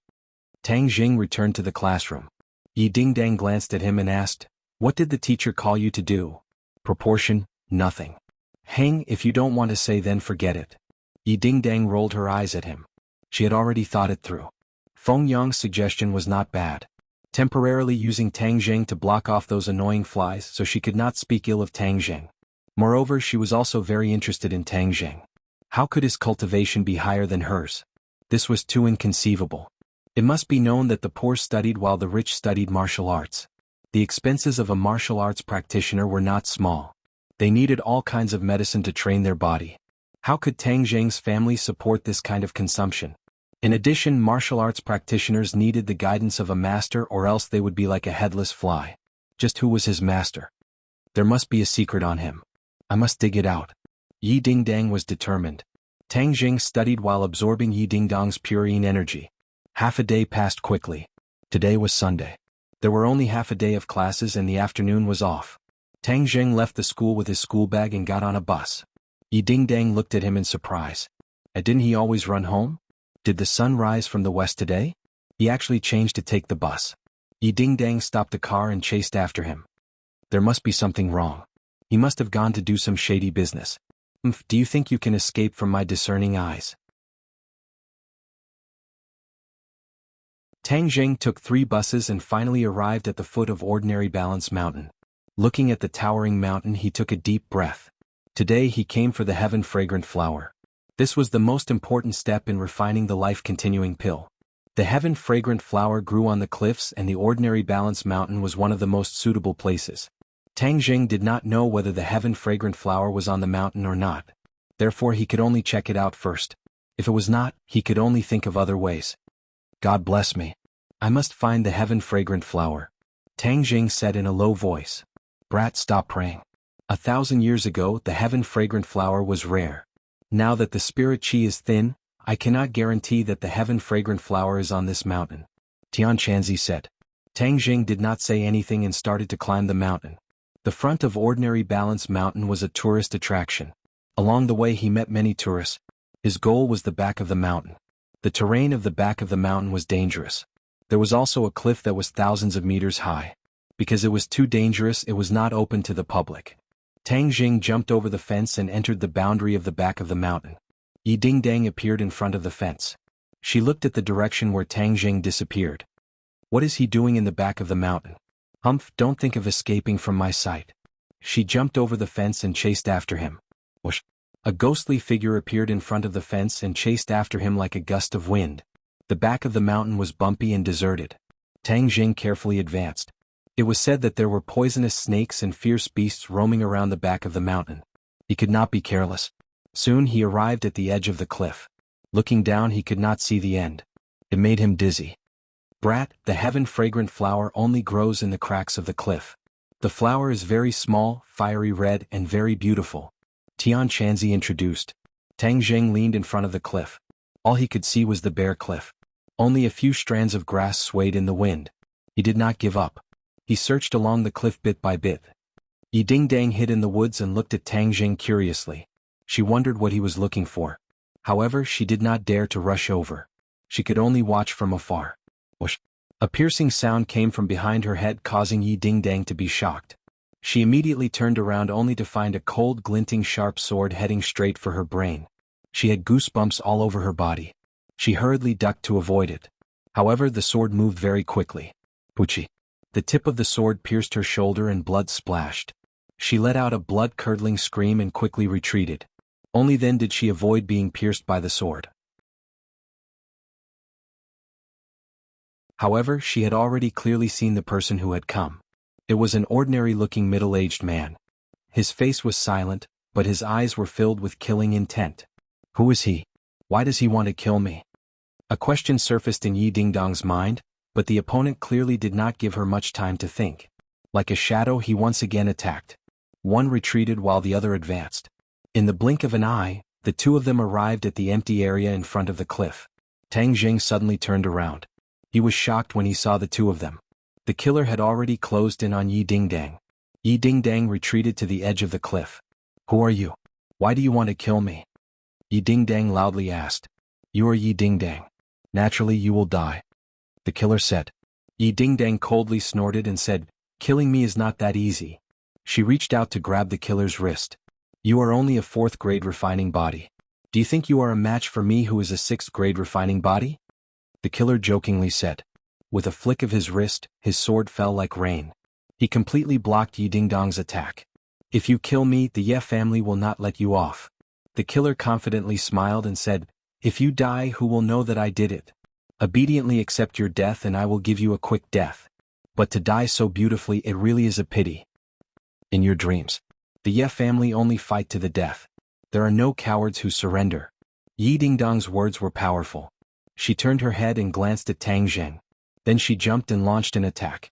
Tang Jing returned to the classroom. Yi Dingdang glanced at him and asked, What did the teacher call you to do? Proportion, nothing. Hang, if you don't want to say, then forget it. Yi Dingdang rolled her eyes at him. She had already thought it through. Feng Yang's suggestion was not bad. Temporarily using Tang Jing to block off those annoying flies so she could not speak ill of Tang Jing. Moreover, she was also very interested in Tang Jing. How could his cultivation be higher than hers? This was too inconceivable. It must be known that the poor studied while the rich studied martial arts. The expenses of a martial arts practitioner were not small. They needed all kinds of medicine to train their body. How could Tang Jing's family support this kind of consumption? In addition, martial arts practitioners needed the guidance of a master, or else they would be like a headless fly. Just who was his master? There must be a secret on him. I must dig it out. Yi Dingdang was determined. Tang Jing studied while absorbing Yi Dingdang's purine energy. Half a day passed quickly. Today was Sunday. There were only half a day of classes and the afternoon was off. Tang Jing left the school with his school bag and got on a bus. Yi Dingdang looked at him in surprise. Didn't he always run home? Did the sun rise from the west today? He actually changed to take the bus. Yi Dingdang stopped the car and chased after him. There must be something wrong. He must have gone to do some shady business. Do you think you can escape from my discerning eyes? Tang Jing took 3 buses and finally arrived at the foot of Ordinary Balance Mountain. Looking at the towering mountain, he took a deep breath. Today he came for the heaven fragrant flower. This was the most important step in refining the life-continuing pill. The heaven fragrant flower grew on the cliffs, and the Ordinary Balance Mountain was one of the most suitable places. Tang Jing did not know whether the heaven fragrant flower was on the mountain or not. Therefore he could only check it out first. If it was not, he could only think of other ways. God bless me. I must find the heaven fragrant flower. Tang Jing said in a low voice. Brat, stop praying. 1,000 years ago the heaven fragrant flower was rare. Now that the spirit chi is thin, I cannot guarantee that the heaven fragrant flower is on this mountain. Tian Chanzi said. Tang Jing did not say anything and started to climb the mountain. The front of Ordinary Balance Mountain was a tourist attraction. Along the way he met many tourists. His goal was the back of the mountain. The terrain of the back of the mountain was dangerous. There was also a cliff that was thousands of meters high. Because it was too dangerous, it was not open to the public. Tang Jing jumped over the fence and entered the boundary of the back of the mountain. Yi Dingdang appeared in front of the fence. She looked at the direction where Tang Jing disappeared. What is he doing in the back of the mountain? Don't think of escaping from my sight. She jumped over the fence and chased after him. Whoosh! A ghostly figure appeared in front of the fence and chased after him like a gust of wind. The back of the mountain was bumpy and deserted. Tang Jing carefully advanced. It was said that there were poisonous snakes and fierce beasts roaming around the back of the mountain. He could not be careless. Soon he arrived at the edge of the cliff. Looking down, he could not see the end. It made him dizzy. Brat, the heaven-fragrant flower only grows in the cracks of the cliff. The flower is very small, fiery red, and very beautiful. Tian Chanzi introduced. Tang Jing leaned in front of the cliff. All he could see was the bare cliff. Only a few strands of grass swayed in the wind. He did not give up. He searched along the cliff bit by bit. Yi Dingdang hid in the woods and looked at Tang Jing curiously. She wondered what he was looking for. However, she did not dare to rush over. She could only watch from afar. Whoosh! A piercing sound came from behind her head, causing Yi Dingdang to be shocked. She immediately turned around only to find a cold, glinting sharp sword heading straight for her brain. She had goosebumps all over her body. She hurriedly ducked to avoid it. However, the sword moved very quickly. Puchi! The tip of the sword pierced her shoulder and blood splashed. She let out a blood-curdling scream and quickly retreated. Only then did she avoid being pierced by the sword. However, she had already clearly seen the person who had come. It was an ordinary-looking middle-aged man. His face was silent, but his eyes were filled with killing intent. Who is he? Why does he want to kill me? A question surfaced in Yi Dingdang's mind, but the opponent clearly did not give her much time to think. Like a shadow, he once again attacked. One retreated while the other advanced. In the blink of an eye, the two of them arrived at the empty area in front of the cliff. Tang Jing suddenly turned around. He was shocked when he saw the two of them. The killer had already closed in on Yi Dingdang. Yi Dingdang retreated to the edge of the cliff. Who are you? Why do you want to kill me? Yi Dingdang loudly asked. You are Yi Dingdang. Naturally you will die. The killer said. Yi Dingdang coldly snorted and said, killing me is not that easy. She reached out to grab the killer's wrist. You are only a 4th grade refining body. Do you think you are a match for me who is a 6th grade refining body? The killer jokingly said. With a flick of his wrist, his sword fell like rain. He completely blocked Yi Dingdang's attack. If you kill me, the Ye family will not let you off. The killer confidently smiled and said, if you die, who will know that I did it? Obediently accept your death and I will give you a quick death. But to die so beautifully, it really is a pity. In your dreams, the Ye family only fight to the death. There are no cowards who surrender. Yi Dingdang's words were powerful. She turned her head and glanced at Tang Jing. Then she jumped and launched an attack.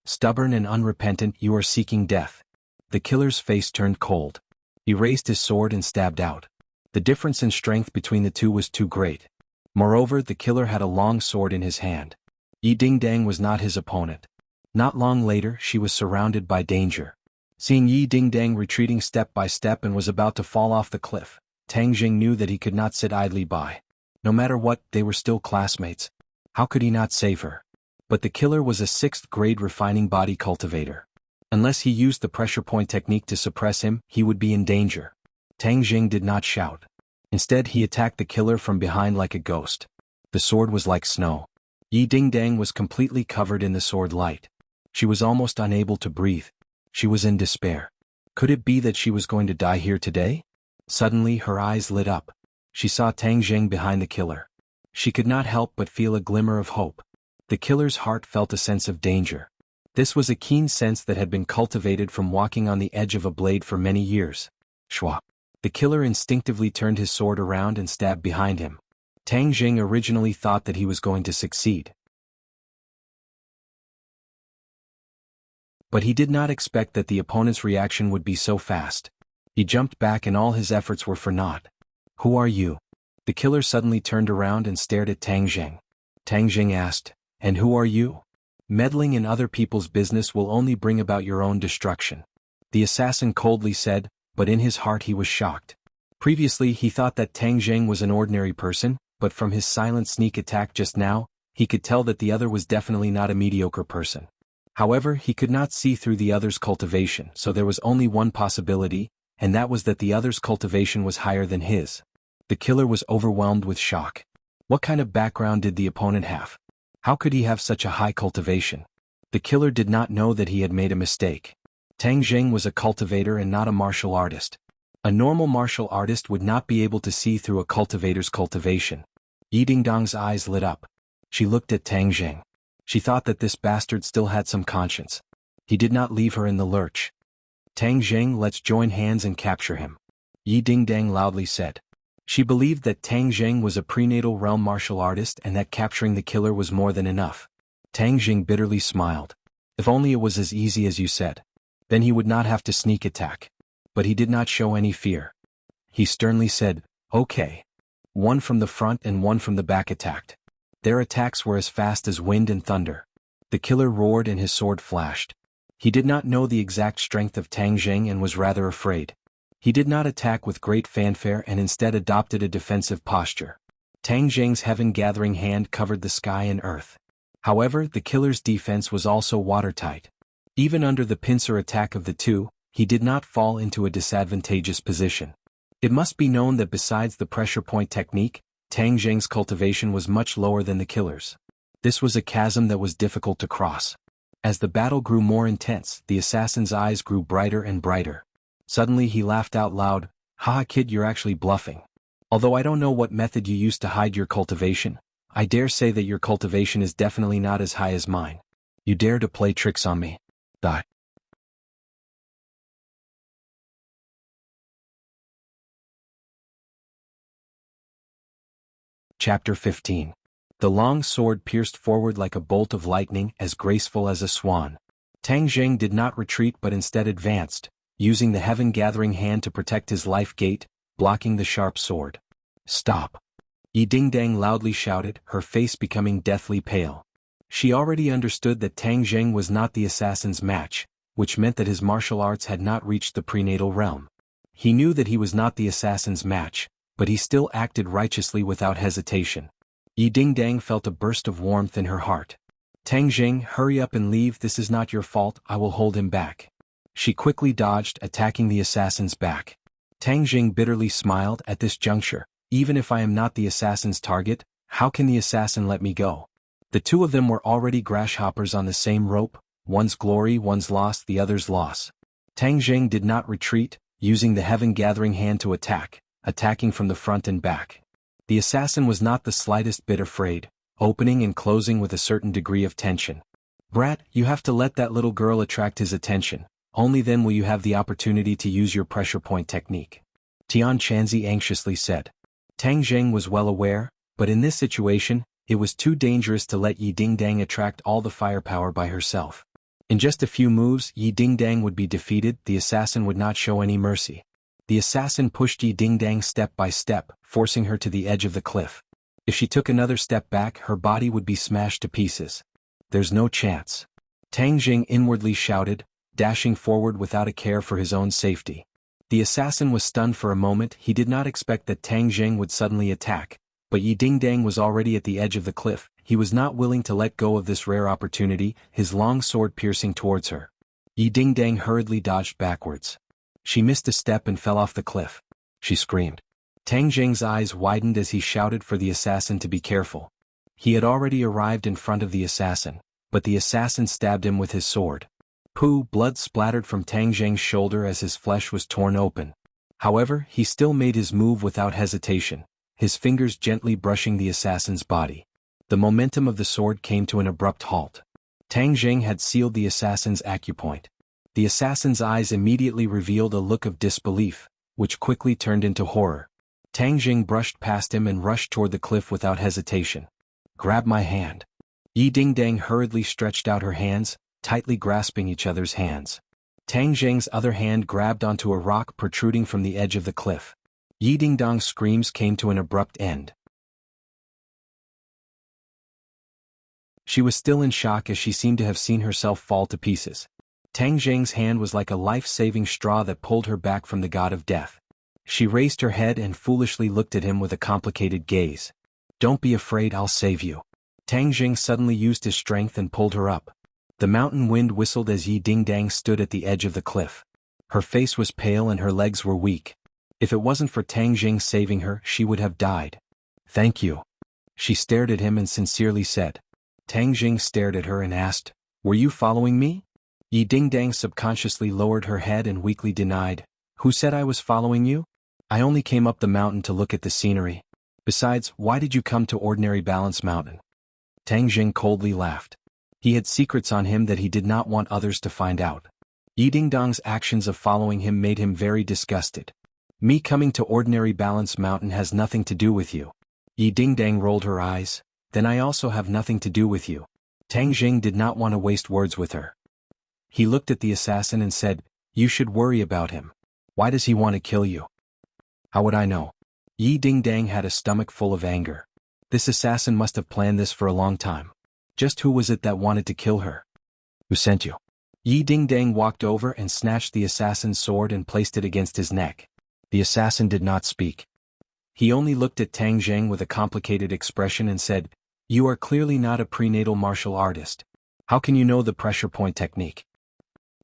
Stubborn and unrepentant, you are seeking death. The killer's face turned cold. He raised his sword and stabbed out. The difference in strength between the two was too great. Moreover, the killer had a long sword in his hand. Yi Dingdang was not his opponent. Not long later, she was surrounded by danger. Seeing Yi Dingdang retreating step by step and was about to fall off the cliff, Tang Jing knew that he could not sit idly by. No matter what, they were still classmates. How could he not save her? But the killer was a 6th grade refining body cultivator. Unless he used the pressure point technique to suppress him, he would be in danger. Tang Jing did not shout. Instead, he attacked the killer from behind like a ghost. The sword was like snow. Yi Dingdang was completely covered in the sword light. She was almost unable to breathe. She was in despair. Could it be that she was going to die here today? Suddenly, her eyes lit up. She saw Tang Jing behind the killer. She could not help but feel a glimmer of hope. The killer's heart felt a sense of danger. This was a keen sense that had been cultivated from walking on the edge of a blade for many years. Shwa! The killer instinctively turned his sword around and stabbed behind him. Tang Jing originally thought that he was going to succeed. But he did not expect that the opponent's reaction would be so fast. He jumped back and all his efforts were for naught. Who are you? The killer suddenly turned around and stared at Tang Jing. Tang Jing asked, and who are you? Meddling in other people's business will only bring about your own destruction. The assassin coldly said, but in his heart he was shocked. Previously he thought that Tang Jing was an ordinary person, but from his silent sneak attack just now, he could tell that the other was definitely not a mediocre person. However, he could not see through the other's cultivation, so there was only one possibility, and that was that the other's cultivation was higher than his. The killer was overwhelmed with shock. What kind of background did the opponent have? How could he have such a high cultivation? The killer did not know that he had made a mistake. Tang Jing was a cultivator and not a martial artist. A normal martial artist would not be able to see through a cultivator's cultivation. Yi Dingdong's eyes lit up. She looked at Tang Jing. She thought that this bastard still had some conscience. He did not leave her in the lurch. Tang Jing, let's join hands and capture him. Yi Dingdang loudly said. She believed that Tang Jing was a prenatal realm martial artist and that capturing the killer was more than enough. Tang Jing bitterly smiled. If only it was as easy as you said. Then he would not have to sneak attack. But he did not show any fear. He sternly said, okay. One from the front and one from the back attacked. Their attacks were as fast as wind and thunder. The killer roared and his sword flashed. He did not know the exact strength of Tang Jing and was rather afraid. He did not attack with great fanfare and instead adopted a defensive posture. Tang Jing's heaven-gathering hand covered the sky and earth. However, the killer's defense was also watertight. Even under the pincer attack of the two, he did not fall into a disadvantageous position. It must be known that besides the pressure point technique, Tang Jing's cultivation was much lower than the killer's. This was a chasm that was difficult to cross. As the battle grew more intense, the assassin's eyes grew brighter and brighter. Suddenly he laughed out loud, haha kid, you're actually bluffing. Although I don't know what method you used to hide your cultivation, I dare say that your cultivation is definitely not as high as mine. You dare to play tricks on me. Die. Chapter 15. The long sword pierced forward like a bolt of lightning, as graceful as a swan. Tang Jing did not retreat but instead advanced, using the heaven-gathering hand to protect his life gate, blocking the sharp sword. Stop! Yi Dingdang loudly shouted, her face becoming deathly pale. She already understood that Tang Jing was not the assassin's match, which meant that his martial arts had not reached the prenatal realm. He knew that he was not the assassin's match, but he still acted righteously without hesitation. Yi Dingdang felt a burst of warmth in her heart. Tang Jing, hurry up and leave, this is not your fault, I will hold him back. She quickly dodged, attacking the assassin's back. Tang Jing bitterly smiled at this juncture. Even if I am not the assassin's target, how can the assassin let me go? The two of them were already grasshoppers on the same rope, one's glory, one's loss, the other's loss. Tang Jing did not retreat, using the heaven-gathering hand to attack, attacking from the front and back. The assassin was not the slightest bit afraid, opening and closing with a certain degree of tension. Brat, you have to let that little girl attract his attention, only then will you have the opportunity to use your pressure point technique. Tian Chanzi anxiously said. Tang Jing was well aware, but in this situation, it was too dangerous to let Yi Dingdang attract all the firepower by herself. In just a few moves, Yi Dingdang would be defeated, the assassin would not show any mercy. The assassin pushed Yi Dingdang step by step, forcing her to the edge of the cliff. If she took another step back, her body would be smashed to pieces. There's no chance. Tang Jing inwardly shouted, dashing forward without a care for his own safety. The assassin was stunned for a moment, he did not expect that Tang Jing would suddenly attack, but Yi Dingdang was already at the edge of the cliff, he was not willing to let go of this rare opportunity, his long sword piercing towards her. Yi Dingdang hurriedly dodged backwards. She missed a step and fell off the cliff. She screamed. Tang Jing's eyes widened as he shouted for the assassin to be careful. He had already arrived in front of the assassin, but the assassin stabbed him with his sword. Pooh, blood splattered from Tang Jing's shoulder as his flesh was torn open. However, he still made his move without hesitation, his fingers gently brushing the assassin's body. The momentum of the sword came to an abrupt halt. Tang Jing had sealed the assassin's acupoint. The assassin's eyes immediately revealed a look of disbelief, which quickly turned into horror. Tang Jing brushed past him and rushed toward the cliff without hesitation. Grab my hand. Yi Dingdang hurriedly stretched out her hands, tightly grasping each other's hands. Tang Jing's other hand grabbed onto a rock protruding from the edge of the cliff. Yi Dingdang's screams came to an abrupt end. She was still in shock as she seemed to have seen herself fall to pieces. Tang Jing's hand was like a life-saving straw that pulled her back from the god of death. She raised her head and foolishly looked at him with a complicated gaze. Don't be afraid, I'll save you. Tang Jing suddenly used his strength and pulled her up. The mountain wind whistled as Yi Dingdang stood at the edge of the cliff. Her face was pale and her legs were weak. If it wasn't for Tang Jing saving her, she would have died. Thank you. She stared at him and sincerely said. Tang Jing stared at her and asked, Were you following me? Yi Dingdang subconsciously lowered her head and weakly denied, "Who said I was following you? I only came up the mountain to look at the scenery. Besides, why did you come to ordinary Balance Mountain?" Tang Jing coldly laughed. He had secrets on him that he did not want others to find out. Yi Dingdang's actions of following him made him very disgusted. "Me coming to ordinary Balance Mountain has nothing to do with you." Yi Dingdang rolled her eyes. "Then I also have nothing to do with you." Tang Jing did not want to waste words with her. He looked at the assassin and said, "You should worry about him. Why does he want to kill you?" "How would I know?" Yi Dingdang had a stomach full of anger. This assassin must have planned this for a long time. Just who was it that wanted to kill her? "Who sent you?" Yi Dingdang walked over and snatched the assassin's sword and placed it against his neck. The assassin did not speak. He only looked at Tang Jing with a complicated expression and said, "You are clearly not a prenatal martial artist. How can you know the pressure point technique?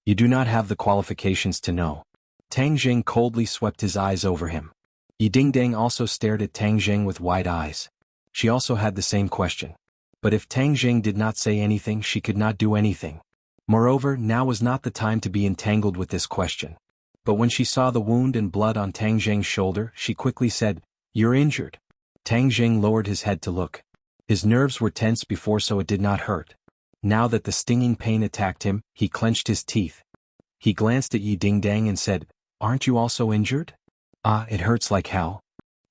You do not have the qualifications to know." Tang Jing coldly swept his eyes over him. Yi Dingdang also stared at Tang Jing with wide eyes. She also had the same question. But if Tang Jing did not say anything, she could not do anything. Moreover, now was not the time to be entangled with this question. But when she saw the wound and blood on Tang Jing's shoulder, she quickly said, "You're injured." Tang Jing lowered his head to look. His nerves were tense before, so it did not hurt. Now that the stinging pain attacked him, he clenched his teeth. He glanced at Yi Dingdang and said, "Aren't you also injured?" "Ah, it hurts like hell."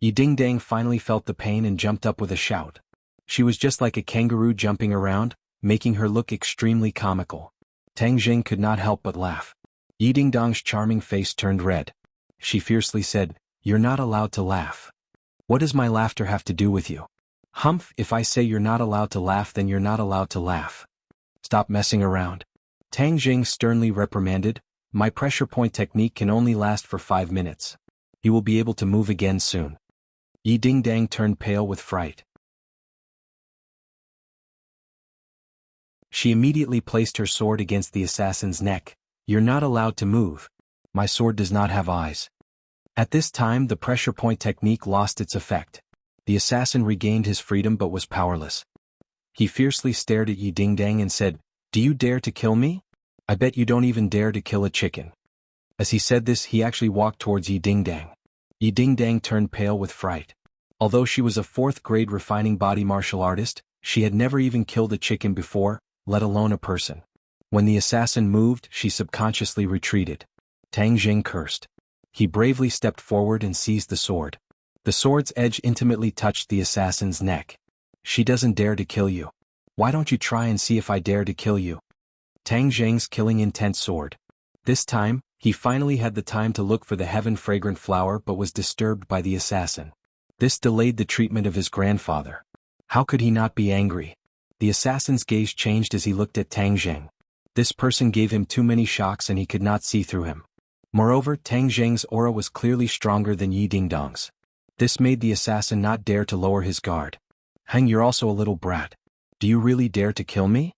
Yi Dingdang finally felt the pain and jumped up with a shout. She was just like a kangaroo jumping around, making her look extremely comical. Tang Jing could not help but laugh. Yi Dingdang's charming face turned red. She fiercely said, "You're not allowed to laugh." "What does my laughter have to do with you?" "Humph, if I say you're not allowed to laugh, then you're not allowed to laugh. Stop messing around." Tang Jing sternly reprimanded, "My pressure point technique can only last for 5 minutes. You will be able to move again soon." Yi Dingdang turned pale with fright. She immediately placed her sword against the assassin's neck. "You're not allowed to move. My sword does not have eyes." At this time, the pressure point technique lost its effect. The assassin regained his freedom but was powerless. He fiercely stared at Yi Dingdang and said, "Do you dare to kill me? I bet you don't even dare to kill a chicken." As he said this, he actually walked towards Yi Dingdang. Yi Dingdang turned pale with fright. Although she was a 4th-grade refining body martial artist, she had never even killed a chicken before, let alone a person. When the assassin moved, she subconsciously retreated. Tang Jing cursed. He bravely stepped forward and seized the sword. The sword's edge intimately touched the assassin's neck. "She doesn't dare to kill you. Why don't you try and see if I dare to kill you?" Tang Jing's killing intent soared. This time, he finally had the time to look for the heaven-fragrant flower but was disturbed by the assassin. This delayed the treatment of his grandfather. How could he not be angry? The assassin's gaze changed as he looked at Tang Jing. This person gave him too many shocks and he could not see through him. Moreover, Tang Jing's aura was clearly stronger than Yi Dingdang's. This made the assassin not dare to lower his guard. "Hang, you're also a little brat. Do you really dare to kill me?"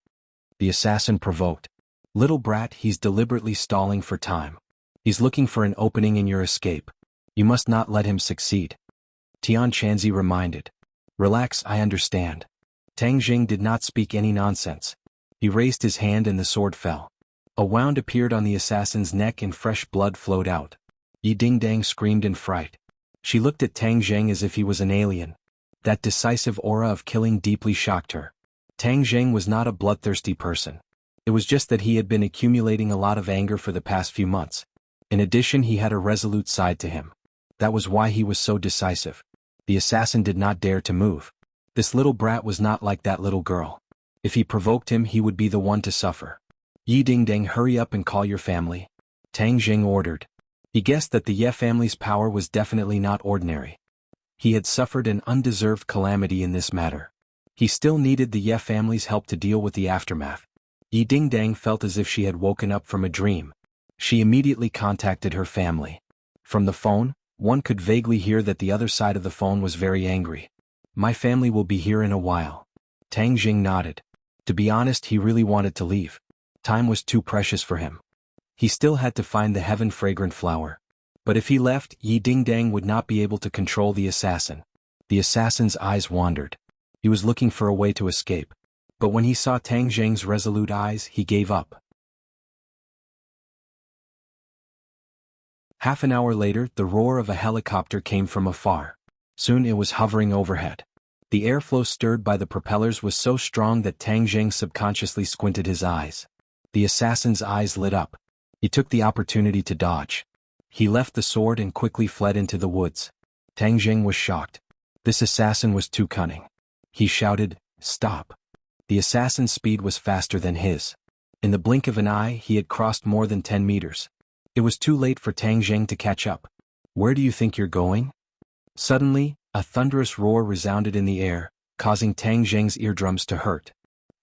The assassin provoked. "Little brat, he's deliberately stalling for time. He's looking for an opening in your escape. You must not let him succeed." Tian Chanzi reminded. "Relax, I understand." Tang Jing did not speak any nonsense. He raised his hand and the sword fell. A wound appeared on the assassin's neck and fresh blood flowed out. Yi Dingdang screamed in fright. She looked at Tang Jing as if he was an alien. That decisive aura of killing deeply shocked her. Tang Jing was not a bloodthirsty person. It was just that he had been accumulating a lot of anger for the past few months. In addition, he had a resolute side to him. That was why he was so decisive. The assassin did not dare to move. This little brat was not like that little girl. If he provoked him, he would be the one to suffer. "Yi Dingdang, hurry up and call your family," Tang Jing ordered. He guessed that the Ye family's power was definitely not ordinary. He had suffered an undeserved calamity in this matter. He still needed the Ye family's help to deal with the aftermath. Yi Dingdang felt as if she had woken up from a dream. She immediately contacted her family. From the phone, one could vaguely hear that the other side of the phone was very angry. "My family will be here in a while." Tang Jing nodded. To be honest, he really wanted to leave. Time was too precious for him. He still had to find the heaven-fragrant flower. But if he left, Yi Dingdang would not be able to control the assassin. The assassin's eyes wandered. He was looking for a way to escape. But when he saw Tang Jing's resolute eyes, he gave up. Half an hour later, the roar of a helicopter came from afar. Soon it was hovering overhead. The airflow stirred by the propellers was so strong that Tang Jing subconsciously squinted his eyes. The assassin's eyes lit up. He took the opportunity to dodge. He left the sword and quickly fled into the woods. Tang Jing was shocked. This assassin was too cunning. He shouted, "Stop!" The assassin's speed was faster than his. In the blink of an eye, he had crossed more than 10 meters. It was too late for Tang Jing to catch up. "Where do you think you're going?" Suddenly, a thunderous roar resounded in the air, causing Tang Jing's eardrums to hurt.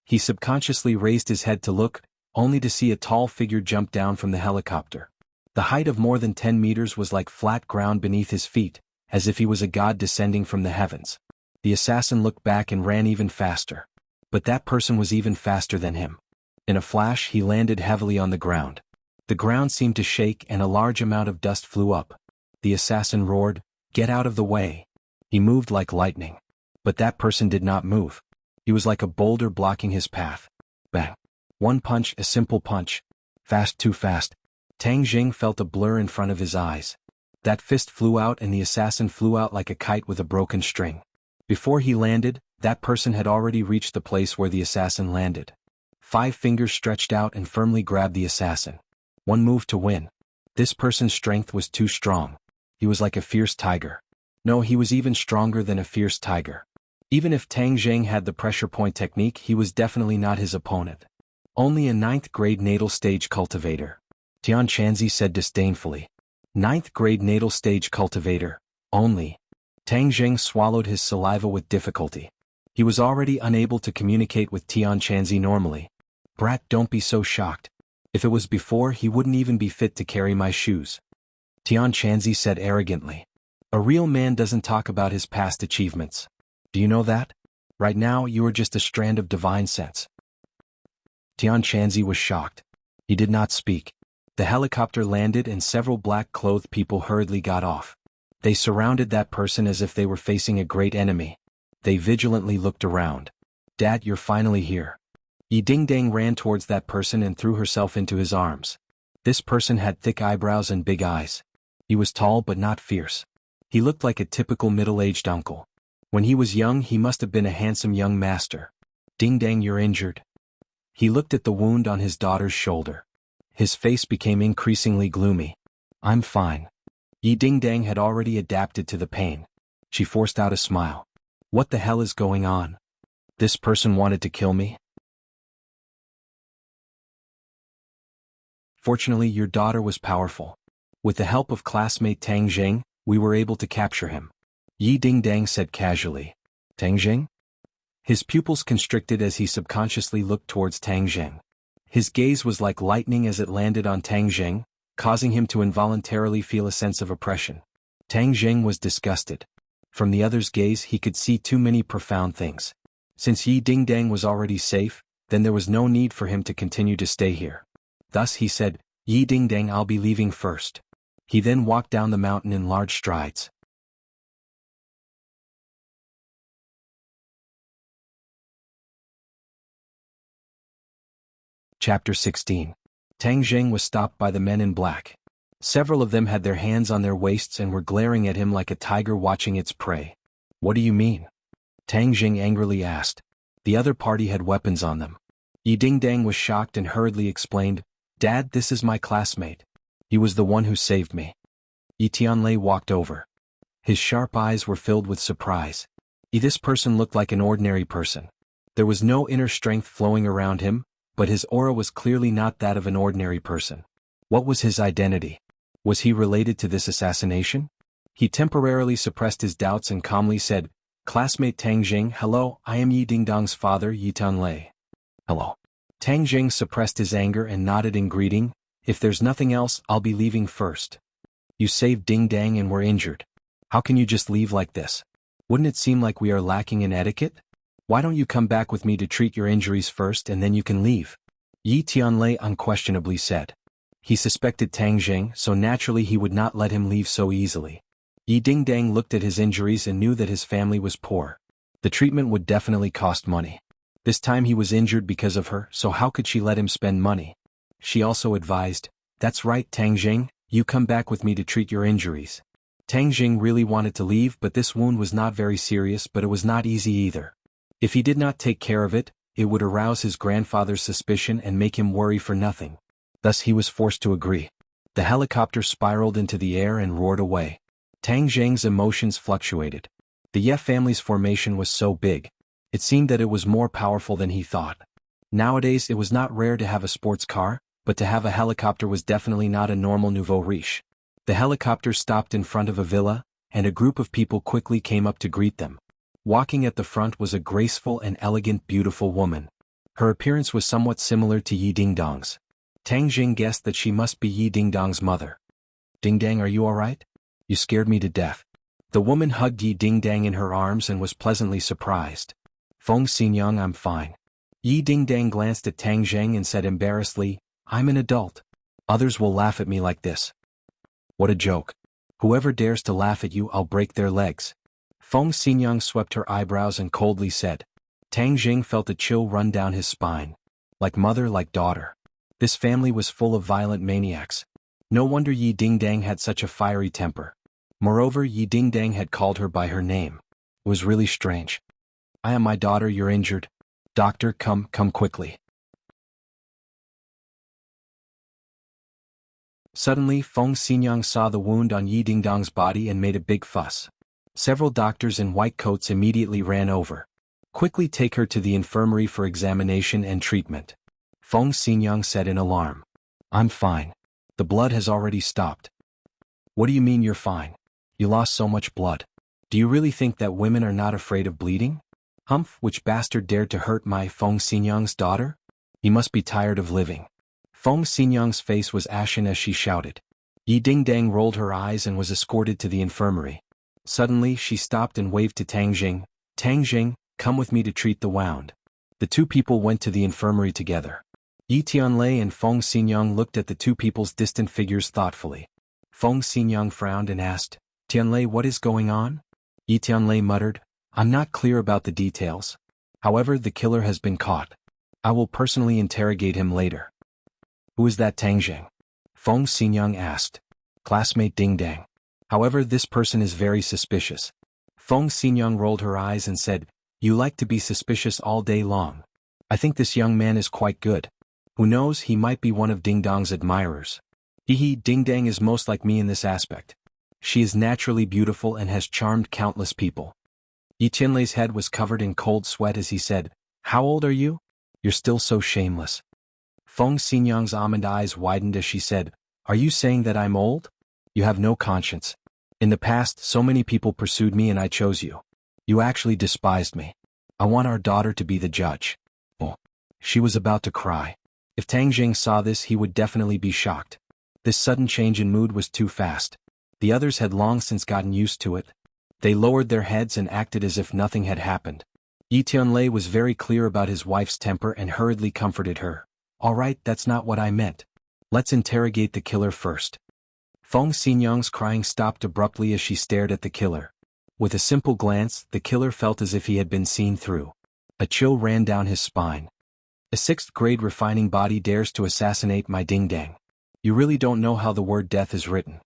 He subconsciously raised his head to look, only to see a tall figure jump down from the helicopter. The height of more than 10 meters was like flat ground beneath his feet, as if he was a god descending from the heavens. The assassin looked back and ran even faster. But that person was even faster than him. In a flash, he landed heavily on the ground. The ground seemed to shake and a large amount of dust flew up. The assassin roared, "Get out of the way!" He moved like lightning. But that person did not move. He was like a boulder blocking his path. Bang! One punch, a simple punch. Fast, too fast. Tang Jing felt a blur in front of his eyes. That fist flew out and the assassin flew out like a kite with a broken string. Before he landed, that person had already reached the place where the assassin landed. 5 fingers stretched out and firmly grabbed the assassin. One move to win. This person's strength was too strong. He was like a fierce tiger. No, he was even stronger than a fierce tiger. Even if Tang Jing had the pressure point technique, he was definitely not his opponent. Only a 9th grade natal stage cultivator. Tian Chanzi said disdainfully. 9th grade natal stage cultivator, only. Tang Jing swallowed his saliva with difficulty. He was already unable to communicate with Tian Chanzi normally. "Brat, don't be so shocked. If it was before, he wouldn't even be fit to carry my shoes." Tian Chanzi said arrogantly. "A real man doesn't talk about his past achievements. Do you know that? Right now, you are just a strand of divine sense." Tian Chanzi was shocked. He did not speak. The helicopter landed and several black-clothed people hurriedly got off. They surrounded that person as if they were facing a great enemy. They vigilantly looked around. "Dad, you're finally here." Yi Dingdang ran towards that person and threw herself into his arms. This person had thick eyebrows and big eyes. He was tall but not fierce. He looked like a typical middle-aged uncle. When he was young, he must have been a handsome young master. "Dingdang, you're injured." He looked at the wound on his daughter's shoulder. His face became increasingly gloomy. "I'm fine." Yi Dingdang had already adapted to the pain. She forced out a smile. "What the hell is going on? This person wanted to kill me?" "Fortunately, your daughter was powerful. With the help of classmate Tang Jing, we were able to capture him," Yi Dingdang said casually. "Tang Jing?" His pupils constricted as he subconsciously looked towards Tang Jing. His gaze was like lightning as it landed on Tang Jing, causing him to involuntarily feel a sense of oppression. Tang Jing was disgusted. From the other's gaze he could see too many profound things. Since Yi Dingdang was already safe, then there was no need for him to continue to stay here. Thus he said, "Yi Dingdang, I'll be leaving first." He then walked down the mountain in large strides. Chapter 16. Tang Jing was stopped by the men in black. Several of them had their hands on their waists and were glaring at him like a tiger watching its prey. "What do you mean?" Tang Jing angrily asked. The other party had weapons on them. Yi Dingdang was shocked and hurriedly explained, "Dad, this is my classmate. He was the one who saved me." Yi Tianlei walked over. His sharp eyes were filled with surprise. This person looked like an ordinary person. There was no inner strength flowing around him, but his aura was clearly not that of an ordinary person. What was his identity? Was he related to this assassination? He temporarily suppressed his doubts and calmly said, "Classmate Tang Jing, hello, I am Yi Dingdang's father, Yi Tianlei." "Hello." Tang Jing suppressed his anger and nodded in greeting, "If there's nothing else, I'll be leaving first." "You saved Dingdang and were injured. How can you just leave like this? Wouldn't it seem like we are lacking in etiquette? Why don't you come back with me to treat your injuries first and then you can leave?" Yi Tianlei unquestionably said. He suspected Tang Jing, so naturally he would not let him leave so easily. Yi Dingdang looked at his injuries and knew that his family was poor. The treatment would definitely cost money. This time he was injured because of her, so how could she let him spend money? She also advised, "That's right, Tang Jing, You come back with me to treat your injuries. Tang Jing really wanted to leave, but this wound was not very serious, but it was not easy either. If he did not take care of it, it would arouse his grandfather's suspicion and make him worry for nothing. Thus he was forced to agree. The helicopter spiraled into the air and roared away. Tang Jing's emotions fluctuated. The Ye family's formation was so big. It seemed that it was more powerful than he thought. Nowadays it was not rare to have a sports car, but to have a helicopter was definitely not a normal nouveau riche. The helicopter stopped in front of a villa, and a group of people quickly came up to greet them. Walking at the front was a graceful and elegant beautiful woman. Her appearance was somewhat similar to Yi Dingdong's. Tang Jing guessed that she must be Yi Dingdong's mother. "Dingdang, are you alright? You scared me to death." The woman hugged Yi Dingdang in her arms and was pleasantly surprised. "Feng Xinyang, I'm fine." Yi Dingdang glanced at Tang Jing and said embarrassedly, "I'm an adult. Others will laugh at me like this." "What a joke. Whoever dares to laugh at you, I'll break their legs." Feng Xinyang swept her eyebrows and coldly said. Tang Jing felt a chill run down his spine. Like mother, like daughter. This family was full of violent maniacs. No wonder Yi Dingdang had such a fiery temper. Moreover, Yi Dingdang had called her by her name. It was really strange. "I am my daughter, you're injured. Doctor, come quickly." Suddenly, Feng Xinyang saw the wound on Yi Dingdong's body and made a big fuss. Several doctors in white coats immediately ran over. "Quickly take her to the infirmary for examination and treatment," Feng Xinyang said in alarm. "I'm fine. The blood has already stopped." "What do you mean you're fine? You lost so much blood. Do you really think that women are not afraid of bleeding?" "Humph, which bastard dared to hurt my Feng Xinyang's daughter? He must be tired of living." Feng Xinyang's face was ashen as she shouted. Yi Dingdang rolled her eyes and was escorted to the infirmary. Suddenly she stopped and waved to Tang Jing. "Tang Jing, come with me to treat the wound." The two people went to the infirmary together. Yi Tianlei and Feng Xinyang looked at the two people's distant figures thoughtfully. Feng Xinyang frowned and asked, "Tianlei, what is going on?" Yi Tianlei muttered, "I'm not clear about the details. However, the killer has been caught. I will personally interrogate him later." "Who is that Tang Jing?" Feng Xinyang asked. "Classmate Dingdang. However, this person is very suspicious." Feng Xinyang rolled her eyes and said, "You like to be suspicious all day long. I think this young man is quite good. Who knows, he might be one of Dingdong's admirers. Dingdang is most like me in this aspect. She is naturally beautiful and has charmed countless people." Yi Tianlei's head was covered in cold sweat as he said, "How old are you? You're still so shameless." Feng Xinyang's almond eyes widened as she said, "Are you saying that I'm old? You have no conscience. In the past, so many people pursued me and I chose you. You actually despised me. I want our daughter to be the judge." Oh. She was about to cry. If Tang Jing saw this, he would definitely be shocked. This sudden change in mood was too fast. The others had long since gotten used to it. They lowered their heads and acted as if nothing had happened. Yi Tianlei was very clear about his wife's temper and hurriedly comforted her. "All right, that's not what I meant. Let's interrogate the killer first." Feng Xinyang's crying stopped abruptly as she stared at the killer. With a simple glance, the killer felt as if he had been seen through. A chill ran down his spine. "A sixth-grade refining body dares to assassinate my Dingdang. You really don't know how the word death is written."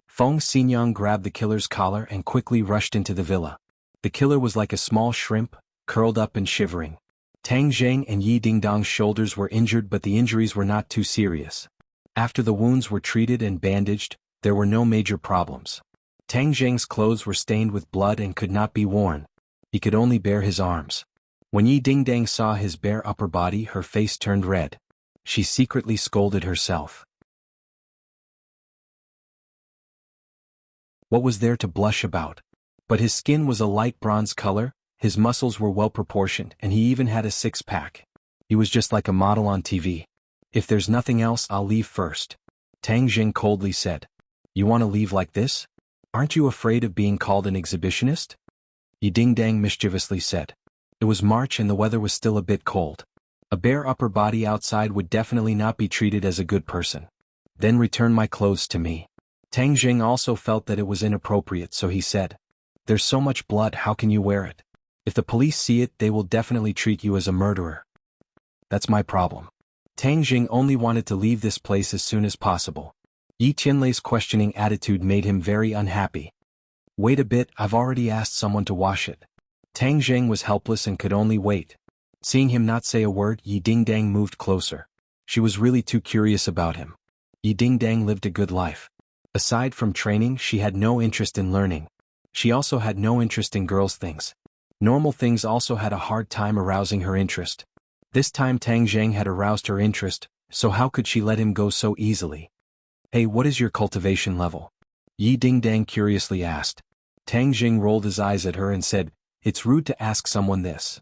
Feng Xinyang grabbed the killer's collar and quickly rushed into the villa. The killer was like a small shrimp, curled up and shivering. Tang Jing and Yi Dingdong's shoulders were injured, but the injuries were not too serious. After the wounds were treated and bandaged, there were no major problems. Tang Jing's clothes were stained with blood and could not be worn. He could only bare his arms. When Yi Dingdang saw his bare upper body, her face turned red. She secretly scolded herself. What was there to blush about? But his skin was a light bronze color, his muscles were well proportioned, and he even had a six-pack. He was just like a model on TV. "If there's nothing else, I'll leave first," Tang Jing coldly said. "You want to leave like this? Aren't you afraid of being called an exhibitionist?" Yi Dingdang mischievously said. It was March and the weather was still a bit cold. A bare upper body outside would definitely not be treated as a good person. "Then return my clothes to me." Tang Jing also felt that it was inappropriate, so he said, "There's so much blood, how can you wear it? If the police see it, they will definitely treat you as a murderer." "That's my problem." Tang Jing only wanted to leave this place as soon as possible. Yi Tianlei's questioning attitude made him very unhappy. Wait a bit, I've already asked someone to wash it. Tang Zheng was helpless and could only wait. Seeing him not say a word, Yi Dingdang moved closer. She was really too curious about him. Yi Dingdang lived a good life. Aside from training, she had no interest in learning. She also had no interest in girls' things. Normal things also had a hard time arousing her interest. This time Tang Zheng had aroused her interest, so how could she let him go so easily? Hey, what is your cultivation level? Yi Dingdang curiously asked. Tang Zheng rolled his eyes at her and said, It's rude to ask someone this.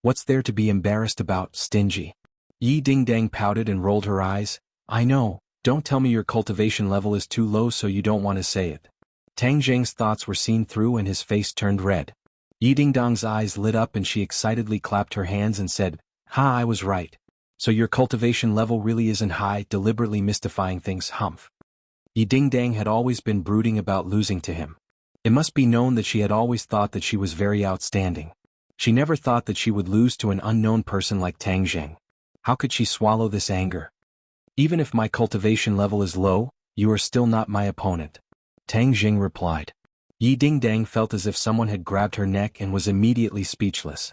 What's there to be embarrassed about, stingy? Yi Dingdang pouted and rolled her eyes. I know, don't tell me your cultivation level is too low so you don't want to say it. Tang Zheng's thoughts were seen through and his face turned red. Yi Dingdang's eyes lit up and she excitedly clapped her hands and said, Ha, I was right. So your cultivation level really isn't high, deliberately mystifying things, humph. Yi Dingdang had always been brooding about losing to him. It must be known that she had always thought that she was very outstanding. She never thought that she would lose to an unknown person like Tang Zheng. How could she swallow this anger? Even if my cultivation level is low, you are still not my opponent. Tang Zheng replied. Yi Dingdang felt as if someone had grabbed her neck and was immediately speechless.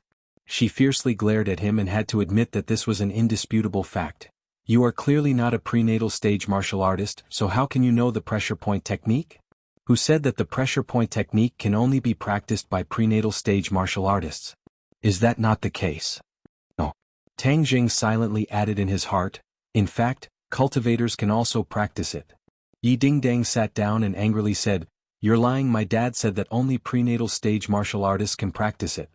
She fiercely glared at him and had to admit that this was an indisputable fact. You are clearly not a prenatal stage martial artist, so how can you know the pressure point technique? Who said that the pressure point technique can only be practiced by prenatal stage martial artists? Is that not the case? No. Tang Zheng silently added in his heart, in fact, cultivators can also practice it. Yi Dingdang sat down and angrily said, You're lying, my dad said that only prenatal stage martial artists can practice it.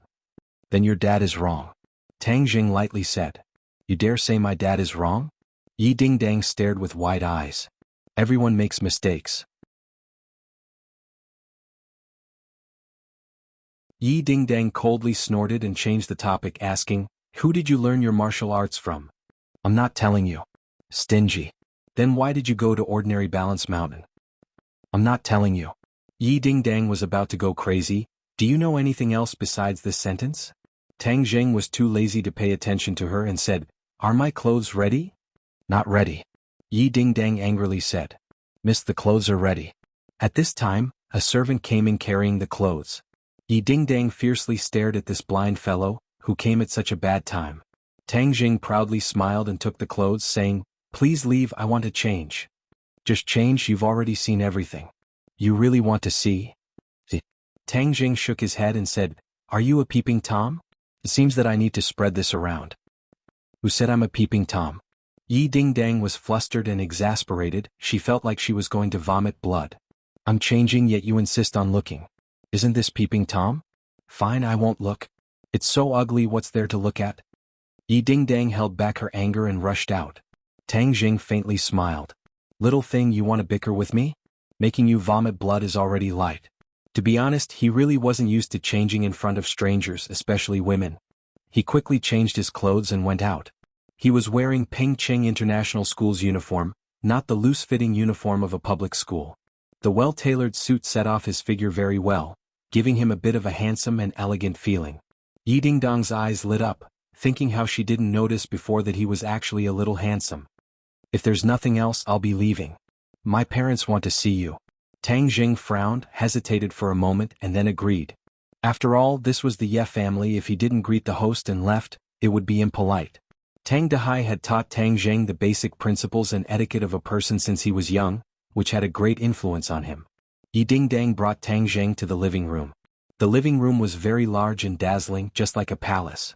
Then your dad is wrong. Tang Zheng lightly said. You dare say my dad is wrong? Yi Dingdang stared with wide eyes. Everyone makes mistakes. Yi Dingdang coldly snorted and changed the topic, asking, Who did you learn your martial arts from? I'm not telling you. Stingy. Then why did you go to Ordinary Balance Mountain? I'm not telling you. Yi Dingdang was about to go crazy. Do you know anything else besides this sentence? Tang Zheng was too lazy to pay attention to her and said, Are my clothes ready? Not ready. Yi Dingdang angrily said. Miss, the clothes are ready. At this time, a servant came in carrying the clothes. Yi Dingdang fiercely stared at this blind fellow, who came at such a bad time. Tang Zheng proudly smiled and took the clothes, saying, Please leave, I want to change. Just change, you've already seen everything. You really want to see? Tang Zheng shook his head and said, Are you a peeping Tom? It seems that I need to spread this around. Who said I'm a peeping Tom? Yi Dingdang was flustered and exasperated, she felt like she was going to vomit blood. I'm changing yet you insist on looking. Isn't this peeping Tom? Fine, I won't look. It's so ugly, what's there to look at? Yi Dingdang held back her anger and rushed out. Tang Zheng faintly smiled. Little thing, you want to bicker with me? Making you vomit blood is already light. To be honest, he really wasn't used to changing in front of strangers, especially women. He quickly changed his clothes and went out. He was wearing Pengcheng International School's uniform, not the loose-fitting uniform of a public school. The well-tailored suit set off his figure very well, giving him a bit of a handsome and elegant feeling. Yi Dingdang's eyes lit up, thinking how she didn't notice before that he was actually a little handsome. If there's nothing else, I'll be leaving. My parents want to see you. Tang Zheng frowned, hesitated for a moment and then agreed. After all, this was the Ye family. If he didn't greet the host and left, it would be impolite. Tang Dehai had taught Tang Zheng the basic principles and etiquette of a person since he was young, which had a great influence on him. Yi Dingdang brought Tang Zheng to the living room. The living room was very large and dazzling, just like a palace.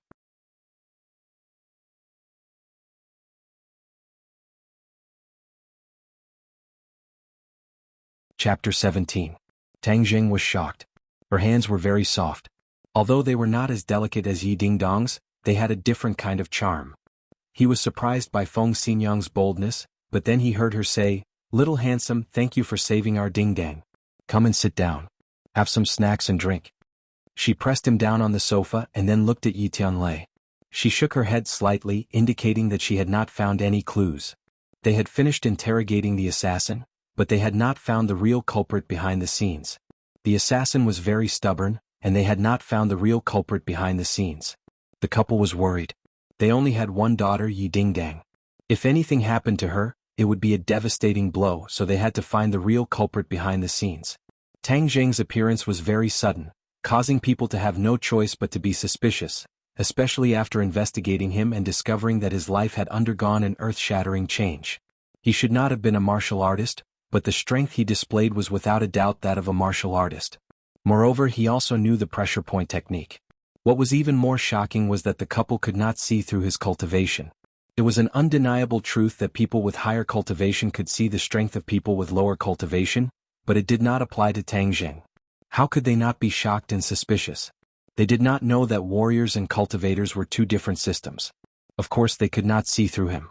Chapter 17. Tang Zheng was shocked. Her hands were very soft. Although they were not as delicate as Yi Dingdang's, they had a different kind of charm. He was surprised by Feng Xinyang's boldness, but then he heard her say, Little handsome, thank you for saving our Dingdang. Come and sit down. Have some snacks and drink. She pressed him down on the sofa and then looked at Yi Tianlei. She shook her head slightly, indicating that she had not found any clues. They had finished interrogating the assassin, but they had not found the real culprit behind the scenes. The assassin was very stubborn, and they had not found the real culprit behind the scenes. The couple was worried. They only had one daughter, Yi Dingdang. If anything happened to her, it would be a devastating blow, so they had to find the real culprit behind the scenes. Tang Zheng's appearance was very sudden, causing people to have no choice but to be suspicious, especially after investigating him and discovering that his life had undergone an earth-shattering change. He should not have been a martial artist, but the strength he displayed was without a doubt that of a martial artist. Moreover, he also knew the pressure point technique. What was even more shocking was that the couple could not see through his cultivation. It was an undeniable truth that people with higher cultivation could see the strength of people with lower cultivation, but it did not apply to Tang Zheng. How could they not be shocked and suspicious? They did not know that warriors and cultivators were two different systems. Of course they could not see through him.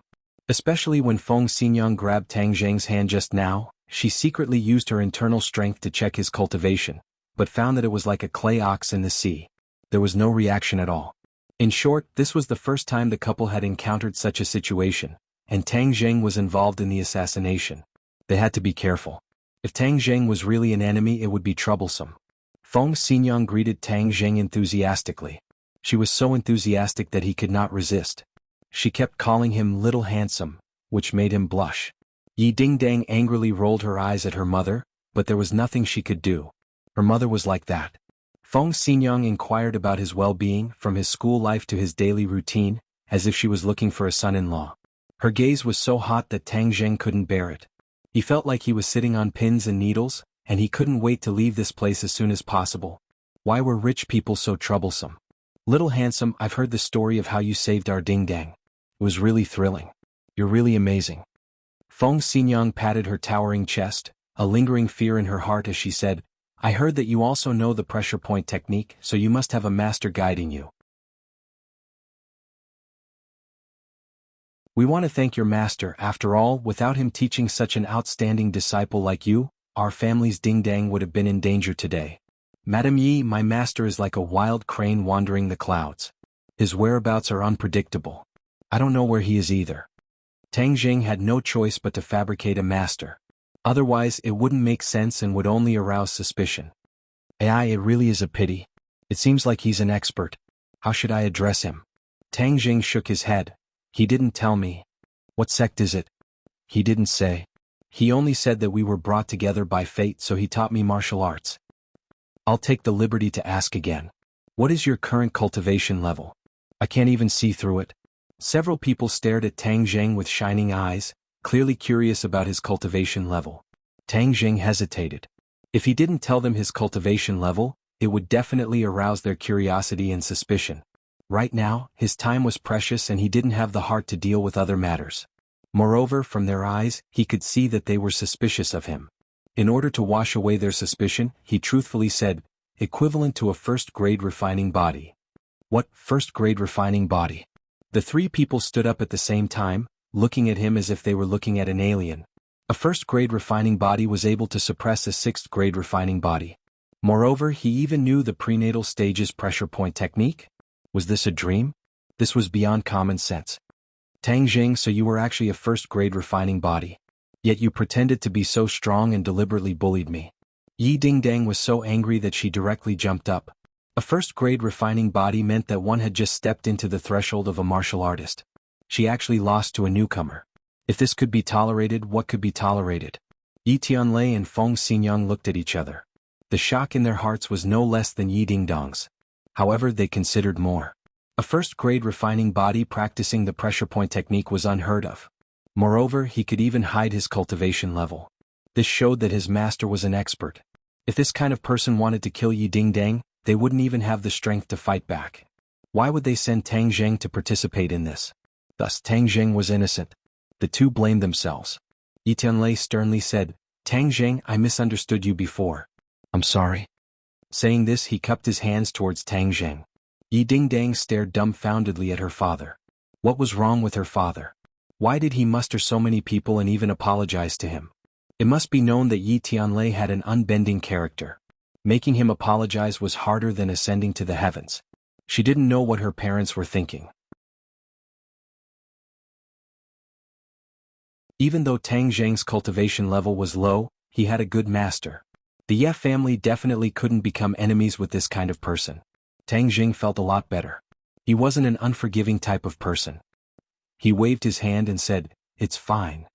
Especially when Feng Xinyang grabbed Tang Zheng's hand just now, she secretly used her internal strength to check his cultivation, but found that it was like a clay ox in the sea. There was no reaction at all. In short, this was the first time the couple had encountered such a situation, and Tang Zheng was involved in the assassination. They had to be careful. If Tang Zheng was really an enemy, it would be troublesome. Feng Xinyang greeted Tang Zheng enthusiastically. She was so enthusiastic that he could not resist. She kept calling him Little Handsome, which made him blush. Yi Dingdang angrily rolled her eyes at her mother, but there was nothing she could do. Her mother was like that. Feng Xinyang inquired about his well-being, from his school life to his daily routine, as if she was looking for a son-in-law. Her gaze was so hot that Tang Zheng couldn't bear it. He felt like he was sitting on pins and needles, and he couldn't wait to leave this place as soon as possible. Why were rich people so troublesome? Little Handsome, I've heard the story of how you saved our Dingdang. It was really thrilling. You're really amazing. Feng Xinyang patted her towering chest, a lingering fear in her heart as she said, I heard that you also know the pressure point technique, so you must have a master guiding you. We want to thank your master. After all, without him teaching such an outstanding disciple like you, our family's Dingdang would have been in danger today. Madam Yi, my master is like a wild crane wandering the clouds. His whereabouts are unpredictable. I don't know where he is either. Tang Zheng had no choice but to fabricate a master. Otherwise, it wouldn't make sense and would only arouse suspicion. AI, it really is a pity. It seems like he's an expert. How should I address him? Tang Zheng shook his head. He didn't tell me. What sect is it? He didn't say. He only said that we were brought together by fate, so he taught me martial arts. I'll take the liberty to ask again. What is your current cultivation level? I can't even see through it. Several people stared at Tang Zheng with shining eyes, clearly curious about his cultivation level. Tang Zheng hesitated. If he didn't tell them his cultivation level, it would definitely arouse their curiosity and suspicion. Right now, his time was precious and he didn't have the heart to deal with other matters. Moreover, from their eyes, he could see that they were suspicious of him. In order to wash away their suspicion, he truthfully said, equivalent to a first-grade refining body. What first-grade refining body? The three people stood up at the same time, looking at him as if they were looking at an alien. A first-grade refining body was able to suppress a sixth-grade refining body. Moreover, he even knew the prenatal stage's pressure point technique. Was this a dream? This was beyond common sense. Tang Zheng, so you were actually a first-grade refining body. Yet you pretended to be so strong and deliberately bullied me. Yi Dingdang was so angry that she directly jumped up. A first-grade refining body meant that one had just stepped into the threshold of a martial artist. She actually lost to a newcomer. If this could be tolerated, what could be tolerated? Yi Tianlei and Feng Xinyang looked at each other. The shock in their hearts was no less than Yi Dingdang's. However, they considered more. A first-grade refining body practicing the pressure point technique was unheard of. Moreover, he could even hide his cultivation level. This showed that his master was an expert. If this kind of person wanted to kill Yi Dingdang, they wouldn't even have the strength to fight back. Why would they send Tang Zheng to participate in this? Thus, Tang Zheng was innocent. The two blamed themselves. Yi Tianlei sternly said, Tang Zheng, I misunderstood you before. I'm sorry. Saying this, he cupped his hands towards Tang Zheng. Yi Dingdang stared dumbfoundedly at her father. What was wrong with her father? Why did he muster so many people and even apologize to him? It must be known that Yi Tianlei had an unbending character. Making him apologize was harder than ascending to the heavens. She didn't know what her parents were thinking. Even though Tang Zheng's cultivation level was low, he had a good master. The Ye family definitely couldn't become enemies with this kind of person. Tang Zheng felt a lot better. He wasn't an unforgiving type of person. He waved his hand and said, It's fine.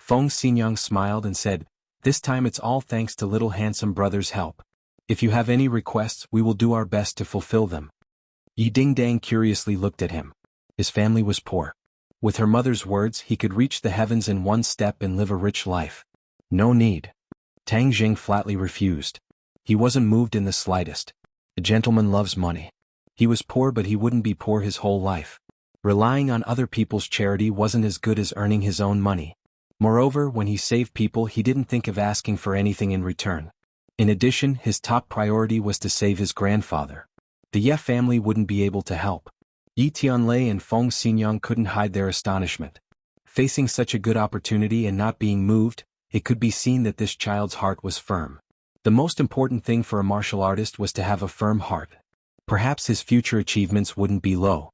Feng Xinyang smiled and said, "This time it's all thanks to little handsome brother's help. If you have any requests, we will do our best to fulfill them." Yi Dingdang curiously looked at him. His family was poor. With her mother's words, he could reach the heavens in one step and live a rich life. No need. Tang Jing flatly refused. He wasn't moved in the slightest. A gentleman loves money. He was poor, but he wouldn't be poor his whole life. Relying on other people's charity wasn't as good as earning his own money. Moreover, when he saved people, he didn't think of asking for anything in return. In addition, his top priority was to save his grandfather. The Ye family wouldn't be able to help. Yi Tianlei and Feng Xinyang couldn't hide their astonishment. Facing such a good opportunity and not being moved, it could be seen that this child's heart was firm. The most important thing for a martial artist was to have a firm heart. Perhaps his future achievements wouldn't be low.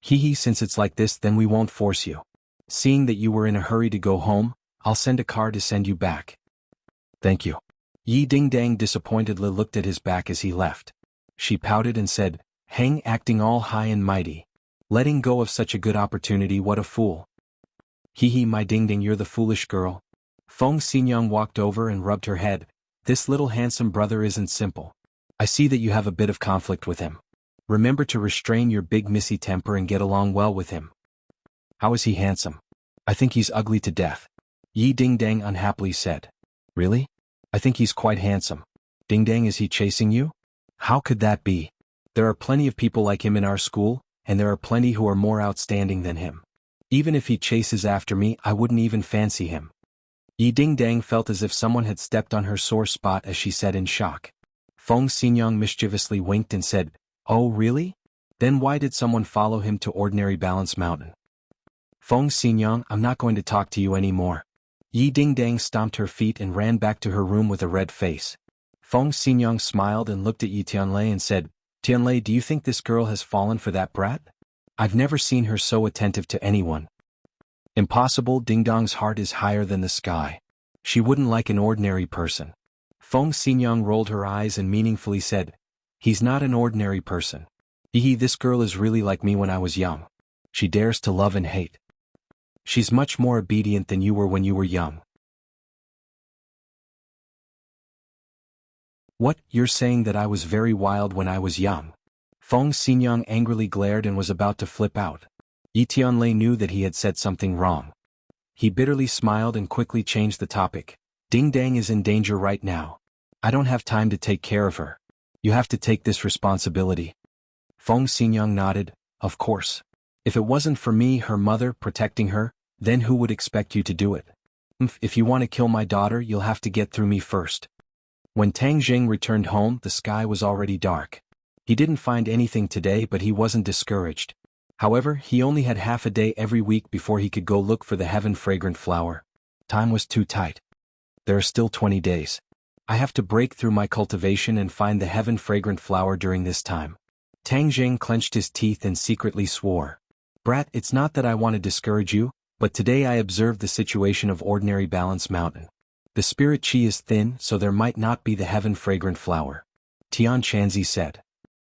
Since it's like this, then we won't force you. Seeing that you were in a hurry to go home, I'll send a car to send you back. Thank you. Yi Dingdang disappointedly looked at his back as he left. She pouted and said, "Hang, acting all high and mighty. Letting go of such a good opportunity, what a fool." My Dingding, you're the foolish girl." Feng Xinyang walked over and rubbed her head. "This little handsome brother isn't simple. I see that you have a bit of conflict with him. Remember to restrain your big missy temper and get along well with him." "How is he handsome?" "I think he's ugly to death." Yi Dingdang unhappily said. "Really? I think he's quite handsome." "Dingdang, is he chasing you?" "How could that be? There are plenty of people like him in our school, and there are plenty who are more outstanding than him. Even if he chases after me, I wouldn't even fancy him." Yi Dingdang felt as if someone had stepped on her sore spot as she said in shock. Feng Xinyang mischievously winked and said, "Oh really? Then why did someone follow him to Ordinary Balance Mountain?" "Feng Xinyang, I'm not going to talk to you anymore." Yi Dingdang stomped her feet and ran back to her room with a red face. Feng Xinyang smiled and looked at Yi Tianlei and said, "Tianlei, do you think this girl has fallen for that brat? I've never seen her so attentive to anyone." "Impossible, Dingdong's heart is higher than the sky. She wouldn't like an ordinary person." Feng Xinyang rolled her eyes and meaningfully said, "He's not an ordinary person. This girl is really like me when I was young. She dares to love and hate. She's much more obedient than you were when you were young." "What, you're saying that I was very wild when I was young?" Feng Xinyang angrily glared and was about to flip out. Yi Tianlei knew that he had said something wrong. He bitterly smiled and quickly changed the topic. "Dingdang is in danger right now. I don't have time to take care of her. You have to take this responsibility." Feng Xinyang nodded. "Of course. If it wasn't for me, her mother, protecting her, then who would expect you to do it? If you want to kill my daughter, you'll have to get through me first." When Tang Jing returned home, the sky was already dark. He didn't find anything today, but he wasn't discouraged. However, he only had half a day every week before he could go look for the heaven-fragrant flower. Time was too tight. There are still 20 days. I have to break through my cultivation and find the heaven-fragrant flower during this time. Tang Jing clenched his teeth and secretly swore. "Brat, it's not that I want to discourage you, but today I observed the situation of Ordinary Balance Mountain. The spirit chi is thin, so there might not be the heaven-fragrant flower." Tian Chanzi said.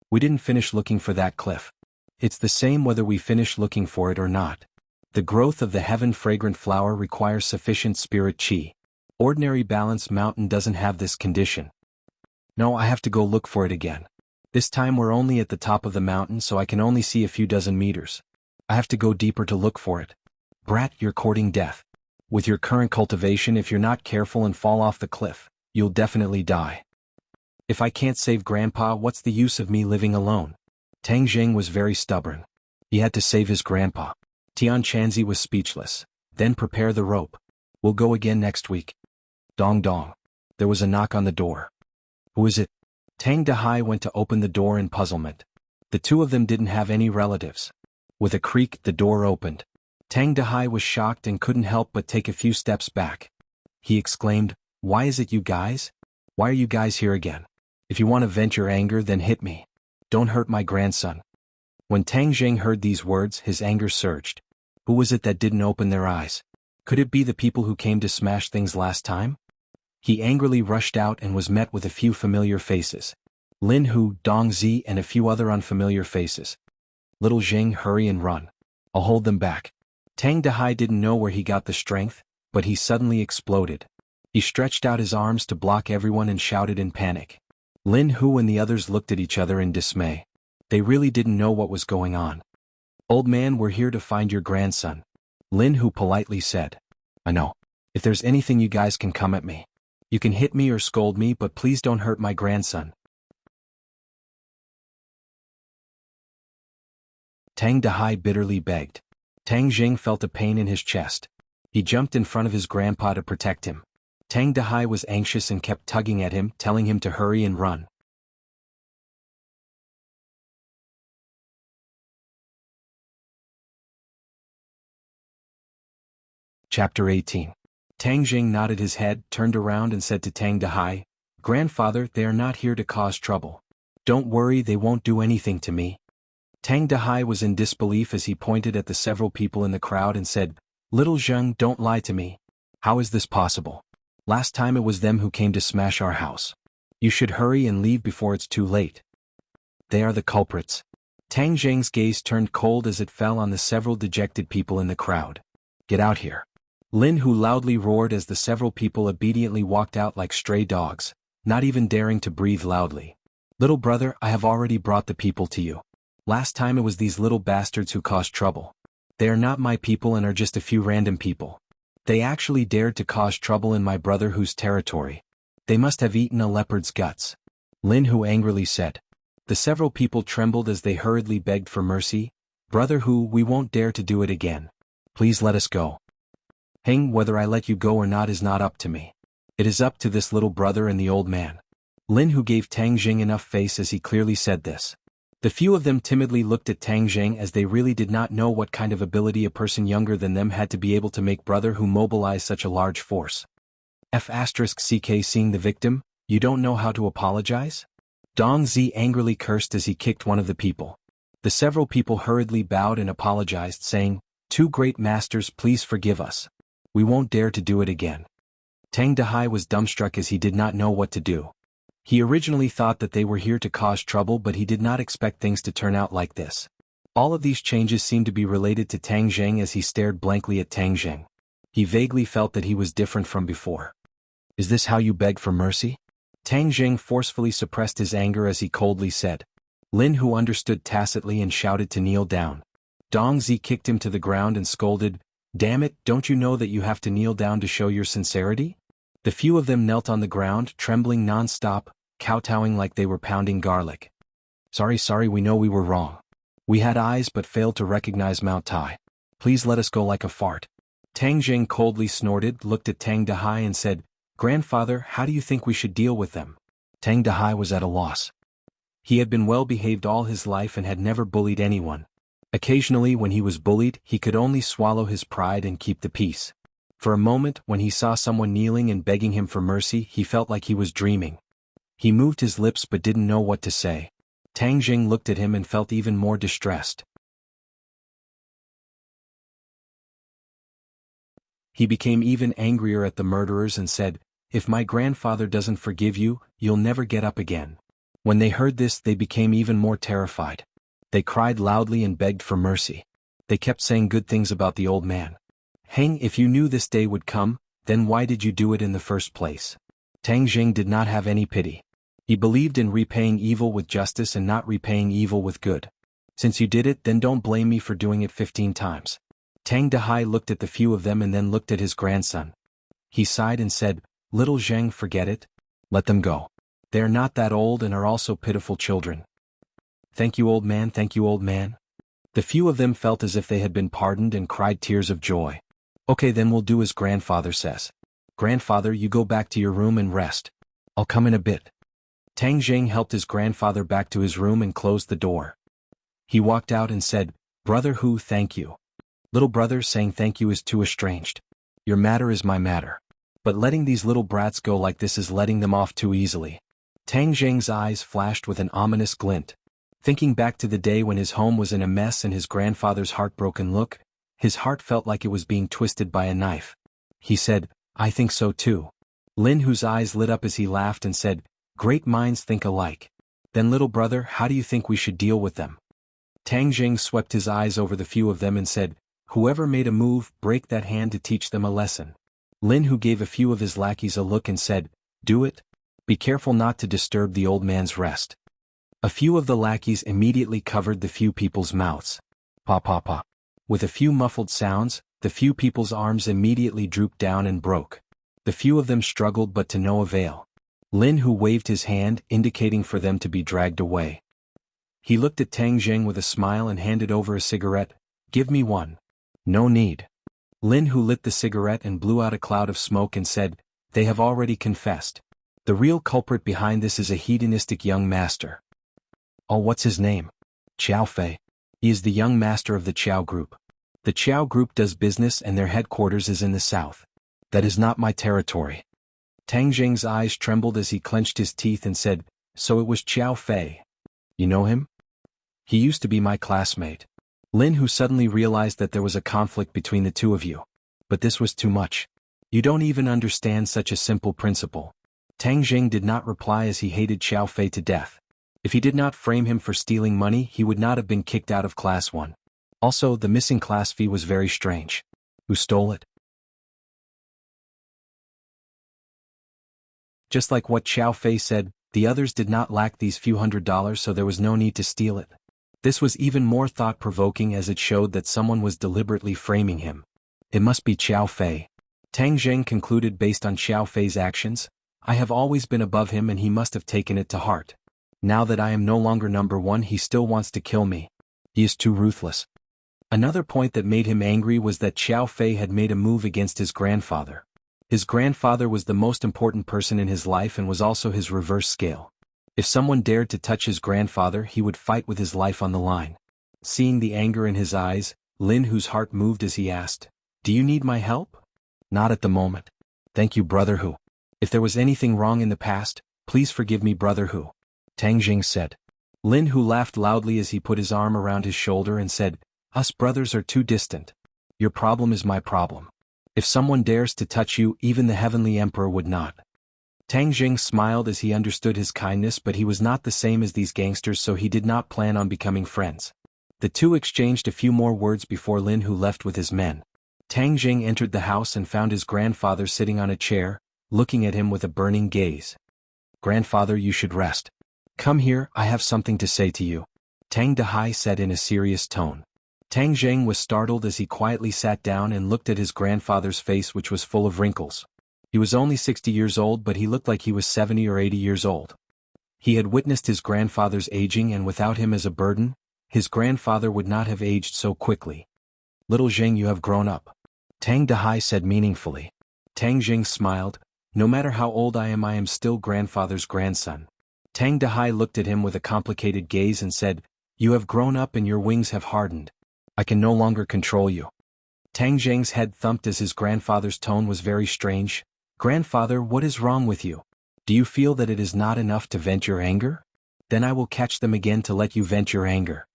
"We didn't finish looking for that cliff. It's the same whether we finish looking for it or not. The growth of the heaven-fragrant flower requires sufficient spirit chi. Ordinary Balance Mountain doesn't have this condition. No, I have to go look for it again. This time we're only at the top of the mountain, so I can only see a few dozen meters. I have to go deeper to look for it. Brat, you're courting death. With your current cultivation, if you're not careful and fall off the cliff, you'll definitely die. If I can't save Grandpa, what's the use of me living alone?" Tang Jing was very stubborn. He had to save his grandpa. Tian Chanzi was speechless. "Then prepare the rope. We'll go again next week." Dong dong. There was a knock on the door. "Who is it?" Tang Dahai went to open the door in puzzlement. The two of them didn't have any relatives. With a creak, the door opened. Tang Dahai was shocked and couldn't help but take a few steps back. He exclaimed, "Why is it you guys? Why are you guys here again? If you want to vent your anger, then hit me. Don't hurt my grandson." When Tang Jing heard these words, his anger surged. Who was it that didn't open their eyes? Could it be the people who came to smash things last time? He angrily rushed out and was met with a few familiar faces. Lin Hu, Dong Zi, and a few other unfamiliar faces. "Little Jing, hurry and run. I'll hold them back." Tang Dahai didn't know where he got the strength, but he suddenly exploded. He stretched out his arms to block everyone and shouted in panic. Lin Hu and the others looked at each other in dismay. They really didn't know what was going on. "Old man, we're here to find your grandson," Lin Hu politely said. "I know. If there's anything you guys can come at me. You can hit me or scold me, but please don't hurt my grandson." Tang Dahai bitterly begged. Tang Jing felt a pain in his chest. He jumped in front of his grandpa to protect him. Tang Dahai was anxious and kept tugging at him, telling him to hurry and run. Chapter 18. Tang Jing nodded his head, turned around and said to Tang Dahai, "Grandfather, they are not here to cause trouble. Don't worry, they won't do anything to me." Tang Dahai was in disbelief as he pointed at the several people in the crowd and said, "Little Zheng, don't lie to me. How is this possible? Last time it was them who came to smash our house. You should hurry and leave before it's too late. They are the culprits." Tang Zheng's gaze turned cold as it fell on the several dejected people in the crowd. "Get out here." Lin Hu loudly roared as the several people obediently walked out like stray dogs, not even daring to breathe loudly. "Little brother, I have already brought the people to you. Last time it was these little bastards who caused trouble. They are not my people and are just a few random people. They actually dared to cause trouble in my brother Hu's territory. They must have eaten a leopard's guts," Lin Hu angrily said. The several people trembled as they hurriedly begged for mercy. "Brother Hu, we won't dare to do it again. Please let us go." "Heng, whether I let you go or not is not up to me. It is up to this little brother and the old man." Lin Hu gave Tang Jing enough face as he clearly said this. The few of them timidly looked at Tang Jing as they really did not know what kind of ability a person younger than them had to be able to make brother Hu mobilize such a large force. F***ck seeing the victim, "You don't know how to apologize?" Dong Zi angrily cursed as he kicked one of the people. The several people hurriedly bowed and apologized, saying, "Two great masters, please forgive us. We won't dare to do it again." Tang Dahai was dumbstruck as he did not know what to do. He originally thought that they were here to cause trouble, but he did not expect things to turn out like this. All of these changes seemed to be related to Tang Jing as he stared blankly at Tang Jing. He vaguely felt that he was different from before. "Is this how you beg for mercy?" Tang Jing forcefully suppressed his anger as he coldly said. Lin Hu understood tacitly and shouted to kneel down. Dong Zi kicked him to the ground and scolded, "Damn it, don't you know that you have to kneel down to show your sincerity?" The few of them knelt on the ground, trembling non-stop, kowtowing like they were pounding garlic. Sorry, we know we were wrong. We had eyes but failed to recognize Mount Tai. Please let us go like a fart." Tang Jing coldly snorted, looked at Tang Dahai and said, "Grandfather, how do you think we should deal with them?" Tang Dahai was at a loss. He had been well behaved all his life and had never bullied anyone. Occasionally when he was bullied, he could only swallow his pride and keep the peace. For a moment, when he saw someone kneeling and begging him for mercy, he felt like he was dreaming. He moved his lips but didn't know what to say. Tang Jing looked at him and felt even more distressed. He became even angrier at the murderers and said, "If my grandfather doesn't forgive you, you'll never get up again." When they heard this, they became even more terrified. They cried loudly and begged for mercy. They kept saying good things about the old man. "Heng, if you knew this day would come, then why did you do it in the first place?" Tang Jing did not have any pity. He believed in repaying evil with justice and not repaying evil with good. "Since you did it, then don't blame me for doing it 15 times. Tang Dahai looked at the few of them and then looked at his grandson. He sighed and said, "Little Zheng, forget it. Let them go. They are not that old and are also pitiful children." Thank you, old man, thank you, old man." The few of them felt as if they had been pardoned and cried tears of joy. "Okay, then we'll do as grandfather says. Grandfather, you go back to your room and rest. I'll come in a bit." Tang Jing helped his grandfather back to his room and closed the door. He walked out and said, "Brother Hu, thank you. Little brother, saying thank you is too estranged. Your matter is my matter. But letting these little brats go like this is letting them off too easily." Tang Jing's eyes flashed with an ominous glint. Thinking back to the day when his home was in a mess and his grandfather's heartbroken look, his heart felt like it was being twisted by a knife. He said, "I think so too." Lin Hu's eyes lit up as he laughed and said, "Great minds think alike. Then little brother, how do you think we should deal with them?" Tang Jing swept his eyes over the few of them and said, "Whoever made a move, break that hand to teach them a lesson." Lin Hu gave a few of his lackeys a look and said, "Do it. Be careful not to disturb the old man's rest." A few of the lackeys immediately covered the few people's mouths. Pa pa pa. With a few muffled sounds, the few people's arms immediately drooped down and broke. The few of them struggled but to no avail. Lin Hu waved his hand, indicating for them to be dragged away. He looked at Tang Jing with a smile and handed over a cigarette. "Give me one." "No need." Lin Hu lit the cigarette and blew out a cloud of smoke and said, "They have already confessed. The real culprit behind this is a hedonistic young master." "Oh, what's his name?" "Qiao Fei. He is the young master of the Qiao Group. The Qiao Group does business and their headquarters is in the south. That is not my territory." Tang Jing's eyes trembled as he clenched his teeth and said, "So it was Qiao Fei. You know him?" "He used to be my classmate." Lin Hu suddenly realized that there was a conflict between the two of you. But this was too much. "You don't even understand such a simple principle." Tang Jing did not reply as he hated Qiao Fei to death. If he did not frame him for stealing money, he would not have been kicked out of Class 1. Also, the missing class fee was very strange. Who stole it? Just like what Qiao Fei said, the others did not lack these few $100s, so there was no need to steal it. This was even more thought-provoking as it showed that someone was deliberately framing him. It must be Qiao Fei. Tang Jing concluded based on Qiao Fei's actions. I have always been above him and he must have taken it to heart. Now that I am no longer number one, he still wants to kill me. He is too ruthless. Another point that made him angry was that Qiao Fei had made a move against his grandfather. His grandfather was the most important person in his life and was also his reverse scale. If someone dared to touch his grandfather, he would fight with his life on the line. Seeing the anger in his eyes, Lin Hu's heart moved as he asked, "Do you need my help?" "Not at the moment. Thank you, Brother Hu. If there was anything wrong in the past, please forgive me, Brother Hu," Tang Jing said. Lin Hu laughed loudly as he put his arm around his shoulder and said, "Us brothers are too distant. Your problem is my problem. If someone dares to touch you, even the Heavenly Emperor would not." Tang Jing smiled as he understood his kindness, but he was not the same as these gangsters, so he did not plan on becoming friends. The two exchanged a few more words before Lin Hu left with his men. Tang Jing entered the house and found his grandfather sitting on a chair, looking at him with a burning gaze. "Grandfather, you should rest. Come here, I have something to say to you," Tang Dehai said in a serious tone. Tang Jing was startled as he quietly sat down and looked at his grandfather's face, which was full of wrinkles. He was only 60 years old, but he looked like he was 70 or 80 years old. He had witnessed his grandfather's aging, and without him as a burden, his grandfather would not have aged so quickly. "Little Jing, you have grown up," Tang Dehai said meaningfully. Tang Jing smiled. "No matter how old I am still grandfather's grandson." Tang Dehai looked at him with a complicated gaze and said, "You have grown up and your wings have hardened. I can no longer control you." Tang Jing's head thumped as his grandfather's tone was very strange. "Grandfather, what is wrong with you? Do you feel that it is not enough to vent your anger? Then I will catch them again to let you vent your anger."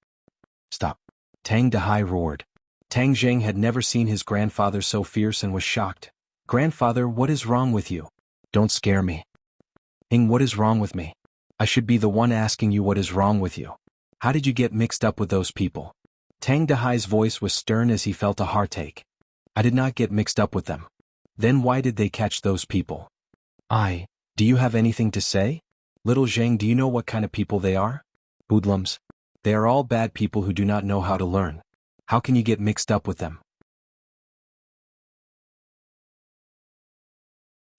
"Stop!" Tang Dehai roared. Tang Jing had never seen his grandfather so fierce and was shocked. "Grandfather, what is wrong with you? Don't scare me." What is wrong with me? I should be the one asking you what is wrong with you. How did you get mixed up with those people?" Tang Dehai's voice was stern as he felt a heartache. "I did not get mixed up with them." "Then why did they catch those people?" Do you have anything to say? Little Zhang, do you know what kind of people they are? Hoodlums. They are all bad people who do not know how to learn. How can you get mixed up with them?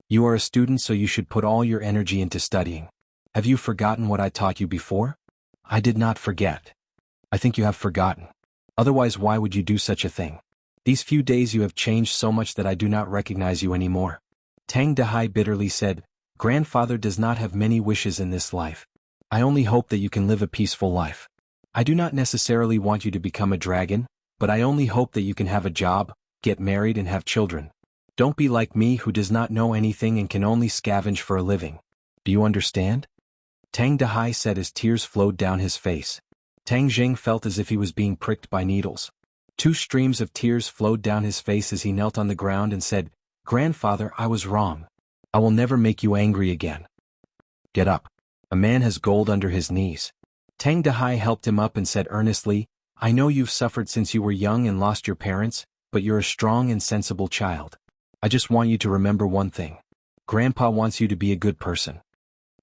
You are a student, so you should put all your energy into studying. Have you forgotten what I taught you before? I did not forget. I think you have forgotten. Otherwise, why would you do such a thing? These few days you have changed so much that I do not recognize you anymore. Tang Dehai bitterly said, Grandfather does not have many wishes in this life. I only hope that you can live a peaceful life. I do not necessarily want you to become a dragon, but I only hope that you can have a job, get married and have children. Don't be like me who does not know anything and can only scavenge for a living. Do you understand? Tang Dehai said as tears flowed down his face. Tang Jing felt as if he was being pricked by needles. 2 streams of tears flowed down his face as he knelt on the ground and said, Grandfather, I was wrong. I will never make you angry again. Get up. A man has gold under his knees. Tang Dehai helped him up and said earnestly, I know you've suffered since you were young and lost your parents, but you're a strong and sensible child. I just want you to remember one thing. Grandpa wants you to be a good person.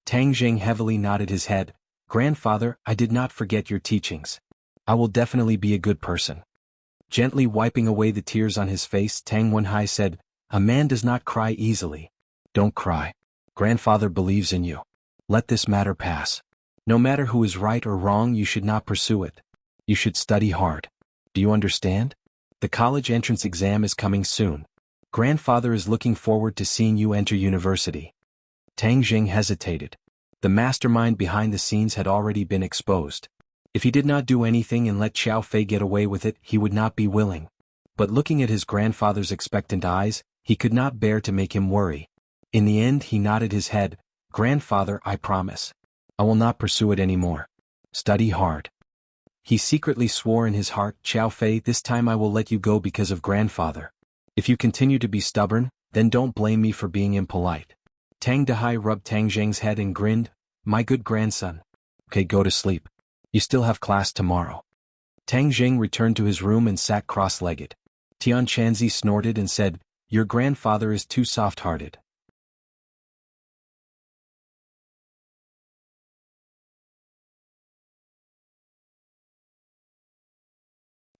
Tang Jing heavily nodded his head. Grandfather, I did not forget your teachings. I will definitely be a good person. Gently wiping away the tears on his face, Tang Wenhai said, a man does not cry easily. Don't cry. Grandfather believes in you. Let this matter pass. No matter who is right or wrong, you should not pursue it. You should study hard. Do you understand? The college entrance exam is coming soon. Grandfather is looking forward to seeing you enter university. Tang Jing hesitated. The mastermind behind the scenes had already been exposed. If he did not do anything and let Xiao Fei get away with it, he would not be willing. But looking at his grandfather's expectant eyes, he could not bear to make him worry. In the end, he nodded his head. Grandfather, I promise. I will not pursue it anymore. Study hard. He secretly swore in his heart, Xiao Fei, this time I will let you go because of grandfather. If you continue to be stubborn, then don't blame me for being impolite. Tang Dehai rubbed Tang Jing's head and grinned, my good grandson. Okay, go to sleep. You still have class tomorrow. Tang Jing returned to his room and sat cross-legged. Tian Chanzi snorted and said, your grandfather is too soft-hearted.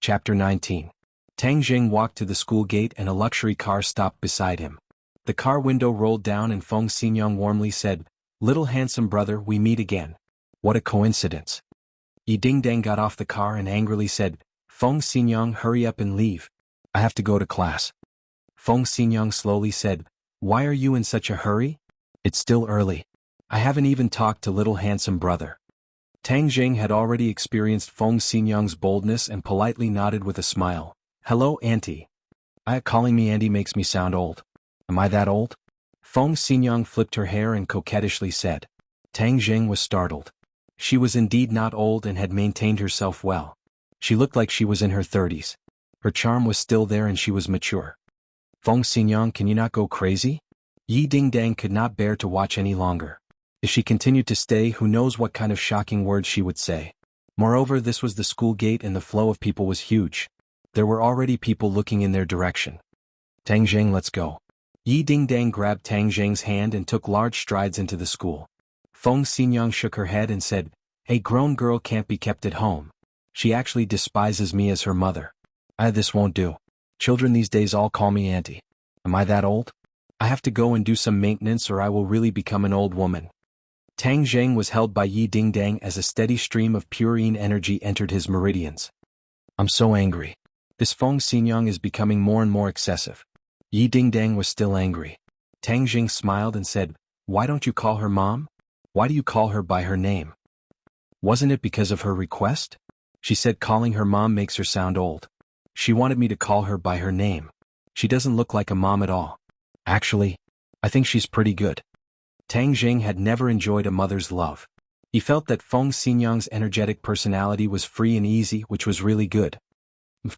Chapter 19. Tang Jing walked to the school gate and a luxury car stopped beside him. The car window rolled down and Feng Xinyang warmly said, little handsome brother, we meet again. What a coincidence. Yi Dingdang got off the car and angrily said, Feng Xinyang, hurry up and leave. I have to go to class. Feng Xinyang slowly said, why are you in such a hurry? It's still early. I haven't even talked to little handsome brother. Tang Jing had already experienced Feng Xinyang's boldness and politely nodded with a smile. Hello, auntie. Calling me auntie makes me sound old. Am I that old? Feng Xinyang flipped her hair and coquettishly said. Tang Jing was startled. She was indeed not old and had maintained herself well. She looked like she was in her 30s. Her charm was still there and she was mature. Feng Xinyang, can you not go crazy? Yi Dingdang could not bear to watch any longer. If she continued to stay, who knows what kind of shocking words she would say. Moreover, this was the school gate and the flow of people was huge. There were already people looking in their direction. Tang Jing, let's go. Yi Dingdang grabbed Tang Jing's hand and took large strides into the school. Feng Xinyang shook her head and said, a grown girl can't be kept at home. She actually despises me as her mother. This won't do. Children these days all call me auntie. Am I that old? I have to go and do some maintenance or I will really become an old woman. Tang Jing was held by Yi Dingdang as a steady stream of purine energy entered his meridians. I'm so angry. This Feng Xinyang is becoming more and more excessive. Yi Dingdang was still angry. Tang Jing smiled and said, why don't you call her mom? Why do you call her by her name? Wasn't it because of her request? She said calling her mom makes her sound old. She wanted me to call her by her name. She doesn't look like a mom at all. Actually, I think she's pretty good. Tang Jing had never enjoyed a mother's love. He felt that Feng Xinyang's energetic personality was free and easy, which was really good.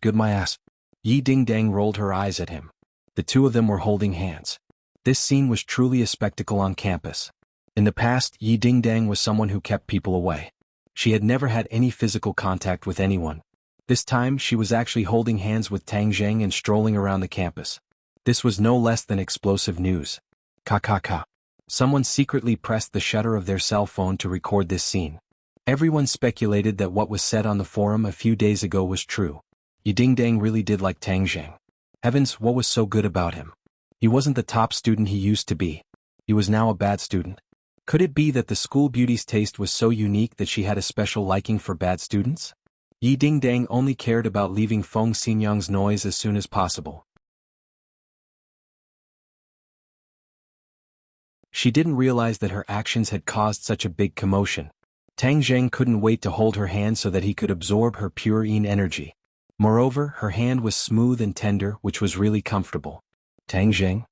Good my ass. Yi Dingdang rolled her eyes at him. The two of them were holding hands. This scene was truly a spectacle on campus. In the past, Yi Dingdang was someone who kept people away. She had never had any physical contact with anyone. This time, she was actually holding hands with Tang Jing and strolling around the campus. This was no less than explosive news. Ka. Someone secretly pressed the shutter of their cell phone to record this scene. Everyone speculated that what was said on the forum a few days ago was true. Yi Dingdang really did like Tang Jing. Heavens, what was so good about him? He wasn't the top student he used to be. He was now a bad student. Could it be that the school beauty's taste was so unique that she had a special liking for bad students? Yi Dingdang only cared about leaving Feng Xinyang's noise as soon as possible. She didn't realize that her actions had caused such a big commotion. Tang Jing couldn't wait to hold her hand so that he could absorb her purine energy. Moreover, her hand was smooth and tender, which was really comfortable. Tang Jing?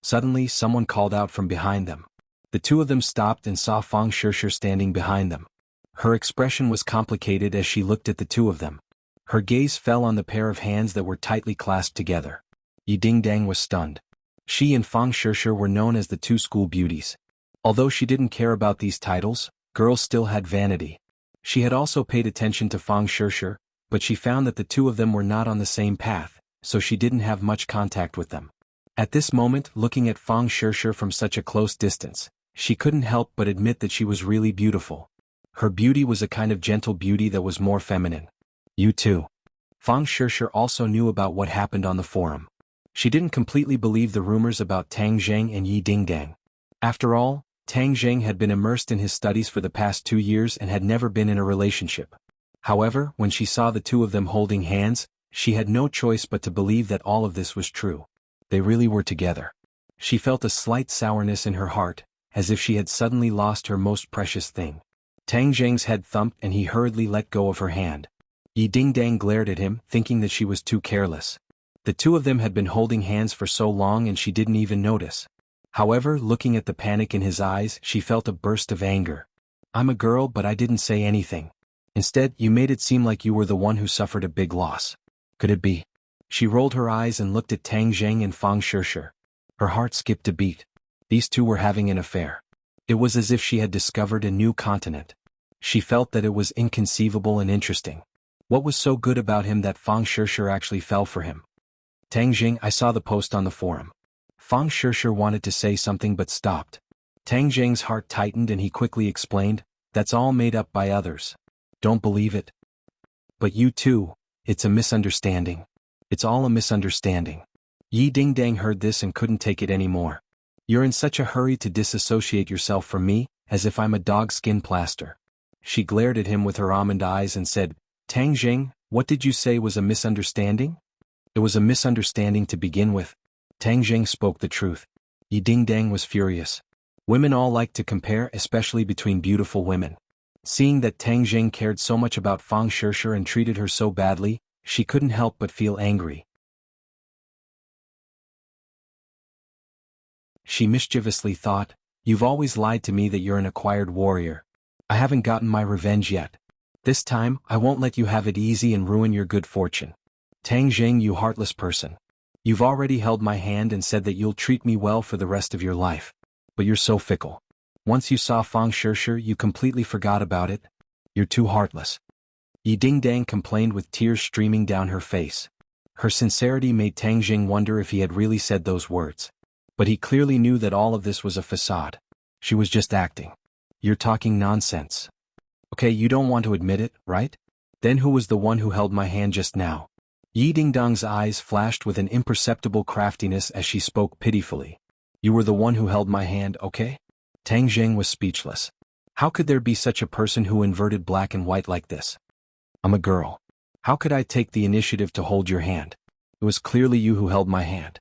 Suddenly, someone called out from behind them. The two of them stopped and saw Feng Shishir standing behind them. Her expression was complicated as she looked at the two of them. Her gaze fell on the pair of hands that were tightly clasped together. Yi Dingdang was stunned. She and Feng Shishir were known as the two school beauties. Although she didn't care about these titles, girls still had vanity. She had also paid attention to Feng Shishir, but she found that the two of them were not on the same path, so she didn't have much contact with them. At this moment, looking at Fang Shirshir from such a close distance, she couldn't help but admit that she was really beautiful. Her beauty was a kind of gentle beauty that was more feminine. You too. Fang Shirshir also knew about what happened on the forum. She didn't completely believe the rumors about Tang Zheng and Yi Dingdang. After all, Tang Zheng had been immersed in his studies for the past 2 years and had never been in a relationship. However, when she saw the two of them holding hands, she had no choice but to believe that all of this was true. They really were together. She felt a slight sourness in her heart, as if she had suddenly lost her most precious thing. Tang Zheng's head thumped and he hurriedly let go of her hand. Yi Dingdang glared at him, thinking that she was too careless. The two of them had been holding hands for so long and she didn't even notice. However, looking at the panic in his eyes, she felt a burst of anger. I'm a girl, but I didn't say anything. Instead, you made it seem like you were the one who suffered a big loss. Could it be? She rolled her eyes and looked at Tang Zheng and Fang Shirshir. Her heart skipped a beat. These two were having an affair. It was as if she had discovered a new continent. She felt that it was inconceivable and interesting. What was so good about him that Fang Shirshir actually fell for him? Tang Zheng, I saw the post on the forum. Fang Shirshir wanted to say something but stopped. Tang Zheng's heart tightened and he quickly explained, that's all made up by others. Don't believe it. But you too, it's a misunderstanding. It's all a misunderstanding. Yi Dingdang heard this and couldn't take it anymore. You're in such a hurry to disassociate yourself from me, as if I'm a dog skin plaster. She glared at him with her almond eyes and said, Tang Zheng, what did you say was a misunderstanding? It was a misunderstanding to begin with. Tang Zheng spoke the truth. Yi Dingdang was furious. Women all like to compare, especially between beautiful women. Seeing that Tang Zheng cared so much about Fang Shirshir and treated her so badly, she couldn't help but feel angry. She mischievously thought, you've always lied to me that you're an acquired warrior. I haven't gotten my revenge yet. This time, I won't let you have it easy and ruin your good fortune. Tang Zheng, you heartless person. You've already held my hand and said that you'll treat me well for the rest of your life. But you're so fickle. Once you saw Fang Shirshir, you completely forgot about it. You're too heartless. Yi Dingdang complained with tears streaming down her face. Her sincerity made Tang Zheng wonder if he had really said those words. But he clearly knew that all of this was a facade. She was just acting. You're talking nonsense. Okay, you don't want to admit it, right? Then who was the one who held my hand just now? Yi Dingdang's eyes flashed with an imperceptible craftiness as she spoke pitifully. You were the one who held my hand, okay? Tang Zheng was speechless. How could there be such a person who inverted black and white like this? I'm a girl. How could I take the initiative to hold your hand? It was clearly you who held my hand.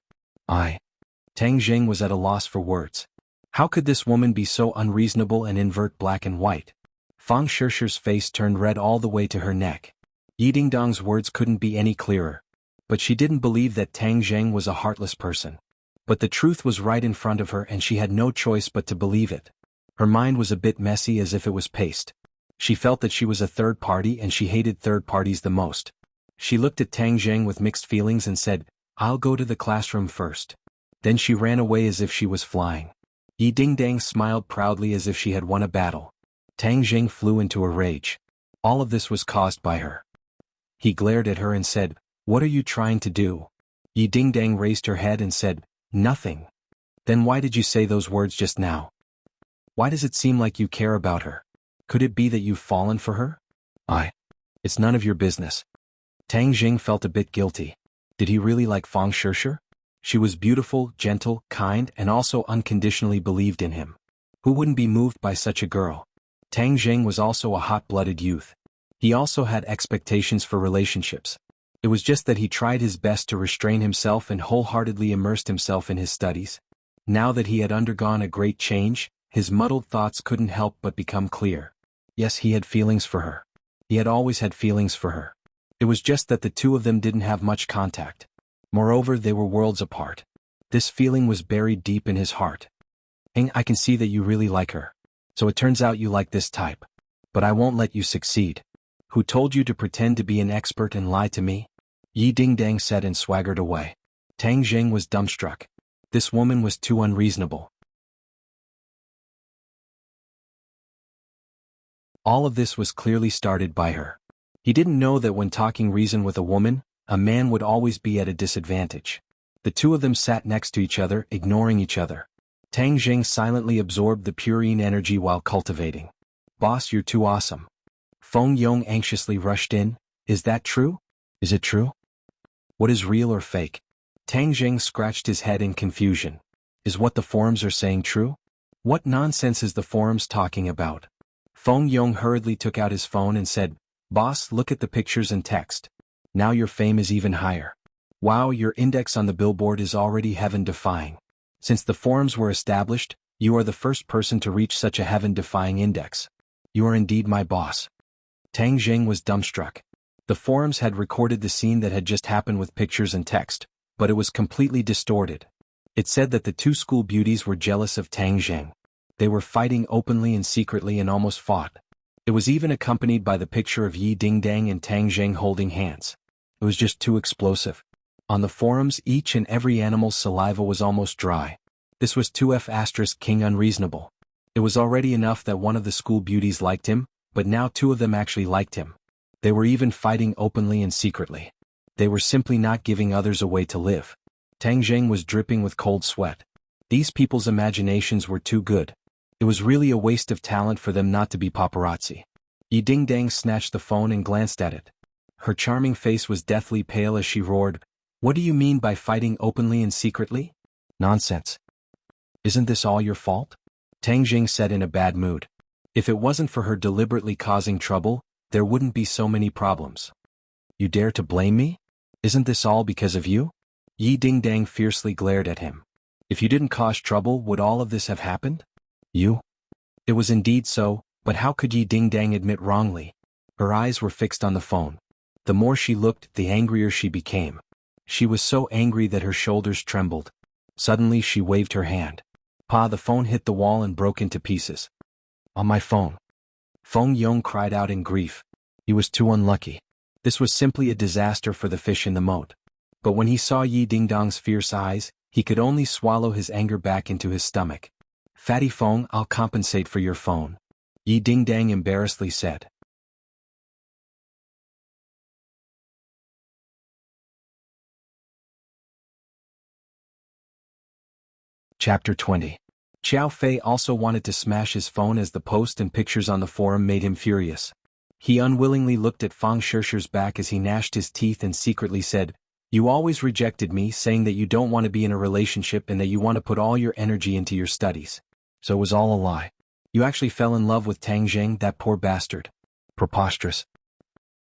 Tang Zheng was at a loss for words. How could this woman be so unreasonable and invert black and white? Fang Shirshir's face turned red all the way to her neck. Yi Dingdang's words couldn't be any clearer. But she didn't believe that Tang Zheng was a heartless person. But the truth was right in front of her and she had no choice but to believe it. Her mind was a bit messy as if it was paste. She felt that she was a third party and she hated third parties the most. She looked at Tang Zheng with mixed feelings and said, I'll go to the classroom first. Then she ran away as if she was flying. Yi Dingdang smiled proudly as if she had won a battle. Tang Zheng flew into a rage. All of this was caused by her. He glared at her and said, What are you trying to do? Yi Dingdang raised her head and said, Nothing. Then why did you say those words just now? Why does it seem like you care about her? Could it be that you've fallen for her? It's none of your business. Tang Zheng felt a bit guilty. Did he really like Fang Shirshir? She was beautiful, gentle, kind, and also unconditionally believed in him. Who wouldn't be moved by such a girl? Tang Zheng was also a hot-blooded youth. He also had expectations for relationships. It was just that he tried his best to restrain himself and wholeheartedly immersed himself in his studies. Now that he had undergone a great change, his muddled thoughts couldn't help but become clear. Yes, he had feelings for her. He had always had feelings for her. It was just that the two of them didn't have much contact. Moreover, they were worlds apart. This feeling was buried deep in his heart. I can see that you really like her. So it turns out you like this type. But I won't let you succeed. Who told you to pretend to be an expert and lie to me? Yi Dingdang said and swaggered away. Tang Zheng was dumbstruck. This woman was too unreasonable. All of this was clearly started by her. He didn't know that when talking reason with a woman, a man would always be at a disadvantage. The two of them sat next to each other, ignoring each other. Tang Jing silently absorbed the purine energy while cultivating. Boss, you're too awesome. Feng Yong anxiously rushed in. Is that true? Is it true? What is real or fake? Tang Jing scratched his head in confusion. Is what the forums are saying true? What nonsense is the forums talking about? Feng Yong hurriedly took out his phone and said, Boss, look at the pictures and text. Now your fame is even higher. Wow, your index on the billboard is already heaven-defying. Since the forums were established, you are the first person to reach such a heaven-defying index. You are indeed my boss. Tang Jing was dumbstruck. The forums had recorded the scene that had just happened with pictures and text, but it was completely distorted. It said that the two school beauties were jealous of Tang Jing. They were fighting openly and secretly and almost fought. It was even accompanied by the picture of Yi Dingdang and Tang Jing holding hands. It was just too explosive. On the forums, each and every animal's saliva was almost dry. This was 2F** king unreasonable. It was already enough that one of the school beauties liked him, but now two of them actually liked him. They were even fighting openly and secretly. They were simply not giving others a way to live. Tang Jing was dripping with cold sweat. These people's imaginations were too good. It was really a waste of talent for them not to be paparazzi. Yi Dingdang snatched the phone and glanced at it. Her charming face was deathly pale as she roared, What do you mean by fighting openly and secretly? Nonsense. Isn't this all your fault? Tang Jing said in a bad mood. If it wasn't for her deliberately causing trouble, there wouldn't be so many problems. You dare to blame me? Isn't this all because of you? Yi Dingdang fiercely glared at him. If you didn't cause trouble, would all of this have happened? You? It was indeed so, but how could Yi Dingdang admit wrongly? Her eyes were fixed on the phone. The more she looked, the angrier she became. She was so angry that her shoulders trembled. Suddenly she waved her hand. Pa, the phone hit the wall and broke into pieces. On my phone. Feng Yong cried out in grief. He was too unlucky. This was simply a disaster for the fish in the moat. But when he saw Yi Dingdang's fierce eyes, he could only swallow his anger back into his stomach. Fatty Feng, I'll compensate for your phone. Yi Dingdang embarrassedly said. Chapter 20. Xiao Fei also wanted to smash his phone as the post and pictures on the forum made him furious. He unwillingly looked at Fang Shishir's back as he gnashed his teeth and secretly said, You always rejected me, saying that you don't want to be in a relationship and that you want to put all your energy into your studies. So it was all a lie. You actually fell in love with Tang Jing, that poor bastard. Preposterous.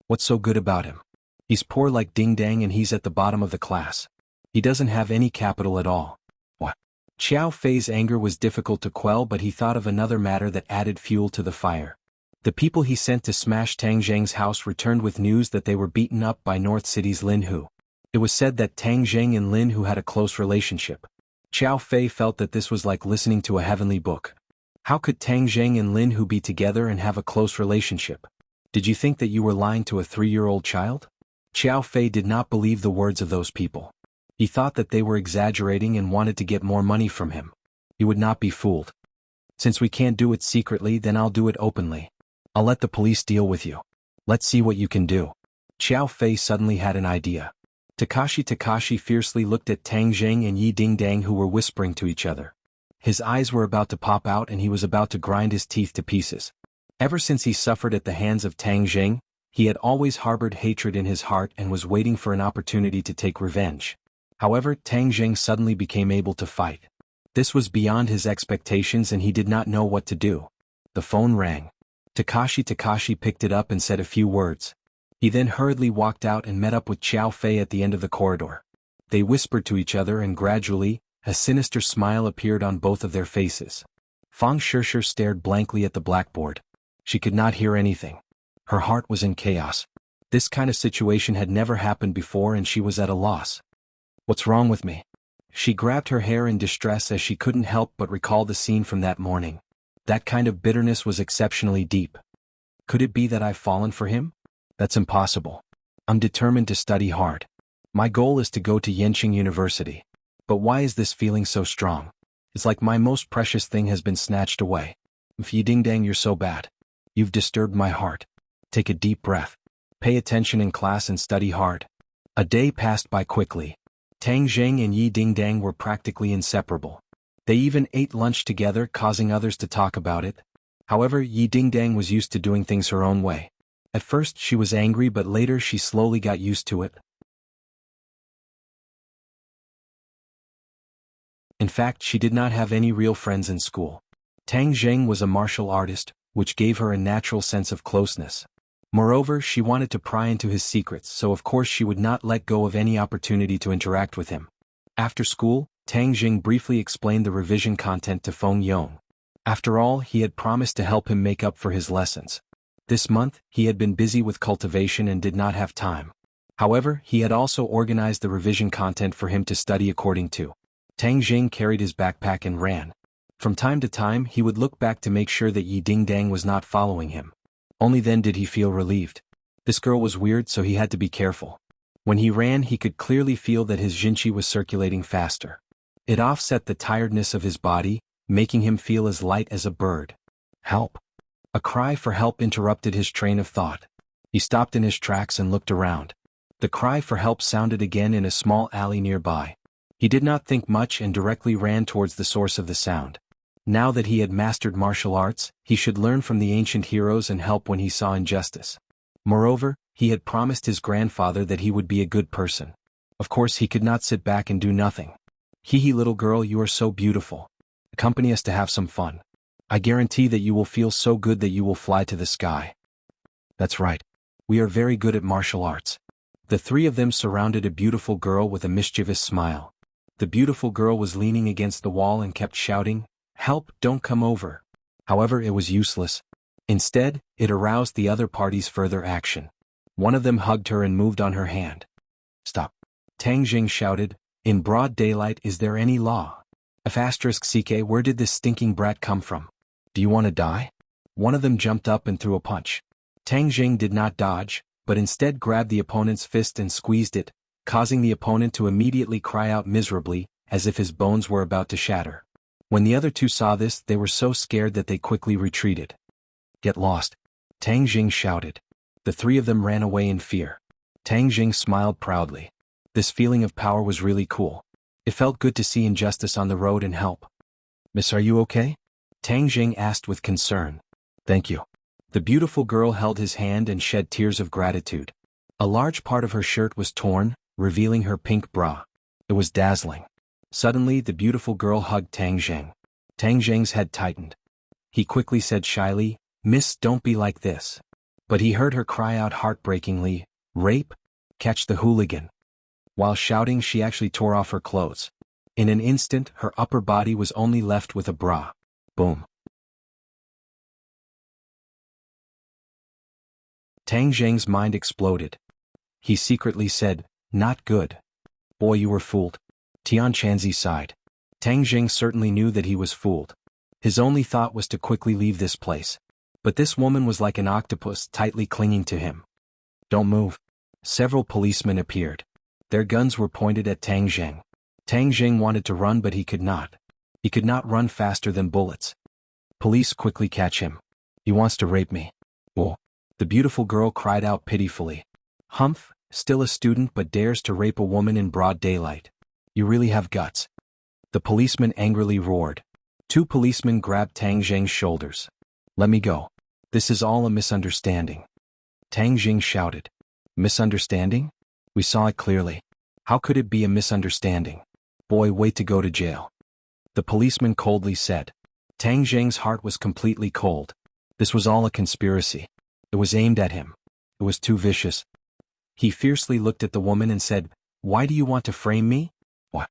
What's so good about him? He's poor like Ding Dang and he's at the bottom of the class. He doesn't have any capital at all. What? Xiao Fei's anger was difficult to quell, but he thought of another matter that added fuel to the fire. The people he sent to smash Tang Jing's house returned with news that they were beaten up by North City's Lin Hu. It was said that Tang Jing and Lin Hu had a close relationship. Xiao Fei felt that this was like listening to a heavenly book. How could Tang Jing and Lin Hu be together and have a close relationship? Did you think that you were lying to a 3-year-old child? Xiao Fei did not believe the words of those people. He thought that they were exaggerating and wanted to get more money from him. He would not be fooled. Since we can't do it secretly, then I'll do it openly. I'll let the police deal with you. Let's see what you can do. Xiao Fei suddenly had an idea. Takashi fiercely looked at Tang Jing and Yi Dingdang, who were whispering to each other. His eyes were about to pop out and he was about to grind his teeth to pieces. Ever since he suffered at the hands of Tang Jing, he had always harbored hatred in his heart and was waiting for an opportunity to take revenge. However, Tang Jing suddenly became able to fight. This was beyond his expectations and he did not know what to do. The phone rang. Takashi picked it up and said a few words. He then hurriedly walked out and met up with Xiao Fei at the end of the corridor. They whispered to each other and gradually, a sinister smile appeared on both of their faces. Fang Shishir stared blankly at the blackboard. She could not hear anything. Her heart was in chaos. This kind of situation had never happened before and she was at a loss. What's wrong with me? She grabbed her hair in distress as she couldn't help but recall the scene from that morning. That kind of bitterness was exceptionally deep. Could it be that I've fallen for him? That's impossible. I'm determined to study hard. My goal is to go to Yenching University. But why is this feeling so strong? It's like my most precious thing has been snatched away. Yi Dingdang, you're so bad. You've disturbed my heart. Take a deep breath. Pay attention in class and study hard. A day passed by quickly. Tang Zheng and Yi Dingdang were practically inseparable. They even ate lunch together, causing others to talk about it. However, Yi Dingdang was used to doing things her own way. At first she was angry, but later she slowly got used to it. In fact, she did not have any real friends in school. Tang Zheng was a martial artist, which gave her a natural sense of closeness. Moreover, she wanted to pry into his secrets, so of course she would not let go of any opportunity to interact with him. After school, Tang Zheng briefly explained the revision content to Feng Yong. After all, he had promised to help him make up for his lessons. This month, he had been busy with cultivation and did not have time. However, he had also organized the revision content for him to study according to. Tang Zheng carried his backpack and ran. From time to time, he would look back to make sure that Yi Dingdang was not following him. Only then did he feel relieved. This girl was weird, so he had to be careful. When he ran, he could clearly feel that his jinqi was circulating faster. It offset the tiredness of his body, making him feel as light as a bird. Help! A cry for help interrupted his train of thought. He stopped in his tracks and looked around. The cry for help sounded again in a small alley nearby. He did not think much and directly ran towards the source of the sound. Now that he had mastered martial arts, he should learn from the ancient heroes and help when he saw injustice. Moreover, he had promised his grandfather that he would be a good person. Of course, he could not sit back and do nothing. Hee little girl, you are so beautiful. Accompany us to have some fun. I guarantee that you will feel so good that you will fly to the sky. That's right. We are very good at martial arts. The three of them surrounded a beautiful girl with a mischievous smile. The beautiful girl was leaning against the wall and kept shouting, "Help, don't come over." However, it was useless. Instead, it aroused the other party's further action. One of them hugged her and moved on her hand. Stop. Tang Zheng shouted, "In broad daylight, is there any law? F***ck, where did this stinking brat come from? Do you want to die?" One of them jumped up and threw a punch. Tang Zheng did not dodge, but instead grabbed the opponent's fist and squeezed it, causing the opponent to immediately cry out miserably, as if his bones were about to shatter. When the other two saw this, they were so scared that they quickly retreated. "Get lost," Tang Zheng shouted. The three of them ran away in fear. Tang Zheng smiled proudly. This feeling of power was really cool. It felt good to see injustice on the road and help. "Miss, are you okay?" Tang Zheng asked with concern. "Thank you." The beautiful girl held his hand and shed tears of gratitude. A large part of her shirt was torn, revealing her pink bra. It was dazzling. Suddenly, the beautiful girl hugged Tang Zheng. Tang Zheng's head tightened. He quickly said shyly, "Miss, don't be like this." But he heard her cry out heartbreakingly, "Rape? Catch the hooligan." While shouting, she actually tore off her clothes. In an instant, her upper body was only left with a bra. Boom. Tang Zheng's mind exploded. He secretly said, "Not good. Boy, you were fooled." Tian Chanzi sighed. Tang Zheng certainly knew that he was fooled. His only thought was to quickly leave this place. But this woman was like an octopus tightly clinging to him. "Don't move." Several policemen appeared. Their guns were pointed at Tang Zheng. Tang Zheng wanted to run, but he could not. He could not run faster than bullets. Police, quickly catch him. He wants to rape me. Oh. The beautiful girl cried out pitifully. Humph, still a student but dares to rape a woman in broad daylight. You really have guts. The policeman angrily roared. Two policemen grabbed Tang Zheng's shoulders. "Let me go. This is all a misunderstanding." Tang Zheng shouted. "Misunderstanding? We saw it clearly. How could it be a misunderstanding? Boy, wait to go to jail." The policeman coldly said. Tang Zheng's heart was completely cold. This was all a conspiracy. It was aimed at him. It was too vicious. He fiercely looked at the woman and said, "Why do you want to frame me?" "What?"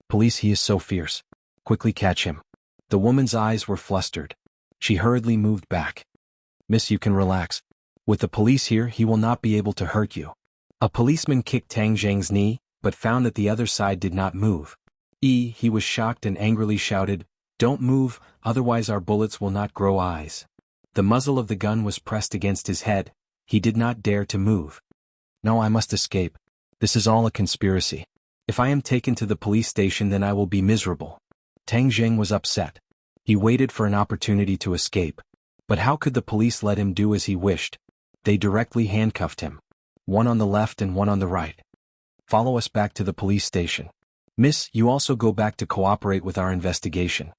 "Police, he is so fierce. Quickly catch him." The woman's eyes were flustered. She hurriedly moved back. "Miss, you can relax. With the police here, he will not be able to hurt you." A policeman kicked Tang Zheng's knee, but found that the other side did not move. He was shocked and angrily shouted, "Don't move, otherwise our bullets will not grow eyes." The muzzle of the gun was pressed against his head. He did not dare to move. "No, I must escape. This is all a conspiracy. If I am taken to the police station, then I will be miserable." Tang Zheng was upset. He waited for an opportunity to escape. But how could the police let him do as he wished? They directly handcuffed him. One on the left and one on the right. Follow us back to the police station. Miss, you also go back to cooperate with our investigation.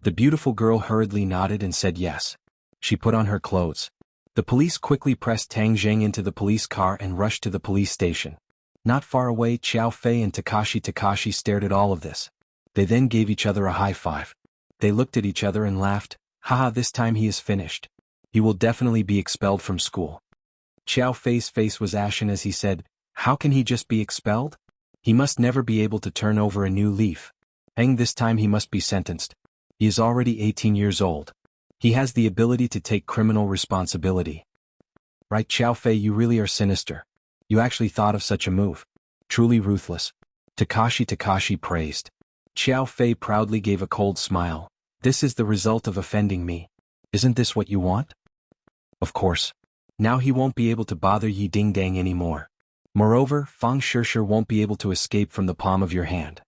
The beautiful girl hurriedly nodded and said yes. She put on her clothes. The police quickly pressed Tang Zheng into the police car and rushed to the police station. Not far away, Xiao Fei and Takashi stared at all of this. They then gave each other a high five. They looked at each other and laughed. Haha, this time he is finished. He will definitely be expelled from school. Xiao Fei's face was ashen as he said, how can he just be expelled? He must never be able to turn over a new leaf. This time he must be sentenced. He is already 18 years old. He has the ability to take criminal responsibility. Right, Xiao Fei, you really are sinister. You actually thought of such a move. Truly ruthless. Takashi praised. Xiao Fei proudly gave a cold smile. This is the result of offending me. Isn't this what you want? Of course. Now he won't be able to bother Yi Dingdang anymore. Moreover, Fang Shishir won't be able to escape from the palm of your hand.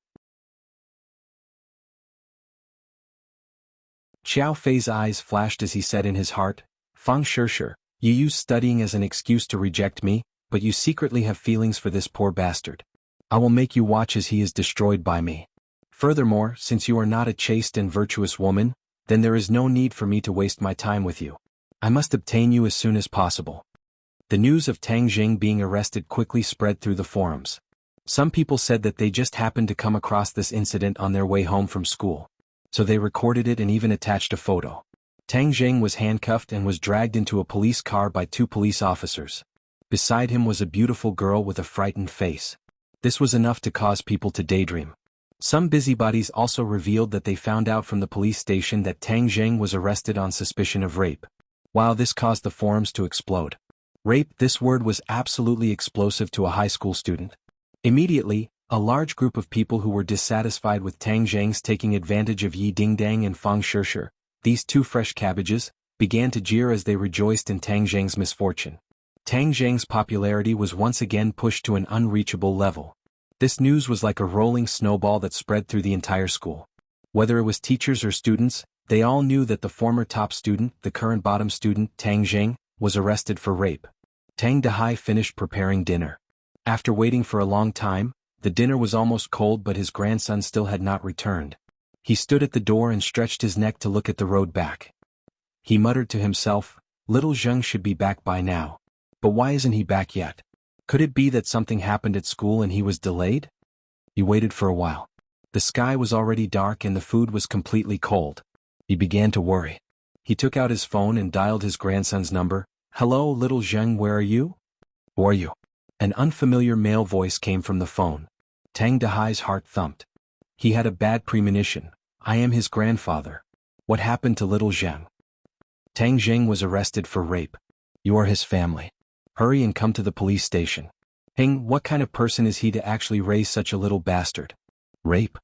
Xiao Fei's eyes flashed as he said in his heart, Fang Shishir, you use studying as an excuse to reject me, but you secretly have feelings for this poor bastard. I will make you watch as he is destroyed by me. Furthermore, since you are not a chaste and virtuous woman, then there is no need for me to waste my time with you. I must obtain you as soon as possible. The news of Tang Zheng being arrested quickly spread through the forums. Some people said that they just happened to come across this incident on their way home from school. So they recorded it and even attached a photo. Tang Zheng was handcuffed and was dragged into a police car by 2 police officers. Beside him was a beautiful girl with a frightened face. This was enough to cause people to daydream. Some busybodies also revealed that they found out from the police station that Tang Zheng was arrested on suspicion of rape. Wow, this caused the forums to explode. Rape, this word was absolutely explosive to a high school student. Immediately, a large group of people who were dissatisfied with Tang Zheng's taking advantage of Yi Dingdang and Fang Shishir, these 2 fresh cabbages, began to jeer as they rejoiced in Tang Zheng's misfortune. Tang Zheng's popularity was once again pushed to an unreachable level. This news was like a rolling snowball that spread through the entire school. Whether it was teachers or students, they all knew that the former top student, the current bottom student, Tang Zheng, was arrested for rape. Tang Dehai finished preparing dinner. After waiting for a long time, the dinner was almost cold but his grandson still had not returned. He stood at the door and stretched his neck to look at the road back. He muttered to himself, little Zheng should be back by now. But why isn't he back yet? Could it be that something happened at school and he was delayed? He waited for a while. The sky was already dark and the food was completely cold. He began to worry. He took out his phone and dialed his grandson's number. Hello, little Zheng, where are you? Who are you? An unfamiliar male voice came from the phone. Tang Dehai's heart thumped. He had a bad premonition. I am his grandfather. What happened to little Zheng? Tang Zheng was arrested for rape. You are his family. Hurry and come to the police station. Heng, what kind of person is he to actually raise such a little bastard? Rape?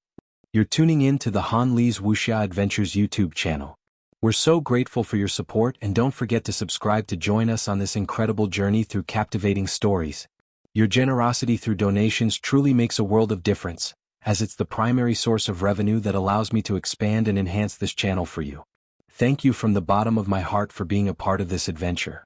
You're tuning in to the Han Li's Wuxia Adventures YouTube channel. We're so grateful for your support and don't forget to subscribe to join us on this incredible journey through captivating stories. Your generosity through donations truly makes a world of difference, as it's the primary source of revenue that allows me to expand and enhance this channel for you. Thank you from the bottom of my heart for being a part of this adventure.